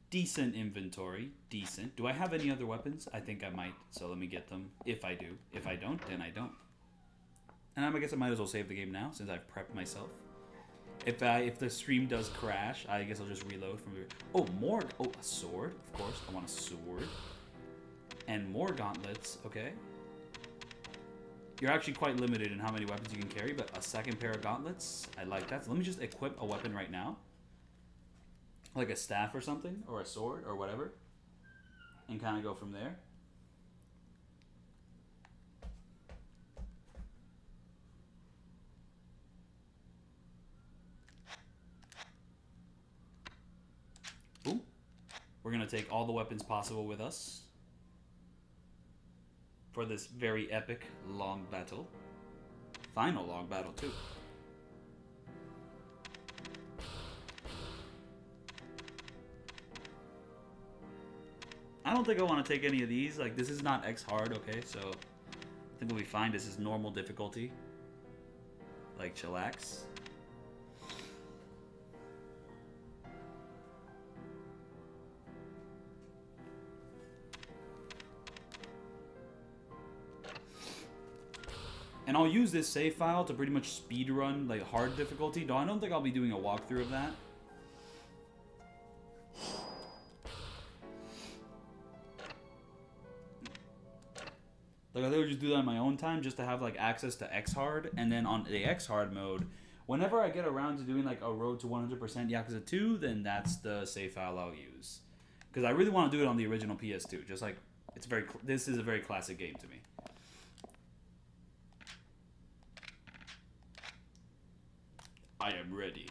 Decent inventory. Decent. Do I have any other weapons? I think I might, so let me get them. If I do. If I don't, then I don't. And I guess I might as well save the game now, since I've prepped myself. If the stream does crash, I guess I'll just reload from here. Oh, more. Oh, a sword. Of course, I want a sword. And more gauntlets. Okay. You're actually quite limited in how many weapons you can carry, but a second pair of gauntlets, I like that. So let me just equip a weapon right now. Like a staff or something, or a sword, or whatever. And kind of go from there. Boom. We're going to take all the weapons possible with us for this very epic long battle. Final long battle, too. I don't think I want to take any of these. Like, this is not X hard, okay? So, I think we'll be fine. This is normal difficulty. Like, chillax. And I'll use this save file to pretty much speedrun, like, hard difficulty. No, I don't think I'll be doing a walkthrough of that. Like I would just do that on my own time just to have like access to X hard, and then on the X hard mode, whenever I get around to doing like a road to 100% Yakuza 2, then that's the save file I'll use. Because I really want to do it on the original PS2. Just like it's very. This is a very classic game to me. I am ready.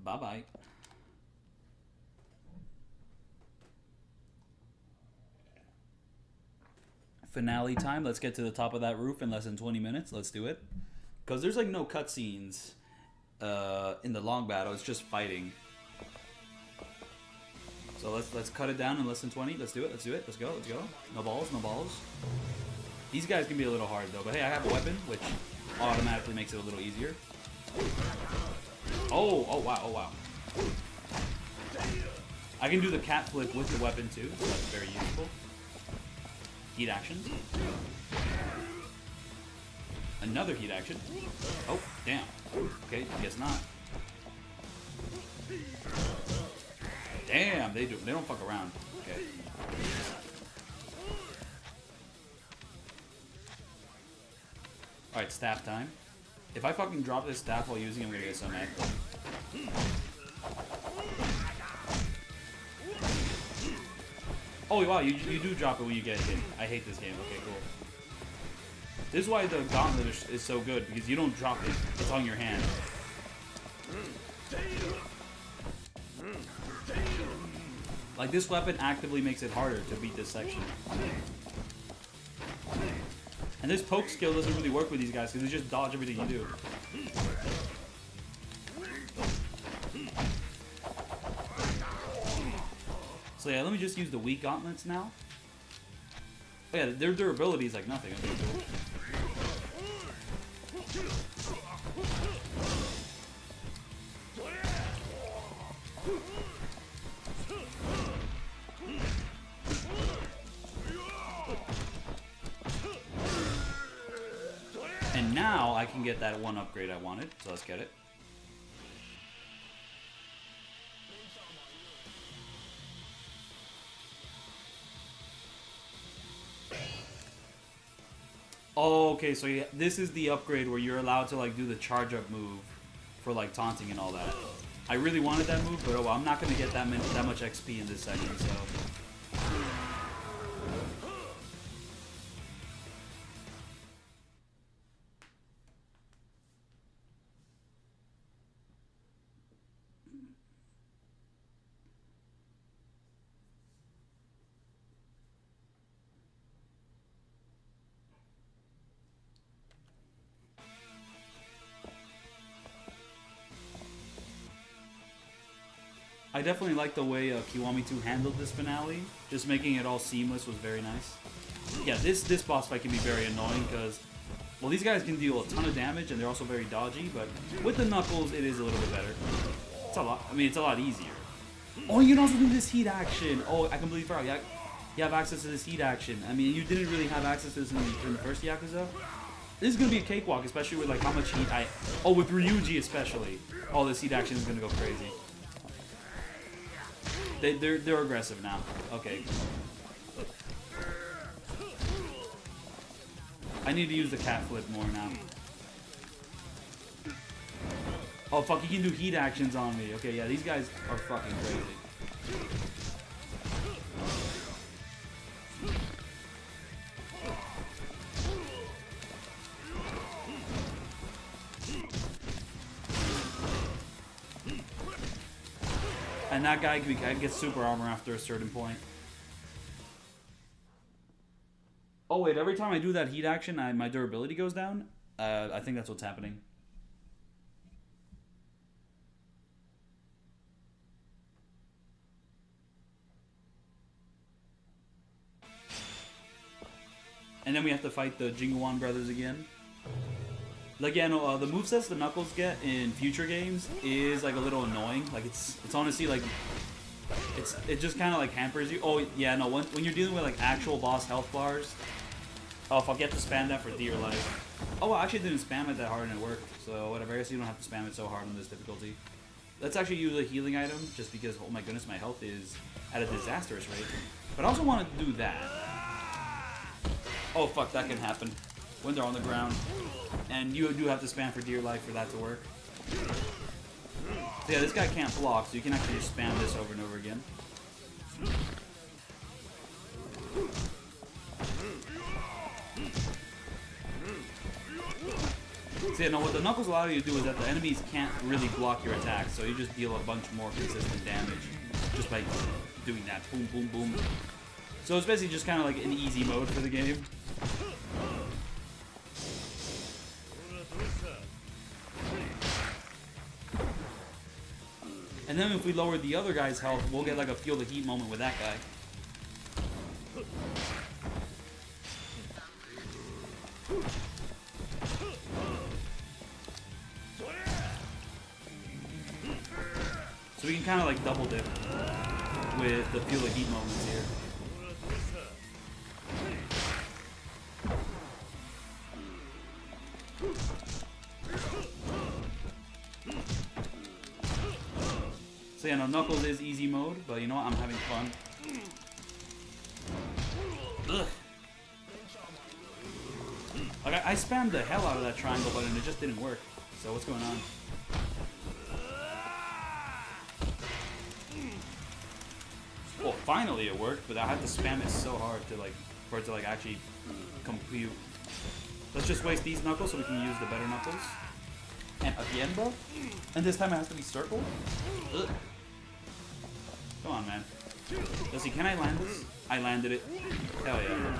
Bye-bye. Finale time. Let's get to the top of that roof in less than 20 minutes. Let's do it. Because there's like no cutscenes in the long battle. It's just fighting. So let's cut it down in less than 20. Let's do it. Let's do it. Let's go. Let's go. No balls. No balls. These guys can be a little hard though. But hey, I have a weapon, which automatically makes it a little easier. Oh wow. Oh wow. I can do the cat flip with the weapon too, so that's very useful. Heat action. Another heat action. Oh, damn. Okay, I guess not. Damn, they don't fuck around. Okay. Alright, staff time. If I fucking drop this staff while using it, I'm gonna get so mad. Oh wow, you do drop it when you get hit. I hate this game. Okay, cool. This is why the gauntlet is so good, because you don't drop it. It's on your hand. Like, this weapon actively makes it harder to beat this section. And this poke skill doesn't really work with these guys, because they just dodge everything you do. So yeah, let me just use the weak gauntlets now. Oh yeah, their durability is like nothing. Okay, cool. And now I can get that one upgrade I wanted, so let's get it. Oh, okay, so yeah, this is the upgrade where you're allowed to like do the charge up move for like taunting and all that. I really wanted that move, but oh well, I'm not gonna get that much XP in this section, so. I definitely like the way Kiwami 2 handled this finale. Just making it all seamless was very nice. Yeah, this boss fight can be very annoying because, well, these guys can deal a ton of damage and they're also very dodgy, but with the Knuckles, it is a little bit better. It's a lot, I mean, it's a lot easier. Oh, you can also do this heat action. Oh, I completely forgot. You have access to this heat action. I mean, you didn't really have access to this in the first Yakuza. This is going to be a cakewalk, especially with like how much heat oh, with Ryuji especially. Oh, this heat action is going to go crazy. They're aggressive now. Okay. I need to use the cat flip more now. Oh fuck, you can do heat actions on me. Okay, yeah, these guys are fucking crazy. And that guy gets super armor after a certain point. Oh wait, every time I do that heat action, my durability goes down? I think that's what's happening. And then we have to fight the Jinguan brothers again. Like, yeah, no, the movesets the Knuckles get in future games is like a little annoying. Like, it's honestly like it just kind of like hampers you. Oh yeah, no. When you're dealing with like actual boss health bars, oh, if I get to spam that for dear life. Oh, I actually didn't spam it that hard and it worked. So whatever. I guess you don't have to spam it so hard on this difficulty. Let's actually use a healing item, just because oh my goodness, my health is at a disastrous rate. But I also want to do that. Oh fuck, that can happen when they're on the ground, and you do have to spam for dear life for that to work. So yeah, this guy can't block, so you can actually just spam this over and over again. So yeah, no, what the Knuckles allow you to do is that the enemies can't really block your attacks, so you just deal a bunch more consistent damage just by doing that. Boom, boom, boom. So it's basically just kind of like an easy mode for the game. And then if we lower the other guy's health, we'll get like a feel the heat moment with that guy. So we can kind of like double dip with the feel the heat moments here. So yeah, no, Knuckles is easy mode, but you know what? I'm having fun. Ugh. Like I spammed the hell out of that triangle button, it just didn't work. So what's going on? Well, finally it worked, but I had to spam it so hard to like for it to like actually compute. Let's just waste these knuckles so we can use the better knuckles. And again, bro. And this time it has to be circle. Ugh. Come on, man. Let's see, can I land this? I landed it. Hell yeah.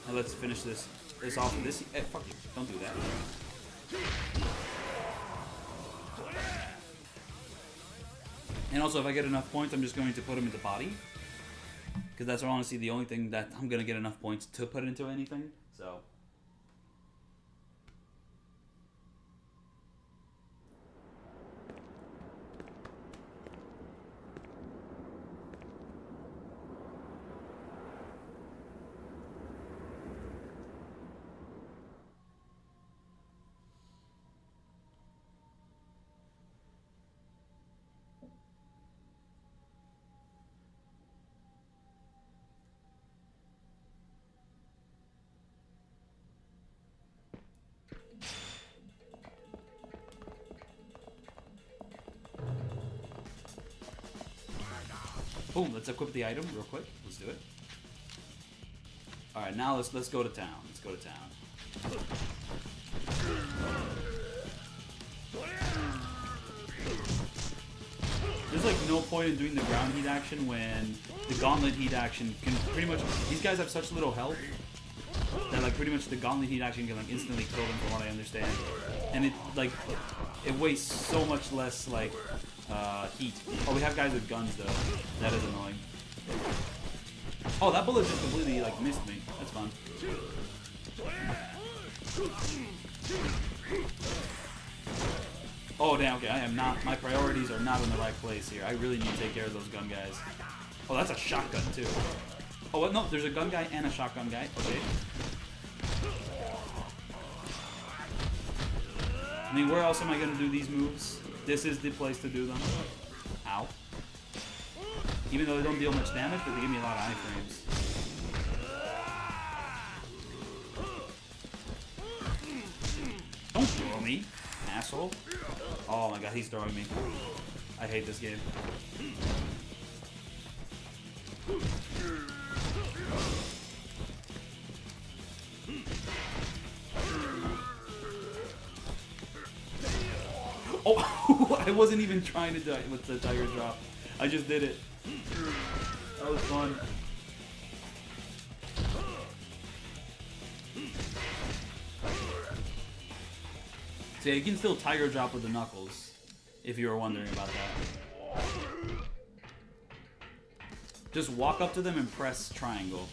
Now let's finish this off with this. Hey, fuck you. Don't do that. And also, if I get enough points, I'm just going to put him in the body. Because that's honestly the only thing that I'm going to get enough points to put into anything. So... Boom, let's equip the item real quick. Let's do it. Alright, now let's go to town. Let's go to town. There's like no point in doing the ground heat action when the gauntlet heat action can pretty much... These guys have such little health that like pretty much the gauntlet heat action can like instantly kill them from what I understand. And it like it wastes so much less like heat. Oh, we have guys with guns though. That is annoying. Oh, that bullet just completely like missed me. That's fun. Oh damn, okay, I am not, my priorities are not in the right place here. I really need to take care of those gun guys. Oh, that's a shotgun too. Oh, what? No, there's a gun guy and a shotgun guy. Okay. I mean, where else am I gonna do these moves? This is the place to do them. Ow. Even though they don't deal much damage, but they give me a lot of iframes. Don't throw me, asshole. Oh my god, he's throwing me. I hate this game. Oh, I wasn't even trying to die with the tiger drop. I just did it. That was fun. So yeah, you can still tiger drop with the knuckles, if you were wondering about that. Just walk up to them and press triangle.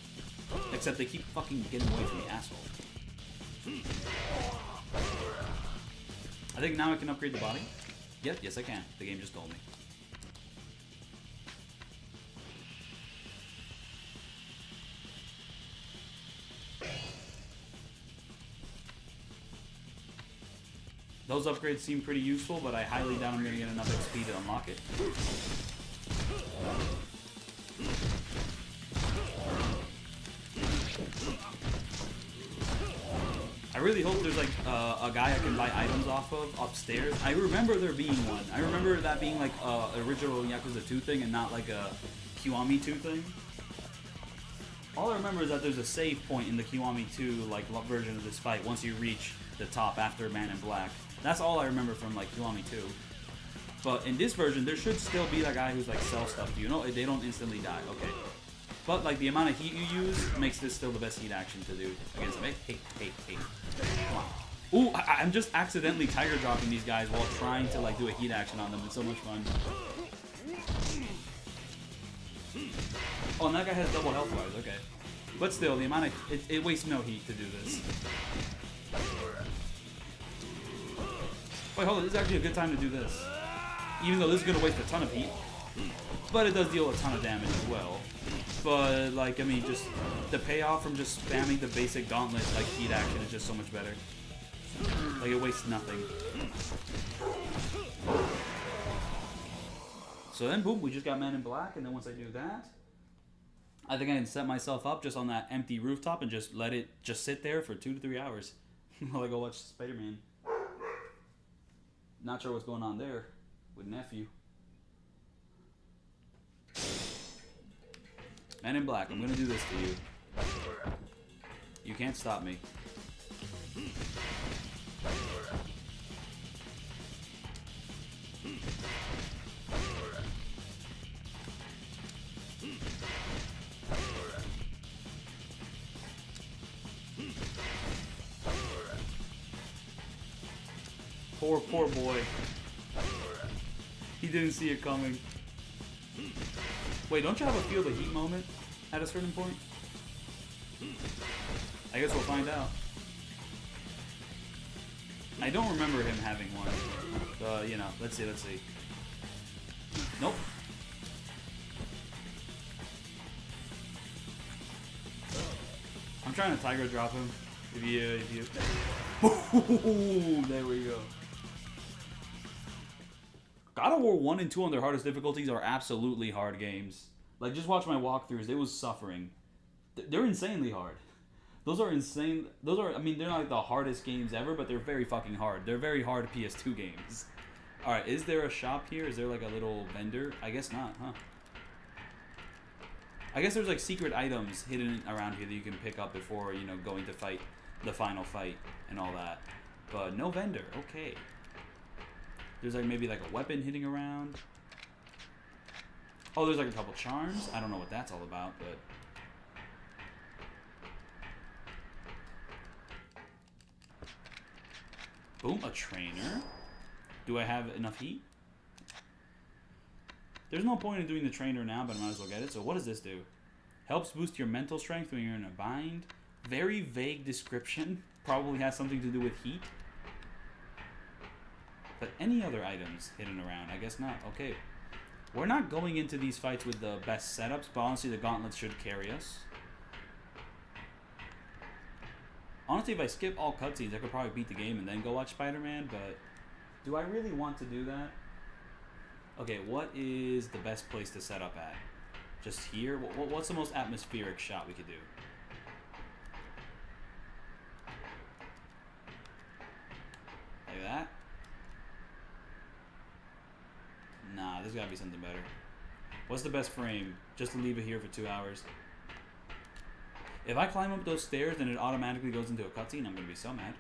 Except they keep fucking getting away from the asshole. I think now I can upgrade the body. Yep, yes I can. The game just told me. Those upgrades seem pretty useful, but I highly doubt I'm going to get enough XP to unlock it. I really hope there's like a guy I can buy items off of upstairs. I remember there being one. I remember that being like original Yakuza 2 thing and not like a Kiwami 2 thing. All I remember is that there's a save point in the Kiwami 2 like version of this fight once you reach the top after Man in Black. That's all I remember from like Kiwami 2. But in this version, there should still be that guy who's like sell stuff to you. No, they don't instantly die. Okay. But like the amount of heat you use makes this still the best heat action to do against them. Hey. Come on. Ooh, I'm just accidentally tiger dropping these guys while trying to like do a heat action on them. It's so much fun. Oh, and that guy has double health bars. Okay. But still, the amount of it wastes no heat to do this. Wait, hold on. This is actually a good time to do this. Even though this is gonna waste a ton of heat, but it does deal a ton of damage as well. But like, I mean, just the payoff from just spamming the basic gauntlet like heat action is just so much better. Like it wastes nothing. So then, boom, we just got Man in Black, and then once I do that, I think I can set myself up just on that empty rooftop and just let it just sit there for 2 to 3 hours while I go watch Spider-Man. Not sure what's going on there with nephew. Man in Black, I'm gonna do this to you. You can't stop me. Poor boy. He didn't see it coming. Wait, don't you have a feel the heat moment at a certain point? I guess we'll find out. I don't remember him having one. You know, let's see. Nope. I'm trying to tiger drop him. If you... There we go. God of War 1 and 2 on their hardest difficulties are absolutely hard games. Like, just watch my walkthroughs. They was suffering. They're insanely hard. Those are insane. I mean, they're not like the hardest games ever, but they're very fucking hard. They're very hard PS2 games. Alright, is there a shop here? Is there like a little vendor? I guess not, huh? I guess there's like secret items hidden around here that you can pick up before, you know, going to fight the final fight and all that. But no vendor. Okay. There's like maybe like a weapon hitting around. Oh, there's like a couple charms. I don't know what that's all about, but... Boom, a trainer. Do I have enough heat? There's no point in doing the trainer now, but I might as well get it. So what does this do? Helps boost your mental strength when you're in a bind. Very vague description. Probably has something to do with heat. But any other items hidden around? I guess not. Okay. We're not going into these fights with the best setups, but honestly the gauntlets should carry us. Honestly, if I skip all cutscenes, I could probably beat the game and then go watch Spider-Man, but do I really want to do that? Okay, what is the best place to set up at? Just here? What's the most atmospheric shot we could do? Like that? Nah, there's gotta be something better. What's the best frame? Just to leave it here for 2 hours. If I climb up those stairs and it automatically goes into a cutscene, I'm gonna be so mad.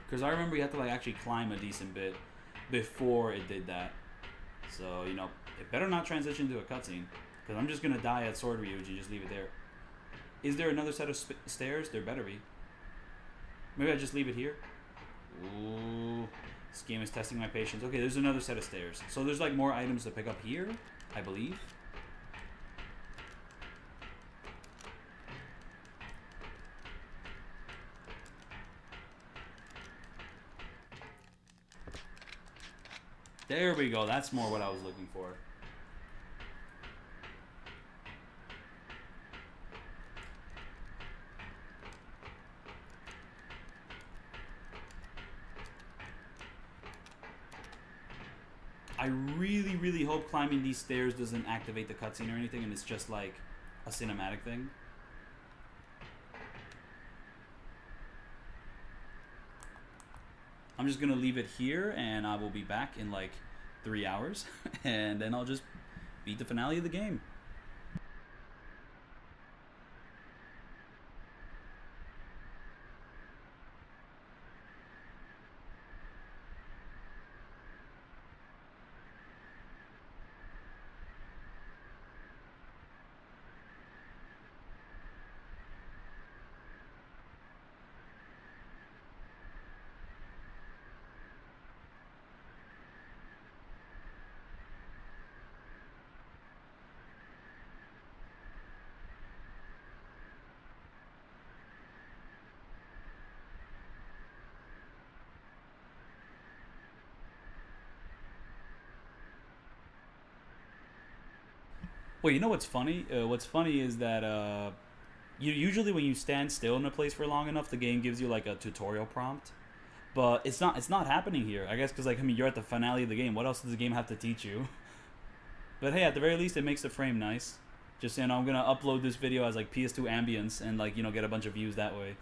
Because I remember you had to like actually climb a decent bit before it did that. So, you know, it better not transition to a cutscene. Because I'm just gonna die at Sword Ryuji and just leave it there. Is there another set of stairs? There better be. Maybe I just leave it here? Ooh. This game is testing my patience. Okay, there's another set of stairs. So there's like more items to pick up here, I believe. There we go. That's more what I was looking for. I really, really hope climbing these stairs doesn't activate the cutscene or anything, and it's just like a cinematic thing. I'm just gonna leave it here, and I will be back in like 3 hours, and then I'll just beat the finale of the game. Well, you know what's funny? What's funny is that you usually when you stand still in a place for long enough, the game gives you like a tutorial prompt. But it's not happening here. I guess because like I mean you're at the finale of the game. What else does the game have to teach you? But hey, at the very least, it makes the frame nice. Just saying, I'm gonna upload this video as like PS2 ambience and like get a bunch of views that way.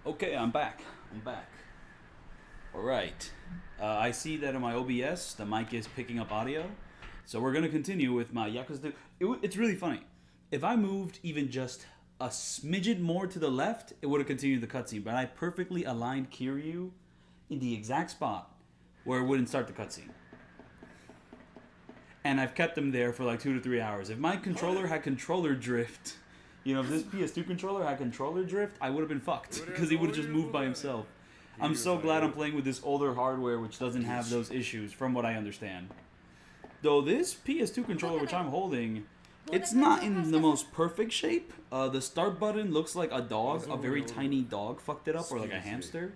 Okay, I'm back. Alright. I see that in my OBS, the mic is picking up audio. So we're going to continue with my Yakuza 2. It's really funny. If I moved even just a smidget more to the left, it would have continued the cutscene. But I perfectly aligned Kiryu in the exact spot where it wouldn't start the cutscene. And I've kept him there for like 2 to 3 hours. If my controller had controller drift, you know, if this PS2 controller had controller drift, I would have been fucked because he would have just moved by himself. I'm so glad I'm playing with this older hardware which doesn't have those issues, from what I understand. Though this PS2 controller which I'm holding, it's not in the most perfect shape. The start button looks like a dog, a very tiny dog fucked it up, or like a hamster.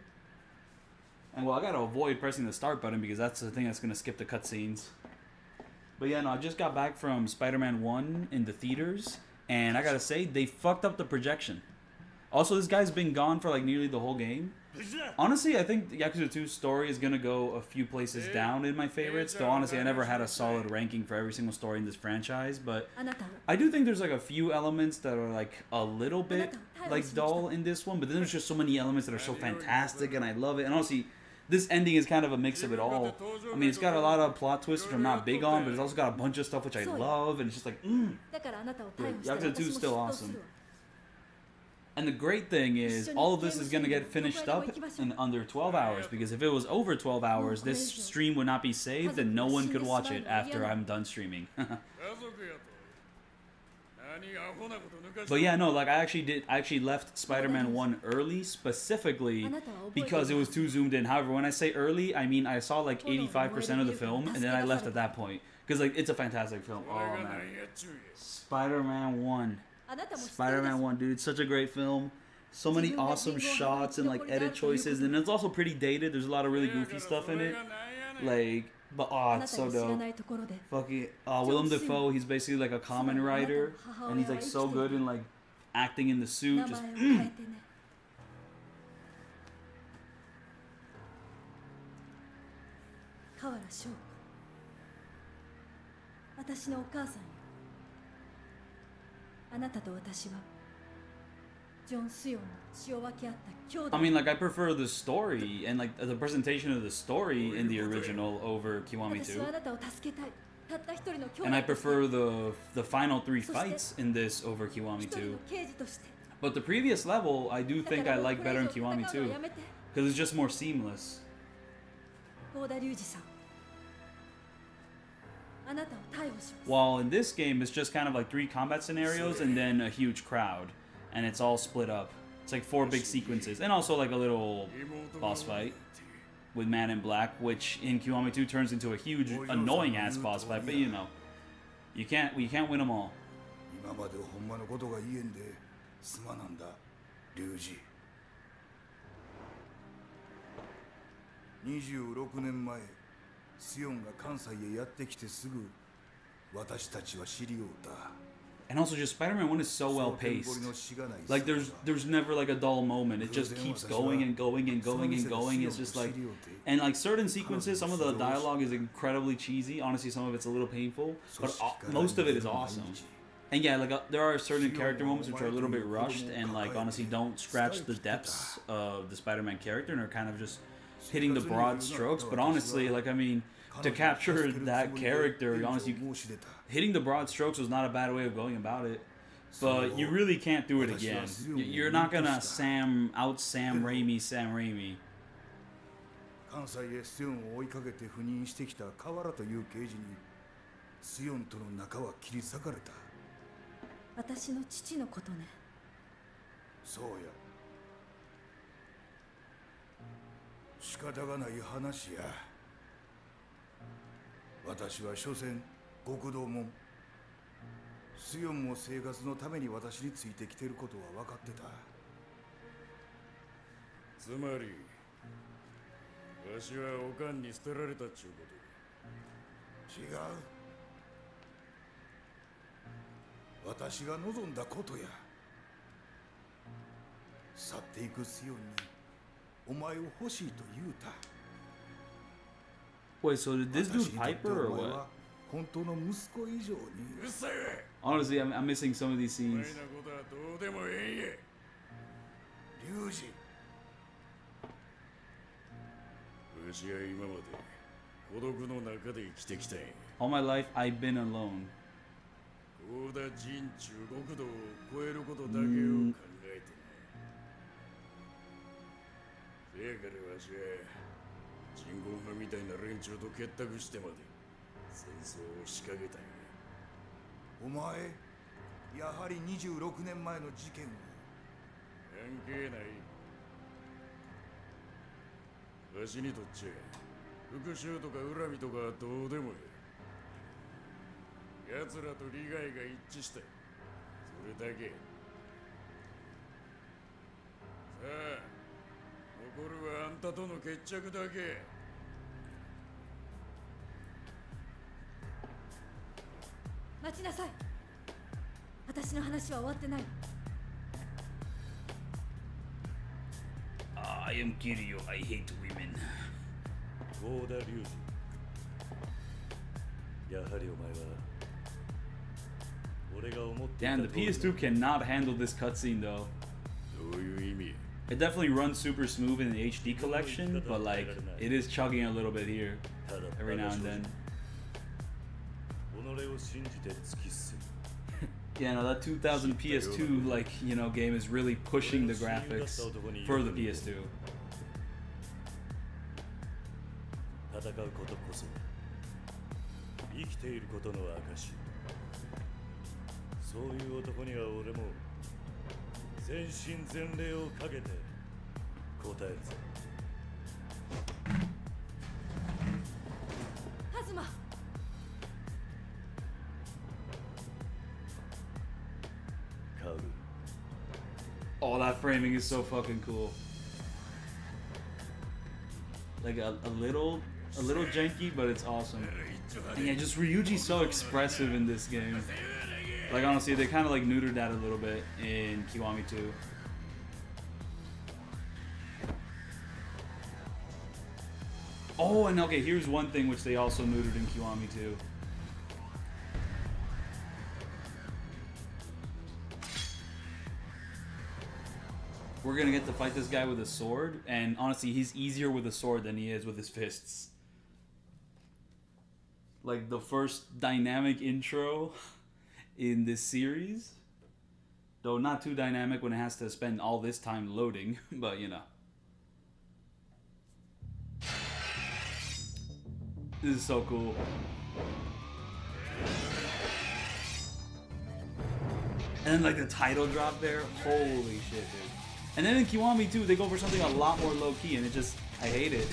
And well, I gotta avoid pressing the start button because that's the thing that's gonna skip the cutscenes. But yeah, no, I just got back from Spider-Man 1 in the theaters, and I gotta say, they fucked up the projection. Also, this guy's been gone for like nearly the whole game. Honestly, I think Yakuza 2's story is gonna go a few places down in my favorites, though honestly, I never had a solid ranking for every single story in this franchise, but I do think there's like a few elements that are like a little bit like dull in this one, but then there's just so many elements that are so fantastic, and I love it. And honestly, this ending is kind of a mix of it all. I mean, it's got a lot of plot twists which I'm not big on, but it's also got a bunch of stuff which I love, and it's just like, Yakuza 2 is still awesome. And the great thing is, all of this is going to get finished up in under 12 hours, because if it was over 12 hours, this stream would not be saved, and no one could watch it after I'm done streaming. But yeah, no, like I actually left Spider-Man 1 early, specifically because it was too zoomed in. However, when I say early, I mean I saw like 85% of the film, and then I left at that point. Because like, it's a fantastic film. Oh man. Spider-Man 1. Spider-Man 1, dude, it's such a great film. So many awesome shots and like edit choices, and it's also pretty dated. There's a lot of really goofy stuff in it. Like, but it's so dope. Fucking Willem Dafoe, he's basically like a common writer, and he's like so good in like acting in the suit. Just I mean, like, I prefer the story and like the presentation of the story in the original over Kiwami 2. And I prefer the final 3 fights in this over Kiwami 2. But the previous level, I do think I like better in Kiwami 2, because it's just more seamless. While in this game, it's just kind of like 3 combat scenarios and then a huge crowd. And it's all split up. It's like 4 big sequences. And also like a little boss fight with Man in Black, which in Kiwami 2 turns into a huge, annoying-ass boss fight. But you know, you can't win them all. 26年前、スヨンが関西へやってきてすぐ、私たちは知り合うた。 And also, just Spider-Man 1 is so well paced. Like there's never like a dull moment. It just keeps going and going and going and going. It's just like, and like certain sequences, some of the dialogue is incredibly cheesy. Honestly, some of it's a little painful, but most of it is awesome. And yeah, like there are certain character moments which are a little bit rushed and like honestly don't scratch the depths of the Spider-Man character and are kind of just hitting the broad strokes. But honestly, like I mean, to capture that character, honestly, hitting the broad strokes was not a bad way of going about it. But you really can't do it again. You're not gonna out Sam Raimi. 関西へスヨンを追いかけて赴任してきた河原という刑事にスヨンとの仲は切り裂かれた。私の父のことね。そうや。仕方がない話や。私は所詮極道もん。スヨンも生活のために私についてきてることは分かってた。つまりわしはおかんに捨てられたっちゅうこと。違う。私が望んだことや。去っていくスヨンにお前を欲しいと言うた。Wait, so did this dude Piper or what? 本当の息子以上に。うるさい。Honestly, I'm missing some of these scenes. リュウジ、私は今まで孤独の中で生きてきたんや。 All my life, I've been alone. 高田人中国道を超えることだけを考えてな。せやからわしは人口派みたいな連中と結託してまで戦争を仕掛けたんや。お前やはり26年前の事件を。関係ない。わしにとっちゃ復讐とか恨みとかどうでもいい。奴らと利害が一致した。それだけ。さあ、残るはあんたとの決着だけ。待ちなさい。私の話は終わってない。I am Kiryu. I hate women. 郷田隆二。やはりお前は。Damn, the PS2 cannot handle this cutscene though. It definitely runs super smooth in the HD collection, but like it is chugging a little bit here every now and then. Yeah, no, that 2000 PS2 like, you know, game is really pushing the graphics for the PS2. 戦うことこそ生きていることの証。そういう男には俺も全身全霊をかけて答えるぞ。ハズマ。カウル。 Oh, that framing is so fucking cool. Like a little janky, but it's awesome. And yeah, just Ryuji's so expressive in this game. Like honestly, they kind of like neutered that a little bit in Kiwami 2. Oh, and okay, here's one thing which they also neutered in Kiwami 2. We're gonna get to fight this guy with a sword, and honestly, he's easier with a sword than he is with his fists. Like the first dynamic intro in this series, though not too dynamic when it has to spend all this time loading, but you know. This is so cool. And then like the title drop there, holy shit, dude. And then in Kiwami 2, they go for something a lot more low-key, and it just, I hate it.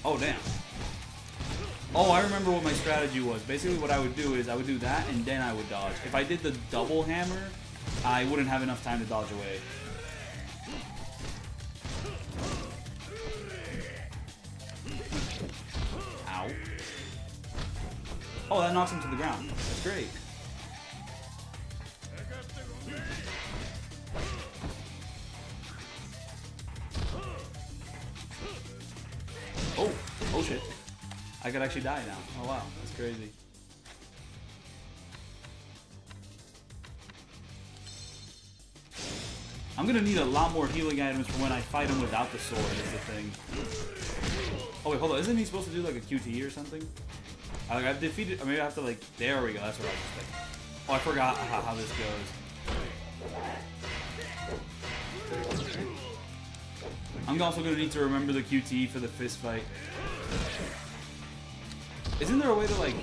Oh, damn. Oh, I remember what my strategy was. Basically, what I would do is I would do that, and then I would dodge. If I did the double hammer, I wouldn't have enough time to dodge away. Ow. Oh, that knocks him to the ground. That's great. Oh shit. I could actually die now. Oh wow, that's crazy. I'm gonna need a lot more healing items for when I fight him without the sword is the thing. Oh wait, hold on, isn't he supposed to do like a QTE or something? Like I've defeated, or maybe I have to like, there we go, that's what I was expecting. Oh, I forgot how this goes. I'm also gonna need to remember the QTE for the fist fight. Isn't there a way to like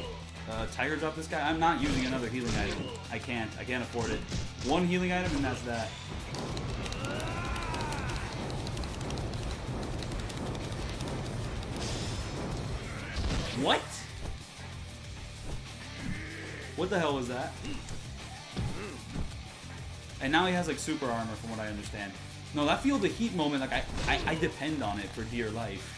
tiger drop this guy? I'm not using another healing item. I can't afford it. One healing item and that's that. What? What the hell was that? And now he has like super armor from what I understand. No, that field of heat moment, like I depend on it for dear life.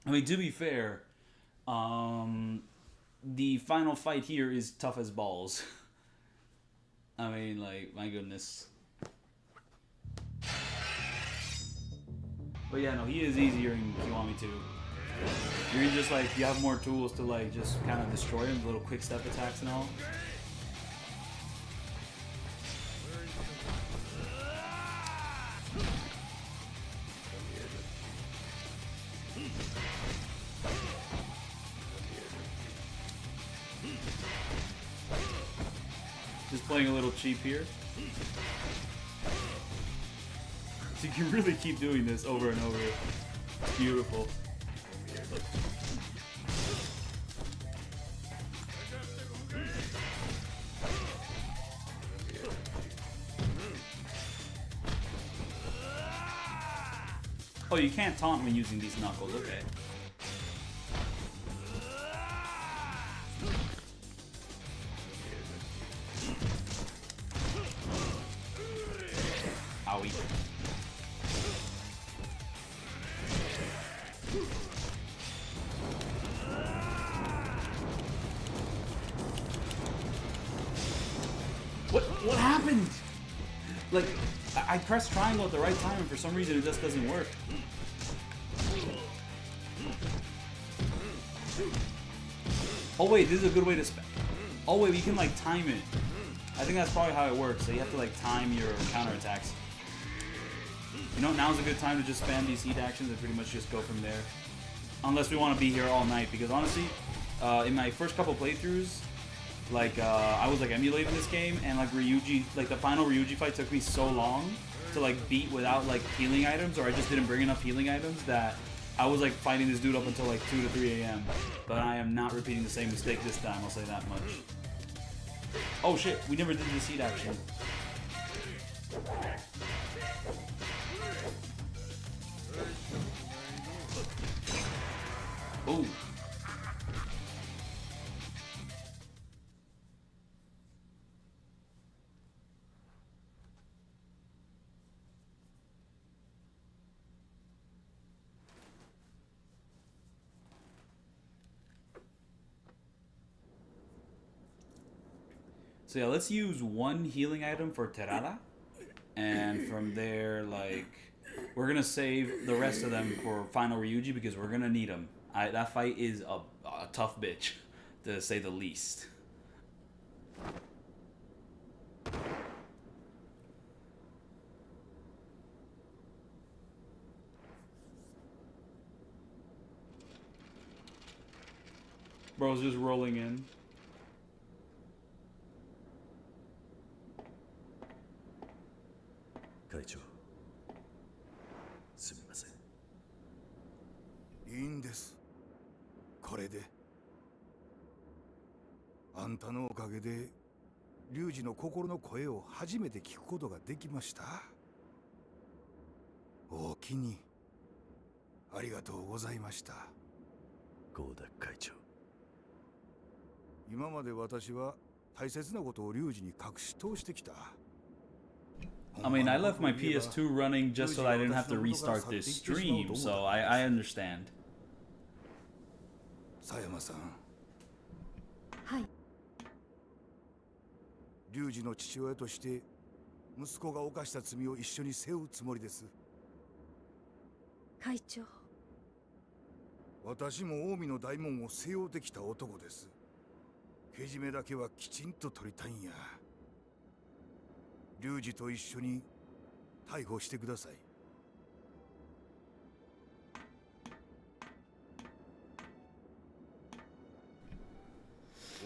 I mean, to be fair, the final fight here is tough as balls. I mean, like, my goodness. But yeah, no, he is easier in Kiwami 2. You're just like, you have more tools to like just kind of destroy him, little quick step attacks and all. Just playing a little cheap here. So you can really keep doing this over and over. It's beautiful. Oh, you can't taunt when using these knuckles, okay. Owie. What happened? Like, I pressed triangle at the right time and for some reason it just doesn't work. Oh wait, this is a good way to spend. Oh wait, you can like time it. I think that's probably how it works. So you have to like time your counterattacks. You know, now's a good time to just spam these heat actions and pretty much just go from there. Unless we want to be here all night, because honestly, in my first couple playthroughs, like I was like emulating this game, and like Ryuji, like the final Ryuji fight took me so long to like beat without like healing items, or I just didn't bring enough healing items that I was like fighting this dude up until like 2 to 3 a.m. But I am not repeating the same mistake this time, I'll say that much. Oh shit, we never did this heat action. Ooh. So yeah, let's use one healing item for Terada, and from there, like, we're gonna save the rest of them for final Ryuji because we're gonna need them. That fight is a tough bitch, to say the least. Bro's just rolling in. Kaicho, すみません。いいんです。これで。あんたのおかげで、龍二の心の声を初めて聞くことができました。おおきに、ありがとうございました。合田会長。今まで私は大切なことを龍二に隠し通してきた。I mean, I left my PS2 running just so I didn't have to restart this stream, so I understand. 佐山さん。はい。龍二の父親として息子が犯した罪を一緒に背負うつもりです。会長。私も近江の大門を背負ってきた男です。けじめだけはきちんと取りたいんや。龍二と一緒に逮捕してください。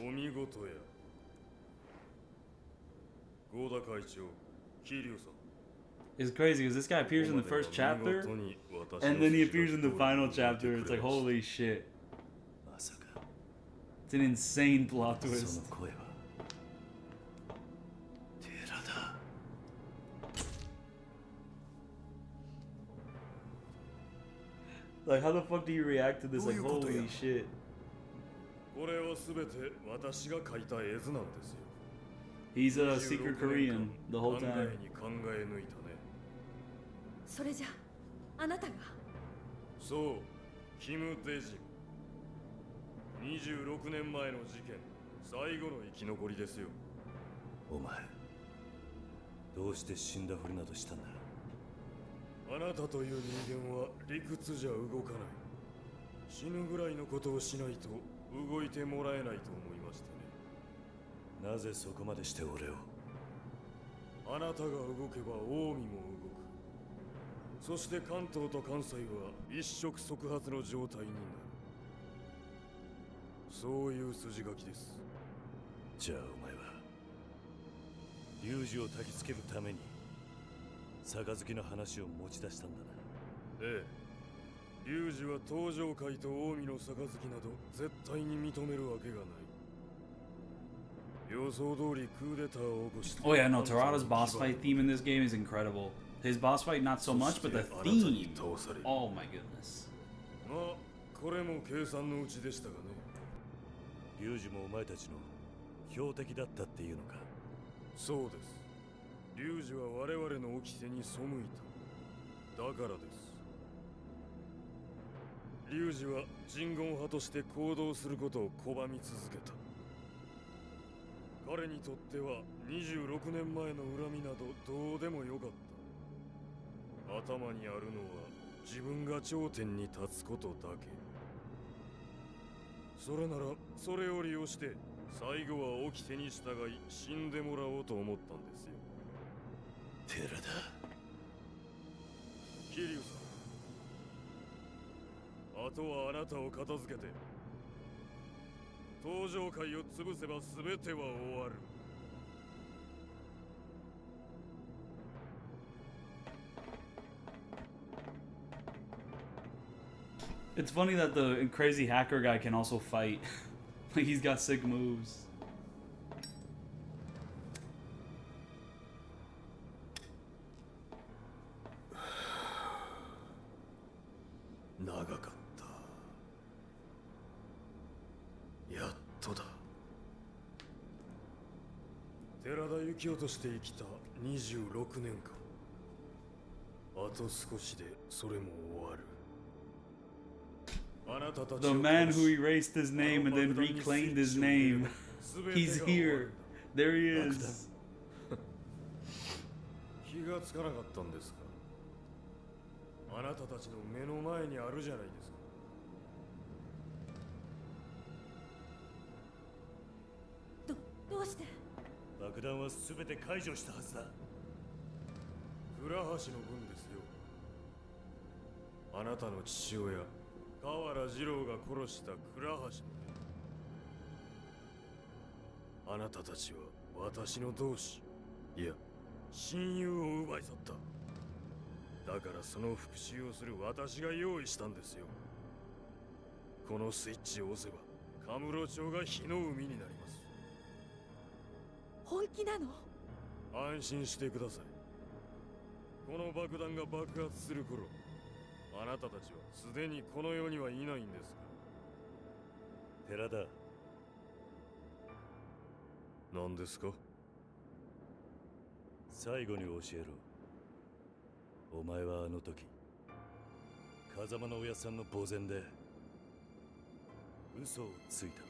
お見事や。合田会長、桐生さん。It's crazy because this guy appears in the first chapter, and then he appears in the final chapter. It's like, holy shit. It's an insane plot twist. Like, how the fuck do you react to this? Like, holy shit. これはすべて私が書いた絵図なんですよ。 He's a secret Korean the whole time. 考えに考え抜いたね。それじゃあなたが。そう、キム・デジン。26年前の事件、最後の生き残りですよ。お前、どうして死んだふりなどしたんだ。あなたという人間は理屈じゃ動かない。死ぬぐらいのことをしないと動いてもらえないと思いましてね。なぜそこまでして俺を？あなたが動けば近江も動く。そして関東と関西は一触即発の状態になる。そういう筋書きです。じゃあお前は龍二を焚きつけるために杯の話を持ち出したんだな。ええ、龍二は東上界と近江の杯など絶対に認めるわけがない。予想通りクーデターを起こして。 Oh yeah, no, Terada's boss fight theme in this game is incredible. His boss fight not so much, but the theme. Oh my goodness. まあ、これも計算のうちでしたがね。龍二もお前たちの標的だったっていうのか？そうです。龍二は我々の掟に背いた。だからです。龍二は人言派として行動することを拒み続けた。彼にとっては26年前の恨みなどどうでもよかった。頭にあるのは自分が頂点に立つことだけ。それならそれを利用して最後は掟に従い死んでもらおうと思ったんですよ。寺田。桐生さん、あとはあなたを片付けて登場界を潰せば全ては終わる。It's funny that the crazy hacker guy can also fight. Like he's got sick moves. 長かった。やっとだ。寺田幸雄として生きた26年間。あと少しでそれも終わる。The man who erased his name and then reclaimed his name. He's here. There he is. 気がつかなかったんですか？あなたたちの目の前にあるじゃないですか。どうして？爆弾は全て解除したはずだ。倉橋の分ですよ。あなたの父親河原二郎が殺した倉橋のね。あなたたちは私の同志、いや親友を奪い去った。だからその復讐をする私が用意したんですよ。このスイッチを押せばカムロ町が火の海になります。本気なの？安心してください。この爆弾が爆発する頃、あなたたちはすでにこの世にはいないんですから。寺田。何ですか？最後に教えろ。お前はあの時風間のおやさんの呆然で嘘をついた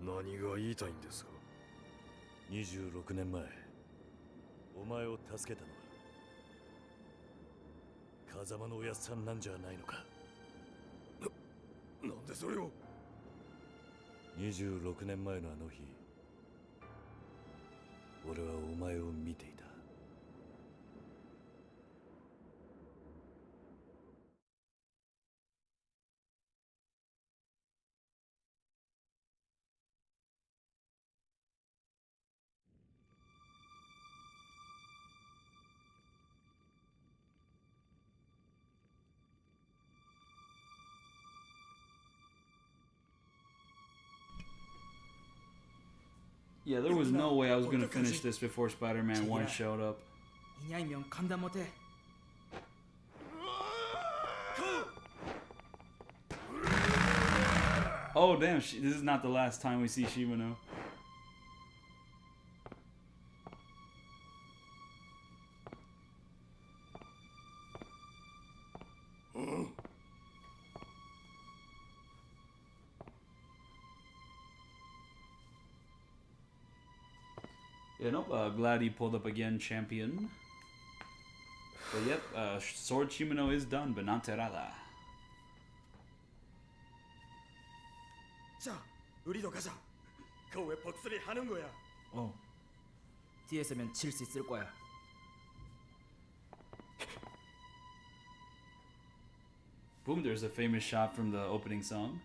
のか？何が言いたいんですか？26年前お前を助けたのは風間のおやさんなんじゃないのか？なんでそれを？26年前のあの日、俺はお前を見ていた。Yeah, there was no way I was gonna finish this before Spider-Man 1 showed up. Oh damn, this is not the last time we see Shimano. Yeah, nope, glad he pulled up again, champion. But yep, Sword Shimano is done, but not Terada. 자, 우리도 가자. 그왜 벅소리 하는 거야? 뒤에서면 칠 수 있을 거야. Boom, there's a famous shot from the opening song.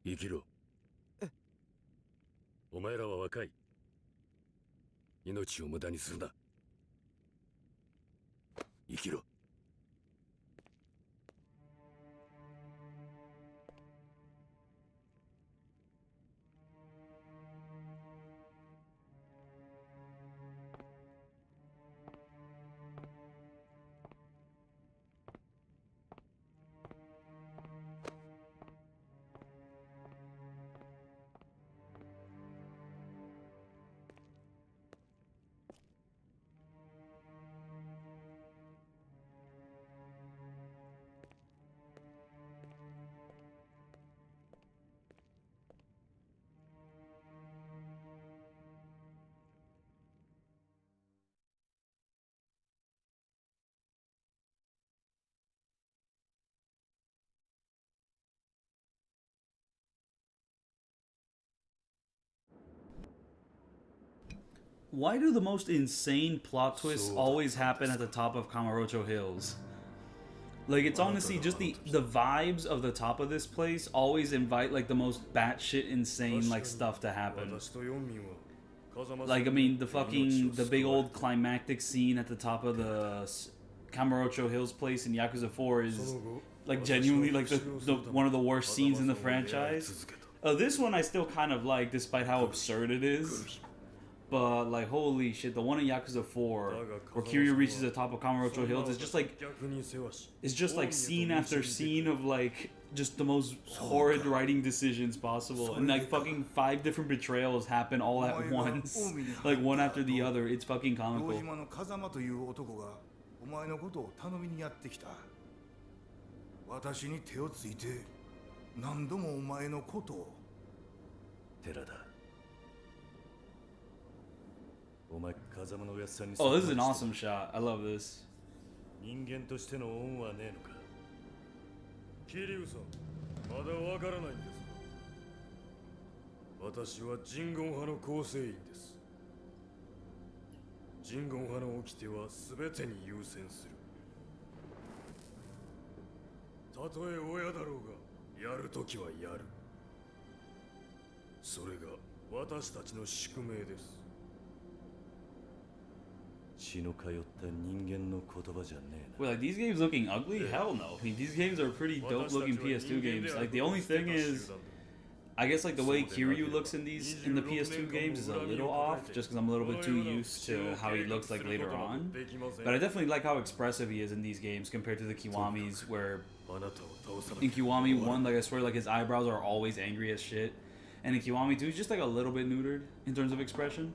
이기로. お前らは若い。命を無駄にするな。生きろ。Why do the most insane plot twists always happen at the top of Kamurocho Hills? Like, it's honestly just the vibes of the top of this place always invite like the most batshit insane like stuff to happen. Like, I mean, the big old climactic scene at the top of the Kamurocho Hills place in Yakuza 4 is like genuinely like the one of the worst scenes in the franchise. This one I still kind of like, despite how absurd it is. But like, holy shit, the one in Yakuza 4 where Kiryu reaches the top of Kamurocho Hills is just like, it's just like scene after scene of like just the most horrid writing decisions possible, and like fucking 5 different betrayals happen all at once, like one after the other. It's fucking comical. お前風間のおやっさんに Oh, this is an awesome shot. I love this. 人間としての恩はねえのか。桐生さん、まだわからないんですか。私は人言派の構成員です。人言派の掟は全てに優先する。たとえ親だろうが、やるときはやる。それが私たちの宿命です。 Wait, like, these games looking ugly? Hell no. I mean, these games are pretty dope looking PS2 games. Like, the only thing is, I guess like the way Kiryu looks in the PS2 games is a little off, just because I'm a little bit too used to how he looks like later on. But I definitely like how expressive he is in these games compared to the Kiwami's, where in Kiwami 1, like I swear, like his eyebrows are always angry as shit, and in Kiwami 2, he's just like a little bit neutered in terms of expression.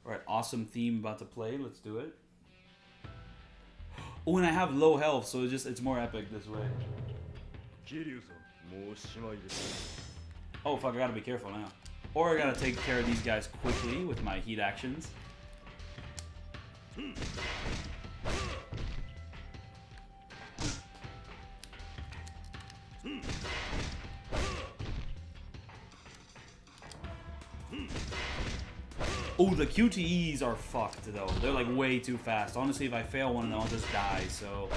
Alright, awesome theme about to play. Let's do it. Oh, and I have low health, so it's more epic this way. Oh fuck, I gotta be careful now. Or I gotta take care of these guys quickly with my heat actions. Oh, the QTEs are fucked though. They're like way too fast. Honestly, if I fail one of them, I'll just die. So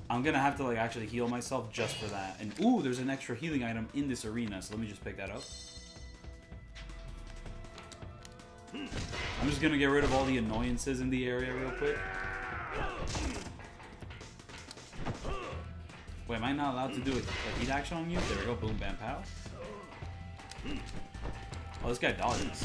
I'm gonna have to like actually heal myself just for that. And ooh, there's an extra healing item in this arena, so let me just pick that up. I'm just gonna get rid of all the annoyances in the area real quick. Wait, am I not allowed to do a heat action on you? There we go. Boom, bam, pow. Oh, this guy dodges.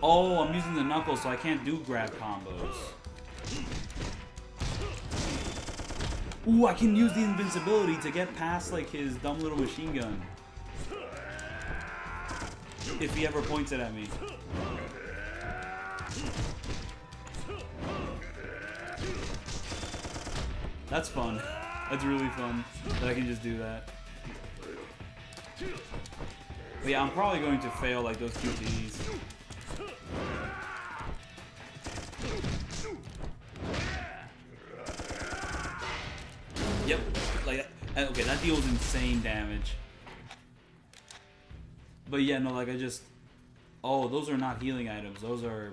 Oh, I'm using the knuckles, so I can't do grab combos. Ooh, I can use the invincibility to get past, like, his dumb little machine gun. If he ever points it at me. That's fun. That's really fun that I can just do that. But yeah, I'm probably going to fail like those QTEs. Yep, like that. Okay, that deals insane damage. But yeah, no, like I just... Oh, those are not healing items. Those are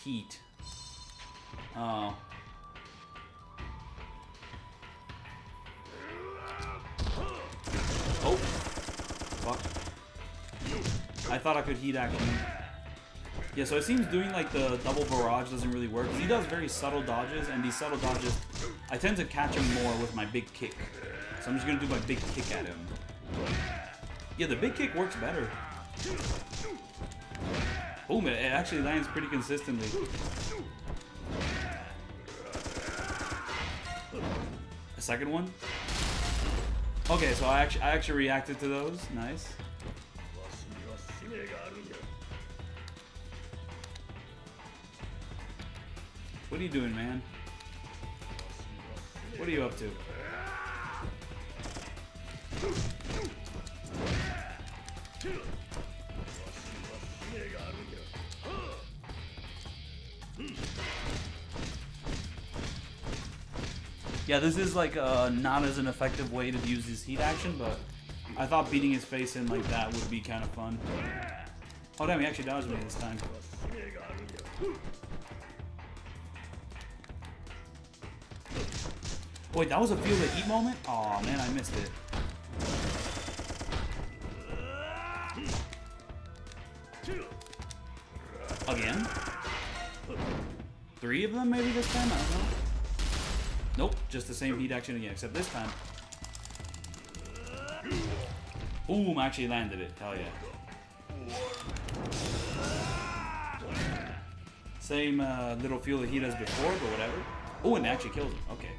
heat. Oh. Oh. Fuck. I thought I could heat action. Yeah, so it seems doing like the double barrage doesn't really work. He does very subtle dodges, and these subtle dodges, I tend to catch him more with my big kick. So I'm just gonna do my big kick at him. Yeah, the big kick works better. Boom, it actually lands pretty consistently. A second one? Okay, so I actually reacted to those. Nice. What are you doing, man? What are you up to? Yeah, this is like not as an effective way to use his heat action, but I thought beating his face in like that would be kind of fun. Oh damn, he actually dodged me this time. Wait, that was a feel the heat moment? Aw, man, I missed it. Again? 3 of them maybe this time? I don't know. Nope, just the same heat action again, except this time. Boom, I actually landed it. Hell yeah. Same little feel that he does before, but whatever. Oh, and it actually kills him. Okay.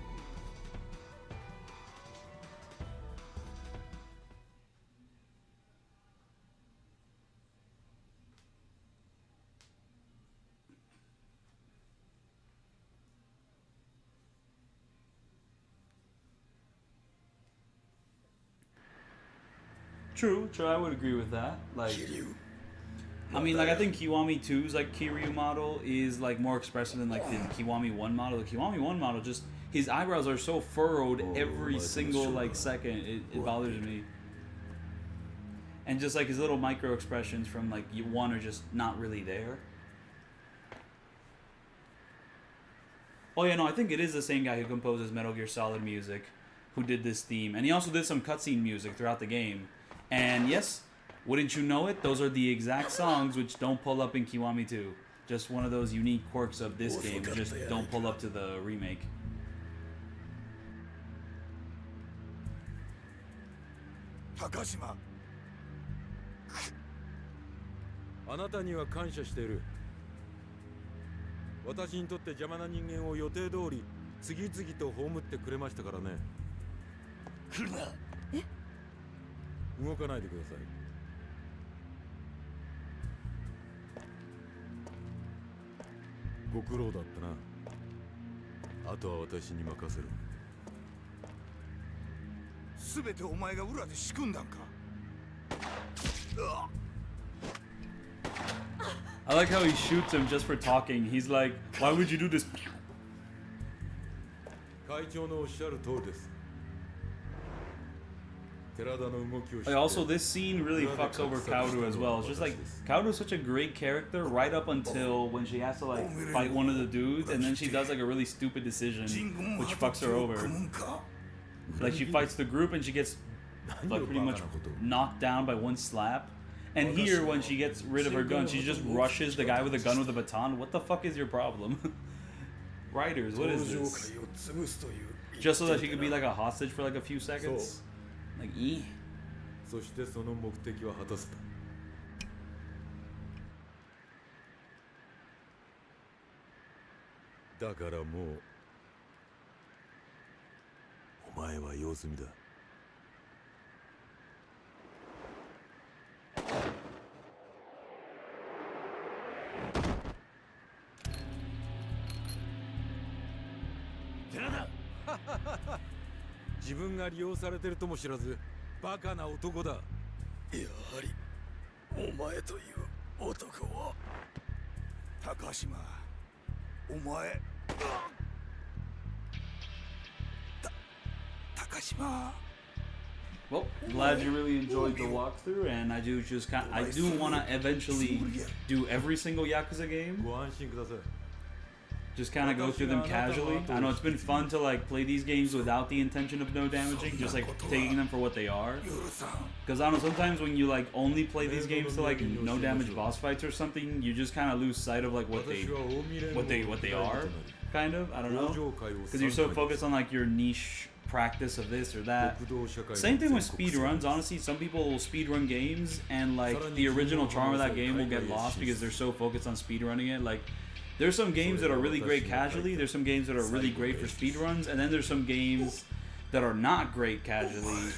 True, I would agree with that. Like, I mean, like, I think Kiwami 2's, like, Kiryu model is, like, more expressive than, like, the Kiwami 1 model. The Kiwami 1 model just, his eyebrows are so furrowed every single, like, second. It bothers me. And just, like, his little micro expressions from, like, 1 are just not really there. Oh, yeah, no, I think it is the same guy who composes Metal Gear Solid music who did this theme. And he also did some cutscene music throughout the game. And yes, wouldn't you know it, those are the exact songs which don't pull up in Kiwami 2. Just one of those unique quirks of this game, just don't pull up to the remake. Takashima. あなたには感謝している。私にとって邪魔な人間を予定通り次々と葬ってくれましたからね。来るな。え？動かないでください。ご苦労だったな。あとは私に任せろ。すべてお前が裏で仕組んだんか。I like how he shoots him just for talking. He's like, why would you do this? 会長のおっしゃる通りです。 Also, this scene really fucks over Kaoru as well. It's just like, Kaoru is such a great character right up until when she has to like fight one of the dudes, and then she does like a really stupid decision, which fucks her over. Like she fights the group and she gets like pretty much knocked down by one slap. And here, when she gets rid of her gun, she just rushes the guy with a gun with a baton. What the fuck is your problem? Writers, what is this? Just so that she could be like a hostage for like a few seconds? Like, そしてその目的は果たせた。だからもうお前は用済みだ。寺田自分が利用されてるとも知らずバカな男だ。やはりお前という男は高島、お前高島。 Well, glad you really enjoyed the walkthrough, and I do want to eventually do every single Yakuza game. Just kind of go through them casually. I know it's been fun to like play these games without the intention of no damaging, just like taking them for what they are. Because I don't know, sometimes when you like only play these games to like no damage boss fights or something, you just kind of lose sight of like what they are, kind of. I don't know, because you're so focused on like your niche practice of this or that. Same thing with speed runs. Honestly, some people will speed run games and like the original charm of that game will get lost because they're so focused on speed running it. Like there's some games that are really great casually, there's some games that are really great for speed runs, and then there's some games that are not great casually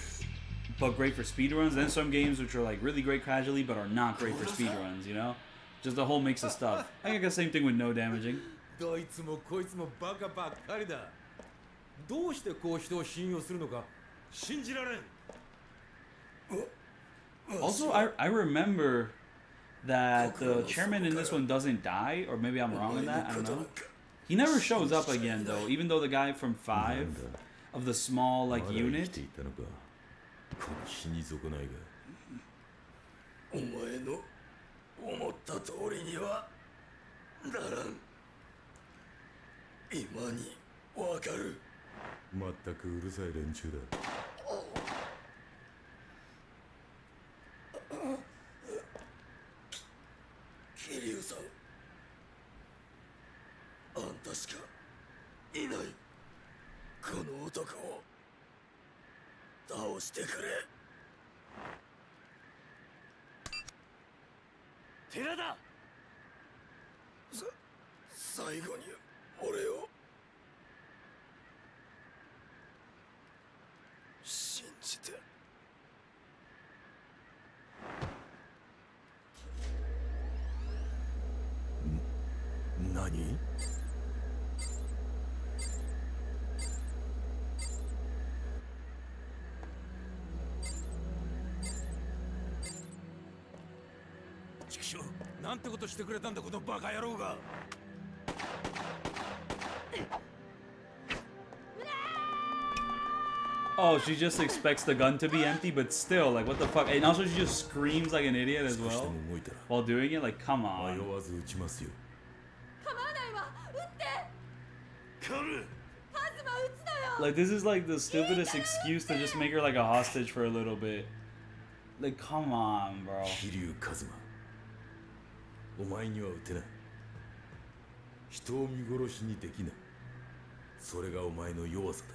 but great for speed runs, and then some games which are like really great casually but are not great for speed runs, you know? Just a whole mix of stuff. I think the same thing with no damaging. どいつもこいつもバカばっかりだ。どうしてこう人を信用するのか信じられん。 Also, I remember that the chairman in this one doesn't die, or maybe I'm wrong in that, I don't know. He never shows up again though, even though the guy from 5 of the small like unit. この死に損ないが。お前の思った通りにはならん。今にわかる。まったくうるさい連中だ。桐生さん、あんたしかいない。この男を倒してくれ。寺田。最後に俺を信じて。何？畜生、なんてことしてくれたんだこのバカ野郎が。Oh, she just expects the gun to be empty, but still, like, what the fuck? And also, she just screams like an idiot as well while doing it. Like, come on. Like, this is like the stupidest excuse to just make her like a hostage for a little bit. Like, come on, bro. お前には撃てない。人を見殺しにできない。それがお前の弱さだ。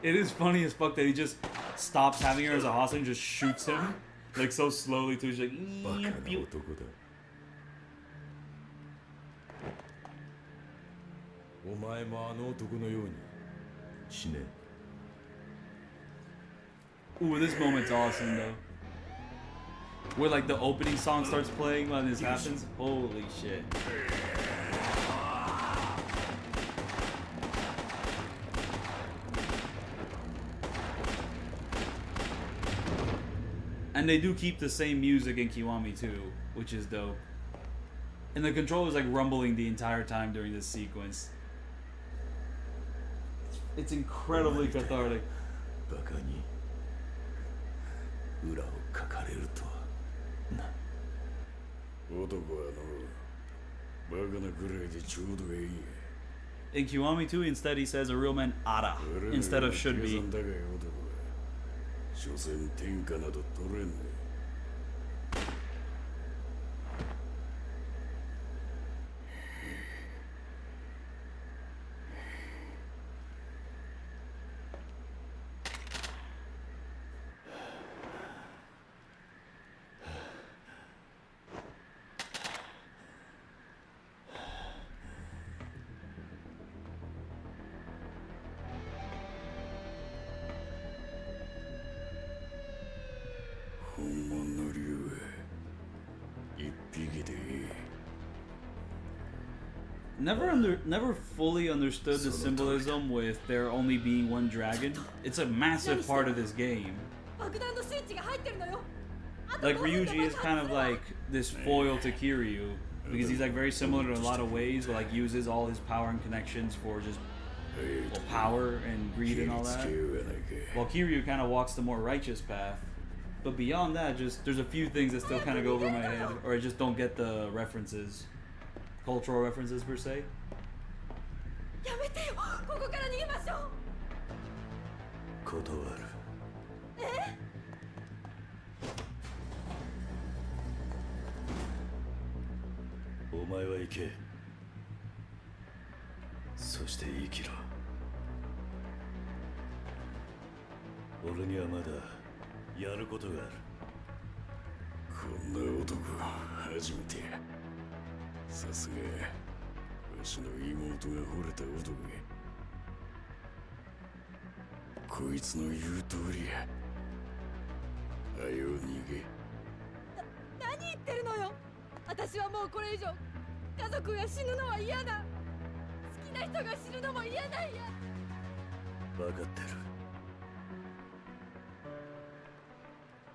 It is funny as fuck that he just stops having her as a hostage and just shoots him. Like, so slowly, too. He's like, ooh, this moment's awesome, though. Where, like, the opening song starts playing when this happens. Holy shit. And they do keep the same music in Kiwami too, which is dope. And the controller's like rumbling the entire time during this sequence. It's incredibly cathartic. バカに裏をかかれるとはな。男はのバカなぐらいでちょうどいい。 In Kiwami 2, instead he says a real man ara instead of should be. 所詮天下など取れんね。never fully understood the symbolism with there only being one dragon. It's a massive part of this game. 爆弾のスイッチが入ってるのよ。 Like Ryuji is kind of like this foil to Kiryu because he's like very similar in a lot of ways, but like uses all his power and connections for just power and greed and all that. While Kiryu kind of walks the more righteous path. But beyond that, just there's a few things that still kind of go over my head, or I just don't get the references, cultural references per se. やめてよ。ここから逃げましょう。断る。え？お前は行け。そして生きろ。俺にはまだやることがある。こんな男初めてや。さすがわしの妹が惚れた男が。こいつの言う通りや。はよ逃げ。何言ってるのよ。私はもうこれ以上家族が死ぬのは嫌だ。好きな人が死ぬのも嫌だ。分かってる。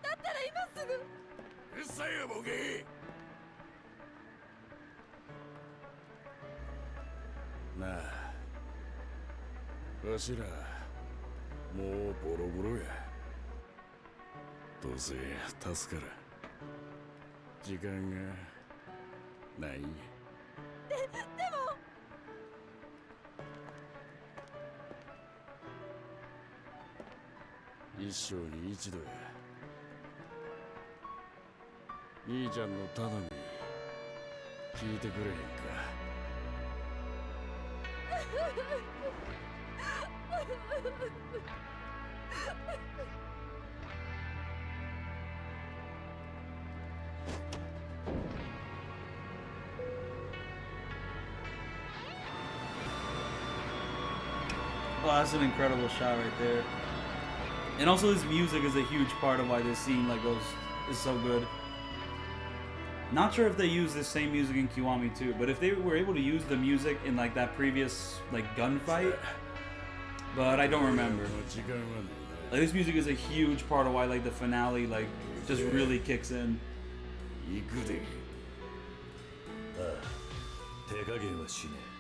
だったら今すぐ。うるさいよボケ。なあ、わしらもうボロボロや。どうせ助からん。時間がないんや。でも一生に一度や。兄ちゃんの頼み聞いてくれへんか。Oh, that's an incredible shot right there. And also his music is a huge part of why this scene is so good. Not sure if they use the same music in Kiwami too, but if they were able to use the music in like that previous like gunfight, but I don't remember. Like this music is a huge part of why like the finale like just really kicks in. 手加減はしねえ。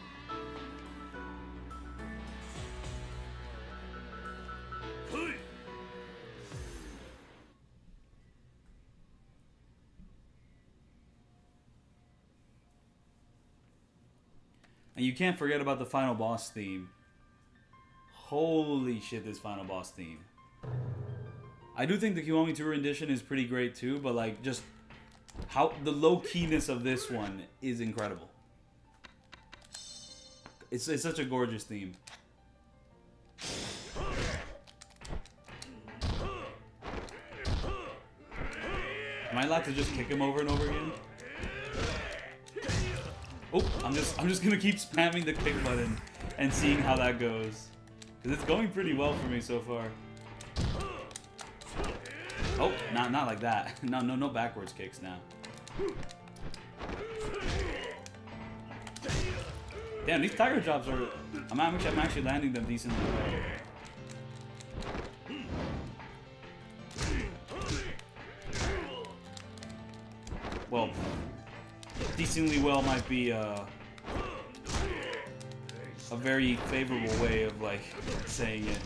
And you can't forget about the final boss theme. Holy shit, this final boss theme. I do think the Kiwami 2 rendition is pretty great too, but like just how the low keyness of this one is incredible. It's such a gorgeous theme. Am I allowed to just kick him over and over again? Oh, I'm just gonna keep spamming the kick button and seeing how that goes. Cause it's going pretty well for me so far. Oh, not like that. No backwards kicks now. Damn, these tiger drops are. I'm actually landing them decently well. Well, decently well might be a very favorable way of like saying it.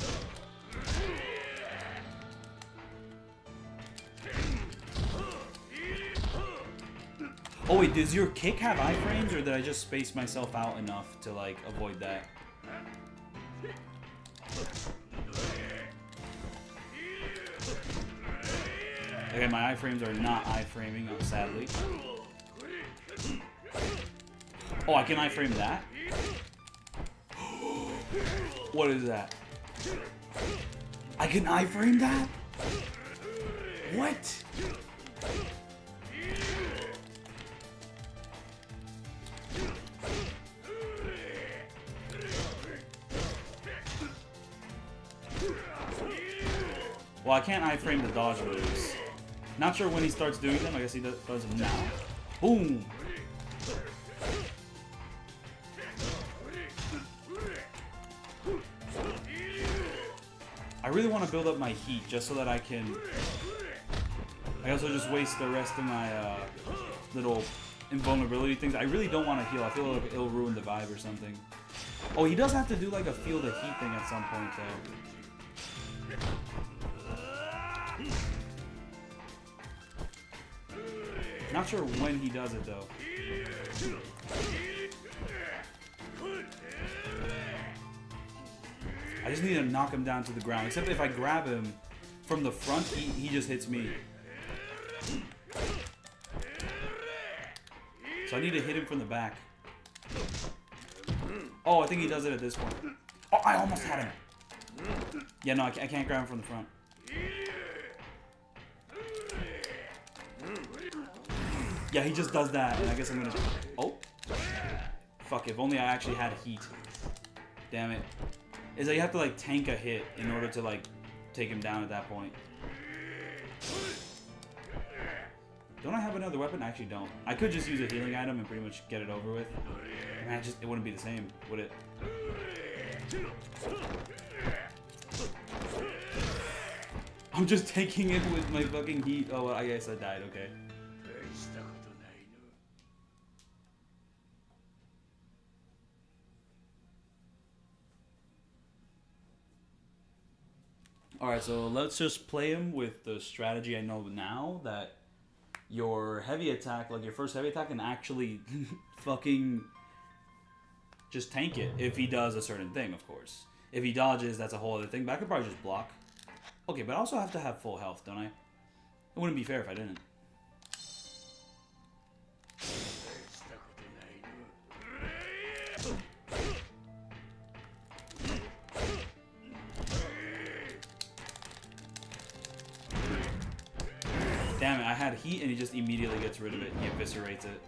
Oh wait, does your kick have iframes, or did I just space myself out enough to like avoid that? Okay, my iframes are not iframing, sadly. Oh, I can iframe that? What is that? I can iframe that? What? Well, I can't iframe the dodge moves. Not sure when he starts doing them. I guess he does them now. Boom! I really want to build up my heat just so that I can... I also just waste the rest of my little invulnerability things. I really don't want to heal. I feel like it'll ruin the vibe or something. Oh, he does have to do like a feel the heat thing at some point though. Not sure when he does it though. I just need to knock him down to the ground. Except if I grab him from the front, he just hits me. So I need to hit him from the back. Oh, I think he does it at this point. Oh, I almost had him. Yeah, no, I can't grab him from the front. Yeah, he just does that, and I guess I'm gonna... Oh. Fuck, if only I actually had heat. Damn it. Is that you have to, like, tank a hit in order to, like, take him down at that point. Don't I have another weapon? I actually don't. I could just use a healing item and pretty much get it over with. Man, it wouldn't be the same, would it? I'm just taking it with my fucking heat. Oh, well, I guess I died, okay. Alright, so let's just play him with the strategy I know now that your heavy attack, like your first heavy attack, can actually fucking just tank it if he does a certain thing, of course. If he dodges, that's a whole other thing, but I could probably just block. Okay, but I also have to have full health, don't I? It wouldn't be fair if I didn't. Damn it, I had heat and he just immediately gets rid of it. He eviscerates it.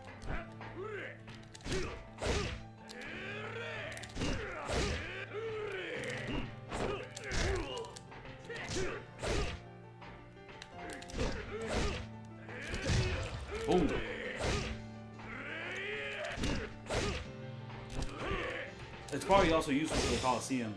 Boom. It's probably also useful for the Coliseum.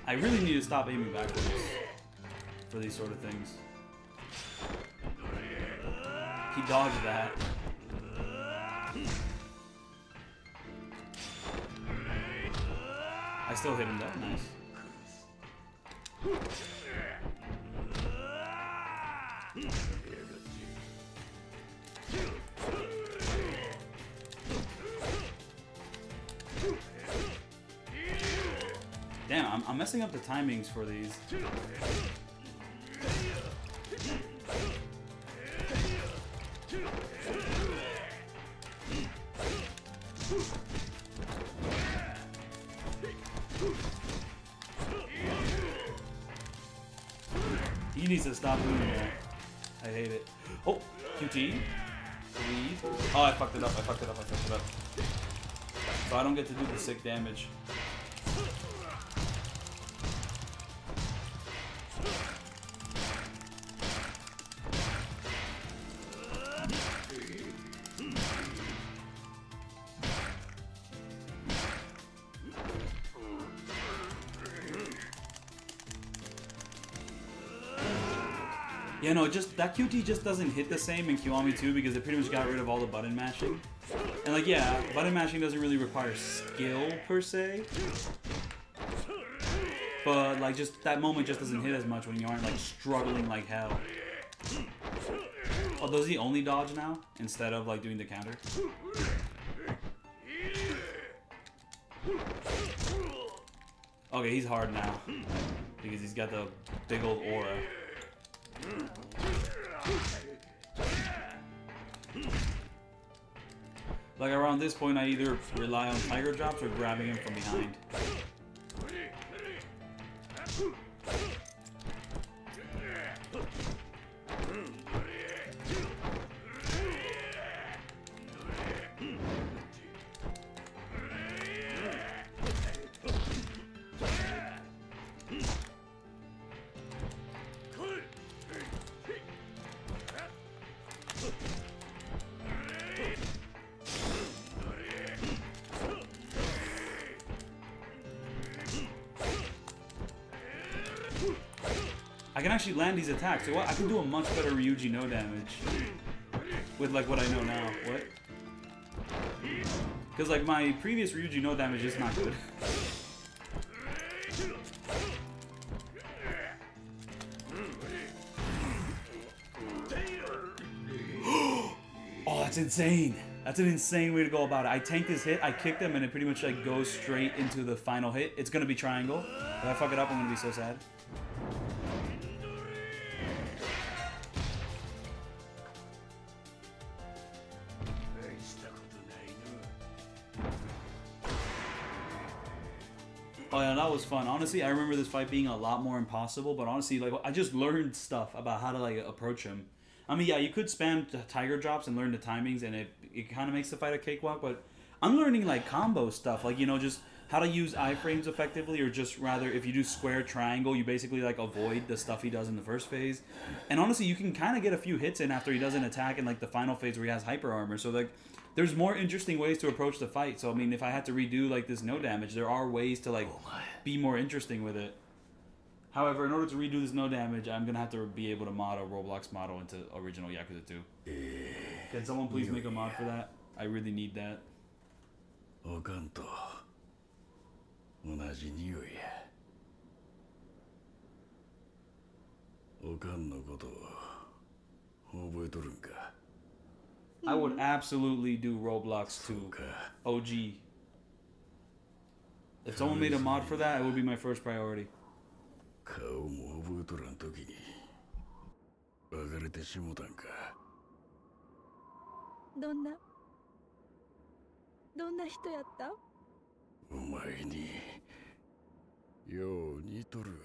I really need to stop aiming backwards for these sort of things. He dodged that. I still hit him though, nice. Damn, I'm messing up the timings for these. He needs to stop doing that. I hate it. Oh, QT. Please. Oh, I fucked it up. So I don't get to do the sick damage. Yeah, no, just that QT just doesn't hit the same in Kiwami 2 because it pretty much got rid of all the button mashing. And like, yeah, button mashing doesn't really require skill per se. But like, just that moment just doesn't hit as much when you aren't like struggling like hell. Oh, does he only dodge now instead of like doing the counter? Okay, he's hard now because he's got the big old aura. Like around this point, I either rely on tiger drops or grabbing him from behind. can actually land these attacks. So what? I can do a much better Ryuji no damage with like what I know now. What? Because like my previous Ryuji no damage is not good. Oh, that's insane. That's an insane way to go about it. I tanked this hit, I kicked him, and it pretty much like goes straight into the final hit. It's gonna be triangle. If I fuck it up, I'm gonna be so sad. Oh yeah, that was fun. Honestly, I remember this fight being a lot more impossible, but honestly, like I just learned stuff about how to like approach him. I mean, yeah, you could spam tiger drops and learn the timings, and it kind of makes the fight a cakewalk, but I'm learning like combo stuff, like, you know, just how to use iframes effectively, or just rather, if you do square triangle, you basically like avoid the stuff he does in the first phase. And honestly, you can kind of get a few hits in after he does an attack in like the final phase where he has hyper armor, so like there's more interesting ways to approach the fight. So I mean, if I had to redo like this no damage, there are ways to like be more interesting with it. However, in order to redo this no damage, I'm gonna have to be able to mod a Roblox model into original Yakuza 2. Can someone please make a mod for that? I really need that. おかんと同じ匂いや。おかんのこと覚えとるんか。I would absolutely do Roblox 2 OG. If someone made a mod for that, it would be my first priority. 顔も覚えとらん時に別れてしもたんか。どんな人やった？お前によう似とるわ。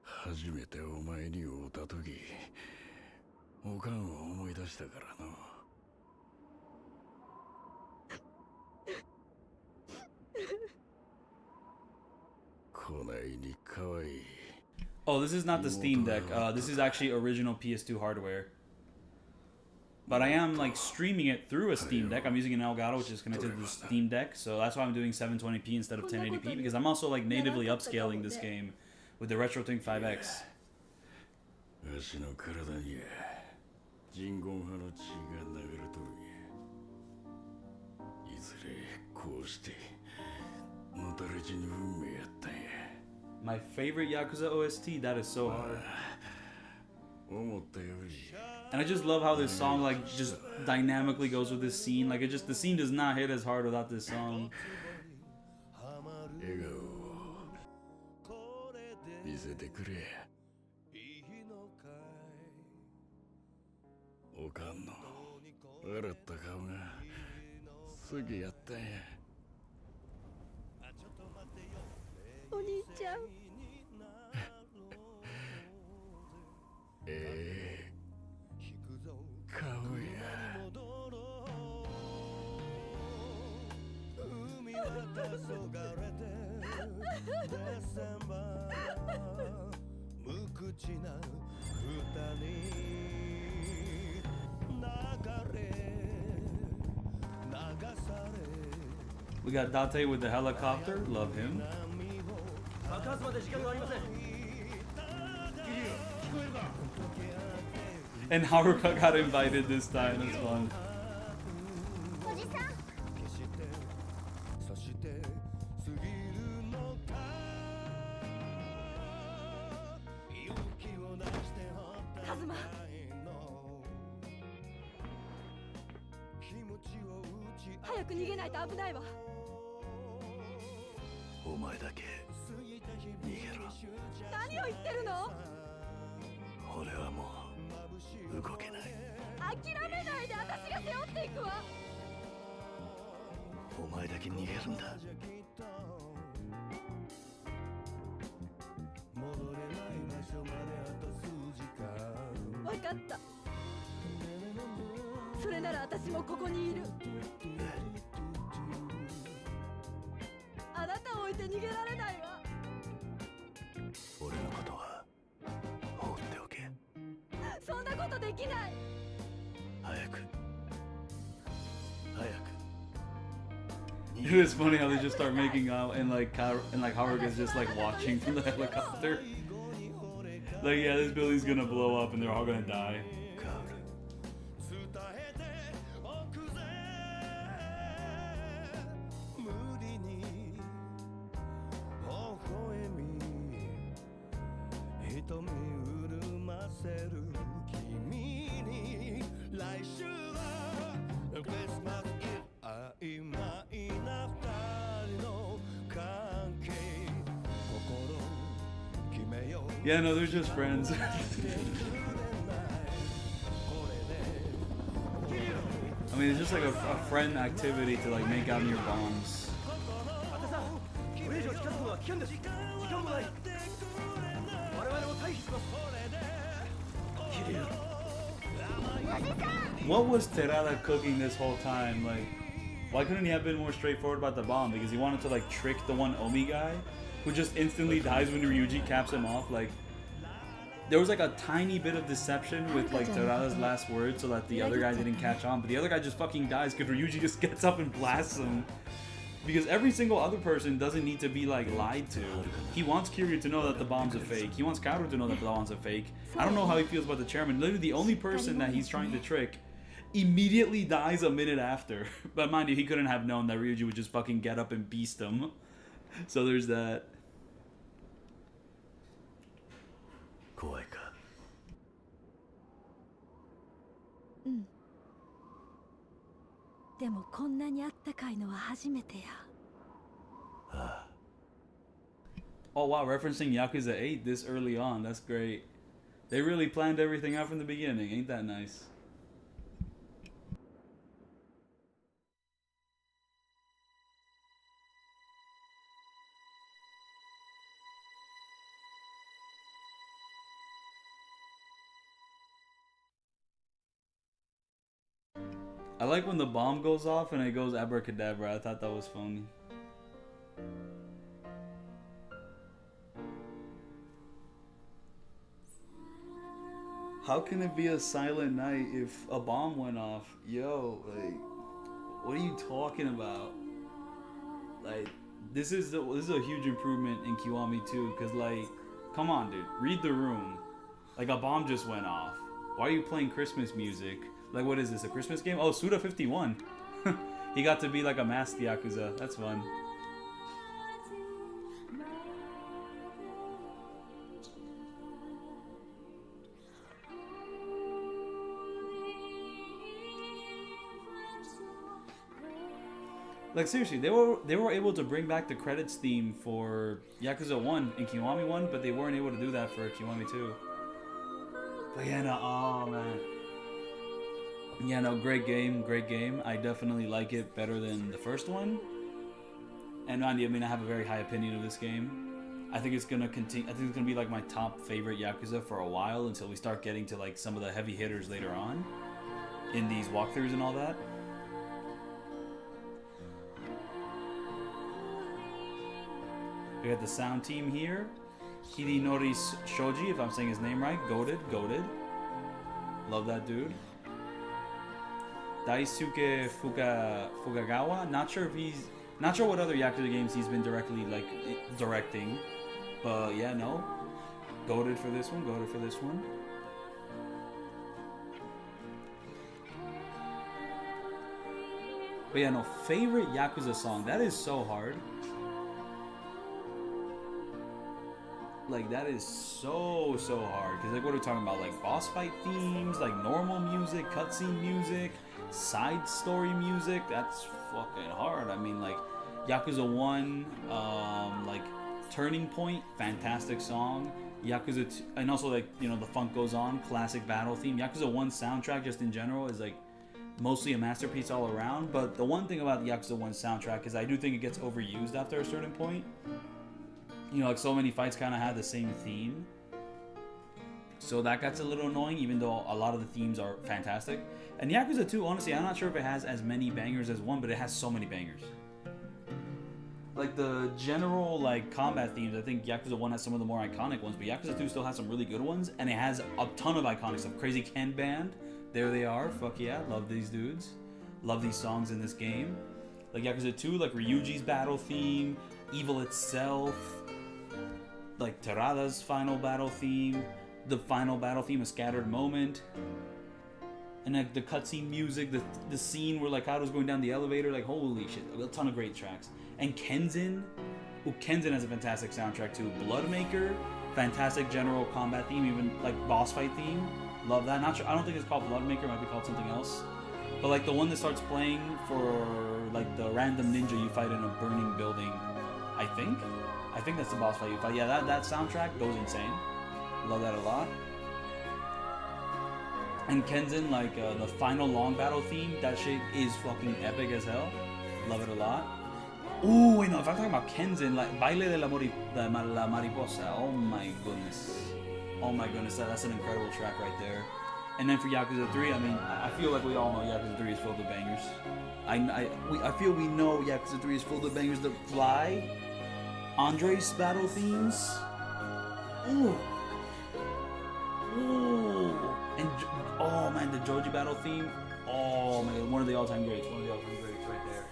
初めてお前に会うた時、おかんを思い出したからの。こないに可愛い。Oh, this is not the Steam Deck. This is actually original PS2 hardware. But I am like streaming it through a Steam Deck. I'm using an Elgato, which is connected to the Steam Deck, so that's why I'm doing 720p instead of 1080p, because I'm also like natively upscaling this game with the RetroTink 5X. わしの体には人言派の血が流れとるんや。いずれこうしてのたれ死に運命やったんや。My favorite Yakuza OST, that is so hard. 思ったより。And I just love how this song like just dynamically goes with this scene. Like the scene does not hit as hard without this song. 笑顔を見せてくれ。おかんの笑った顔が好きやったんや。お兄ちゃん。顔や。無口な歌に流れ流され。We got Date with the helicopter. Love him. And Haruka got invited this time. That's fun. Kazuma. 早く逃げないと危ないわ。お前だけ逃げろ。何を言ってるの？俺はもう動けない。諦めないで、私が背負っていくわ。お前だけ逃げるんだ。分かった。それなら私もここにいる。あなたを置いて逃げられないわ。俺のことは放っておけ。そんなことできない。早く。It is funny how they just start making out and like Haruka is just like watching from the helicopter. Like, yeah, this building's gonna blow up and they're all gonna die. Yeah, no, they're just friends. I mean, it's just like a friend activity to like make out near bombs. What was Terada cooking this whole time? Like, why couldn't he have been more straightforward about the bomb? Because he wanted to like trick the one Omi guy, who just instantly dies when Ryuji caps him off. Like, there was like a tiny bit of deception with like Terada's last words so that the other guy didn't catch on, but the other guy just fucking dies because Ryuji just gets up and blasts him. Because every single other person doesn't need to be like lied to. He wants Kiryu to know that the bomb's a fake. He wants Kaoru to know that the bomb's a fake. I don't know how he feels about the chairman. Literally the only person that he's trying to trick immediately dies a minute after. But mind you, he couldn't have known that Ryuji would just fucking get up and beast him. So there's that. 怖いか。うん。でもこんなにあったかいのは初めてや。Oh wow, referencing Yakuza 8 this early on. That's great. They really planned everything out from the beginning. Ain't that nice? I like when the bomb goes off and it goes abracadabra. I thought that was funny. How can it be a silent night if a bomb went off? Yo, like, what are you talking about? Like, this is a huge improvement in Kiwami 2, because like, come on dude, read the room. Like, a bomb just went off. Why are you playing Christmas music? Like, what is this, a Christmas game? Oh, Suda 51. He got to be like a masked Yakuza. That's fun. Like, seriously, they were able to bring back the credits theme for Yakuza 1 and Kiwami 1, but they weren't able to do that for Kiwami 2. But yeah, no, oh man. Yeah, no, great game, great game. I definitely like it better than the first one. And I mean, I have a very high opinion of this game. I think it's gonna continue. I think it's gonna be like my top favorite Yakuza for a while until we start getting to like some of the heavy hitters later on in these walkthroughs and all that. We got the sound team here. Hidenori Shoji, if I'm saying his name right. Goated. Love that dude. Daisuke Fukagawa. Not sure what other Yakuza games he's been directly like directing. But yeah, no. Goated for this one. But yeah, no, favorite Yakuza song. That is so hard. Like, that is so hard. Because, like, what are we talking about? Like, boss fight themes, like, normal music, cutscene music, side story music. That's fucking hard. I mean, like, Yakuza 1, like, Turning Point, fantastic song. Yakuza 2, and also, like, you know, The Funk Goes On, classic battle theme. Yakuza 1 soundtrack, just in general, is, like, mostly a masterpiece all around. But the one thing about the Yakuza 1 soundtrack is I do think it gets overused after a certain point. You know, like, so many fights kind of had the same theme. So that gets a little annoying, even though a lot of the themes are fantastic. And Yakuza 2, honestly, I'm not sure if it has as many bangers as 1, but it has so many bangers. Like, the general, like, combat themes, I think Yakuza 1 has some of the more iconic ones, but Yakuza 2 still has some really good ones, and it has a ton of iconic stuff. Crazy Ken Band, there they are, fuck yeah, love these dudes. Love these songs in this game. Like, Yakuza 2, like, Ryuji's battle theme, Evil itself, like Terada's final battle theme, the final battle theme, A Scattered Moment. And like the cutscene music, the scene where like Kato's going down the elevator, like holy shit, a ton of great tracks. And Kenzin, Kenzin has a fantastic soundtrack too. Bloodmaker, fantastic general combat theme, even like boss fight theme. Love that. Not sure, I don't think it's called Bloodmaker, it might be called something else. But like the one that starts playing for like the random ninja you fight in a burning building, I think that's the boss fight you fight. Yeah, that soundtrack goes insane. Love that a lot. And Kenzin, like the final long battle theme, that shit is fucking epic as hell. Love it a lot. Ooh, wait, no, if I'm talking about Kenzin, like Baile de la Mariposa, oh my goodness. Oh my goodness, that's an incredible track right there. And then for Yakuza 3, I mean, I feel like we all know Yakuza 3 is filled with bangers. I feel we know Yakuza 3 is filled with bangers. The Fly, Andre's battle themes. Ooh. Ooh. And, oh man, the Joji battle theme. Oh man, one of the all-time greats. One of the all-time greats right there.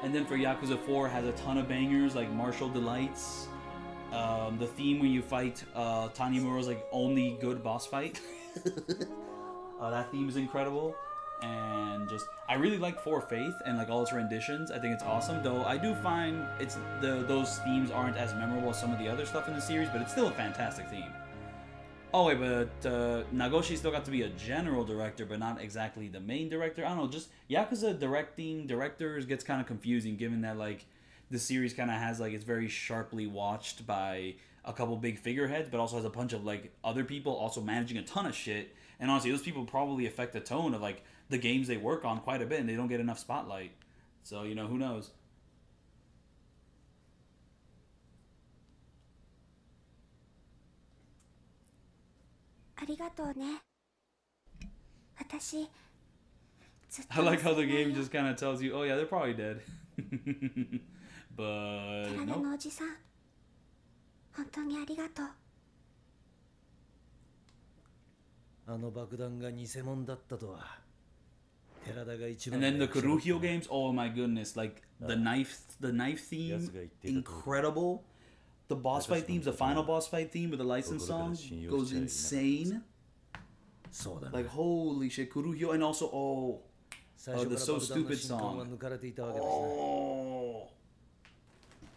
And then for Yakuza 4 has a ton of bangers like Martial Delights. The theme when you fight Tanimura's like only good boss fight. That theme is incredible. And just I really like For Faith and like all its renditions. I think it's awesome, though I do find it's those themes aren't as memorable as some of the other stuff in the series, but it's still a fantastic theme. Oh wait, but Nagoshi still got to be a general director, but not exactly the main director. I don't know, just Yakuza directors gets kind of confusing, given that like the series kind of has like it's very sharply watched by a couple big figureheads, but also has a bunch of like other people also managing a ton of shit. And honestly, those people probably affect the tone of like the games they work on quite a bit, and they don't get enough spotlight. So you know, who knows? ありがとうね。私、ずっと I like how the game just kind of tells you, oh yeah, they're probably dead. But 寺田 no. のおじさん、本当にありがとう。あの爆弾が偽物だったとは。寺田が一番 And then the Kuruhyo games, oh my goodness, like the knife theme, incredible. The boss fight themes, the final boss fight theme with the license song goes insane. Like holy shit, Kuruhyo, and also the So Stupid song. Oh.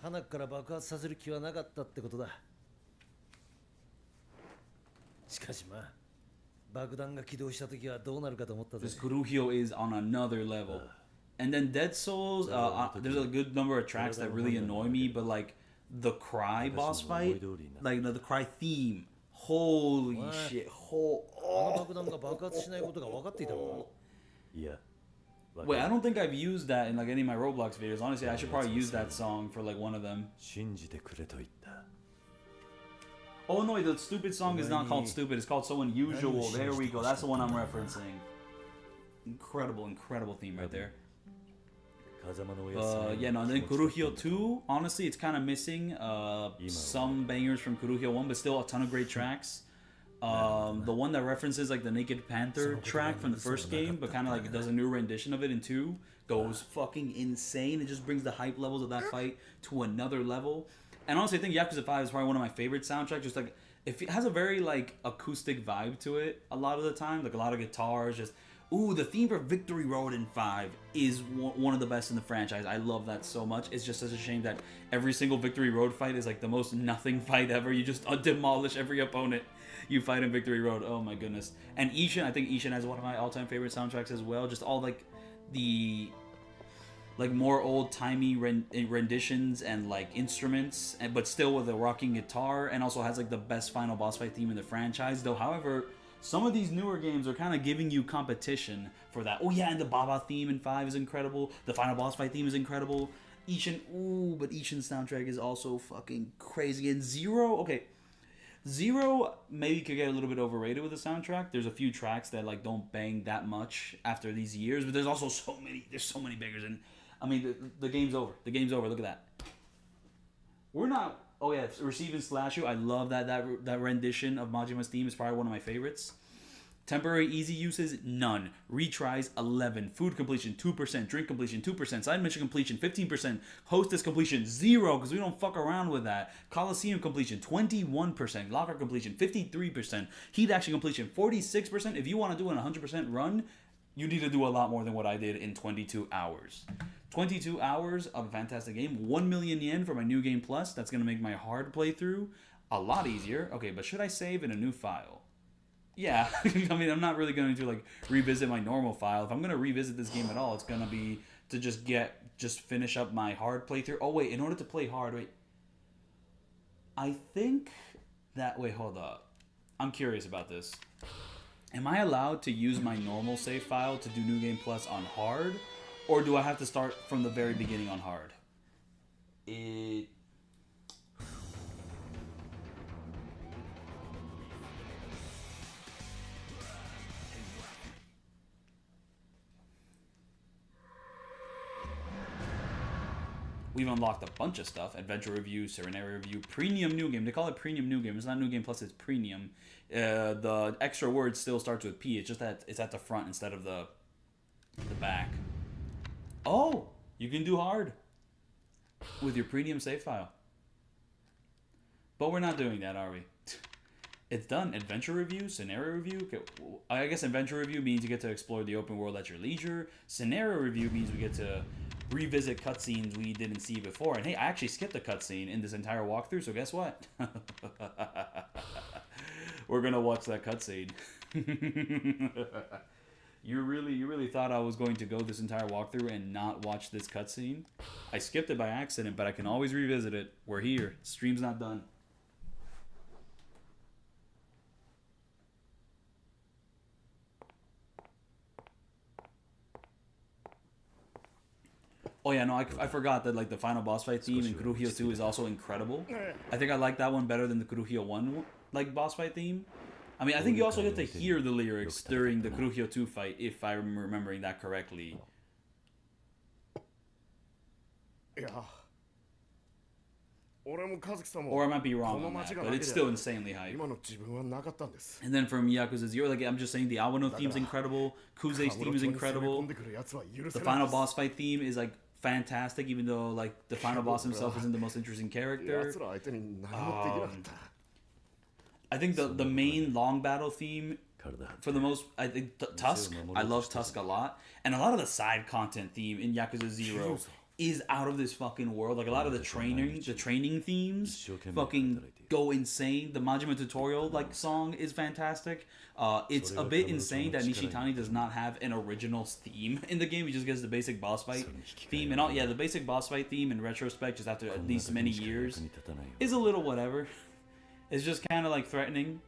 花から爆発させる気はなかったってことだ。しかしまあ、爆弾が起動した時はどうなるかと思ったぜ。 This Kuruhyo is on another level. And then Dead Souls, there's a good number of tracks that really annoy me, but like the Cry boss fight, like the Cry theme, holy shit, あの爆弾が爆発しないことが分かっていたのか。いや。 Wait, I don't think I've used that in like any of my Roblox videos. Honestly, I should probably use that song for like one of them. Oh no, the stupid song is not called stupid. It's called So Unusual. There we go. That's the one I'm referencing. Incredible theme right there. Yeah, no, and then Kuruhyo 2, honestly, it's kind of missing some bangers from Kuruhyo 1, but still a ton of great tracks. The one that references like the Naked Panther track from the first game, but kind of like does a new rendition of it in 2, goes fucking insane. It just brings the hype levels of that fight to another level. And honestly, I think Yakuza 5 is probably one of my favorite soundtracks. Just like it has a very like acoustic vibe to it a lot of the time, like a lot of guitars. Just the theme for Victory Road in 5 is one of the best in the franchise. I love that so much. It's just such a shame that every single Victory Road fight is like the most nothing fight ever. You just demolish every opponent you fight in Victory Road. Oh my goodness. And Ishin, I think Ishin has one of my all-time favorite soundtracks as well. Just all like the like more old-timey renditions and like instruments, but still with a rocking guitar, and also has like the best final boss fight theme in the franchise. Though, however, some of these newer games are kind of giving you competition for that. Oh yeah, and the Baba theme in 5 is incredible. The final boss fight theme is incredible. Ishin, but Ishin's soundtrack is also fucking crazy. And Zero maybe could get a little bit overrated with the soundtrack. There's a few tracks that like don't bang that much after these years, but there's also so many bangers. And I mean, the game's over. The game's over. Look at that. We're not. Oh yeah, Receive and Slash You. I love that rendition of Majima's theme is probably one of my favorites. Temporary easy uses, none. Retries, 11. Food completion, 2%. Drink completion, 2%. Side mission completion, 15%. Hostess completion, 0, because we don't fuck around with that. Coliseum completion, 21%. Locker completion, 53%. Heat action completion, 46%. If you want to do an 100% run, you need to do a lot more than what I did in 22 hours. 22 hours of a fantastic game. 1 million yen for my new game plus. That's going to make my hard playthrough a lot easier. Okay, but should I save in a new file? Yeah, I mean, I'm not really going to like revisit my normal file. If I'm going to revisit this game at all, it's going to be to just finish up my hard playthrough. Oh, wait, in order to play hard, wait. I think that, wait, hold up. I'm curious about this. Am I allowed to use my normal save file to do New Game Plus on hard? Or do I have to start from the very beginning on hard? We've unlocked a bunch of stuff. Adventure Review, Serenity Review, Premium New Game. They call it Premium New Game. It's not New Game Plus, it's Premium. The extra word still starts with P. It's just that it's at the front instead of the back. Oh! You can do hard with your Premium save file. But we're not doing that, are we? It's done. Adventure Review, Scenario Review. Okay, I guess Adventure Review means you get to explore the open world at your leisure. Scenario Review means we get to revisit cutscenes we didn't see before. And hey, I actually skipped a cutscene in this entire walkthrough, so guess what? We're gonna watch that cutscene. You really thought I was going to go this entire walkthrough and not watch this cutscene? I skipped it by accident, but I can always revisit it. We're here. Stream's not done. Oh yeah, no, I forgot that like the final boss fight theme in Kuruhyo 2 is also incredible. I think I like that one better than the Kuruhyo 1 like boss fight theme. I mean, I think you also get to hear the lyrics during the Kuruhyo 2 fight, if I'm remembering that correctly. Or I might be wrong on that, but it's still insanely hype. And then from Yakuza 0, like I'm just saying, the Awano theme's incredible, Kuze's theme is incredible. The final boss fight theme is like fantastic, even though like the final boss himself isn't the most interesting character. I think the main long battle theme, for the most, I think Tusk. I love Tusk a lot, and a lot of the side content theme in Yakuza 0 is out of this fucking world. Like a lot of the training themes, fucking go insane. The Majima tutorial like song is fantastic. It's a bit insane that Nishitani does not have an original theme in the game. He just gets the basic boss fight theme and all. Yeah, the basic boss fight theme in retrospect, just after at least many years, is a little whatever. It's just kind of like threatening.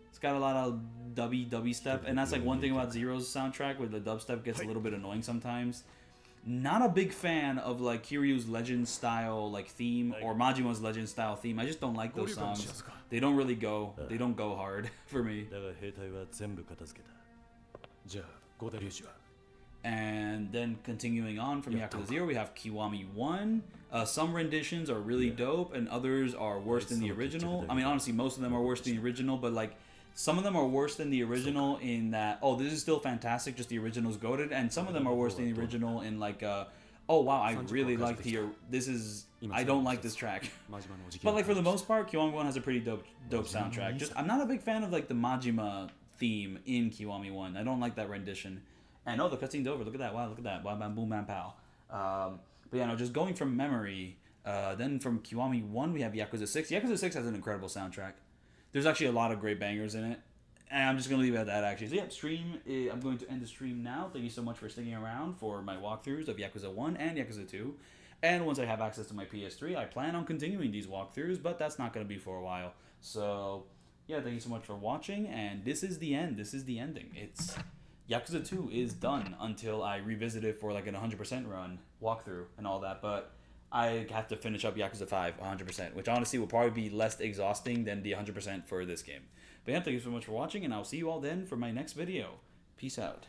It's got a lot of dubby step, and that's like one thing about Zero's soundtrack, where the dubstep gets a little bit annoying sometimes. Not a big fan of like Kiryu's Legend style like theme or Majima's Legend style theme. I just don't like those songs. They don't really go. They don't go hard for me. And then continuing on from Yakuza 0, we have Kiwami 1. Some renditions are really dope, and others are worse than the original. I mean, honestly, most of them are worse than the original, but like some of them are worse than the original in that, oh, this is still fantastic, just the original's goated, and some of them are worse than the original in like, oh wow, I really like I don't like this track. But like for the most part, Kiwami 1 has a pretty dope soundtrack. Just I'm not a big fan of like the Majima theme in Kiwami 1. I don't like that rendition. And oh, the cutscene's over. Look at that. Wow, look at that. Wow, bam, boom, bam, pow. But yeah, no, just going from memory, then from Kiwami 1, we have Yakuza 6. Yakuza 6 has an incredible soundtrack. There's actually a lot of great bangers in it. And I'm just going to leave it at that, actually. So yeah, stream, I'm going to end the stream now. Thank you so much for sticking around for my walkthroughs of Yakuza 1 and Yakuza 2. And once I have access to my PS3, I plan on continuing these walkthroughs, but that's not going to be for a while. So yeah, thank you so much for watching, and this is the end. This is the ending. It's Yakuza 2 is done until I revisit it for like an 100% run walkthrough and all that, but I have to finish up Yakuza 5 100%, which honestly will probably be less exhausting than the 100% for this game. But yeah, thank you so much for watching, and I'll see you all then for my next video. Peace out.